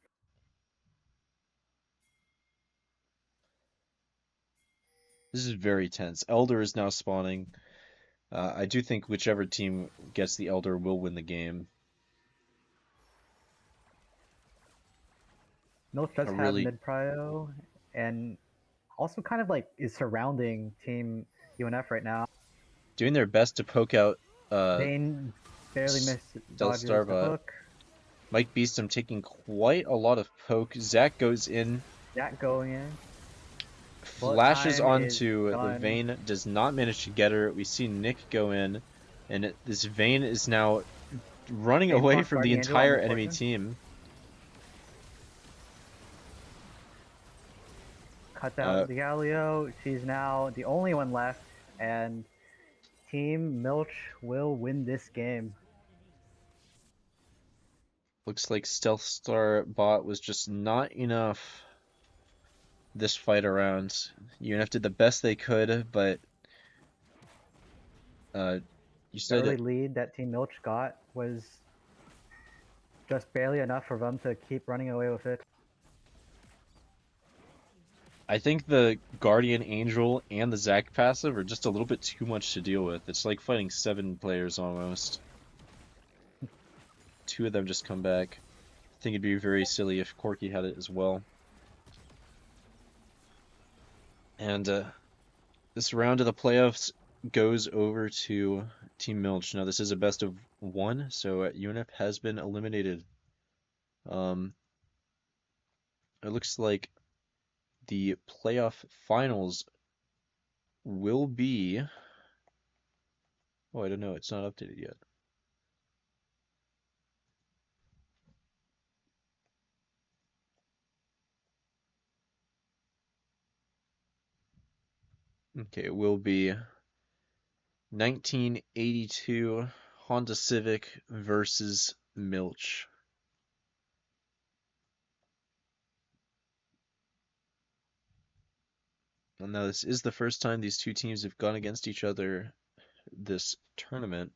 This is very tense. Elder is now spawning. I do think whichever team gets the Elder will win the game. Milk does a have really mid prio, and also kind of like is surrounding Team UNF right now. doing their best to poke out Vayne barely Stealth dodges the Starbot. hook. Mike Beestum taking quite a lot of poke. Zach goes in, Jack going in. Bullet flashes time is onto the done. Vayne, does not manage to get her. We see Nick go in, and this Vayne is now running Vayne away procs from the Guardian Angel on entire the enemy poison. team. Cuts out the Galio. She's now the only one left, and Team Milch will win this game. Looks like Stealth Star Bot was just not enough this fight around. UNF did the best they could, but you The said early lead that Team Milch got was just barely enough for them to keep running away with it. I think the Guardian Angel and the Zac passive are just a little bit too much to deal with. It's like fighting 7 players almost. 2 of them just come back. I think it'd be very silly if Corky had it as well. And this round of the playoffs goes over to Team Milch. Now this is a best of 1, so UNF has been eliminated. It looks like the playoff finals will be... Oh, I don't know. It's not updated yet. Okay, it will be 1982 Honda Civic versus Milch. And now this is the first time these two teams have gone against each other this tournament.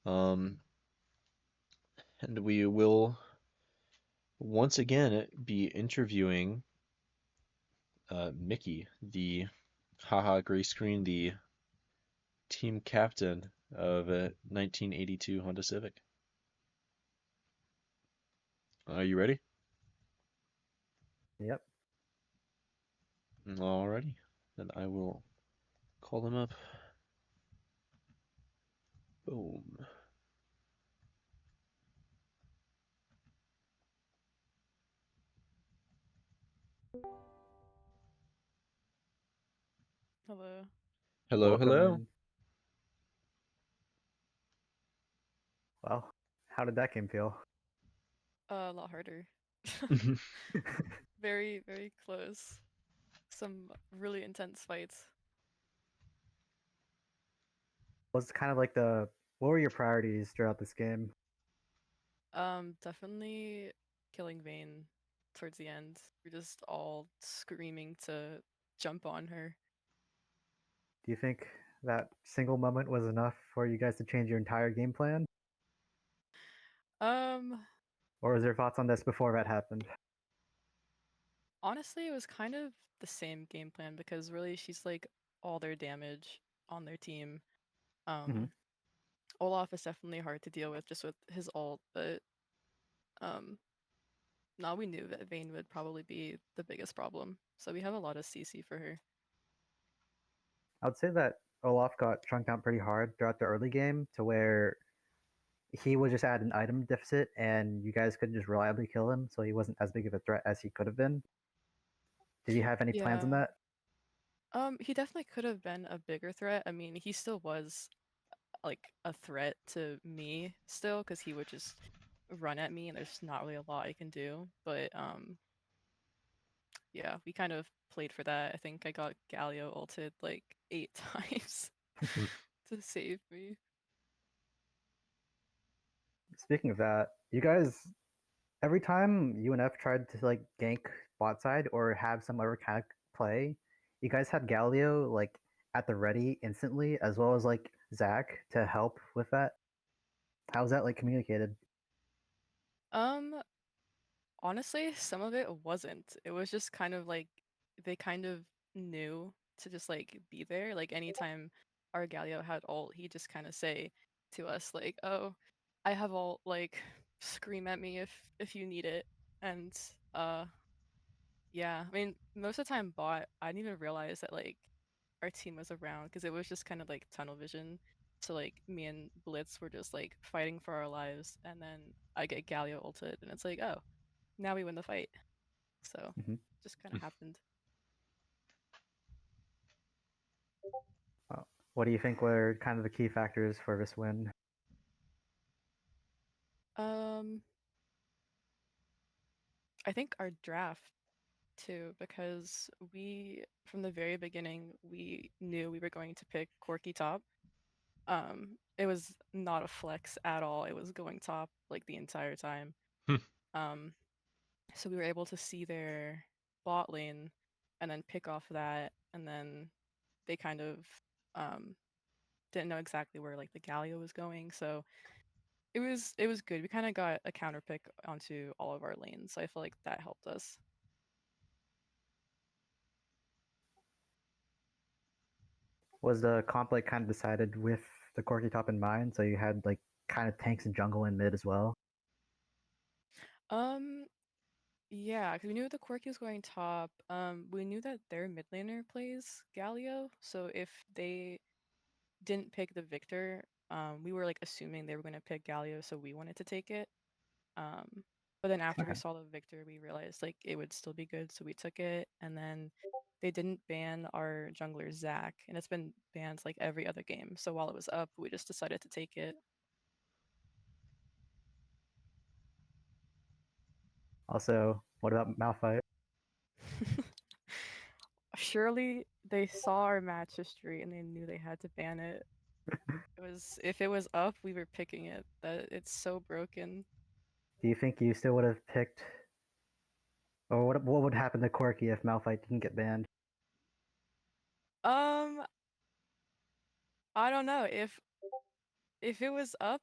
And we will once again be interviewing Mickey, the gray screen, the team captain of a 1982 Honda Civic. Are you ready? Yep. Alrighty. Then I will call him up. Boom. Hello. Hello, Welcome hello. in. Well, how did that game feel? A lot harder. Very, very close. Some really intense fights. Was kind of like what were your priorities throughout this game? Definitely killing Vayne towards the end. We're just all screaming to jump on her. Do you think that single moment was enough for you guys to change your entire game plan? Um, Or was there thoughts on this before that happened? honestly, it was kind of the same game plan because really she's like all their damage on their team. Mhm. Olaf is definitely hard to deal with just with his ult, but now we knew that Vayne would probably be the biggest problem. So we have a lot of CC for her. I would say that Olaf got chunked out pretty hard throughout the early game to where he would just add an item deficit and you guys couldn't just reliably kill him, so he wasn't as big of a threat as he could have been. Did you have any plans on Yeah. that? He definitely could have been a bigger threat. I mean, he still was like a threat to me still because he would just run at me and there's not really a lot I can do. But yeah, we kind of played for that. I think I got Galio ulted like 8 times to save me. Speaking of that, you guys, every time UNF tried to like gank bot side or have some other kind of play, you guys had Galio like at the ready instantly, as well as like Zach to help with that. How's that like communicated? Um, honestly, some of it wasn't. It was just kind of like they kind of knew to just like be there. Like anytime our Galio had ult, he just kind of say to us like, "Oh, I have ult. Like, scream at me if you need it." And yeah, I mean, most of the time bot, I didn't even realize that like our team was around because it was just kind of like tunnel vision. So like me and Blitz were just like fighting for our lives, and then I get Galio ulted, and it's like, oh, now we win the fight. So Mhm. just kind of happened. What do you think were kind of the key factors for this win? I think our draft too, because we from the very beginning we knew we were going to pick Corky top. It was not a flex at all. It was going top like the entire time. Um, so we were able to see their bot lane and then pick off that, and then they kind of um didn't know exactly where like the Galio was going. So it was good. We kind of got a counter pick onto all of our lanes. So I feel like that helped us. Was the comp like kind of decided with the Corky top in mind? So you had like kind of tanks and jungle in mid as well? Um, yeah, because we knew the Quirky was going top. We knew that their mid laner plays Galio, so if they didn't pick the Victor, we were like assuming they were going to pick Galio, so we wanted to take it. But then after we Okay. saw the Victor, we realized like it would still be good, so we took it. And then they didn't ban our jungler Zac, and it's been banned like every other game. So while it was up, we just decided to take it. Also, what about Malphite? Surely they saw our match history and they knew they had to ban it. It was if it was up, we were picking it. That it's so broken. Do you think you still would have picked, or what would happen to Corky if Malphite didn't get banned? Um, I don't know. If it was up,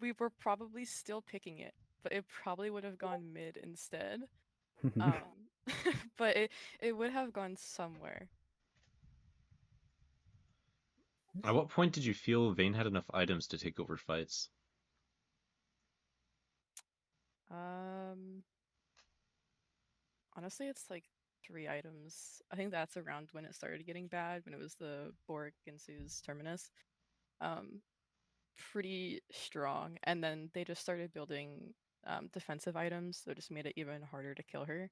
we were probably still picking it, but it probably would have gone mid instead. Um, but it would have gone somewhere. At what point did you feel Vayne had enough items to take over fights? Um, honestly, it's like 3 items. I think that's around when it started getting bad, when it was the Bork and Sue's Terminus. Um, pretty strong, and then they just started building defensive items, so it just made it even harder to kill her.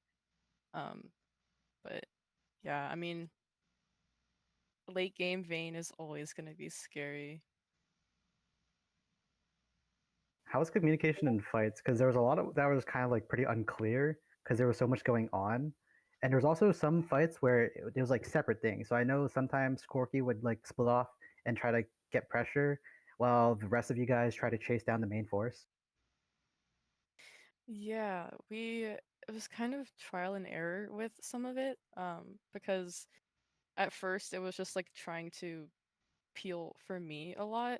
Um, but yeah, I mean, late game Vayne is always going to be scary. How was communication in fights? Because there was a lot of that was kind of like pretty unclear because there was so much going on, and there's also some fights where it was like separate things. So I know sometimes Corky would like split off and try to get pressure, while the rest of you guys try to chase down the main force. Yeah, it was kind of trial and error with some of it, because at first it was just like trying to peel for me a lot,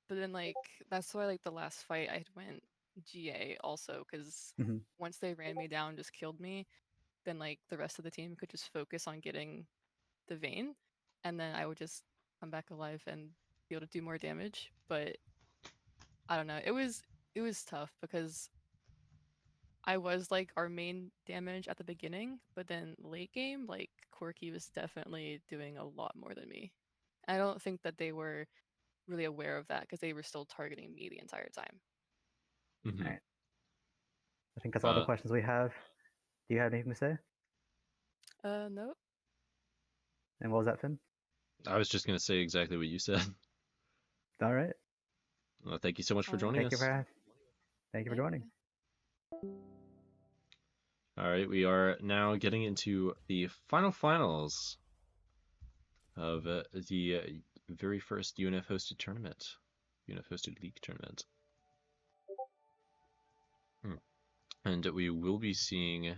but then like that's why like the last fight I went GA also, because Mm-hmm. once they ran me down, just killed me, then like the rest of the team could just focus on getting the vein, and then I would just come back alive and be able to do more damage. But I don't know, it was tough because I was like our main damage at the beginning, but then late game, like Corky was definitely doing a lot more than me. I don't think that they were really aware of that because they were still targeting me the entire time. Mm-hmm. All right. I think that's all the Uh, questions we have. Do you have anything to say? No. And what was that, Finn? I was just gonna say exactly what you said. All right. Well, thank you so much for All right. joining Thank you us. for joining. All right, we are now getting into the finals of the very first UNF hosted tournament, UNF hosted league tournament. And we will be seeing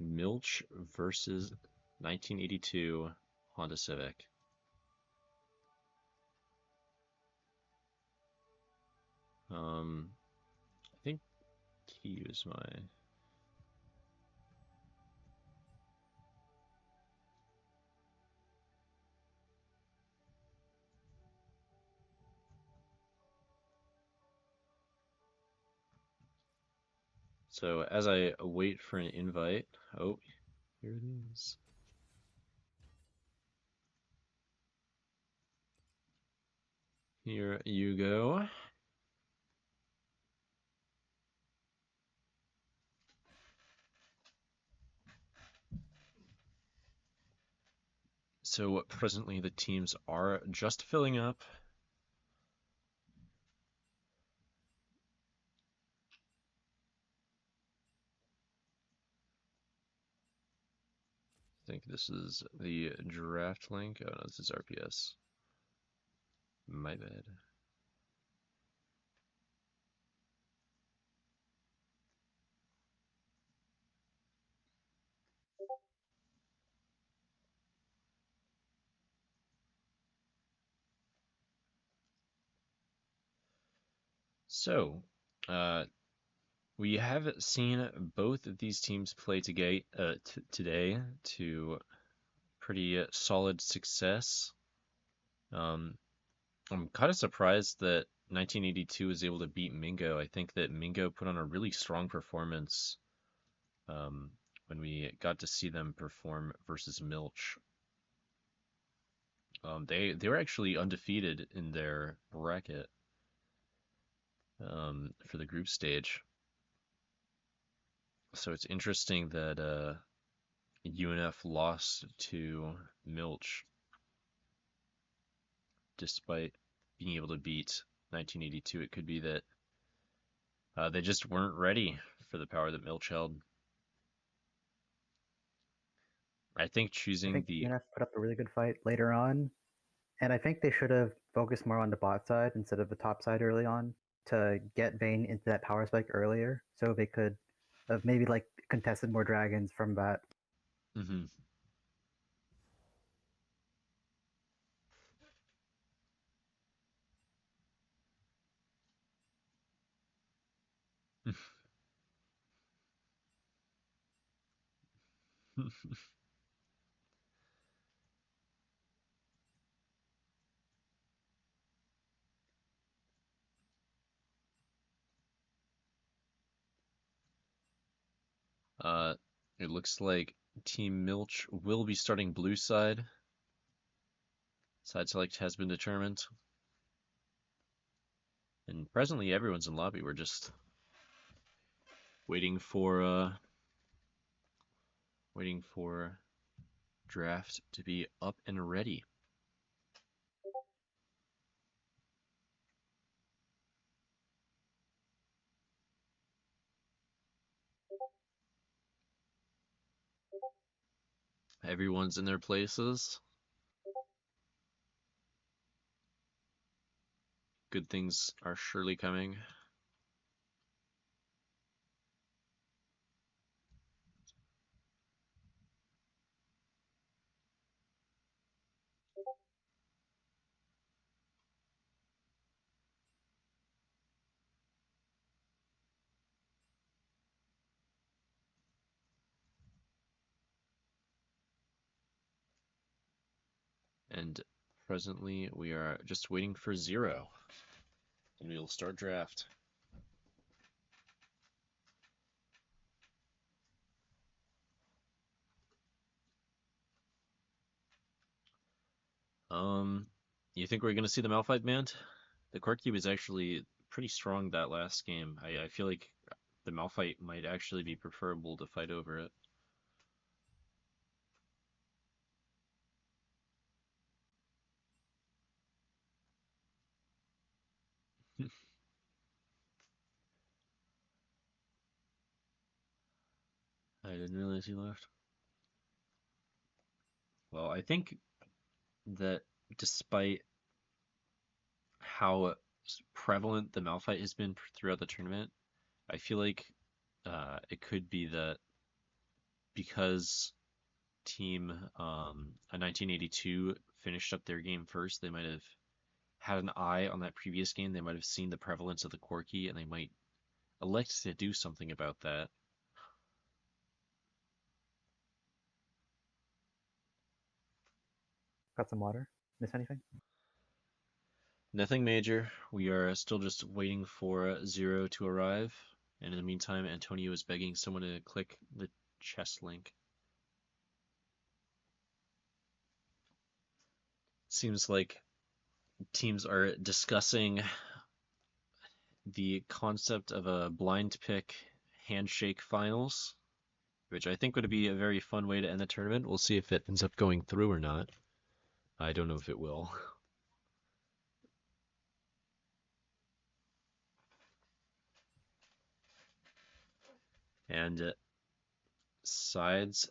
Milch versus 1982 Honda Civic. I think he was my. So as I wait for an invite, oh, here it is. Here you go. So presently the teams are just filling up. I think this is the draft link. Oh no, this is RPS. My bad. So, we have seen both of these teams play today to pretty solid success. I'm kind of surprised that 1982 was able to beat Mingo. I think that Mingo put on a really strong performance when we got to see them perform versus Milch. They were actually undefeated in their bracket for the group stage. So it's interesting that UNF lost to Milch despite being able to beat 1982. It could be that they just weren't ready for the power that Milch held. I think I choosing think the UNF put up a really good fight later on, and I think they should have focused more on the bot side instead of the top side early on to get Vayne into that power spike earlier, so they could have maybe like contested more dragons from that. Mhm. uh, it looks like Team Milch will be starting blue side. Side select has been determined. And presently everyone's in lobby. We're just waiting for draft to be up and ready. Everyone's in their places. Good things are surely coming. And presently we are just waiting for 0. And we will start draft. You think we're gonna see the Malphite band? The Corki was actually pretty strong that last game. I feel like the Malphite might actually be preferable to fight over it. I didn't realize he left. Well, I think that despite how prevalent the Malphite has been throughout the tournament, I feel like it could be that because team a 1982 finished up their game first, they might have had an eye on that previous game. They might have seen the prevalence of the Corki, and they might elect to do something about that. Got some water? Miss anything? Nothing major. We are still just waiting for 0 to arrive. And in the meantime, Antonio is begging someone to click the chess link. Seems like teams are discussing the concept of a blind pick handshake finals, which I think would be a very fun way to end the tournament. We'll see if it ends up going through or not. I don't know if it will. And sides,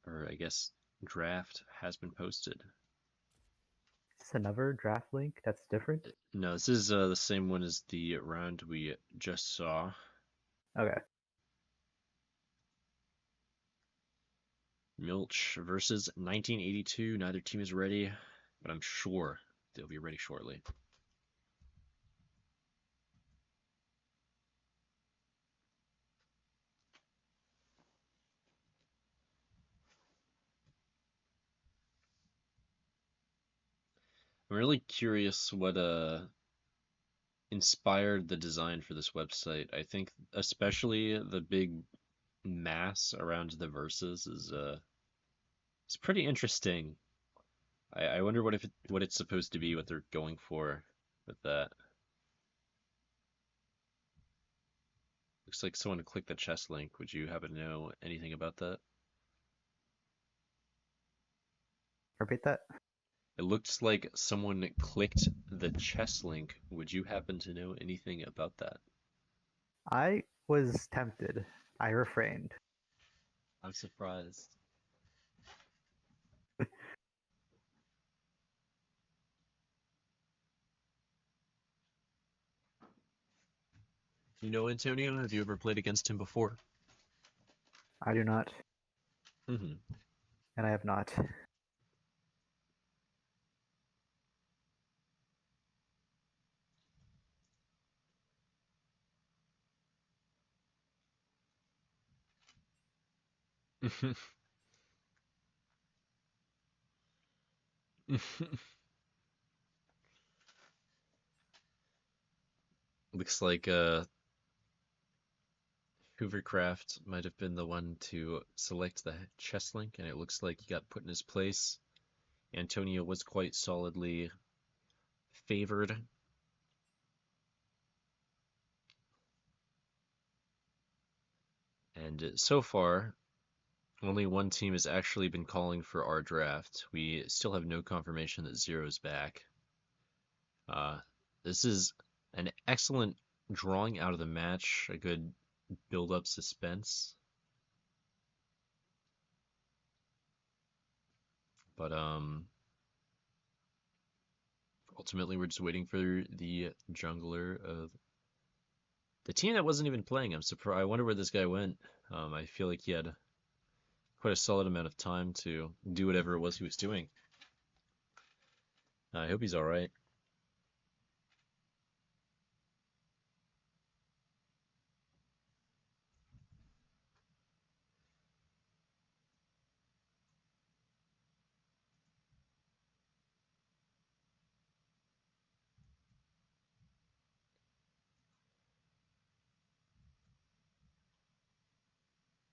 or I guess draft, has been posted. Is this another draft link that's different? No, this is the same one as the round we just saw. Okay. Milch versus 1982. Neither team is ready, but I'm sure they'll be ready shortly. I'm really curious what inspired the design for this website. I think especially the big mass around the verses is it's pretty interesting. I wonder what it's supposed to be, what they're going for with that. Looks like someone clicked the chess link. Would you happen to know anything about that? Repeat that. It looks like someone clicked the chess link. Would you happen to know anything about that? I was tempted. I refrained. I'm surprised. You know Antonio? Have you ever played against him before? I do not, Mm-hmm. and I have not. Looks like Hoovercraft might have been the one to select the chess link, and it looks like he got put in his place. Antonio was quite solidly favored. And so far, only one team has actually been calling for our draft. We still have no confirmation that Zero's back. This is an excellent drawing out of the match, a good build-up suspense. But ultimately we're just waiting for the jungler of the team that wasn't even playing. I'm surprised. I wonder where this guy went. I feel like he had quite a solid amount of time to do whatever it was he was doing. I hope he's all right.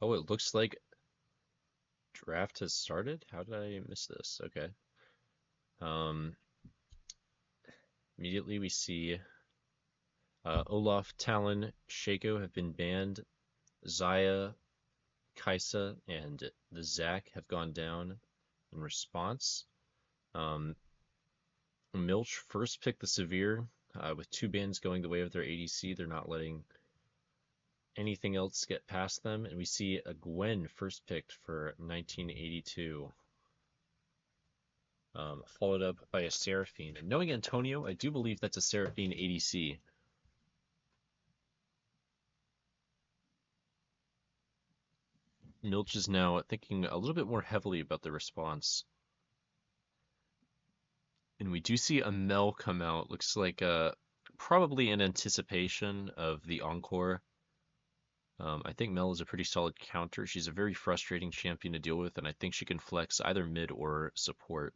Oh, it looks like draft has started. How did I miss this? Okay. Um, immediately we see Olaf, Talon, Shaco have been banned. Zaya, Kaisa, and the Zac have gone down in response. Milch first picked the Severe. With two bans going the way of their ADC, they're not letting anything else get past them. And we see a Gwen first picked for 1982. Followed up by a Seraphine. And knowing Antonio, I do believe that's a Seraphine ADC. Milch is now thinking a little bit more heavily about the response. And we do see a Mel come out. Looks like probably in anticipation of the Encore. I think Mel is a pretty solid counter. She's a very frustrating champion to deal with, and I think she can flex either mid or support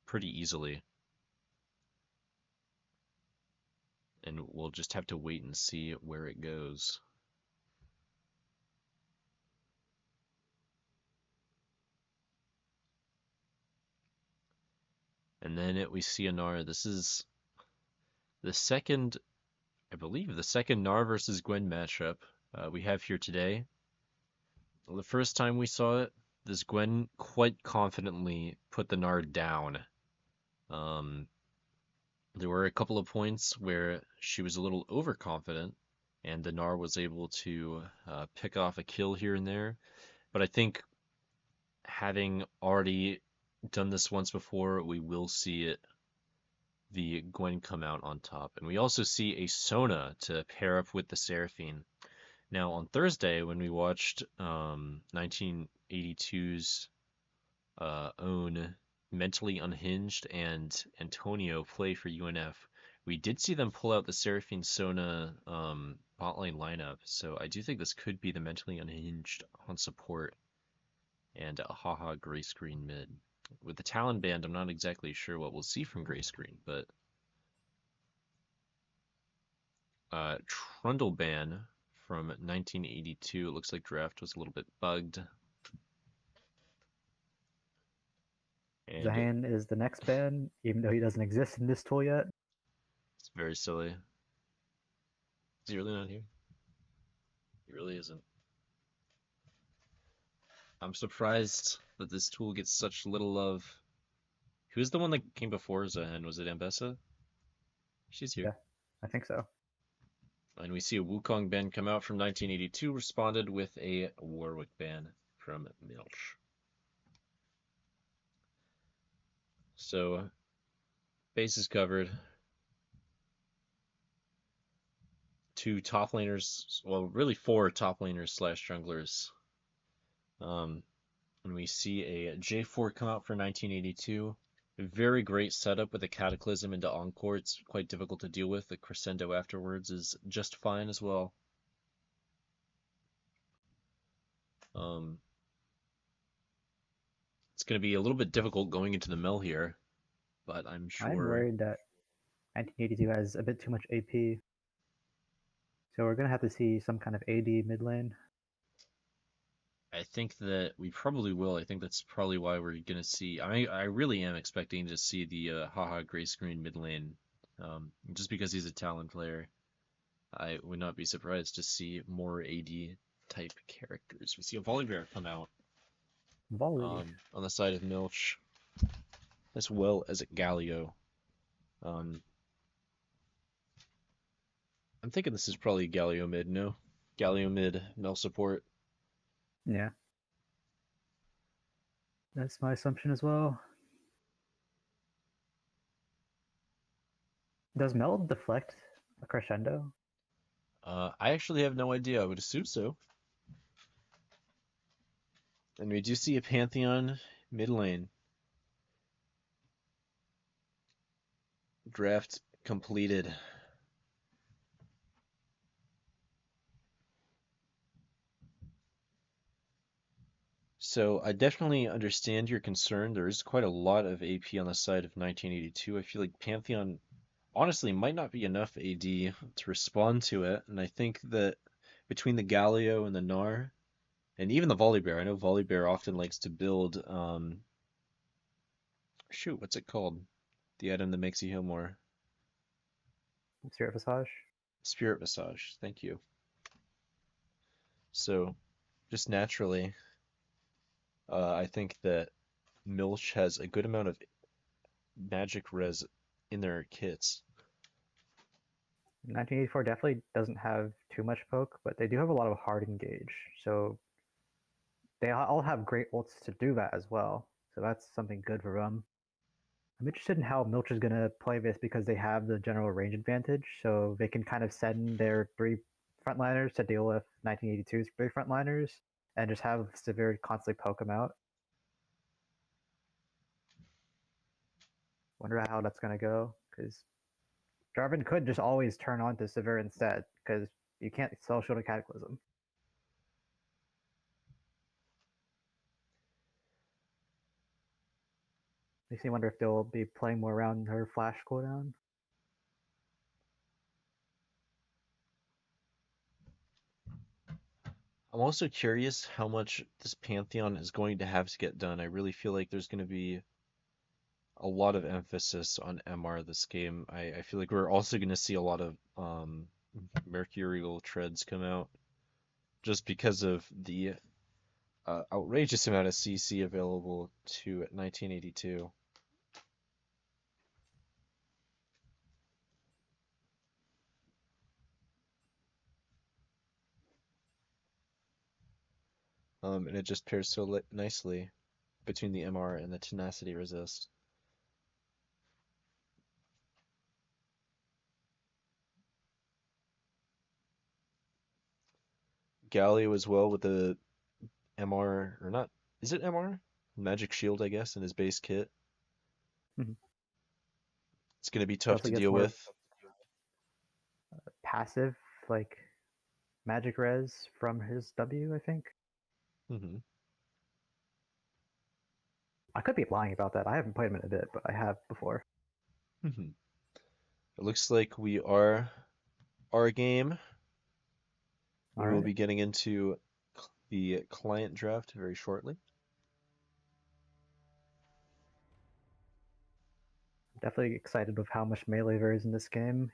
pretty easily. And we'll just have to wait and see where it goes. And then we see a Gnar. This is the second, I believe, the second Gnar versus Gwen matchup we have here today. Well, the first time we saw it, this Gwen quite confidently put the Gnar down. There were a couple of points where she was a little overconfident, and the Gnar was able to pick off a kill here and there. But I think having already done this once before, we will see the Gwen come out on top. And we also see a Sona to pair up with the Seraphine. Now, on Thursday, when we watched 1982's own Mentally Unhinged and Antonio play for UNF, we did see them pull out the Seraphine Sona bot lane lineup. So I do think this could be the Mentally Unhinged on support and a Haha Gray Screen mid. With the Talon band, I'm not exactly sure what we'll see from Gray Screen, but Trundle ban from 1982. It looks like draft was a little bit bugged. And Zahan is the next ban, even though he doesn't exist in this tool yet. it's very silly. Is he really not here? He really isn't. I'm surprised that this tool gets such little love. Who's the one that came before Zahan? Was it Ambessa? She's here. Yeah, I think so. And we see a Wukong ban come out from 1982, responded with a Warwick ban from Milch. So, base is covered. Two top laners, well, really four top laners slash junglers. And we see a J4 come out for 1982. A very great setup with a Cataclysm into Encore. It's quite difficult to deal with. The Crescendo afterwards is just fine as well. It's going to be a little bit difficult going into the mill here, but I'm sure. I'm worried that 1982 has a bit too much AP. So we're going to have to see some kind of AD mid lane. I think that we probably will. I think that's probably why we're going to see. I really am expecting to see the Haha Gray Screen mid lane. Just because he's a Talon player, I would not be surprised to see more AD type characters. We see a Volibear come out on the side of Milch, as well as at Galio. I'm thinking this is probably Galio mid, no? Galio mid, Mel support. Yeah. That's my assumption as well. Does Mel deflect a crescendo? I actually have no idea. I would assume so. And we do see a Pantheon mid lane. Draft completed. So I definitely understand your concern. There is quite a lot of AP on the side of 1982. I feel like Pantheon honestly might not be enough AD to respond to it. And I think that between the Galio and the Gnar, and even the Volibear, I know Volibear often likes to build, shoot, what's it called? The item that makes you heal more. Spirit Visage? Spirit Visage, thank you. So, just naturally, I think that Milch has a good amount of magic res in their kits. 1984 definitely doesn't have too much poke, but they do have a lot of hard engage. So they all have great ults to do that as well. So that's something good for them. I'm interested in how Milch is going to play this because they have the general range advantage. So they can kind of send their three frontliners to deal with 1982's three frontliners and just have Severe constantly poke them out. Wonder how that's going to go because Jarvan could just always turn on to Severe instead because you can't sell Shield of Cataclysm. Makes me wonder if they'll be playing more around her flash cooldown. I'm also curious how much this Pantheon is going to have to get done. I really feel like there's going to be a lot of emphasis on MR this game. I feel like we're also going to see a lot of Mercurial treads come out just because of the outrageous amount of CC available to 1982. And it just pairs so nicely between the MR and the tenacity resist. Galio as well with the MR, or not, is it MR? Magic Shield, I guess, in his base kit. Mhm. It's going to be He tough also to gets deal more with. passive, like magic res from his W, I think. hmm I could be lying about that. I haven't played him in a bit, but I have before. hmm It looks like we are our game. We All will right. be getting into the client draft very shortly. Definitely excited with how much melee there is in this game.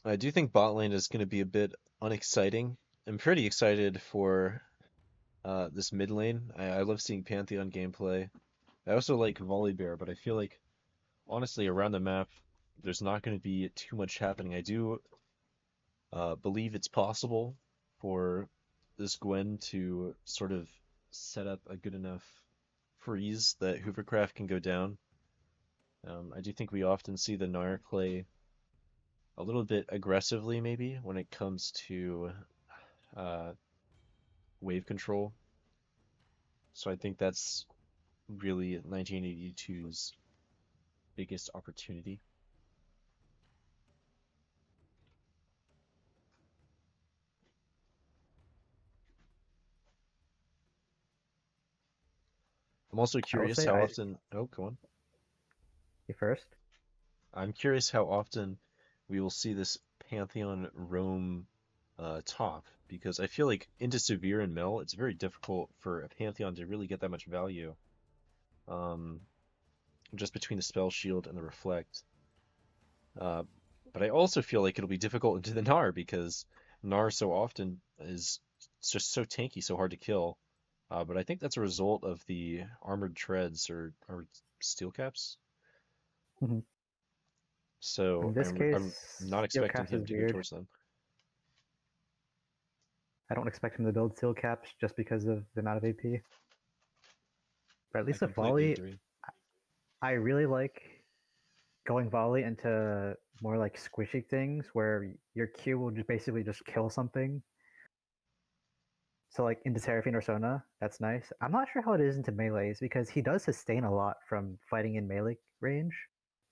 I do think bot lane is going to be a bit unexciting. I'm pretty excited for this mid lane. I love seeing Pantheon gameplay. I also like Volibear, but I feel like honestly around the map there's not going to be too much happening. I do believe it's possible for this Gwen to sort of set up a good enough freeze that Hoovercraft can go down. I do think we often see the Gnar play a little bit aggressively, maybe, when it comes to uh, wave control. So I think that's really 1982's biggest opportunity. I'm also I will curious say how I often. Oh, go on. you first. I'm curious how often we will see this Pantheon roam top, because I feel like into Severe and Mel, it's very difficult for a Pantheon to really get that much value. Um, just between the Spell Shield and the Reflect. Uh, but I also feel like it'll be difficult into the Gnar because Gnar so often is just so tanky, so hard to kill. But I think that's a result of the armored treads or steel caps. Mhm. So In this I'm case, not steel expecting caps him is to go weird. towards them. I don't expect him to build steel caps just because of the amount of AP. But at I least with completely volley, agree. I really like going volley into more like squishy things where your Q will just basically just kill something. So like into Seraphine or Sona, that's nice. I'm not sure how it is into melees because he does sustain a lot from fighting in melee range.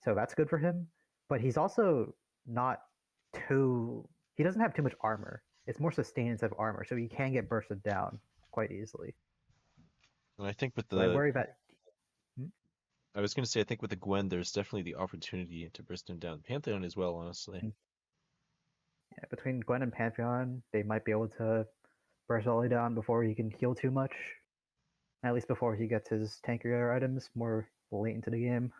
So that's good for him. But he's also not too he doesn't have too much armor. It's more sustain instead of armor, so he can get bursted down quite easily. And I think with So I the worry about hmm? I was gonna say I think with the Gwen, there's definitely the opportunity to burst him down. Pantheon as well, honestly. Yeah, between Gwen and Pantheon, they might be able to burst Ollie down before he can heal too much. At least before he gets his tankier items more late into the game.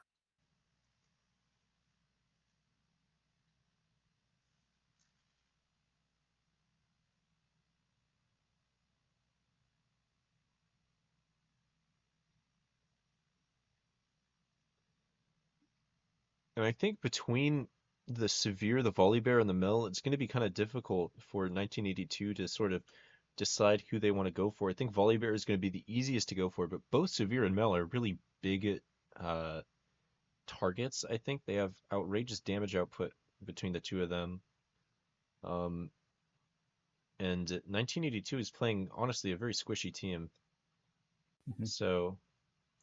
And I think between the Severe, the Volibear, and the Mill, it's going to be kind of difficult for 1982 to sort of decide who they want to go for. I think Volibear is going to be the easiest to go for, but both Severe and Mill are really big uh, targets. I think they have outrageous damage output between the two of them. Um, and 1982 is playing, honestly, a very squishy team. Mhm. So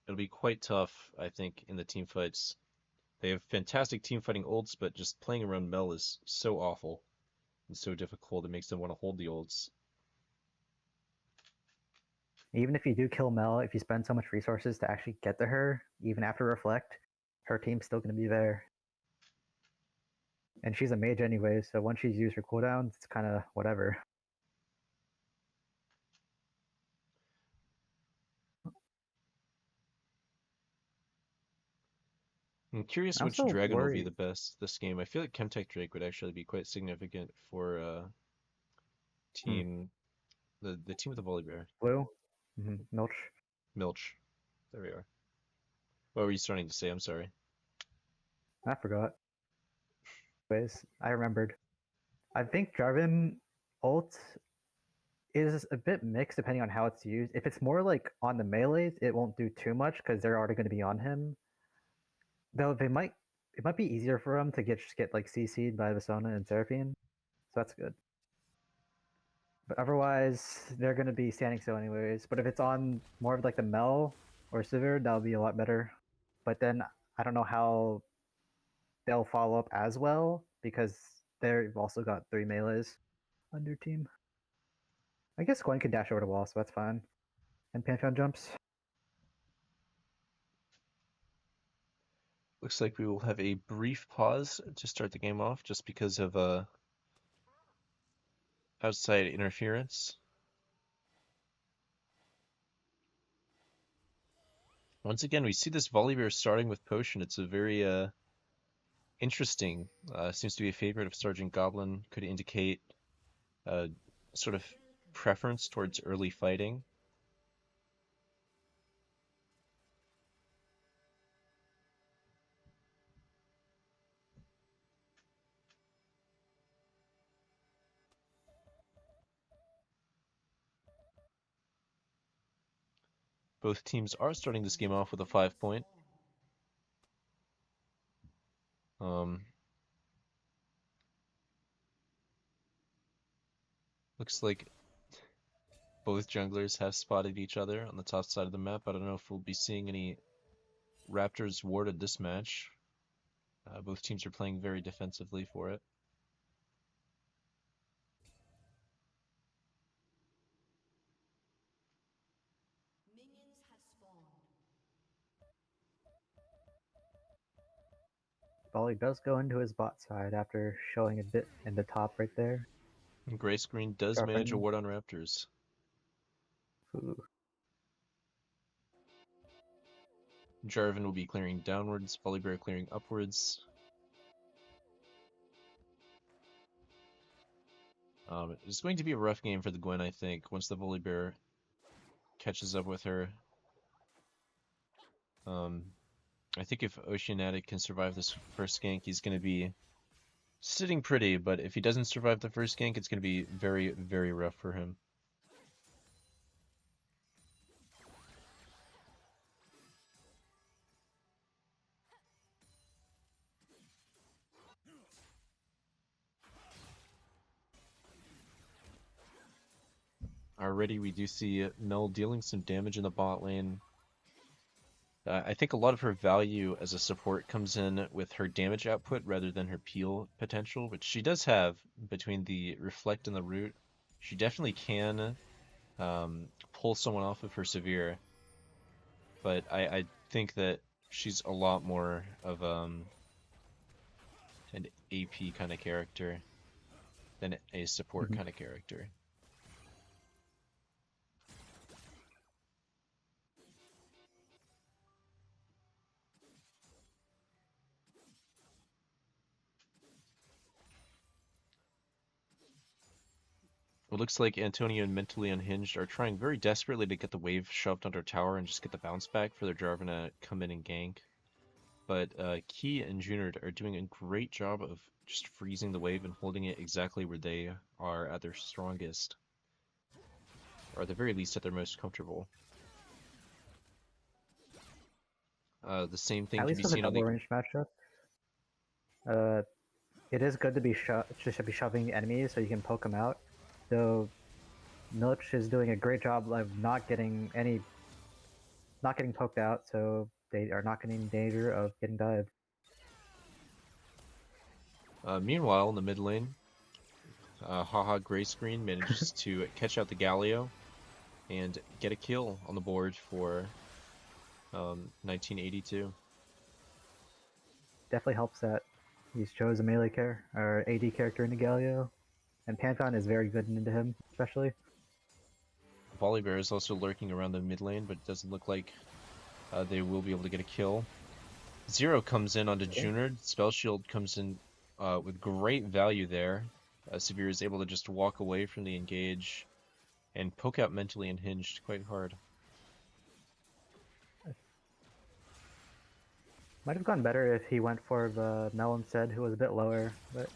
it'll be quite tough, I think, in the team fights. They have fantastic team fighting ults, but just playing around Mel is so awful and so difficult. It makes them want to hold the ults. Even if you do kill Mel, if you spend so much resources to actually get to her, even after Reflect, her team's still going to be there. And she's a mage anyway, so once she's used her cooldowns, it's kind of whatever. I'm curious I'm which so dragon will be the worried. best this game. I feel like Chemtech Drake would actually be quite significant for team the team with the Volibear. Blue? Milch? Milch. There we are. What were you starting to say? I'm sorry. I forgot. Anyways, I remembered. I think Jarvan ult is a bit mixed depending on how it's used. If it's more like on the melees, it won't do too much because they're already going to be on him. Though it might be easier for him to just get like CC'd by Vasona and Seraphine, so that's good. But otherwise, they're going to be standing still anyways. But if it's on more of like the Mel or Sivir, that'll be a lot better. But then I don't know how they'll follow up as well because they've also got 3 melees on their team. I guess Gwen can dash over the wall, so that's fine. And Pantheon jumps. Looks like we will have a brief pause to start the game off just because of outside interference. Once again, we see this Volibear starting with Potion. It's a very interesting. Seems to be a favorite of Sergeant Goblin. Could indicate a sort of preference towards early fighting. Both teams are starting this game off with a 5-point. Looks like both junglers have spotted each other on the top side of the map. I don't know if we'll be seeing any Raptors warded this match. Both teams are playing very defensively for it. Minions have spawned. Volley does go into his bot side after showing a bit in the top right there. And Gray Screen does manage a ward on Raptors. Ooh. Jarvan will be clearing downwards, Volibear clearing upwards. It's going to be a rough game for the Gwen, I think, once the Volibear catches up with her. I think if Oceanatic can survive this first gank, he's going to be sitting pretty, but if he doesn't survive the first gank, it's going to be very, very rough for him. Already we do see Mel dealing some damage in the bot lane. I think a lot of her value as a support comes in with her damage output rather than her peel potential, which she does have between the Reflect and the Root. She definitely can pull someone off of her Severe, but I think that she's a lot more of an AP kind of character than a support kind of character. It looks like Antonio and Mentally Unhinged are trying very desperately to get the wave shoved under tower and just get the bounce back for their Jarvan to come in and gank. But Key and Junard are doing a great job of just freezing the wave and holding it exactly where they are at their strongest. Or at the very least at their most comfortable. The same thing At can least be with a seen on the... double range matchup, it is good to be shoving enemies so you can poke them out. Though Milch is doing a great job of not getting poked out, so they are not getting in danger of getting dived. Meanwhile, in the mid lane, Haha Gray Screen manages to catch out the Galio and get a kill on the board for 1982. Definitely helps that he's chose a melee or AD character in the Galio, and Pantheon is very good into him, especially. Volibear is also lurking around the mid lane, but it doesn't look like they will be able to get a kill. Zero comes in onto Okay. Junard. Spell Shield comes in with great value there. Severe is able to just walk away from the engage and poke out mentally unhinged quite hard. Might have gone better if he went for the Mel instead, who was a bit lower, but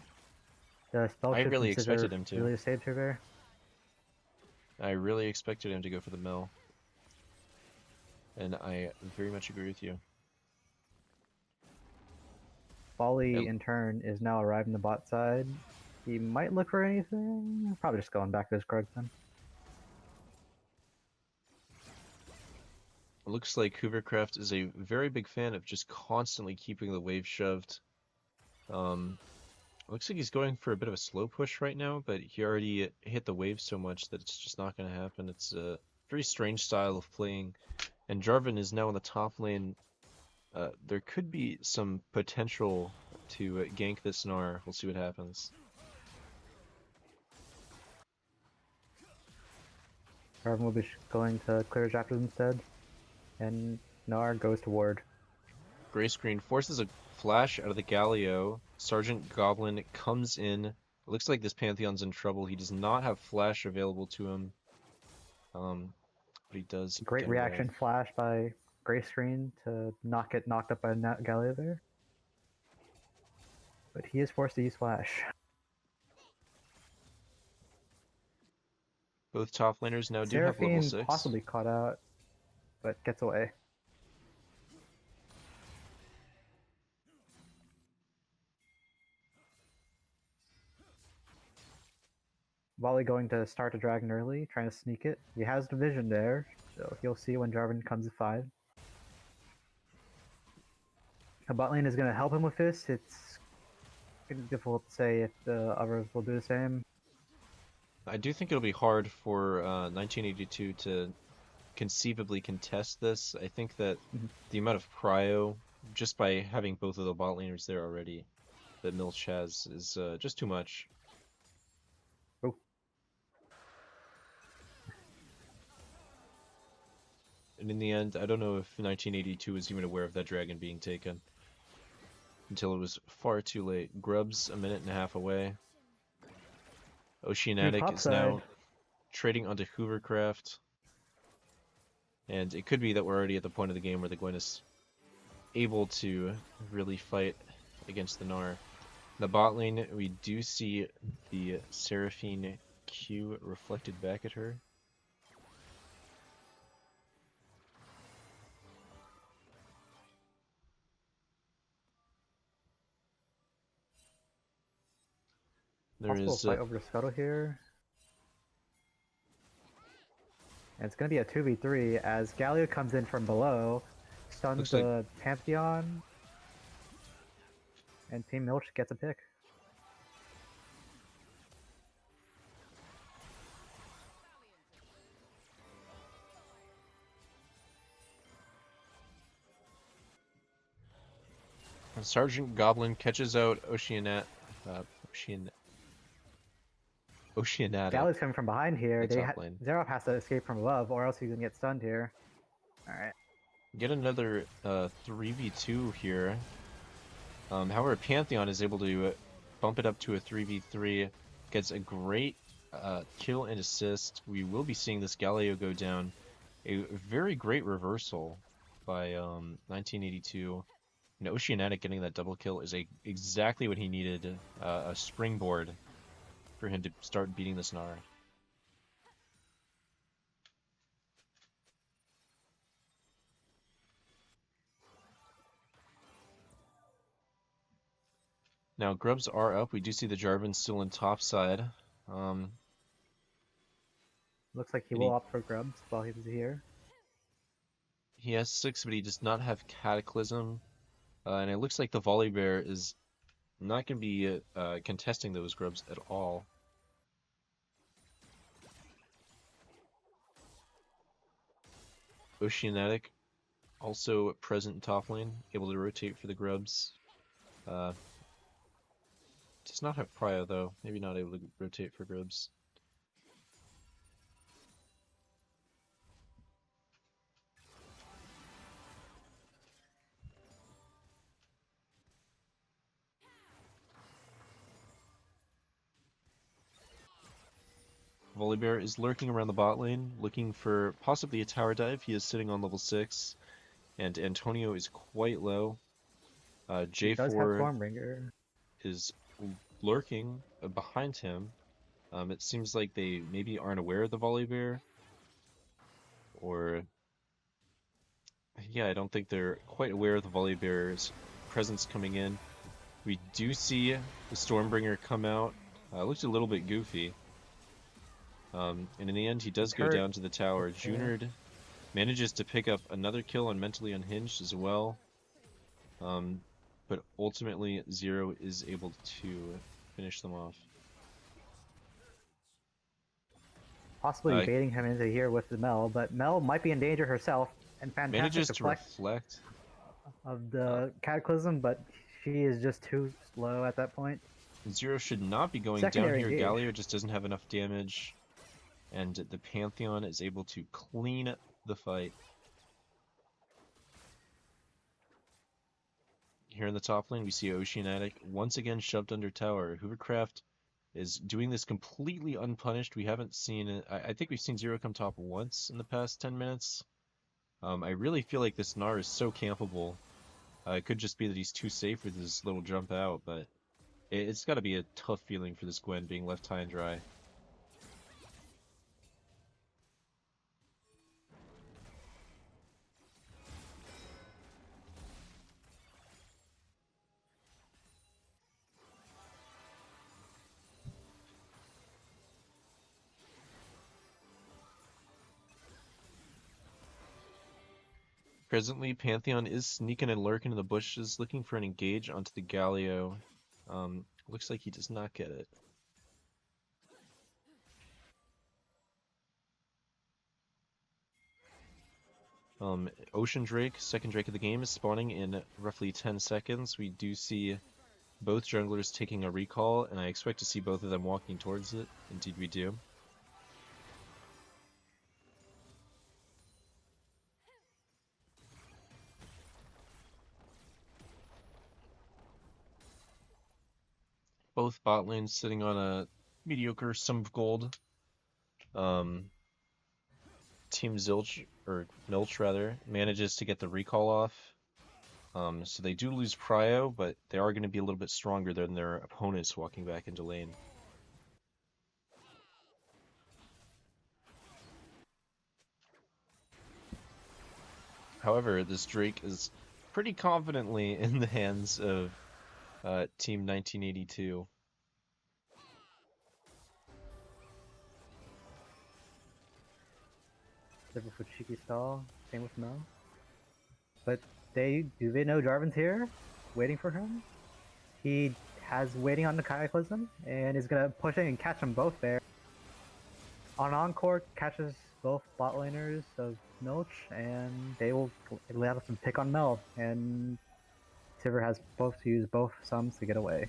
the spell I shift really and scissor expected him to. really saved her there. I really expected him to go for the mill. And I very much agree with you. Folly, It- in turn, is now arrived in the bot side. He might look for anything. Probably just going back to his Krug then. It looks like Hoovercraft is a very big fan of just constantly keeping the wave shoved. Looks like he's going for a bit of a slow push right now, but he already hit the wave so much that it's just not going to happen. It's a very strange style of playing. And Jarvan is now in the top lane. There could be some potential to gank this Gnar. We'll see what happens. Jarvan will be going to clear his raptors instead. And Gnar goes to ward. Gray screen forces a flash out of the Galio. Sergeant Goblin comes in. It looks like this Pantheon's in trouble. He does not have flash available to him. But he does Great get away. reaction flash by Gray Screen to not get knocked up by Galio there. But he is forced to use flash. Both top laners now do have level Seraphine 6. possibly caught out, but gets away. Volley going to start a dragon early, trying to sneak it. He has the vision there, so he'll see when Jarvan comes to 5. The bot lane is going to help him with this. It's difficult to say if the others will do the same. I do think it'll be hard for 1982 to conceivably contest this. I think that the amount of prio, just by having both of the bot laners there already, that Milch has, is just too much. Oh. And in the end, I don't know if 1982 was even aware of that dragon being taken. Until it was far too late. Grub's a minute and a half away. Oceanic is now trading onto Hoovercraft. And it could be that we're already at the point of the game where the Gwen is able to really fight against the Gnar. In the bot lane, we do see the Seraphine Q reflected back at her. There Possible is fight over the scuttle here. And it's going to be a 2v3 as Galio comes in from below, stuns the Pantheon, and Team Milch gets a pick. Sergeant Goblin catches out Oceanata. Galio's coming from behind here. Top lane. Zerov has to escape from above, or else he's going to get stunned here. Alright. Get another 3v2 here. However, Pantheon is able to bump it up to a 3v3. Gets a great kill and assist. We will be seeing this Galio go down. A very great reversal by 1982. And Oceanic getting that double kill is exactly what he needed. A springboard for him to start beating this Gnar. Now grubs are up. We do see the Jarvan still in top side. Looks like he will opt for grubs while he's here. He has 6, but he does not have Cataclysm. And it looks like the Volley Bear is not going to be contesting those grubs at all. Oceanic also present in top lane, able to rotate for the grubs. Does not have prio though, maybe not able to rotate for grubs. Volibear is lurking around the bot lane, looking for possibly a tower dive. He is sitting on level 6, and Antonio is quite low. He does have J4 Stormbringer. is lurking behind him. It seems like they maybe aren't aware of the Volibear, or yeah, I don't think they're quite aware of the Volibear's presence coming in. We do see the Stormbringer come out. Looks a little bit goofy. And in the end, he does go down to the tower. Junard manages to pick up another kill on Mentally Unhinged as well. But ultimately, Zero is able to finish them off. Possibly baiting him into here with the Mel, but Mel might be in danger herself. And fantastic Manages to deflect reflect of the Cataclysm, but she is just too slow at that point. Zero should not be going Secondary down here. engage. Galio just doesn't have enough damage. And the Pantheon is able to clean the fight. Here in the top lane, we see Oceanic once again shoved under tower. Hoovercraft is doing this completely unpunished. We haven't seen it. I think we've seen Zero come top once in the past 10 minutes. I really feel like this Gnar is so campable. It could just be that he's too safe with his little jump out, but it's got to be a tough feeling for this Gwen being left high and dry. Presently, Pantheon is sneaking and lurking in the bushes, looking for an engage onto the Galio. Looks like he does not get it. Ocean Drake, second Drake of the game, is spawning in roughly 10 seconds. We do see both junglers taking a recall, and I expect to see both of them walking towards it. Indeed we do. Both bot lanes sitting on a mediocre sum of gold. Team Zilch, or Milch rather, manages to get the recall off. So they do lose Prio, but they are going to be a little bit stronger than their opponents walking back into lane. However, this Drake is pretty confidently in the hands of Team 1982. Different for Cheeky Stall, same with Mel. But do they know Jarvan's here? Waiting for him? He has waiting on the Cataclysm and is gonna push in and catch them both there. On Encore catches both bot laners of Milch, and they will let us pick on Mel, and Sivir has both to use both sums to get away.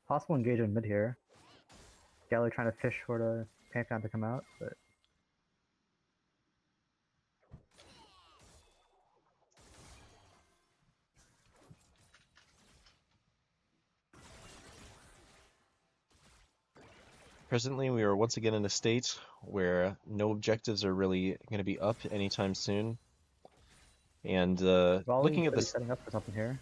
Possible engagement mid here. Gallo trying to fish for the Pantheon to come out, but Presently, we are once again in a state where no objectives are really going to be up anytime soon. And looking at this, setting up for something here.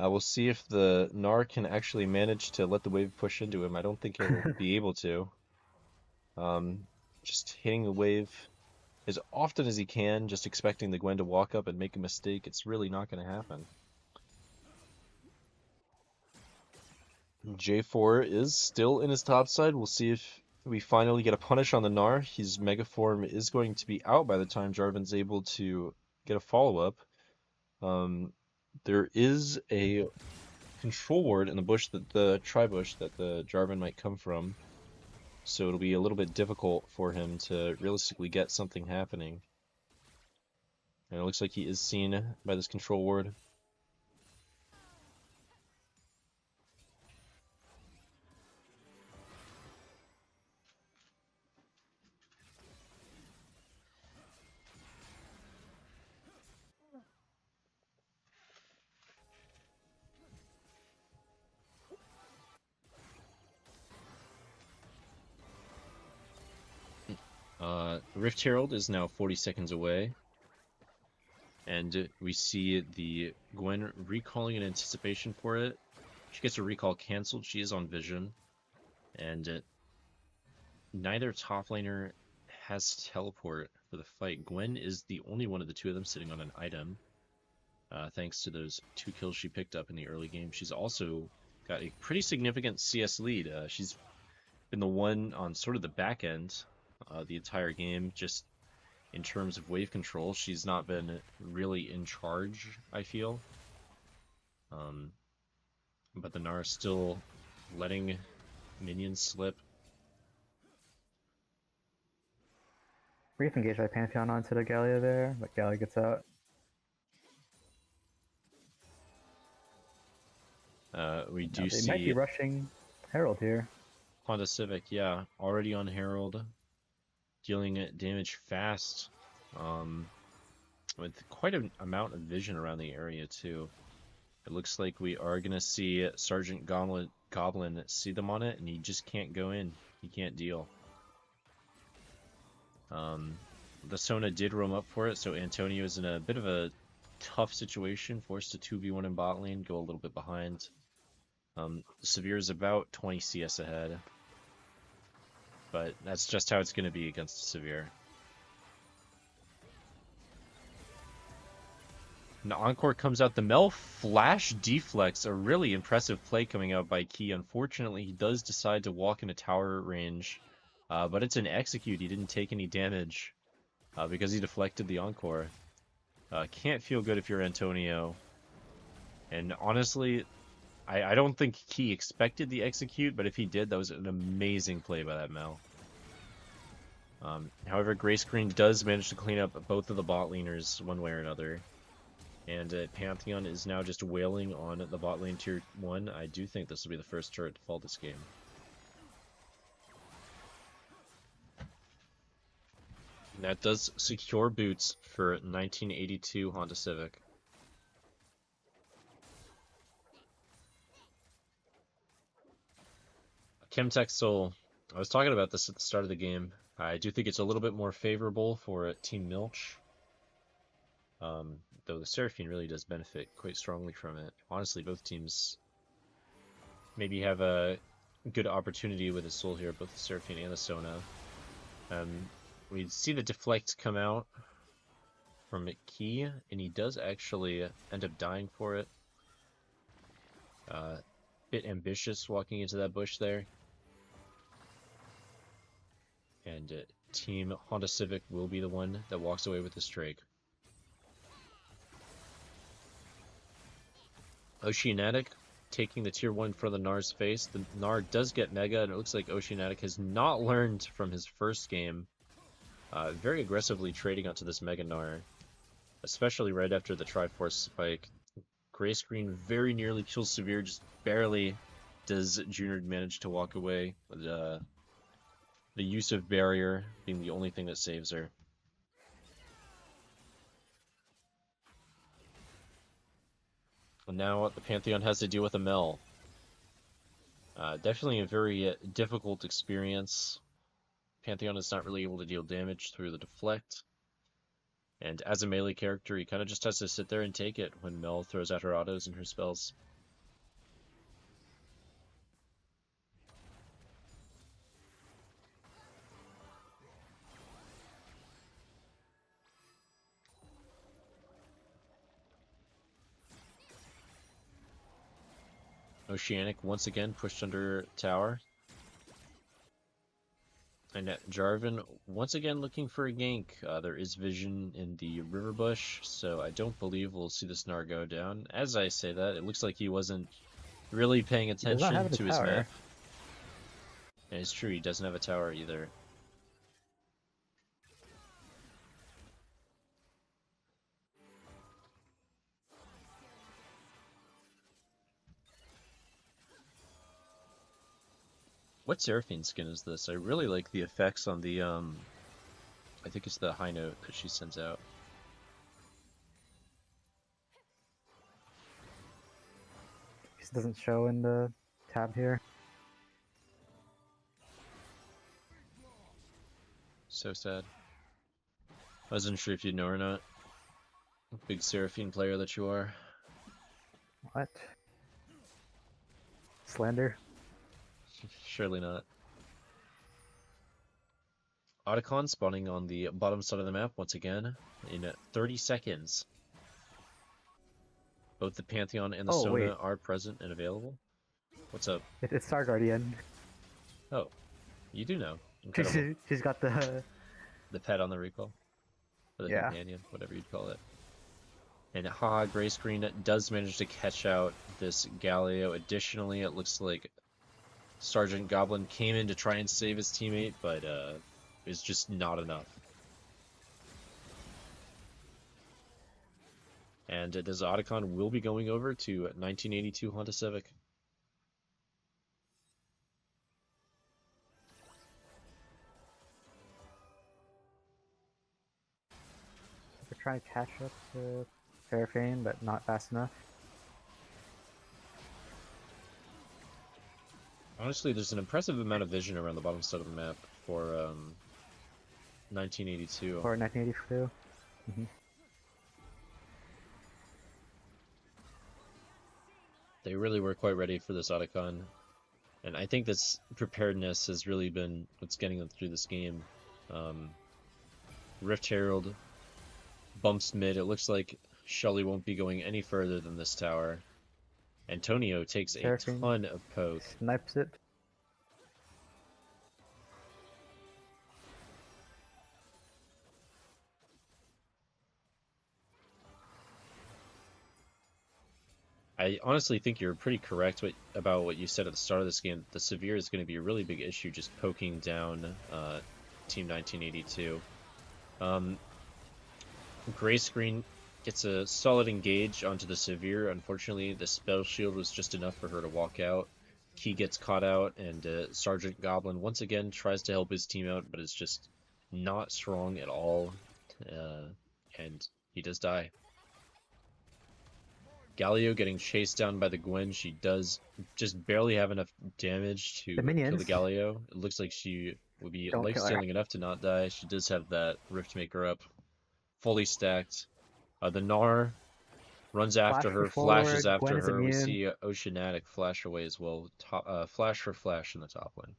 we'll see if the Gnar can actually manage to let the wave push into him. I don't think he'll be able to. Just hitting the wave as often as he can, just expecting the Gwen to walk up and make a mistake, it's really not going to happen. J4 is still in his top side. We'll see if we finally get a punish on the Gnar. His Mega Form is going to be out by the time Jarvan's able to get a follow-up. There is a control ward in the bush, the tri-bush that the Jarvan might come from. So it'll be a little bit difficult for him to realistically get something happening. And it looks like he is seen by this control ward. Rift Herald is now 40 seconds away. And we see the Gwen recalling in anticipation for it. She gets her recall canceled. She is on vision. And neither top laner has teleport for the fight. Gwen is the only one of the two of them sitting on an item. Thanks to those 2 kills she picked up in the early game. She's also got a pretty significant CS lead. She's been the one on sort of the back end the entire game, just in terms of wave control. She's not been really in charge, I feel. But the Gnar still letting minions slip. Brief engage by Pantheon onto the Gallia there, but Gallia gets out. We Now do they see might be rushing Herald here. Honda Civic, yeah, already on Herald, dealing damage fast, with quite an amount of vision around the area too. It looks like we are gonna see Sergeant Goblin see them on it, and he just can't go in. He can't deal. The Sona did roam up for it, so Antonio is in a bit of a tough situation, forced to 2v1 in bot lane, go a little bit behind. Severe is about 20 CS ahead, but that's just how it's going to be against Severe. And the Encore comes out. The Mel Flash deflects, a really impressive play coming out by Key. Unfortunately, he does decide to walk into tower range, but it's an execute. He didn't take any damage because he deflected the Encore. Can't feel good if you're Antonio. And honestly, I don't think Key expected the execute, but if he did, that was an amazing play by that Mel. However, Gray Screen does manage to clean up both of the bot laners one way or another. And Pantheon is now just wailing on the bot lane tier 1. I do think this will be the first turret to fall this game. And that does secure boots for 1982 Honda Civic. Chemtech Soul. I was talking about this at the start of the game. I do think it's a little bit more favorable for Team Milch. Though the Seraphine really does benefit quite strongly from it. Honestly, both teams maybe have a good opportunity with the Soul here, both the Seraphine and the Sona. We see the deflect come out from Key, and he does actually end up dying for it. Bit ambitious walking into that bush there. And Team Honda Civic will be the one that walks away with this Drake. Oceanic taking the tier 1 for the Gnar's face. The Gnar does get Mega, and it looks like Oceanic has not learned from his first game. Very aggressively trading onto this Mega Gnar, especially right after the Triforce spike. Gray Screen very nearly kills Severe, just barely does Junior manage to walk away. But, the use of Barrier being the only thing that saves her. And now the Pantheon has to deal with a Mel. Definitely a very difficult experience. Pantheon is not really able to deal damage through the deflect. And as a melee character, he kind of just has to sit there and take it when Mel throws out her autos and her spells. Oceanic once again pushed under tower. And Jarvan once again looking for a gank. There is vision in the river bush, so I don't believe we'll see the Gnar go down. As I say that, it looks like he wasn't really paying attention to his map. And it's true, he doesn't have a tower either. What Seraphine skin is this? I really like the effects on the, I think it's the high note that she sends out. This doesn't show in the tab here. So sad. I wasn't sure if you'd know or not. Big Seraphine player that you are. What? Slander? Surely not. Otacon spawning on the bottom side of the map once again in 30 seconds. Both the Pantheon and the Oh, Sona wait. are present and available. What's up? It's Star Guardian. Oh, you do know. Incredible. She's got the... The pet on the recall. Or the Yeah. companion, whatever you'd call it. And haha, Gray Screen does manage to catch out this Galio. Additionally, it looks like Sergeant Goblin came in to try and save his teammate, but it's just not enough. And this Otacon will be going over to 1982 Honda Civic. We're trying to catch up to Fairfane, but not fast enough. Honestly, there's an impressive amount of vision around the bottom side of the map for 1982. Or 1982. They really were quite ready for this Otacon. And I think this preparedness has really been what's getting them through this game. Rift Herald bumps mid. It looks like Shelly won't be going any further than this tower. Antonio takes a Seraphine ton of poke. snipes it. I honestly think you're pretty correct about what you said at the start of this game. The Severe is going to be a really big issue just poking down Team 1982. Gray Screen gets a solid engage onto the Severe. Unfortunately, the spell shield was just enough for her to walk out. Key gets caught out, and Sergeant Goblin once again tries to help his team out, but it's just not strong at all, and he does die. Galio getting chased down by the Gwen. She does just barely have enough damage to kill the Galio. It looks like she would be life-stealing enough to not die. She does have that Riftmaker up, fully stacked. The Gnar runs after her, flashes after her. We see Oceanic flash away as well. Flash for flash in the top lane.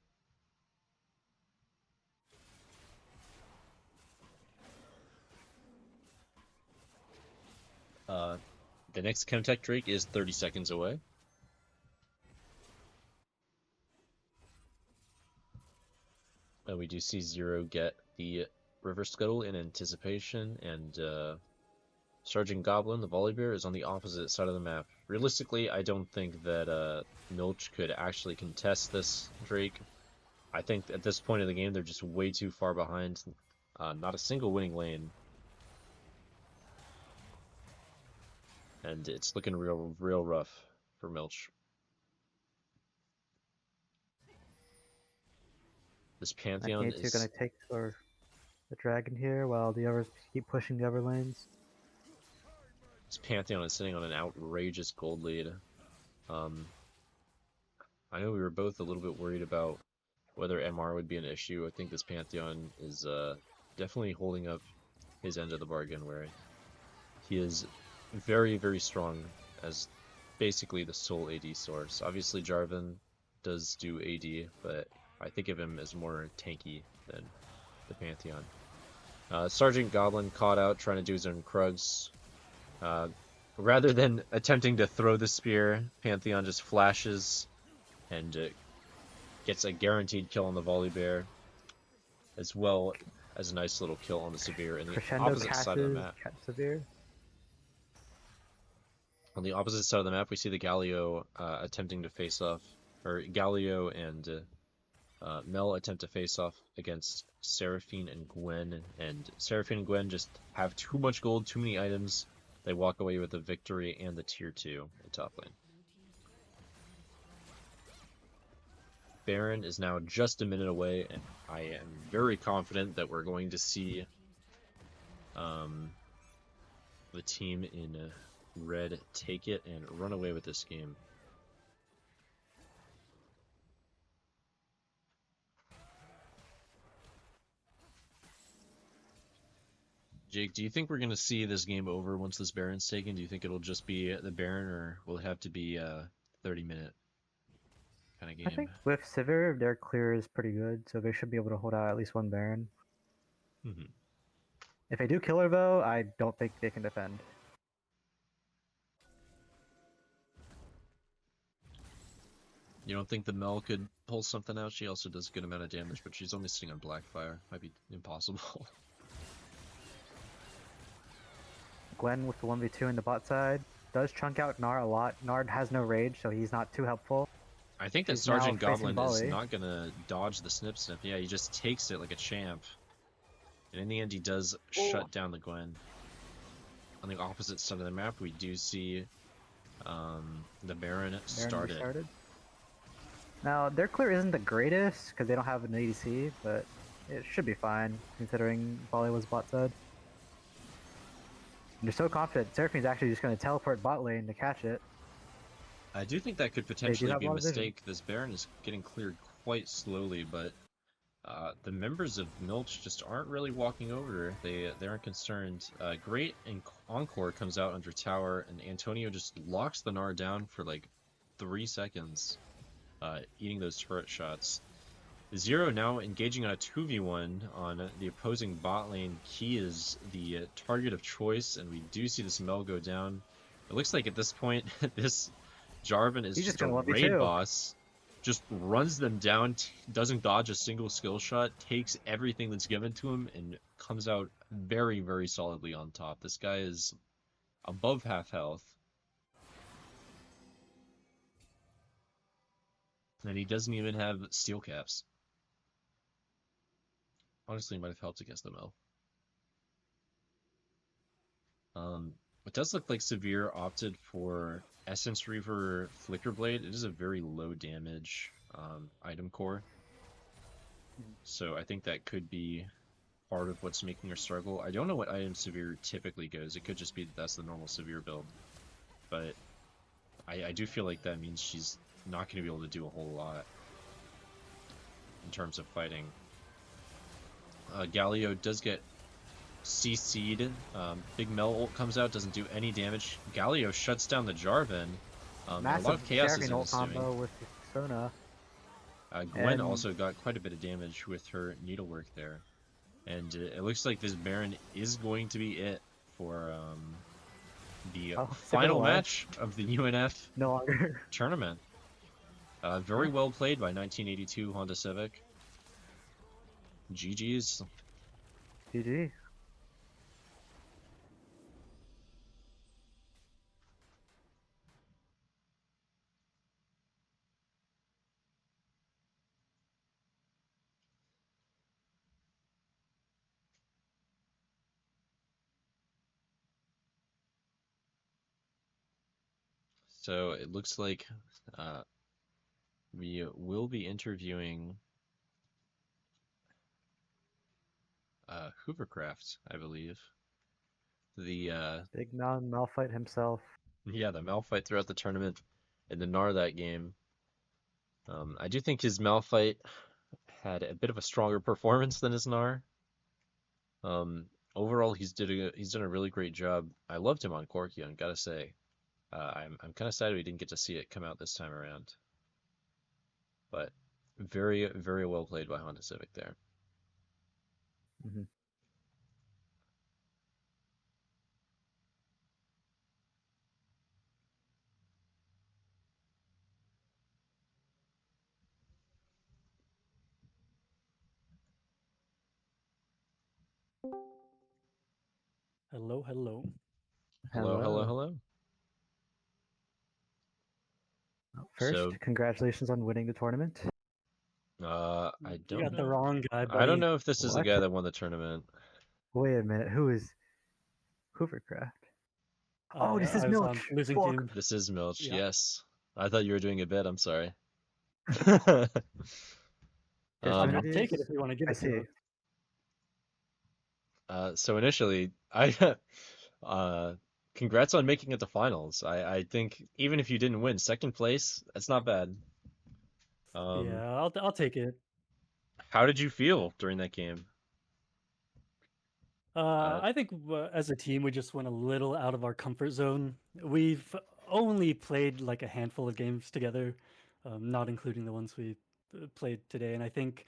The next Chemtech Drake is 30 seconds away. And we do see Zero get the River Scuttle in anticipation, and Sergeant Goblin, the Volibear, is on the opposite side of the map. Realistically, I don't think that Milch could actually contest this Drake. I think at this point in the game, they're just way too far behind. Not a single winning lane. And it's looking real rough for Milch. This Pantheon is going to take the dragon here while the others keep pushing the other lanes. This Pantheon is sitting on an outrageous gold lead. I know we were both a little bit worried about whether MR would be an issue. I think this Pantheon is definitely holding up his end of the bargain, where he is very, very strong as basically the sole AD source. Obviously Jarvan does do AD, but I think of him as more tanky than the Pantheon. Sergeant Goblin caught out trying to do his own Krugs. Rather than attempting to throw the spear, Pantheon just flashes and gets a guaranteed kill on the Volibear, as well as a nice little kill on the Severe in the opposite side of the map. Severe. On the opposite side of the map, we see the Galio attempting to face off, or Galio and Mel attempt to face off against Seraphine and Gwen, and Seraphine and Gwen just have too much gold, too many items. They walk away with the victory and the tier 2 in top lane. Baron is now just a minute away, and I am very confident that we're going to see the team in red take it and run away with this game. Jake, do you think we're gonna see this game over once this Baron's taken? Do you think it'll just be the Baron, or will it have to be a 30-minute kind of I game? think with Sivir, their clear is pretty good, so they should be able to hold out at least one Baron. Hmm. If they do kill her, though, I don't think they can defend. You don't think the Mel could pull something out? She also does a good amount of damage, but she's only sitting on Blackfire. Might be impossible. Gwen with the 1v2 in the bot side does chunk out Gnar a lot. Nard has no rage, so he's not too helpful. I think that She's now Sergeant facing Goblin is volley. not gonna dodge the snip snip. Yeah, he just takes it like a champ. And in the end, he does shut down the Gwen. On the opposite side of the map, we do see the Baron started. Now, their clear isn't the greatest because they don't have an ADC, but it should be fine considering volley was bot side. And they're so confident. Seraphine's actually just going to teleport bot lane to catch it. I do think that could potentially have be a a lot of vision. mistake. This Baron is getting cleared quite slowly, but the members of Milch just aren't really walking over. They aren't concerned. Great and Encore comes out under tower, and Antonio just locks the Gnar down for like 3 seconds, eating those turret shots. Zero now engaging on a 2v1 on the opposing bot lane. He is the target of choice, and we do see this Mel go down. It looks like at this point, this Jarvan is He's just just a gonna 1v2. raid boss. Just runs them down, doesn't dodge a single skill shot, takes everything that's given to him, and comes out very, very solidly on top. This guy is above half health. And he doesn't even have steel caps. Honestly, might have helped against the Mel. It does look like Severe opted for Essence Reaver Flicker Blade. It is a very low damage item core. So I think that could be part of what's making her struggle. I don't know what item Severe typically goes. It could just be that that's the normal Severe build. But I do feel like that means she's not going to be able to do a whole lot in terms of fighting. Galio does get CC'd. Big Mel ult comes out, doesn't do any damage. Galio shuts down the Jarvan. A lot of chaos is ult combo ensuing. with Sona. Gwen And- also got quite a bit of damage with her needlework there. And it looks like this Baron is going to be it for the final alive. match of the UNF No longer. tournament. Very well played by 1982 Honda Civic. GG's. GG. So it looks like we will be interviewing Hoovercraft, I believe. The Big Malphite himself. yeah, the Malphite throughout the tournament and the Gnar that game. I do think his Malphite had a bit of a stronger performance than his Gnar. Overall, he's done a really great job. I loved him on Korkion, gotta say. I'm kind of sad we didn't get to see it come out this time around. But very, very well played by Honda Civic there. Mm-hmm. Hello, hello. Hello. First, So, congratulations on winning the tournament. I You don't got the know. wrong guy, buddy. I don't know if this is the What? guy that won the tournament. Wait a minute, who is Hoovercraft? Oh, this is I was on Milch. losing Fuck. team. This is Milch, Yeah. yes. I thought you were doing a bit, I'm sorry. There's I'll Trinity. take it if you want to give I it to see. him. So initially, congrats on making it to finals. I think even if you didn't win second place, that's not bad. Yeah, I'll take it. How did you feel during that game? I think as a team, we just went a little out of our comfort zone. We've only played like a handful of games together, not including the ones we played today. And I think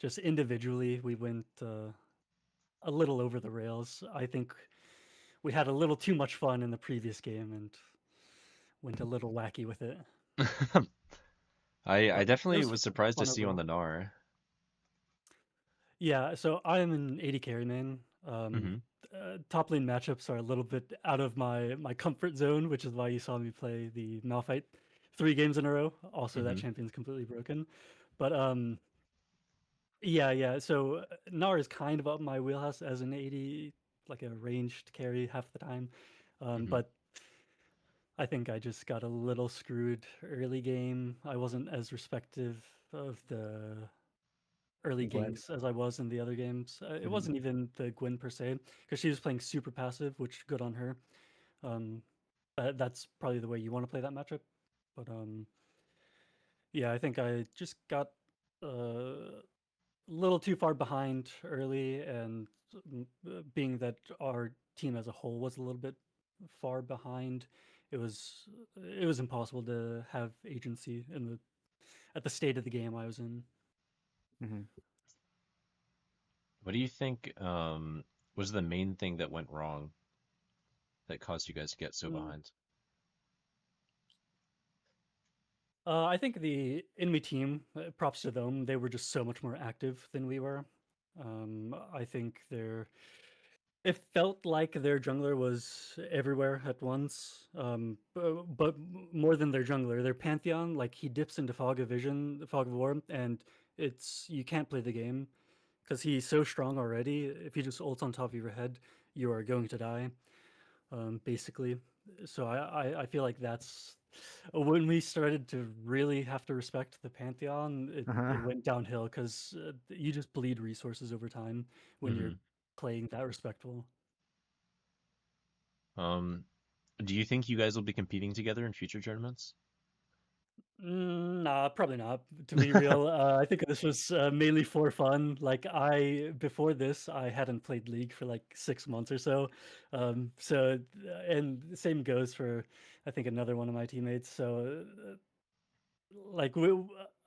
just individually, we went a little over the rails. I think we had a little too much fun in the previous game and went a little wacky with it. I But it definitely was was surprised to fun see you on overall. the Gnar. Yeah, so I'm an AD carry main. Mm-hmm. Top lane matchups are a little bit out of my comfort zone, which is why you saw me play the Malphite 3 games in a row. Also, that Mm-hmm. champion's completely broken. But yeah. So Gnar is kind of up my wheelhouse as an AD, like a ranged carry half the time. Mm-hmm. But I think I just got a little screwed early game. I wasn't as respective of the early Gwen. ganks as I was in the other games. It Mhm. wasn't even the Gwen per se, because she was playing super passive, which good on her. Um, that's probably the way you want to play that matchup. But yeah, I think I just got a little too far behind early, and being that our team as a whole was a little bit far behind, it was it was impossible to have agency in the at the state of the game I was in. Mhm. What do you think was the main thing that went wrong that caused you guys to get so Mm. behind? I think the enemy team, props to them, they were just so much more active than we were. I think it felt like their jungler was everywhere at once. But more than their jungler, their Pantheon, like he dips into Fog of Vision, Fog of War, and you can't play the game because he's so strong already. If he just ults on top of your head, you are going to die, basically. So I feel like that's when we started to really have to respect the Pantheon, Uh-huh. it went downhill because you just bleed resources over time when you're Mm-hmm. playing that respectful. Um, do you think you guys will be competing together in future tournaments? Nah, probably not. To be real, I think this was mainly for fun. Like before this, I hadn't played League for like 6 months or so. And the same goes for, I think, another one of my teammates. So, like,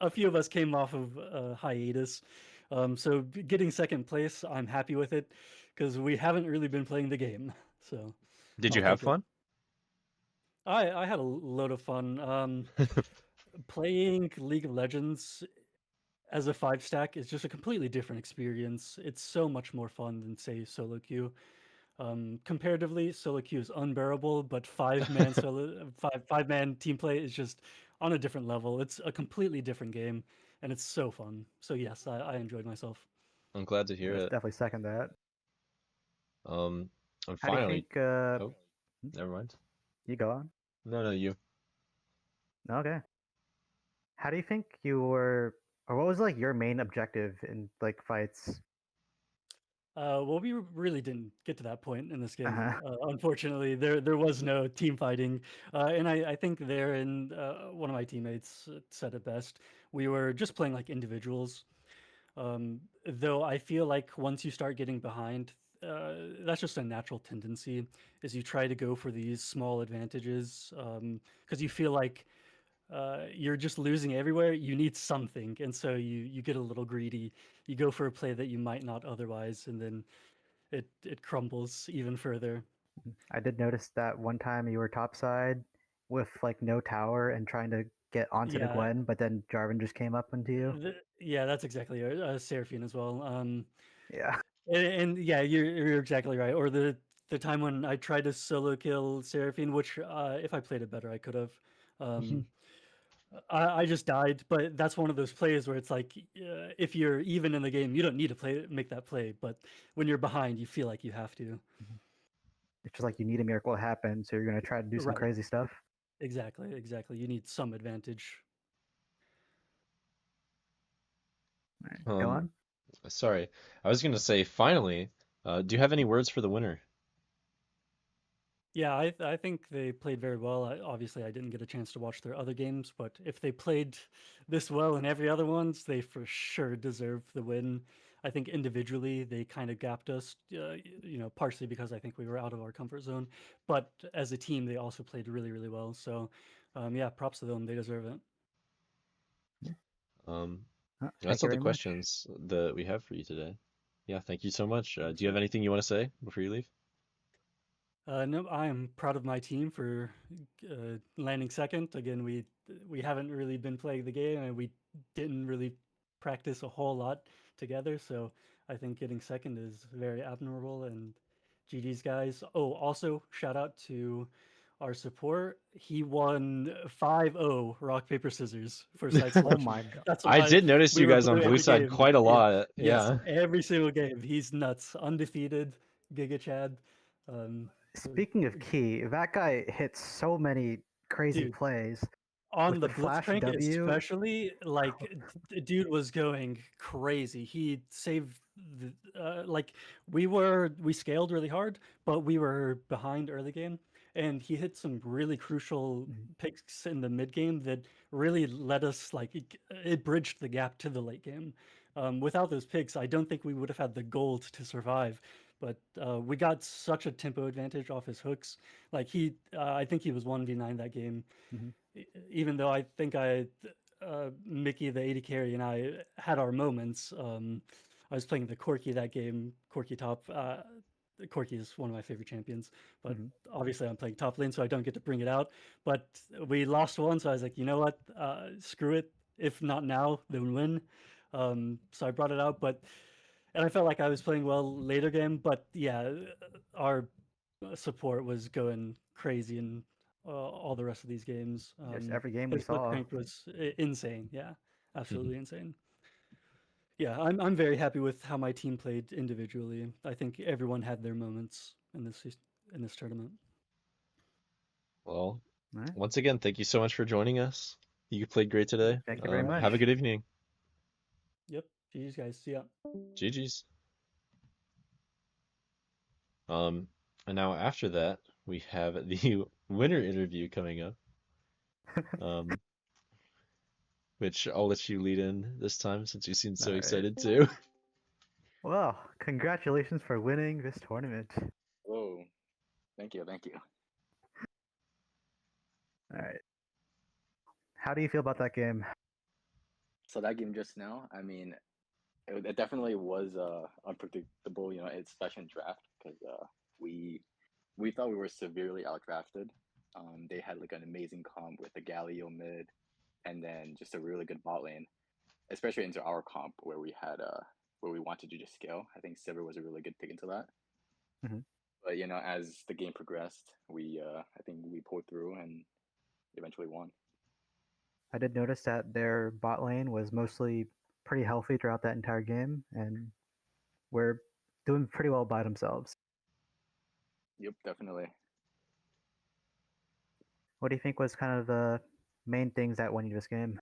a few of us came off of hiatus. So getting second place, I'm happy with it because we haven't really been playing the game. So Did I'll you have take it. fun? I had a load of fun. Playing League of Legends as a 5 stack is just a completely different experience. It's so much more fun than say solo queue. Comparatively, solo queue is unbearable, but five man team play is just on a different level. It's a completely different game, and it's so fun. So yes, I enjoyed myself. I'm glad to hear Yes, it. definitely second that. Um, and How do you finally, think? oh, never mind. You go on. No, you. Okay. How do you think you were, or what was like your main objective in like fights? Well, we really didn't get to that point in this game. Uh-huh. Unfortunately, there was no team fighting, and I think there and one of my teammates said it best. We were just playing like individuals. Though I feel like once you start getting behind, that's just a natural tendency. Is you try to go for these small advantages because you feel like you're just losing everywhere. You need something, and so you get a little greedy. You go for a play that you might not otherwise, and then it crumbles even further. I did notice that one time you were topside with like no tower and trying to get onto the Yeah, Gwen, but then Jarvan just came up into you. yeah, that's exactly it. Seraphine as well. Yeah. And yeah, you're exactly right. Or the time when I tried to solo kill Seraphine, which if I played it better, I could have. Um, I just died, but that's one of those plays where it's like, if you're even in the game, you don't need to make that play. But when you're behind, you feel like you have to. It's just like you need a miracle to happen, so you're gonna try to do some Right. crazy stuff. Exactly. You need some advantage. All right, go Um, on. sorry. I was gonna say, finally, do you have any words for the winner? Yeah, I think they played very well. Obviously, I didn't get a chance to watch their other games, but if they played this well in every other ones, they for sure deserve the win. I think individually they kind of gapped us, partially because I think we were out of our comfort zone, but as a team they also played really, really well. So, yeah, props to them. They deserve it. Thank That's you all the very much. questions that we have for you today. Yeah, thank you so much. Do you have anything you want to say before you leave? No, I am proud of my team for landing second. Again, we haven't really been playing the game, and we didn't really practice a whole lot together. So I think getting second is very admirable. And GG's guys. Oh, also shout out to our support. He won 5-0 rock paper scissors for side Oh selection. my god. That's I why did notice we you were guys on blue blue every side game. quite a Yeah, lot. yes, Yeah. every single game. He's nuts, undefeated. Giga Chad. Speaking of Key, that guy hits so many crazy Dude, plays on with the the Flash Blitzcrank W. especially, like dude was going crazy. He saved like we scaled really hard, but we were behind early game, and he hit some really crucial Mhm. picks in the mid game that really let us like it bridged the gap to the late game. Without those picks, I don't think we would have had the gold to survive. But we got such a tempo advantage off his hooks. Like I think he was 1v9 that game, Mhm. even though I think Mickey, the 80 carry, and I had our moments. I was playing the Corky that game, Corky top. Corky is one of my favorite champions, but Mhm. obviously I'm playing top lane, so I don't get to bring it out. But we lost one, so I was like, you know what? Screw it. If not now, then when. So I brought it out, and I felt like I was playing well later game. But yeah, our support was going crazy in all the rest of these games. Just every game we His saw. Blitzcrank was insane. Yeah, Mhm. absolutely insane. Yeah, I'm very happy with how my team played individually. I think everyone had their moments in this tournament. Well, All right. once again, thank you so much for joining us. You played great today. Thank you very much. Have a good evening. Yep, GG's guys. See ya. GG's. And now after that, we have the winner interview coming up. Um, which I'll let you lead in this time since you seem so All right. excited too. Well, congratulations for winning this tournament. Whoa, thank you, thank you. All right. How do you feel about that game? So that game just now, I mean, it definitely was unpredictable, especially in draft because we thought we were severely outdrafted. They had like an amazing comp with the Galio mid, and then just a really good bot lane, especially into our comp where we wanted to just scale. I think Sivir was a really good pick into that. Mhm. But as the game progressed, I think we pulled through and eventually won. I did notice that their bot lane was mostly pretty healthy throughout that entire game, and we're doing pretty well by themselves. Yep, definitely. What do you think was kind of the main things that won you this game?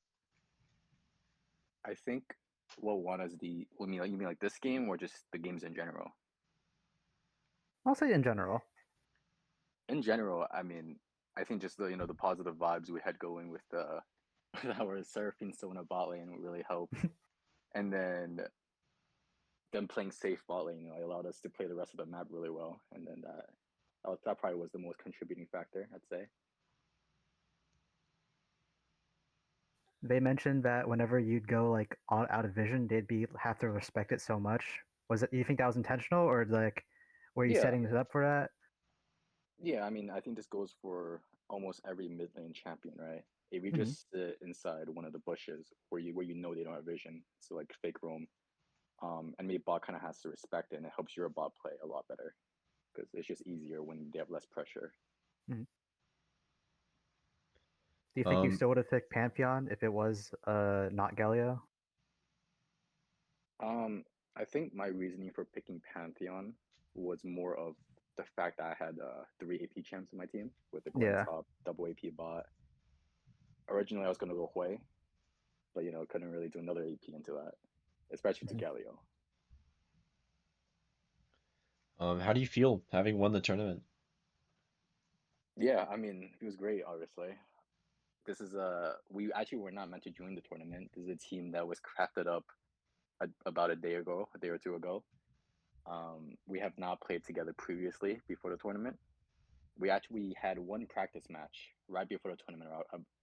I think what won us you mean like this game or just the games in general? I'll say in general. In general, I mean, I think just the positive vibes we had going with the with our surfing Sona bot lane really helped. And then them playing safe bot lane, it allowed us to play the rest of the map really well. And then that probably was the most contributing factor, I'd say. They mentioned that whenever you'd go like out of vision, they'd have to respect it so much. Was it? You think that was intentional, or like were you Yeah, setting this up for that? yeah. I mean, I think this goes for almost every mid lane champion, right? If you Mhm. just sit inside one of the bushes where you know they don't have vision, so like fake roam, and maybe bot kind of has to respect it, and it helps your bot play a lot better because it's just easier when they have less pressure. Mhm. Do you think you Um, still would have picked Pantheon if it was not Galio? I think my reasoning for picking Pantheon was more of the fact that I had three AP champs in my team with the Gwen Yeah. top, double AP bot. Originally, I was gonna go Hui, but couldn't really do another AP into that, especially to Mhm. Galio. how do you feel having won the tournament? Yeah, I mean, it was great. Obviously, this is we actually were not meant to join the tournament. This is a team that was crafted up about a day or two ago. We have not played together previously before the tournament. We actually had one practice match right before the tournament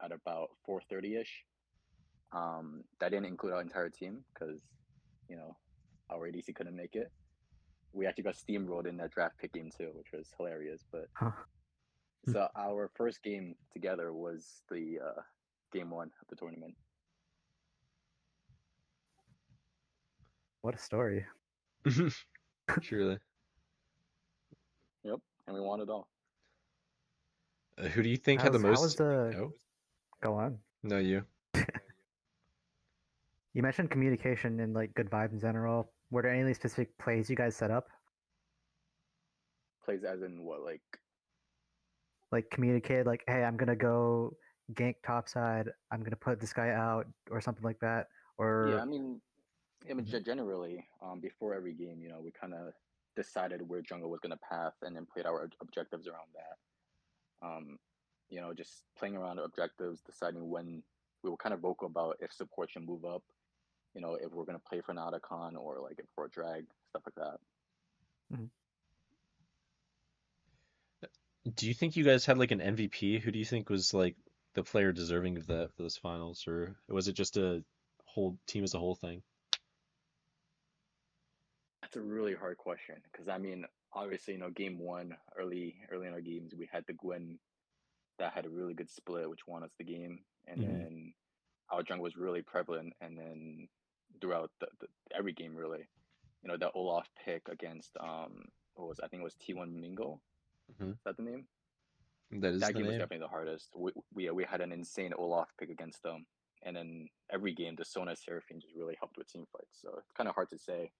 at about 4:30 ish. That didn't include our entire team because, you know, our ADC couldn't make it. We actually got steamrolled in that draft pick game too, which was hilarious. But Huh. so our first game together was the game one of the tournament. What a story. Truly. Yep, and we won it all. Who do you think had the How was most? the? Oh, Go on. no, you. You mentioned communication and like good vibes in general. Were there any specific plays you guys set up? Plays as in what, Like communicate, like, hey, I'm gonna go gank topside. I'm gonna put this guy out, or something like that. yeah, Or I mean, generally, before every game, we kind of decided where jungle was gonna path, and then played our objectives around that. Just playing around the objectives, deciding when we were kind of vocal about if support should move up. If we're gonna play for an Otacon or like if for a drag, stuff like that. Do you think you guys had like an MVP? Who do you think was like the player deserving of that for those finals, or was it just a whole team as a whole thing? That's a really hard question because I mean, obviously, game one, early in our games, we had the Gwen that had a really good split, which won us the game, and Mhm. then our jungle was really prevalent, and then throughout every game, really, that Olaf pick against I think it was T1 Mingo. Mhm. Is that the name? That is That the game was name. definitely the hardest. We had an insane Olaf pick against them, and then every game the Sona Seraphine just really helped with team fights. So it's kind of hard to say,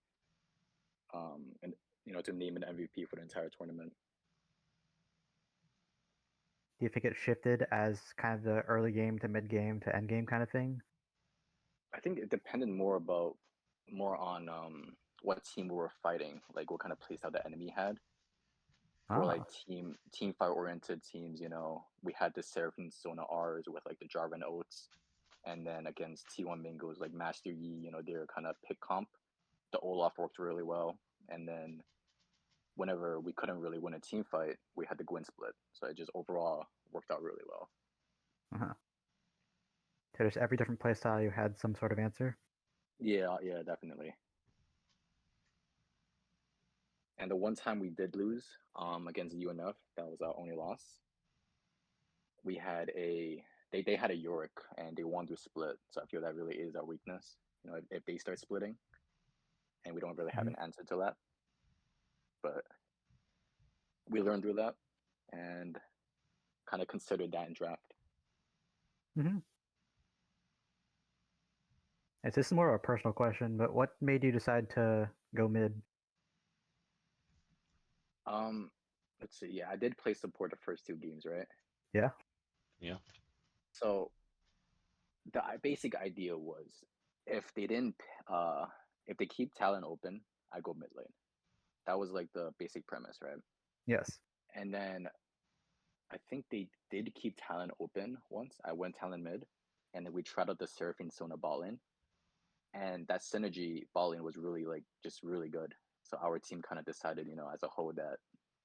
and to name an MVP for the entire tournament. do you think it shifted as kind of the early game to mid game to end game kind of thing? I think it depended more on what team we were fighting, like what kind of playstyle the enemy had. For like Ah, team fight oriented teams, we had the Seraphine Sona R's with like the Jarvan Oats, and then against T1 Mingos like Master Yi, their kind of pick comp. The Olaf worked really well, and then whenever we couldn't really win a team fight, we had the Gwyn split. So it just overall worked out really well. uh-huh. So just every different playstyle you had some sort of answer. Yeah, definitely. And the one time we did lose against UNF, that was our only loss. We had they had a Yorick and they wanted to split. So I feel that really is our weakness. If they start splitting, and we don't really have an answer to that. But we learned through that and kind of considered that in draft. This is more of a personal question, but what made you decide to go mid? Let's see. Yeah, I did play support the first two games, right? Yeah. Yeah. So the basic idea was if they didn't, if they keep Talon open, I go mid lane. That was like the basic premise, right? Yes. And then I think they did keep Talon open once. I went Talon mid, and then we tried out the Seraphine Sona ball lane, and that synergy ball lane was really just really good. So our team kind of decided, as a whole, that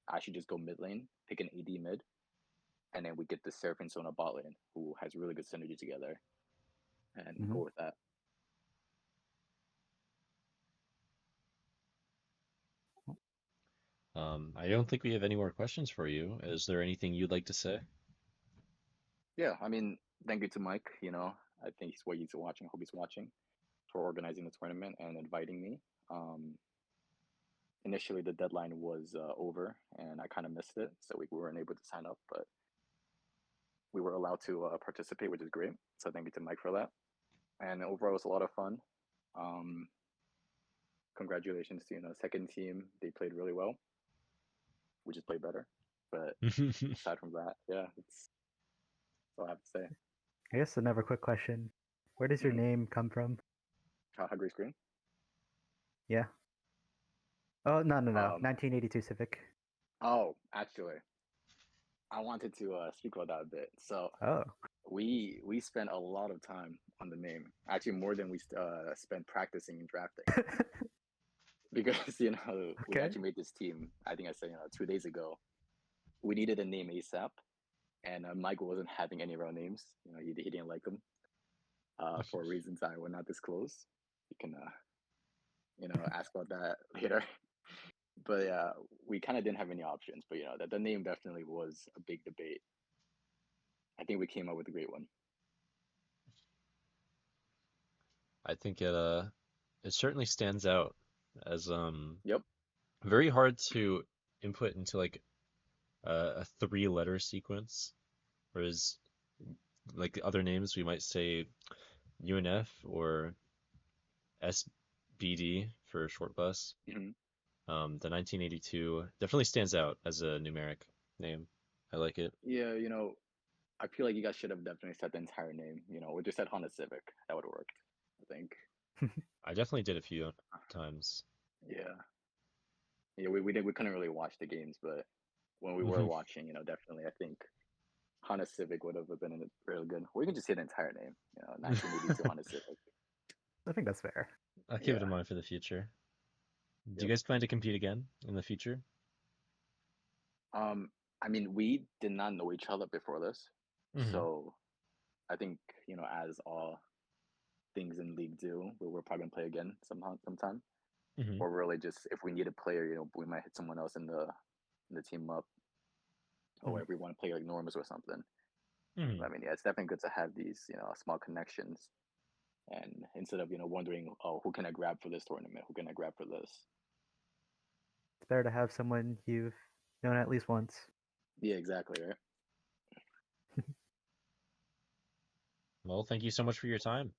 I should just go mid lane, pick an AD mid, and then we get the Seraphine Sona bot lane, who has really good synergy together, and go with that. I don't think we have any more questions for you. Is there anything you'd like to say? Yeah, I mean, thank you to Mike. I think he's what he's watching. I hope he's watching for organizing the tournament and inviting me. Initially, the deadline was over, and I kind of missed it, so we weren't able to sign up, but we were allowed to participate, which is great. So thank you to Mike for that. And overall, it was a lot of fun. Congratulations to second team. They played really well. We just played better. But aside from that, yeah, that's all I have to say. I guess another quick question. Where does your name come from? Hungry Screen? Yeah. Oh, no. 1982 Civic. Oh, actually, I wanted to speak about that a bit. So Oh. we spent a lot of time on the name. Actually, more than we spent practicing and drafting. Because we Okay. actually made this team. I think I said 2 days ago. We needed a name ASAP, and Michael wasn't having any of our names. He didn't like them for reasons I will not disclose. You can ask about that later. But yeah, we kind of didn't have any options. But that the name definitely was a big debate. I think we came up with a great one. I think it certainly stands out as Yep. very hard to input into like a 3-letter sequence, whereas like the other names we might say UNF or SBD for short bus. Hmm. The 1982 definitely stands out as a numeric name. I like it. Yeah, I feel like you guys should have definitely said the entire name. We just said Honda Civic. That would have worked, I think. I definitely did a few times. Yeah. Yeah, we couldn't really watch the games, but when we were watching, definitely I think Honda Civic would have been real good. Or you can just say the entire name, 1982 Honda Civic. I think that's fair. I'll keep it Yeah. in mind for the future. Do you Yep. guys plan to compete again in the future? I mean, we did not know each other before this, Mhm. so I think as all things in league do, we're probably gonna play again sometime, Mhm. or really just if we need a player, we might hit someone else in the team up, or Mhm. if we want to play like Normus or something. Mhm. I mean, yeah, it's definitely good to have these small connections, and instead of wondering, oh, who can I grab for this tournament? Who can I grab for this? It's better to have someone you've known at least once. Yeah, exactly, right? Well, thank you so much for your time.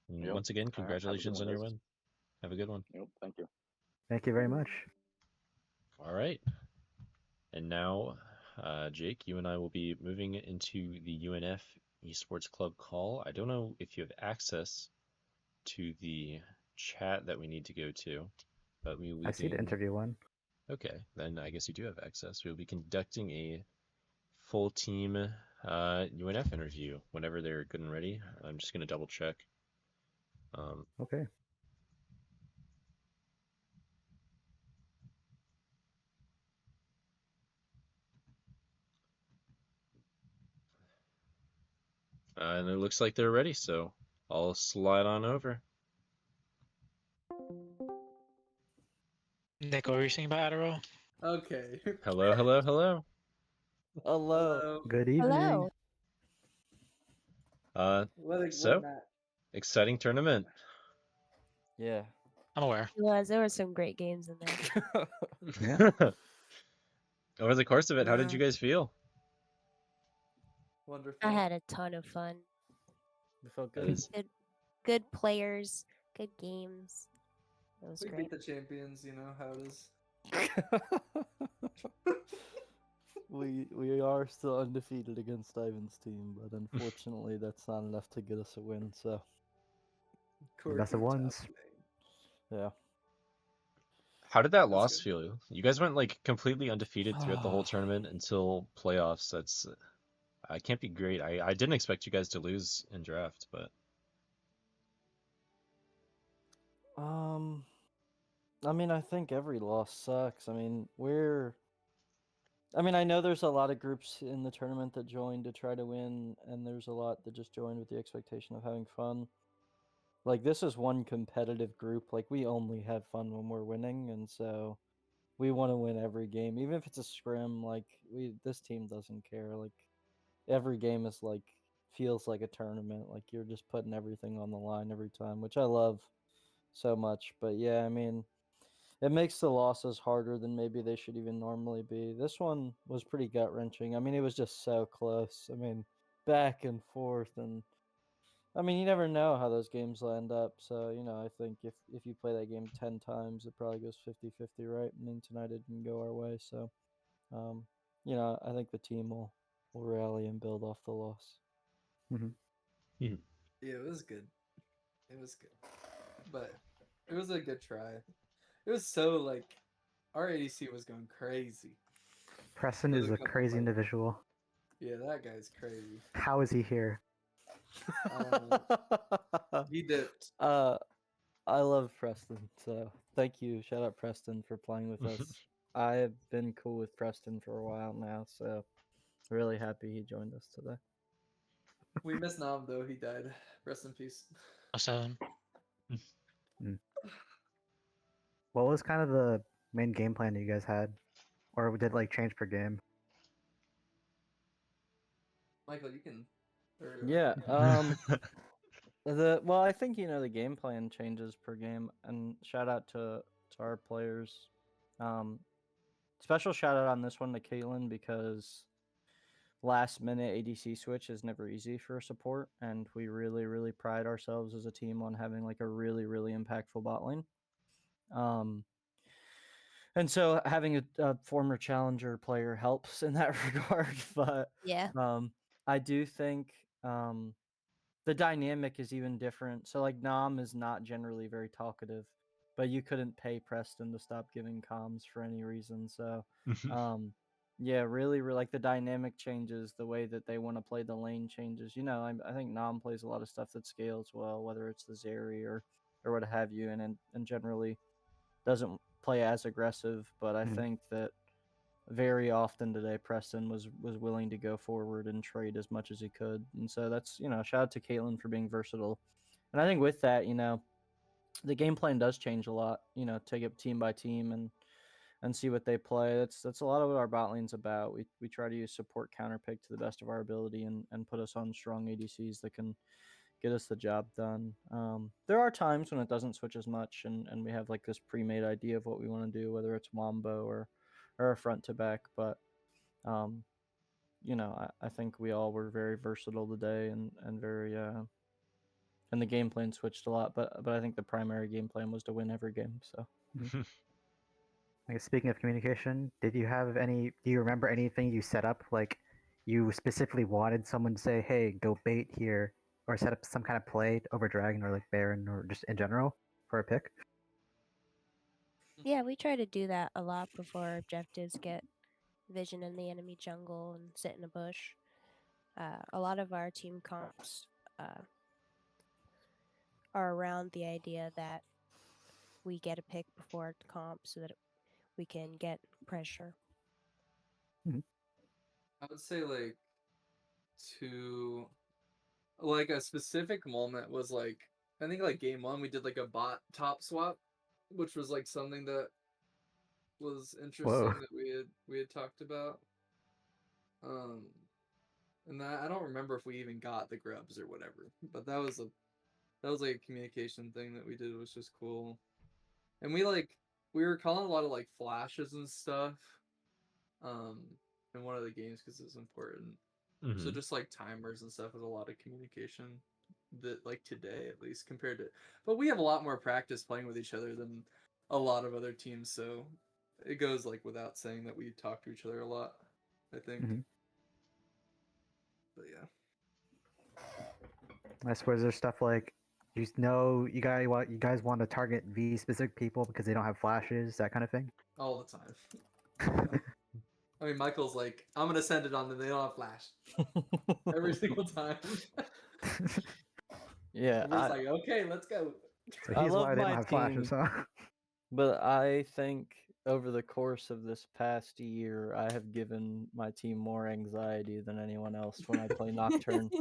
And Yep. once again, All right. Have a good congratulations one, on your guys. win. Have a good one. Yep. Thank you. Thank you very much. All right. And now, Jake, you and I will be moving into the UNF Esports Club call. I don't know if you have access to the chat that we need to go to, but we will I be see the doing. interview one. Okay, then I guess you do have access. We'll be conducting a full team UNF interview whenever they're good and ready. I'm just gonna double check. Okay. And it looks like they're ready, so I'll slide on over. Nick, what were you saying about Adderall? Okay. Hello, hello, hello. Hello. Good evening. Hello. What So not? exciting tournament. Yeah. I'm aware. There were some great games in there. Yeah. Over the course of it, how did Yeah. you guys feel? Wonderful. I had a ton of fun. It felt That good. is Good players, good games. It was We great. beat the champions, you know how it is. We are still undefeated against Ivan's team, but unfortunately that's not enough to get us a win, so Core Best of team ones. top yeah. How did that That's loss good. feel? You guys went like completely undefeated throughout the whole tournament until playoffs. That's I can't be great. I didn't expect you guys to lose in draft, but I mean I think every loss sucks. I know there's a lot of groups in the tournament that joined to try to win, and there's a lot that just joined with the expectation of having fun. Like, this is one competitive group. Like, we only have fun when we're winning, and so we want to win every game, even if it's a scrim. Like, this team doesn't care. Like, every game is like feels like a tournament. Like, you're just putting everything on the line every time, which I love so much. But yeah, I mean, it makes the losses harder than maybe they should even normally be. This one was pretty gut wrenching. I mean, it was just so close. I mean, back and forth, and I mean, you never know how those games will end up. So, I think if you play that game 10 times, it probably goes 50-50, right? I mean, tonight it didn't go our way. So, um, I think the team will rally and build off the loss. Yeah, it was good. It was good. But it was a good try. It was so like our ADC was going crazy. Preston There's is a a couple crazy like- individual. Yeah, that guy's crazy. How is he here? He dipped. I love Preston, so thank you. Shout out Preston for playing with us. I have been cool with Preston for a while now, so really happy he joined us today. We miss Nam though. He died. Rest in peace. Also, What was kind of the main game plan that you guys had, or did it, like change per game? Michael, you can. Yeah. I think the game plan changes per game, and shout out to our players. Special shout out on this one to Caitlin because last minute ADC switch is never easy for a support, and we really pride ourselves as a team on having like a really impactful bot lane. And so having a former challenger player helps in that regard, but Yeah. I do think the dynamic is even different. So like Nam is not generally very talkative, but you couldn't pay Preston to stop giving comms for any reason. So yeah, really like the dynamic changes, the way that they want to play the lane changes. I think Nam plays a lot of stuff that scales well, whether it's the Zeri or what have you, and generally doesn't play as aggressive. But I think that very often today Preston was willing to go forward and trade as much as he could, and so that's shout out to Caitlin for being versatile. And I think with that, the game plan does change a lot. Take it team by team and see what they play. That's a lot of what our bot lane's about. We try to use support counter pick to the best of our ability and put us on strong ADCs that can get us the job done. There are times when it doesn't switch as much, and we have like this pre-made idea of what we want to do, whether it's wombo or a front to back. But I think we all were very versatile today and very and the game plan switched a lot. But I think the primary game plan was to win every game. So. I guess speaking of communication, do you remember anything you set up, like you specifically wanted someone to say, hey, go bait here, or set up some kind of play over Dragon or like Baron or just in general for a pick? Yeah, we try to do that a lot before objectives get vision in the enemy jungle and sit in a bush. A lot of our team comps are around the idea that we get a pick before the comp so that we can get pressure. I would say like a specific moment was like I think like game 1 we did like a bot top swap, which was like something that was interesting that we had talked about. And that I don't remember if we even got the grubs or whatever, but that was like a communication thing that we did. It was just cool. And we were calling a lot of like flashes and stuff in one of the games because it was important. So just like timers and stuff was a lot of communication that like today at least compared to, but we have a lot more practice playing with each other than a lot of other teams, so it goes like without saying that we talk to each other a lot, I think. But yeah, I suppose there's stuff like you guys want to target V specific people because they don't have flashes, that kind of thing. all the time. I mean, Michael's like, I'm gonna send it on them. They don't have flash every single time. Yeah, we're just like, okay, let's go. So he's why they don't have flashes, huh? But I think over the course of this past year, I have given my team more anxiety than anyone else when I play Nocturne.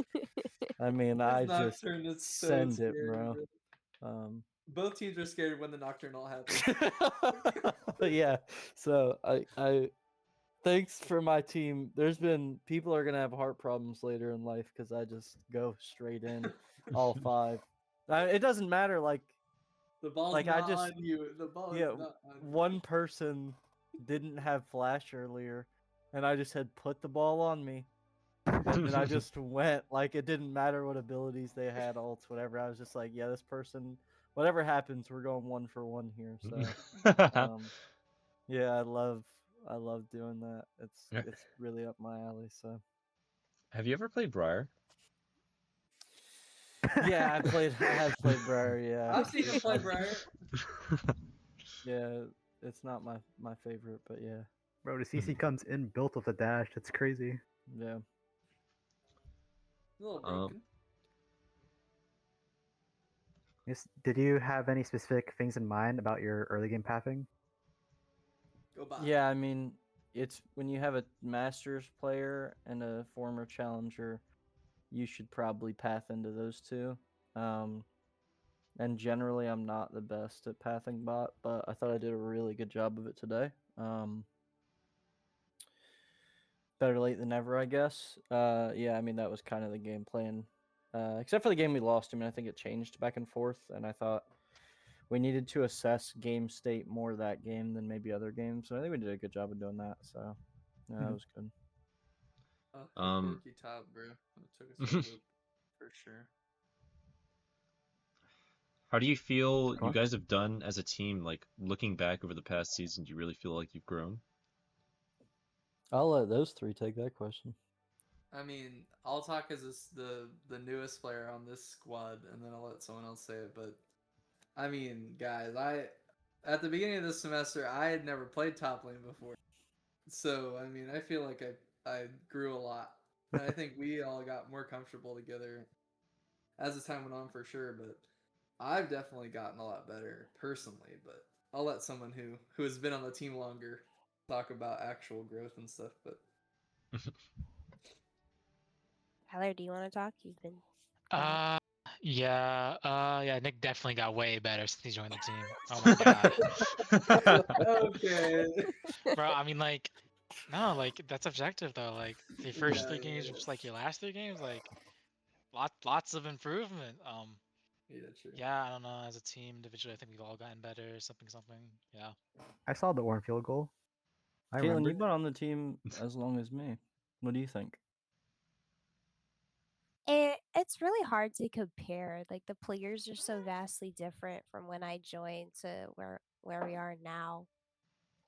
I mean, I just send it, bro. Both teams are scared when the Nocturnal happens. Yeah, so I thanks for my team. There's been people are gonna have heart problems later in life because I just go straight in all 5. It doesn't matter. Like the ball's like not I just on you. The ball yeah, is not on you. one person didn't have flash earlier, and I just had put the ball on me, and then I just went like it didn't matter what abilities they had, ults, whatever. I was just like, yeah, this person, whatever happens, we're going 1 for 1 here. So yeah, I love doing that. It's really up my alley. So Have you ever played Briar? yeah, I have played Briar. Yeah, I've seen you play Briar. Yeah, it's not my favorite, but yeah. Bro, the CC comes in built with a dash. It's crazy. Yeah. A little broken. Did you have any specific things in mind about your early game pathing? Go bot. Yeah, I mean, it's when you have a Masters player and a former challenger, you should probably path into those two. And generally, I'm not the best at pathing bot, but I thought I did a really good job of it today. Better late than never, I guess. Yeah, I mean, that was kind of the game plan. Except for the game we lost. I mean, I think it changed back and forth, and I thought we needed to assess game state more that game than maybe other games. So I think we did a good job of doing that. So yeah, that was good. Quirky top, bro. It took us a loop for sure. How do you feel you guys have done as a team? Like looking back over the past season, do you really feel like you've grown? I'll let those three take that question. I mean, I'll talk as the newest player on this squad, and then I'll let someone else say it. But I mean, guys, at the beginning of this semester, I had never played top lane before, so I mean, I feel like I grew a lot, and I think we all got more comfortable together as the time went on for sure. But I've definitely gotten a lot better personally. But I'll let someone who has been on the team longer talk about actual growth and stuff. But Tyler, do you want to talk? You've been. Yeah, Nick definitely got way better since he joined the team. Oh my god. Okay. Bro, I mean, like, no, like, that's objective though. Like, the first three games, just like your last three games, like, lots of improvement. Yeah, true. Yeah, I don't know. As a team, individually, I think we've all gotten better. Something. Yeah. I saw the Warren field goal. I Caitlin, remember. you've been on the team as long as me. What do you think? It's really hard to compare. Like the players are so vastly different from when I joined to where we are now.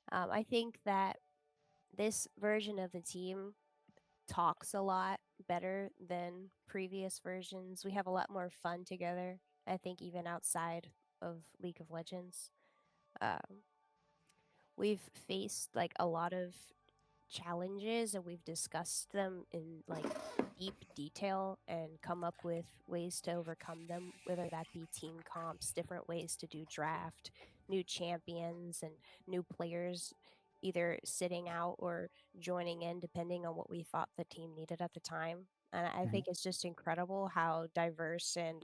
I think that this version of the team talks a lot better than previous versions. We have a lot more fun together. I think even outside of League of Legends, we've faced like a lot of challenges and we've discussed them in like deep detail and come up with ways to overcome them, whether that be team comps, different ways to do draft, new champions and new players either sitting out or joining in depending on what we thought the team needed at the time. And I think it's just incredible how diverse and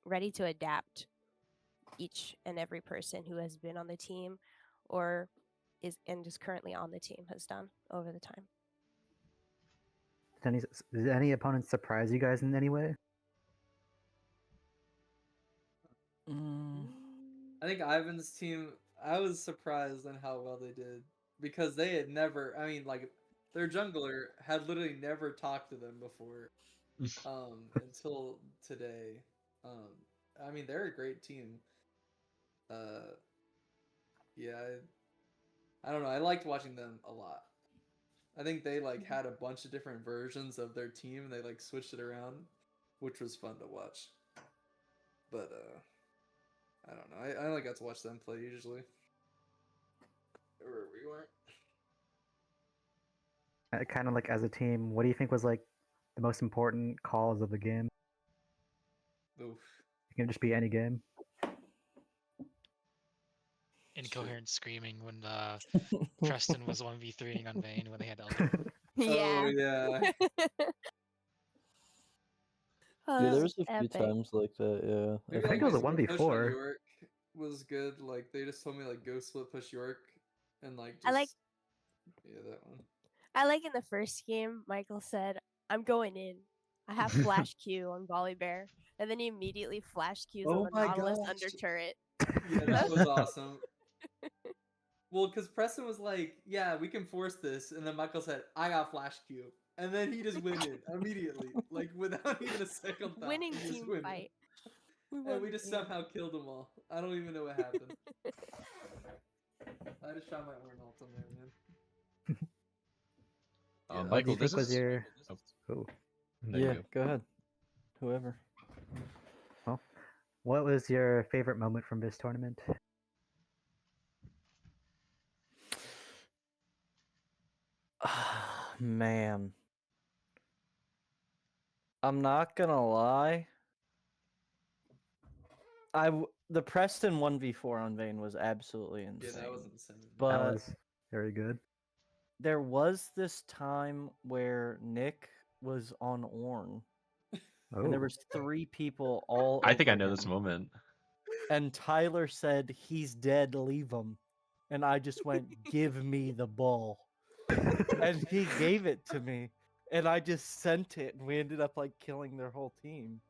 ready to adapt each and every person who has been on the team or is currently on the team has done over the time. Did any opponents surprise you guys in any way? I think Ivan's team, I was surprised on how well they did because they had never, I mean, like, their jungler had literally never talked to them before until today. I mean, they're a great team. Yeah, I don't know. I liked watching them a lot. I think they like had a bunch of different versions of their team and they like switched it around, which was fun to watch. But I don't know. I only got to watch them play usually. Or we weren't. Kind of like as a team, what do you think was like the most important calls of the game? Oof. It can just be any game. Incoherent screaming when Preston was 1v3ing on Vayne when they had Elder. Oh yeah. Yeah, there's a few times like that. Yeah, Maybe I think like it was a my split push on 1v4. York was good. Like they just told me like go split push York, and like just I like that one. I like in the first game, Michael said, "I'm going in. I have flash Q on Volley Bear," and then he immediately flash Qs on Oh the my Nautilus gosh. under turret. Yeah, that was awesome. Well, because Preston was like, "Yeah, we can force this," and then Michael said, "I got flash Q," and then he just went in immediately, like without even a second thought. Winning he just team went fight. in. And we just somehow killed them all. I don't even know what happened. I just shot my own ult on there, man. What do Michael, you think was your? Oh, yeah. Go ahead. Whoever. Well, what was your favorite moment from this tournament? Man, I'm not gonna lie. The Preston 1v4 on Vayne was absolutely insane. Yeah, that was insane. But that was very good. there was this time where Nick was on Ornn, and there Oh, was 3 people all I think I over know this him. moment. And Tyler said, "He's dead, leave him." And I just went, "Give me the ball." And he gave it to me. And I just sent it, and we ended up like killing their whole team.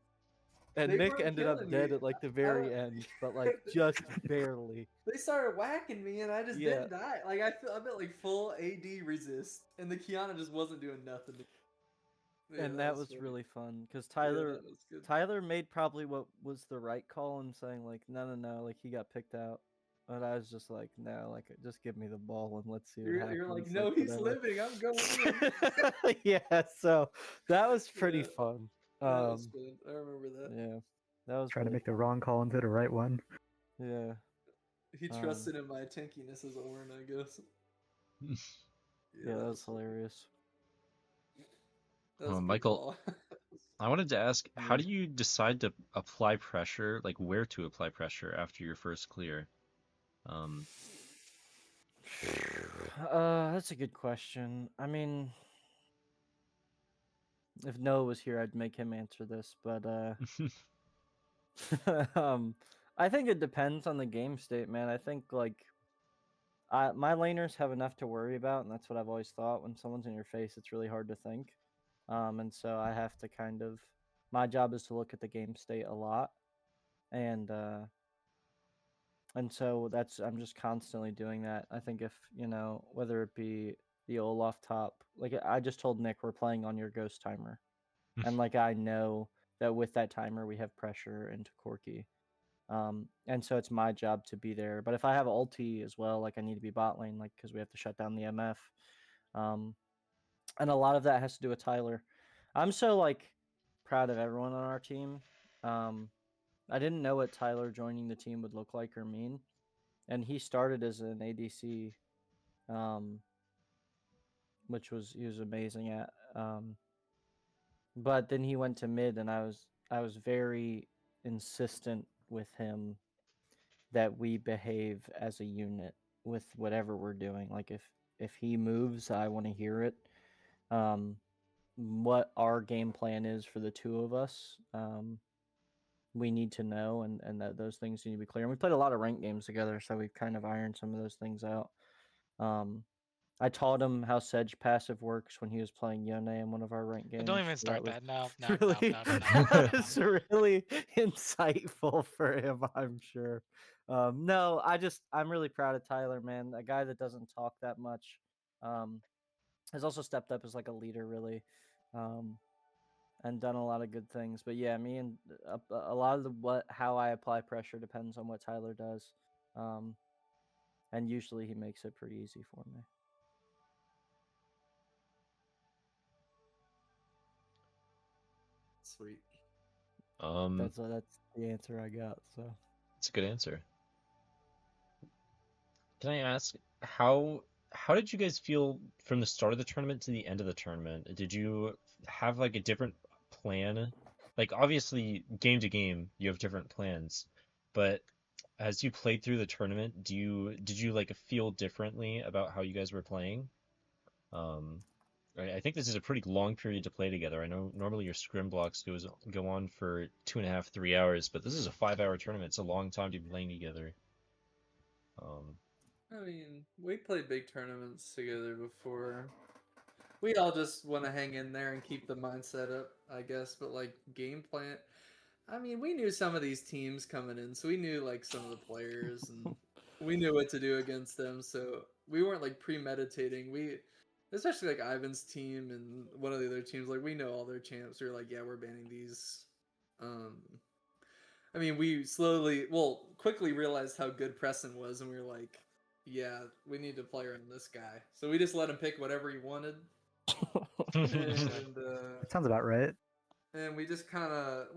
And They Nick weren't ended up killing dead me. at like the I very don't- end, but like just barely. They started whacking me, and I just Yeah. didn't die. Like I'm at like full AD resist, and the Kiana just wasn't doing nothing. Yeah, And that was funny. really fun because Yeah, Tyler that was good. Tyler made probably what was the right call in saying like no, like he got picked out. But I was just like, no, like just give me the ball and let's see what happens. You're like, no, he's whatever." living. I'm going in. Yeah, so that was pretty Yeah. fun. That was fun. I remember that. Yeah, that was trying to really make the fun. wrong call into the right one. Yeah, He trusted in my tankiness as Ornn, I guess. yeah, that was hilarious. That was a good Michael, call. I wanted to ask, how do you decide to apply pressure, like where to apply pressure after your first clear? That's a good question. I mean, if Noah was here, I'd make him answer this, but I think it depends on the game state, man. I think like my laners have enough to worry about, and that's what I've always thought. When someone's in your face, it's really hard to think. And so I have to kind of my job is to look at the game state a lot, and so I'm just constantly doing that. I think if whether it be the Olaf top, like I just told Nick we're playing on your ghost timer, and like I know that with that timer we have pressure into Corki. And so it's my job to be there. But if I have ulti as well, like I need to be bot lane, like because we have to shut down the MF. And a lot of that has to do with Tyler. I'm so like proud of everyone on our team. I didn't know what Tyler joining the team would look like or mean, and he started as an ADC, which he was amazing at. But then he went to mid, and I was very insistent with him that we behave as a unit with whatever we're doing. Like if he moves, I want to hear it. What our game plan is for the two of us, we need to know, and that those things need to be clear. And we played a lot of ranked games together, so we've kind of ironed some of those things out. I taught him how Sedge passive works when he was playing Yone in one of our ranked games. Don't even so start that. No, really, no. that was really insightful for him, I'm sure. No, I'm really proud of Tyler, man. A guy that doesn't talk that much, has also stepped up as like a leader, really, and done a lot of good things. But yeah, me and a lot of how I apply pressure depends on what Tyler does, and usually he makes it pretty easy for me. Sweet. That's the answer I got. So It's a good answer. Can I ask how did you guys feel from the start of the tournament to the end of the tournament? Did you have like a different plan? Like obviously game to game you have different plans, but as you played through the tournament, did you like feel differently about how you guys were playing? I think this is a pretty long period to play together. I know normally your scrim blocks go on for 2.5, 3 hours, but this is a 5-hour tournament. It's a long time to be playing together. I mean, we played big tournaments together before. We all just want to hang in there and keep the mindset up, I guess. But like game plan, I mean, we knew some of these teams coming in, so we knew like some of the players, and we knew what to do against them. So we weren't like premeditating. Especially like Ivan's team and one of the other teams, like we know all their champs. We were like, yeah, we're banning these. I mean, we quickly realized how good Preston was, and we were like, yeah, we need to play around this guy. So we just let him pick whatever he wanted. and That sounds about right. and we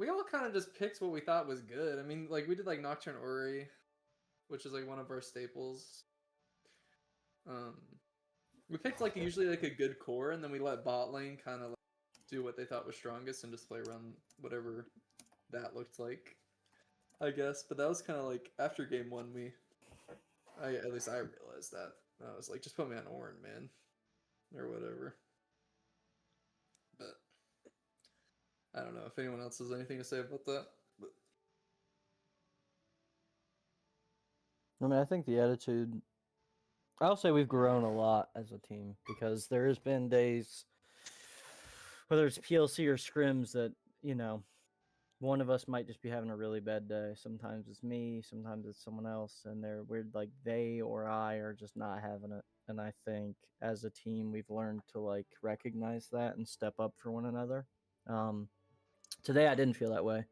all kind of just picked what we thought was good. I mean, like we did like Nocturne Ori, which is like one of our staples. We picked like usually like a good core, and then we let bot lane kind of like do what they thought was strongest and just play around whatever that looked like. I guess. But that was kind of like after game 1, at least I realized that. I was like, just put me on Orin, man, or whatever. But I don't know if anyone else has anything to say about that. But I mean, I think the attitude. I'll say we've grown a lot as a team because there has been days, whether it's PLC or scrims, that one of us might just be having a really bad day. Sometimes it's me, sometimes it's someone else, and we're like they or I are just not having it. And I think as a team, we've learned to like recognize that and step up for one another. Today, I didn't feel that way.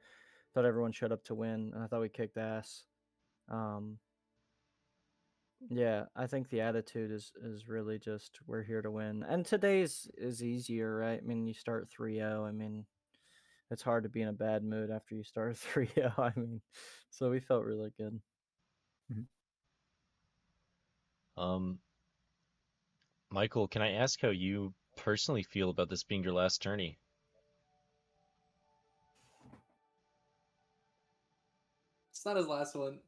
Thought everyone showed up to win, and I thought we kicked ass. Yeah, I think the attitude is really just we're here to win. And today's is easier, right? I mean, you start 3-0. I mean, it's hard to be in a bad mood after you start 3-0. I mean, so we felt really good. Michael, can I ask how you personally feel about this being your last tourney? it's not his last one.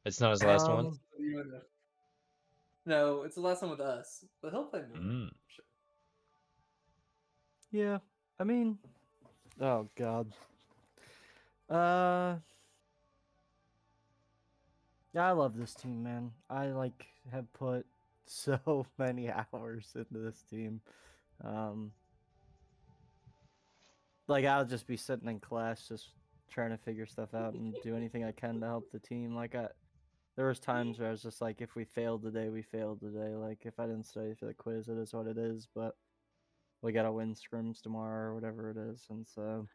It's not his last one? No, it's the last one with us. But he'll play more. Sure. Yeah, I mean, oh god. Yeah, I love this team, man. I like have put so many hours into this team. Like I'll just be sitting in class just trying to figure stuff out and do anything I can to help the team. There was times where I was just like, if we failed today, we failed today. Like if I didn't study for the quiz, it is what it is. But we gotta win scrims tomorrow or whatever it is. And so,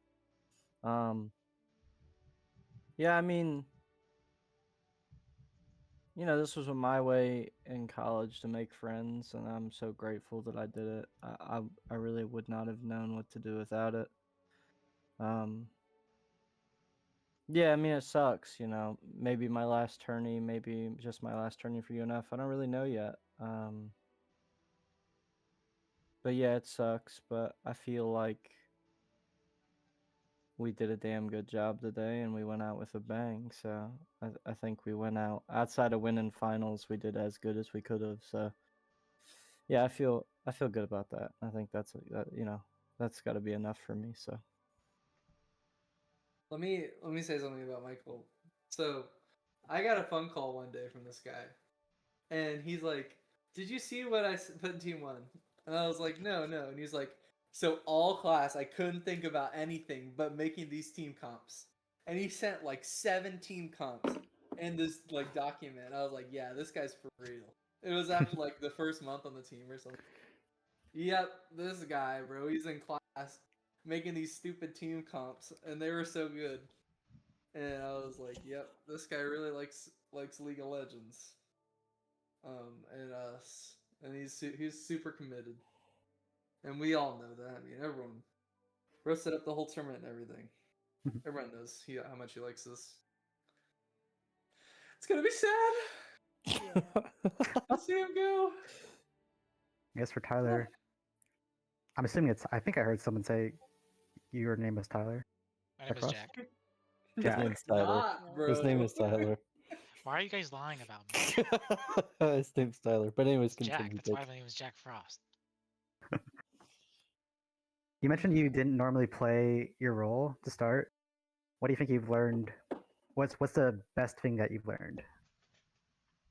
yeah, I mean, this was my way in college to make friends, and I'm so grateful that I did it. I really would not have known what to do without it. Yeah, I mean, it sucks, maybe my last tourney, maybe just my last tourney for UNF. I don't really know yet. But yeah, it sucks, but I feel like we did a damn good job today and we went out with a bang. So I think we went out outside of winning finals. We did as good as we could have. So yeah, I feel good about that. I think that's got to be enough for me. So let me say something about Michael. So I got a phone call one day from this guy, and he's like, "Did you see what I put in Team 1?" And I was like, "No." And he's like, "So all class, I couldn't think about anything but making these team comps." And he sent like 17 comps in this like document. I was like, "Yeah, this guy's for real." It was after like the first month on the team or something. Yep, this guy, bro. He's in class making these stupid team comps, and they were so good. And I was like, "Yep, this guy really likes League of Legends." And us, and he's super committed, and we all know that. I mean, everyone, bro, set up the whole tournament and everything. Everyone knows how much he likes this. It's gonna be sad. I'll see him go. I guess for Tyler, I'm assuming I think I heard someone say your name is Tyler. My name is Jack. His name's Tyler. His name is Tyler. Why are you guys lying about me? His name's Tyler. But anyways, It's Jack. That's why my name is Jack Frost. You mentioned you didn't normally play your role to start. What do you think you've learned? What's the best thing that you've learned?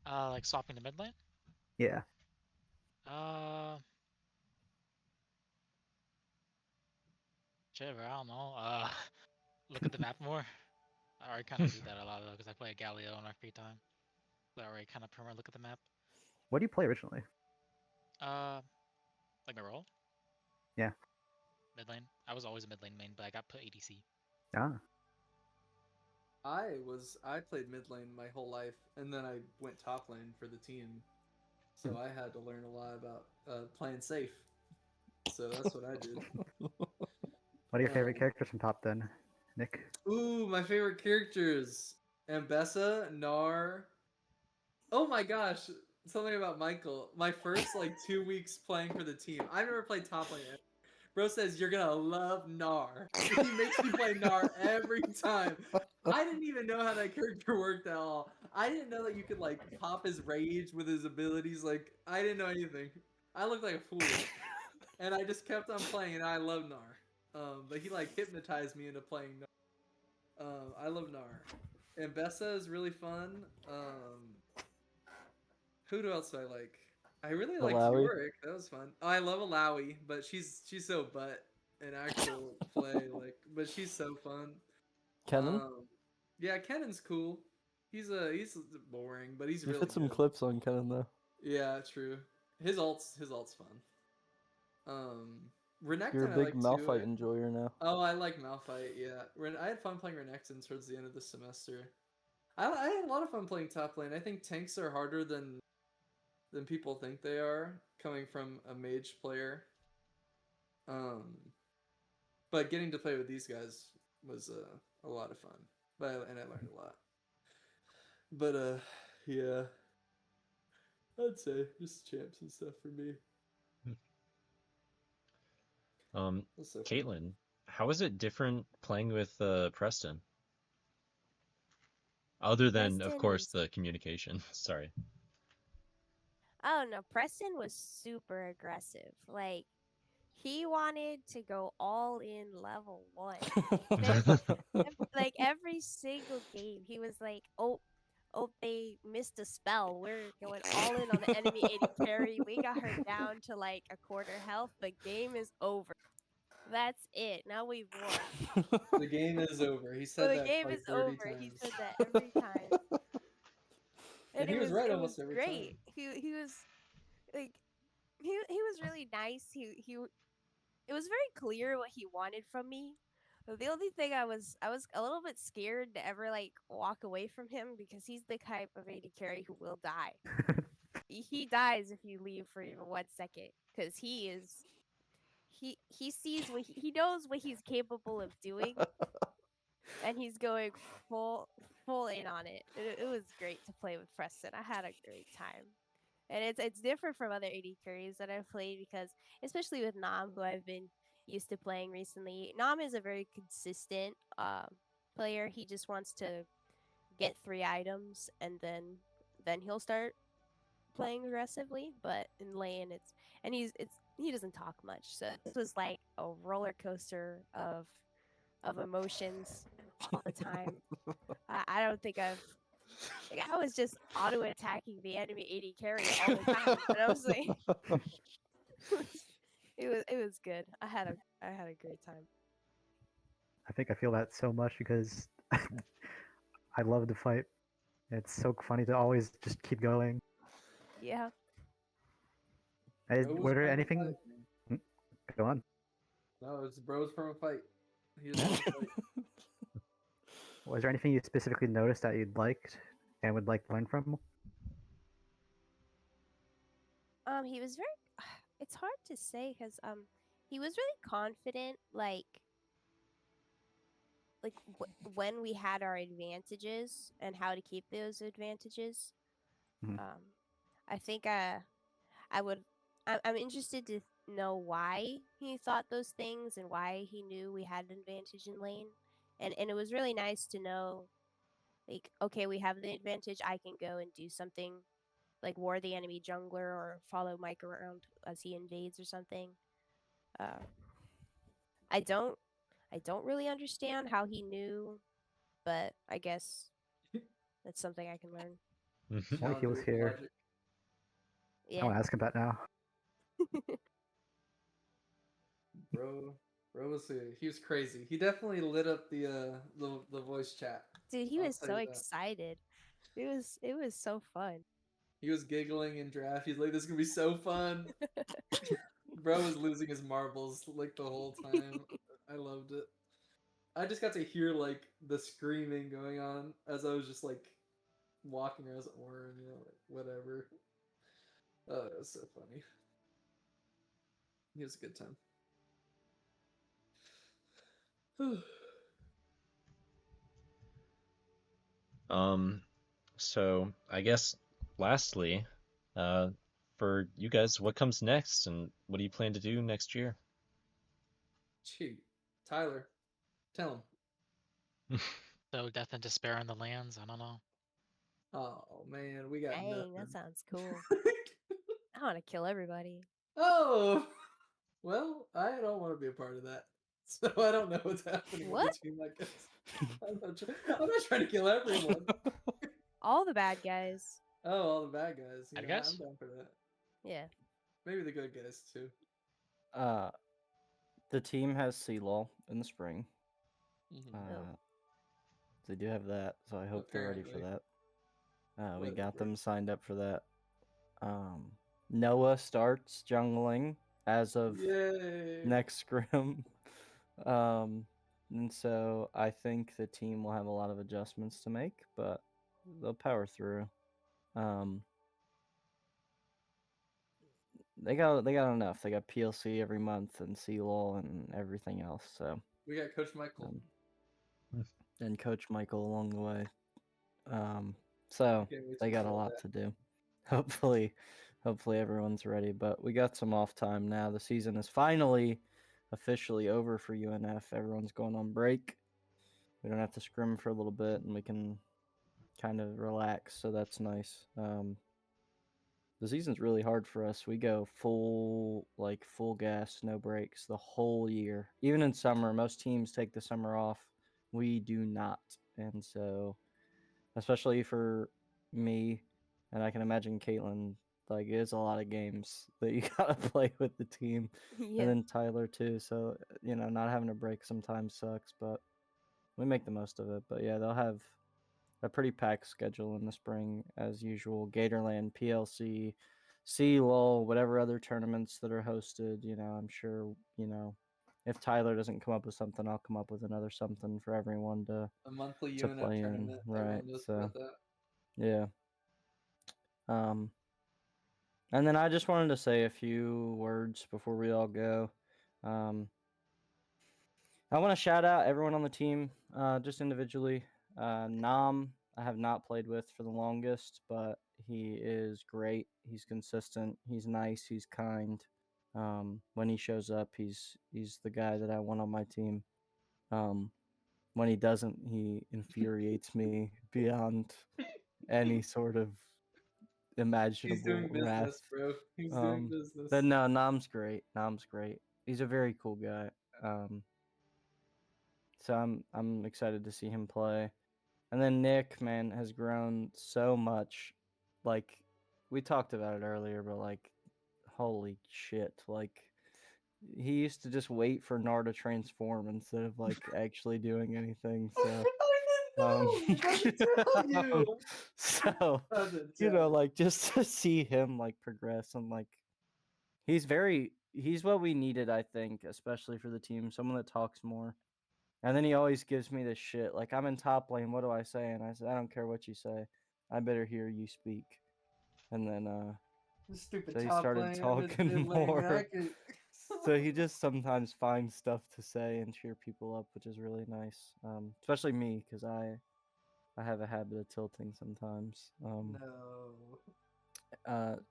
Like swapping to mid lane? Yeah. Shit, bro, I don't know. Look at the map more. I already kind of do that a lot though, because I play Galio in my free time. So I already kind of perma look at the map. What do you play originally? Like my role? Yeah. Mid lane. I was always a mid lane main, but I got put ADC. Ah. I played mid lane my whole life, and then I went top lane for the team. So I had to learn a lot about playing safe. So that's what I did. What are your favorite characters from top then, Nick? Ooh, my favorite characters: Ambessa, Gnar. Oh my gosh, something about Michael. My first 2 weeks playing for the team. I've never played top lane. Bro says you're gonna love Gnar. He makes me play Gnar every time. I didn't even know how that character worked at all. I didn't know that you could like pop his rage with his abilities. Like I didn't know anything. I looked like a fool, and I just kept on playing. And I love Gnar, but he like hypnotized me into playing Gnar. I love Gnar, and Bessa is really fun. Who else do I like? I really like Malawi. Yorick. That was fun. Oh, I love Alawi, but she's so butt in actual play. Like, but she's so fun. Kennen? Yeah, Kennen's cool. He's boring, but he's You really fit some good. clips on Kennen though. Yeah, true. His ult's fun. Renekton You're a I big like Malphite too. enjoyer now. Oh, I like Malphite. Yeah, I had fun playing Renekton towards the end of the semester. I had a lot of fun playing top lane. I think tanks are harder than people think they are, coming from a mage player. But getting to play with these guys was a lot of fun. And I learned a lot. But yeah, I'd say just champs and stuff for me. So Caitlin, how is it different playing with Preston? Other than, of course, the communication. Sorry. Oh no, Preston was super aggressive. Like he wanted to go all in level 1. Like every single game, he was like, "Oh, they missed a spell. We're going all in on the enemy AD carry. We got her down to like a quarter health. The game is over. That's it. Now we've won. The game is over." He said The that game like is 30 over. times. He said that every time, And he was right it almost was every great. time. He was like he was really nice. He it was very clear what he wanted from me. The only thing I was a little bit scared to ever like walk away from him because he's the type of AD carry who will die. He dies if you leave for even 1 second because he sees he knows what he's capable of doing, and he's going full in on it. It was great to play with Preston. I had a great time. And it's different from other AD carries that I've played because, especially with Nam, who I've been used to playing recently, Nam is a very consistent player. He just wants to get 3 items and then he'll start playing aggressively. But in lane, he doesn't talk much, so this was like a roller coaster of emotions all the time. I don't think I was just auto attacking the enemy AD carry all the time, but I was like, it was good. I had a great time. I think I feel that so much because I love to fight. It's so funny to always just keep going. Yeah. Were there anything? Go on. No, it's bros from a fight. He just wants to fight. Was there anything you specifically noticed that you'd liked and would like to learn from? He was very. It's hard to say because he was really confident. When we had our advantages and how to keep those advantages. Mhm. I think I'm interested to know why he thought those things and why he knew we had an advantage in lane. And it was really nice to know, like, okay, we have the advantage. I can go and do something like ward the enemy jungler or follow Mike around as he invades or something. I don't really understand how he knew, but I guess that's something I can learn. Only he was here. Logic. I want Yeah. to ask him that now. Bro was he was crazy. He definitely lit up the voice chat. Dude, he I'll was tell so you that. excited. It was so fun. He was giggling in draft. He's like, "This is gonna be so fun." Bro was losing his marbles like the whole time. I loved it. I just got to hear like the screaming going on as I was just like walking around or like whatever. Oh, it was so funny. It was a good time. So I guess lastly, for you guys, what comes next and what do you plan to do next year? Shoot, Tyler, tell him. So death and despair on the lands. I don't know. Oh man, we got Dang, that nothing. sounds cool. I want to kill everybody. Oh, well, I don't want to be a part of that. So I don't know what's happening with What? the team, I guess. I'm not trying to kill everyone. All the bad guys. Oh, all the bad guys. Bad Yeah, guys? I'm down for that. Yeah. Maybe the good guys too. The team has CLOL in the spring. Oh. They do have that, so I hope they're ready for Apparently. that. We got Whatever. them signed up for that. Noah starts jungling as of Yay! next scrim. And so I think the team will have a lot of adjustments to make, but they'll power through. They got enough. They got PLC every month and CLOL and everything else. So We got Coach Michael. and Coach Michael along the way. So Can't wait they to got a try lot that. to do. Hopefully everyone's ready. But we got some off time now. The season is finally officially over for UNF. Everyone's going on break. We don't have to scrim for a little bit, and we can kind of relax. So that's nice. The season's really hard for us. We go full gas, no breaks the whole year. Even in summer, most teams take the summer off. We do not, and so especially for me, and I can imagine Caitlin, like it's a lot of games that you gotta play with the team, Yeah. and then Tyler too. So not having a break sometimes sucks, but we make the most of it. But yeah, they'll have a pretty packed schedule in the spring as usual. Gatorland, PLC, CLOL, whatever other tournaments that are hosted. I'm sure if Tyler doesn't come up with something, I'll come up with another something for everyone to A monthly to UNF play in. tournament. Right. Everyone knows So about that. yeah. And then I just wanted to say a few words before we all go. I want to shout out everyone on the team, just individually. Nam, I have not played with for the longest, but he is great. He's consistent. He's nice. He's kind. When he shows up, he's the guy that I want on my team. When he doesn't, he infuriates me beyond any sort of He's doing imaginable wrath. business, bro. He's doing business. But no, Nam's great. Nam's great. He's a very cool guy. So I'm excited to see him play. And then Nick, man, has grown so much. Like we talked about it earlier, but like holy shit. Like he used to just wait for Nar to transform instead of like actually doing anything. So I didn't tell you. so Tell like just to see him like progress and like he's what we needed, I think, especially for the team. Someone that talks more. And then he always gives me this shit. Like, I'm in top lane. What do I say? And I said, I don't care what you say. I better hear you speak. And then, Stupid so he top started lane, talking mid lane, more. man. So he just sometimes finds stuff to say and cheer people up, which is really nice. Especially me, because I have a habit of tilting sometimes. No.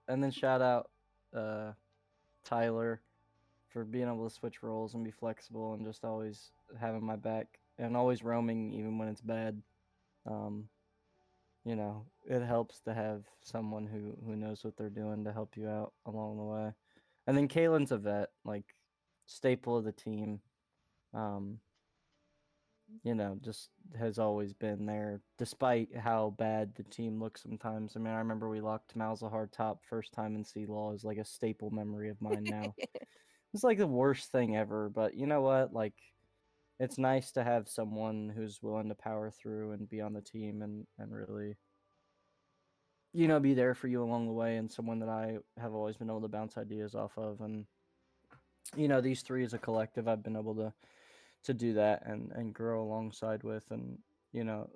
And then shout out Tyler for being able to switch roles and be flexible and just always having my back and always roaming even when it's bad. It helps to have someone who knows what they're doing to help you out along the way. And then Kaylin's a vet, like staple of the team. Just has always been there despite how bad the team looks sometimes. I mean, I remember we locked Malzahar top first time in C-Law is like a staple memory of mine now. It's like the worst thing ever, but you know what? Like, it's nice to have someone who's willing to power through and be on the team and really, be there for you along the way, and someone that I have always been able to bounce ideas off of. And, these three as a collective, I've been able to do that and grow alongside with. And,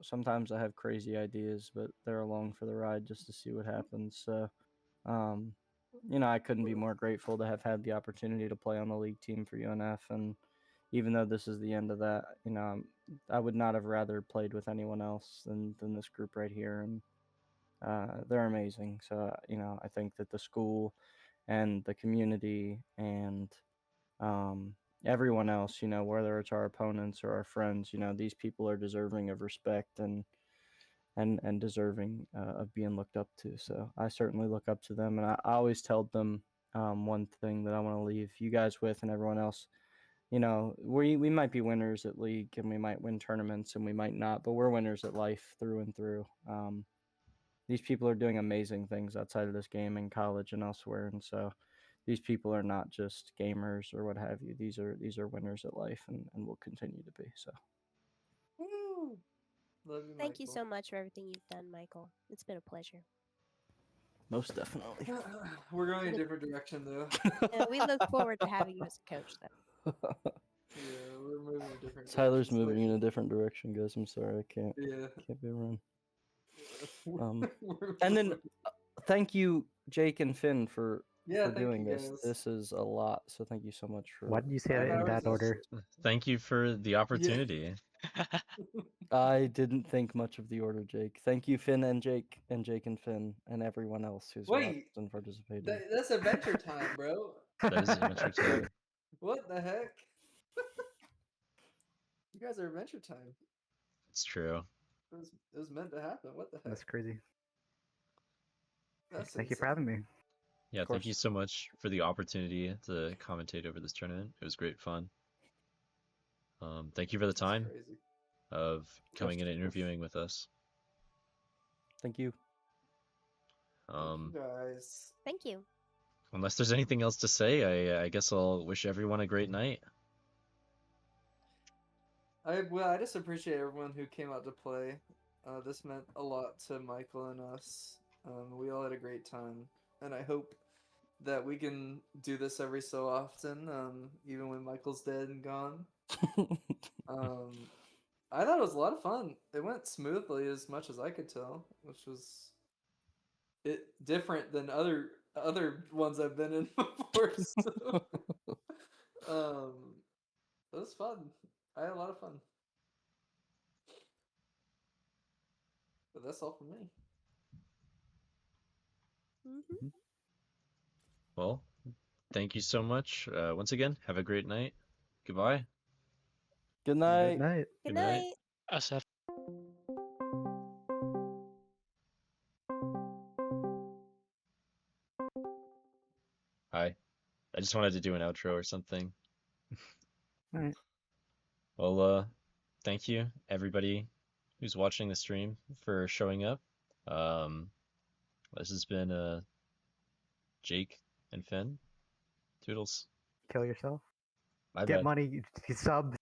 sometimes I have crazy ideas, but they're along for the ride just to see what happens. So, I couldn't be more grateful to have had the opportunity to play on the league team for UNF. And even though this is the end of that, I would not have rather played with anyone else than this group right here. And they're amazing. So, I think that the school and the community and everyone else, whether it's our opponents or our friends, these people are deserving of respect and deserving of being looked up to. So I certainly look up to them, and I always tell them one thing that I want to leave you guys with and everyone else. We might be winners at league and we might win tournaments and we might not, but we're winners at life through and through. These people are doing amazing things outside of this game in college and elsewhere, and so these people are not just gamers or what have you. These are winners at life and will continue to be. So Woo! Love you, Thank you Michael. so much for everything you've done, Michael. It's been a pleasure. most definitely. We're going a different direction, though. And we look forward to having you as a coach, though. Yeah, we're moving a different Tyler's direction. moving in a different direction, guys. I'm sorry, I can't be around. And then thank you, Jake and Finn, for doing this. Guys. This is a lot, so thank you so much for. Why didn't you say it in that order? Thank you for the opportunity. I didn't think much of the order, Jake. Thank you, Finn and Jake and Finn and everyone else who's watched and participated. That's Adventure Time, bro. That is Adventure Time. What the heck? You guys are Adventure Time. It's true. It was meant to happen. What the heck? That's crazy. Thank you for having me. Yeah, thank you so much for the opportunity to commentate over this tournament. It was great fun. Thank you for the time of coming in and interviewing with us. Thank you. Thank you guys. Thank you. Unless there's anything else to say, I guess I'll wish everyone a great night. I just appreciate everyone who came out to play. This meant a lot to Michael and us. We all had a great time, and I hope that we can do this every so often, even when Michael's dead and gone. I thought it was a lot of fun. It went smoothly as much as I could tell, which was different than other ones I've been in before. So, it was fun. I had a lot of fun. But that's all from me. Mm-hmm. Well, thank you so much. Once again, have a great night. Goodbye. Good night. Good night. Good night. SF. Hi. I just wanted to do an outro or something. All right. Well, thank you everybody who's watching the stream for showing up. This has been Jake and Finn. Toodles. Kill yourself. My Get bad. money. You sub.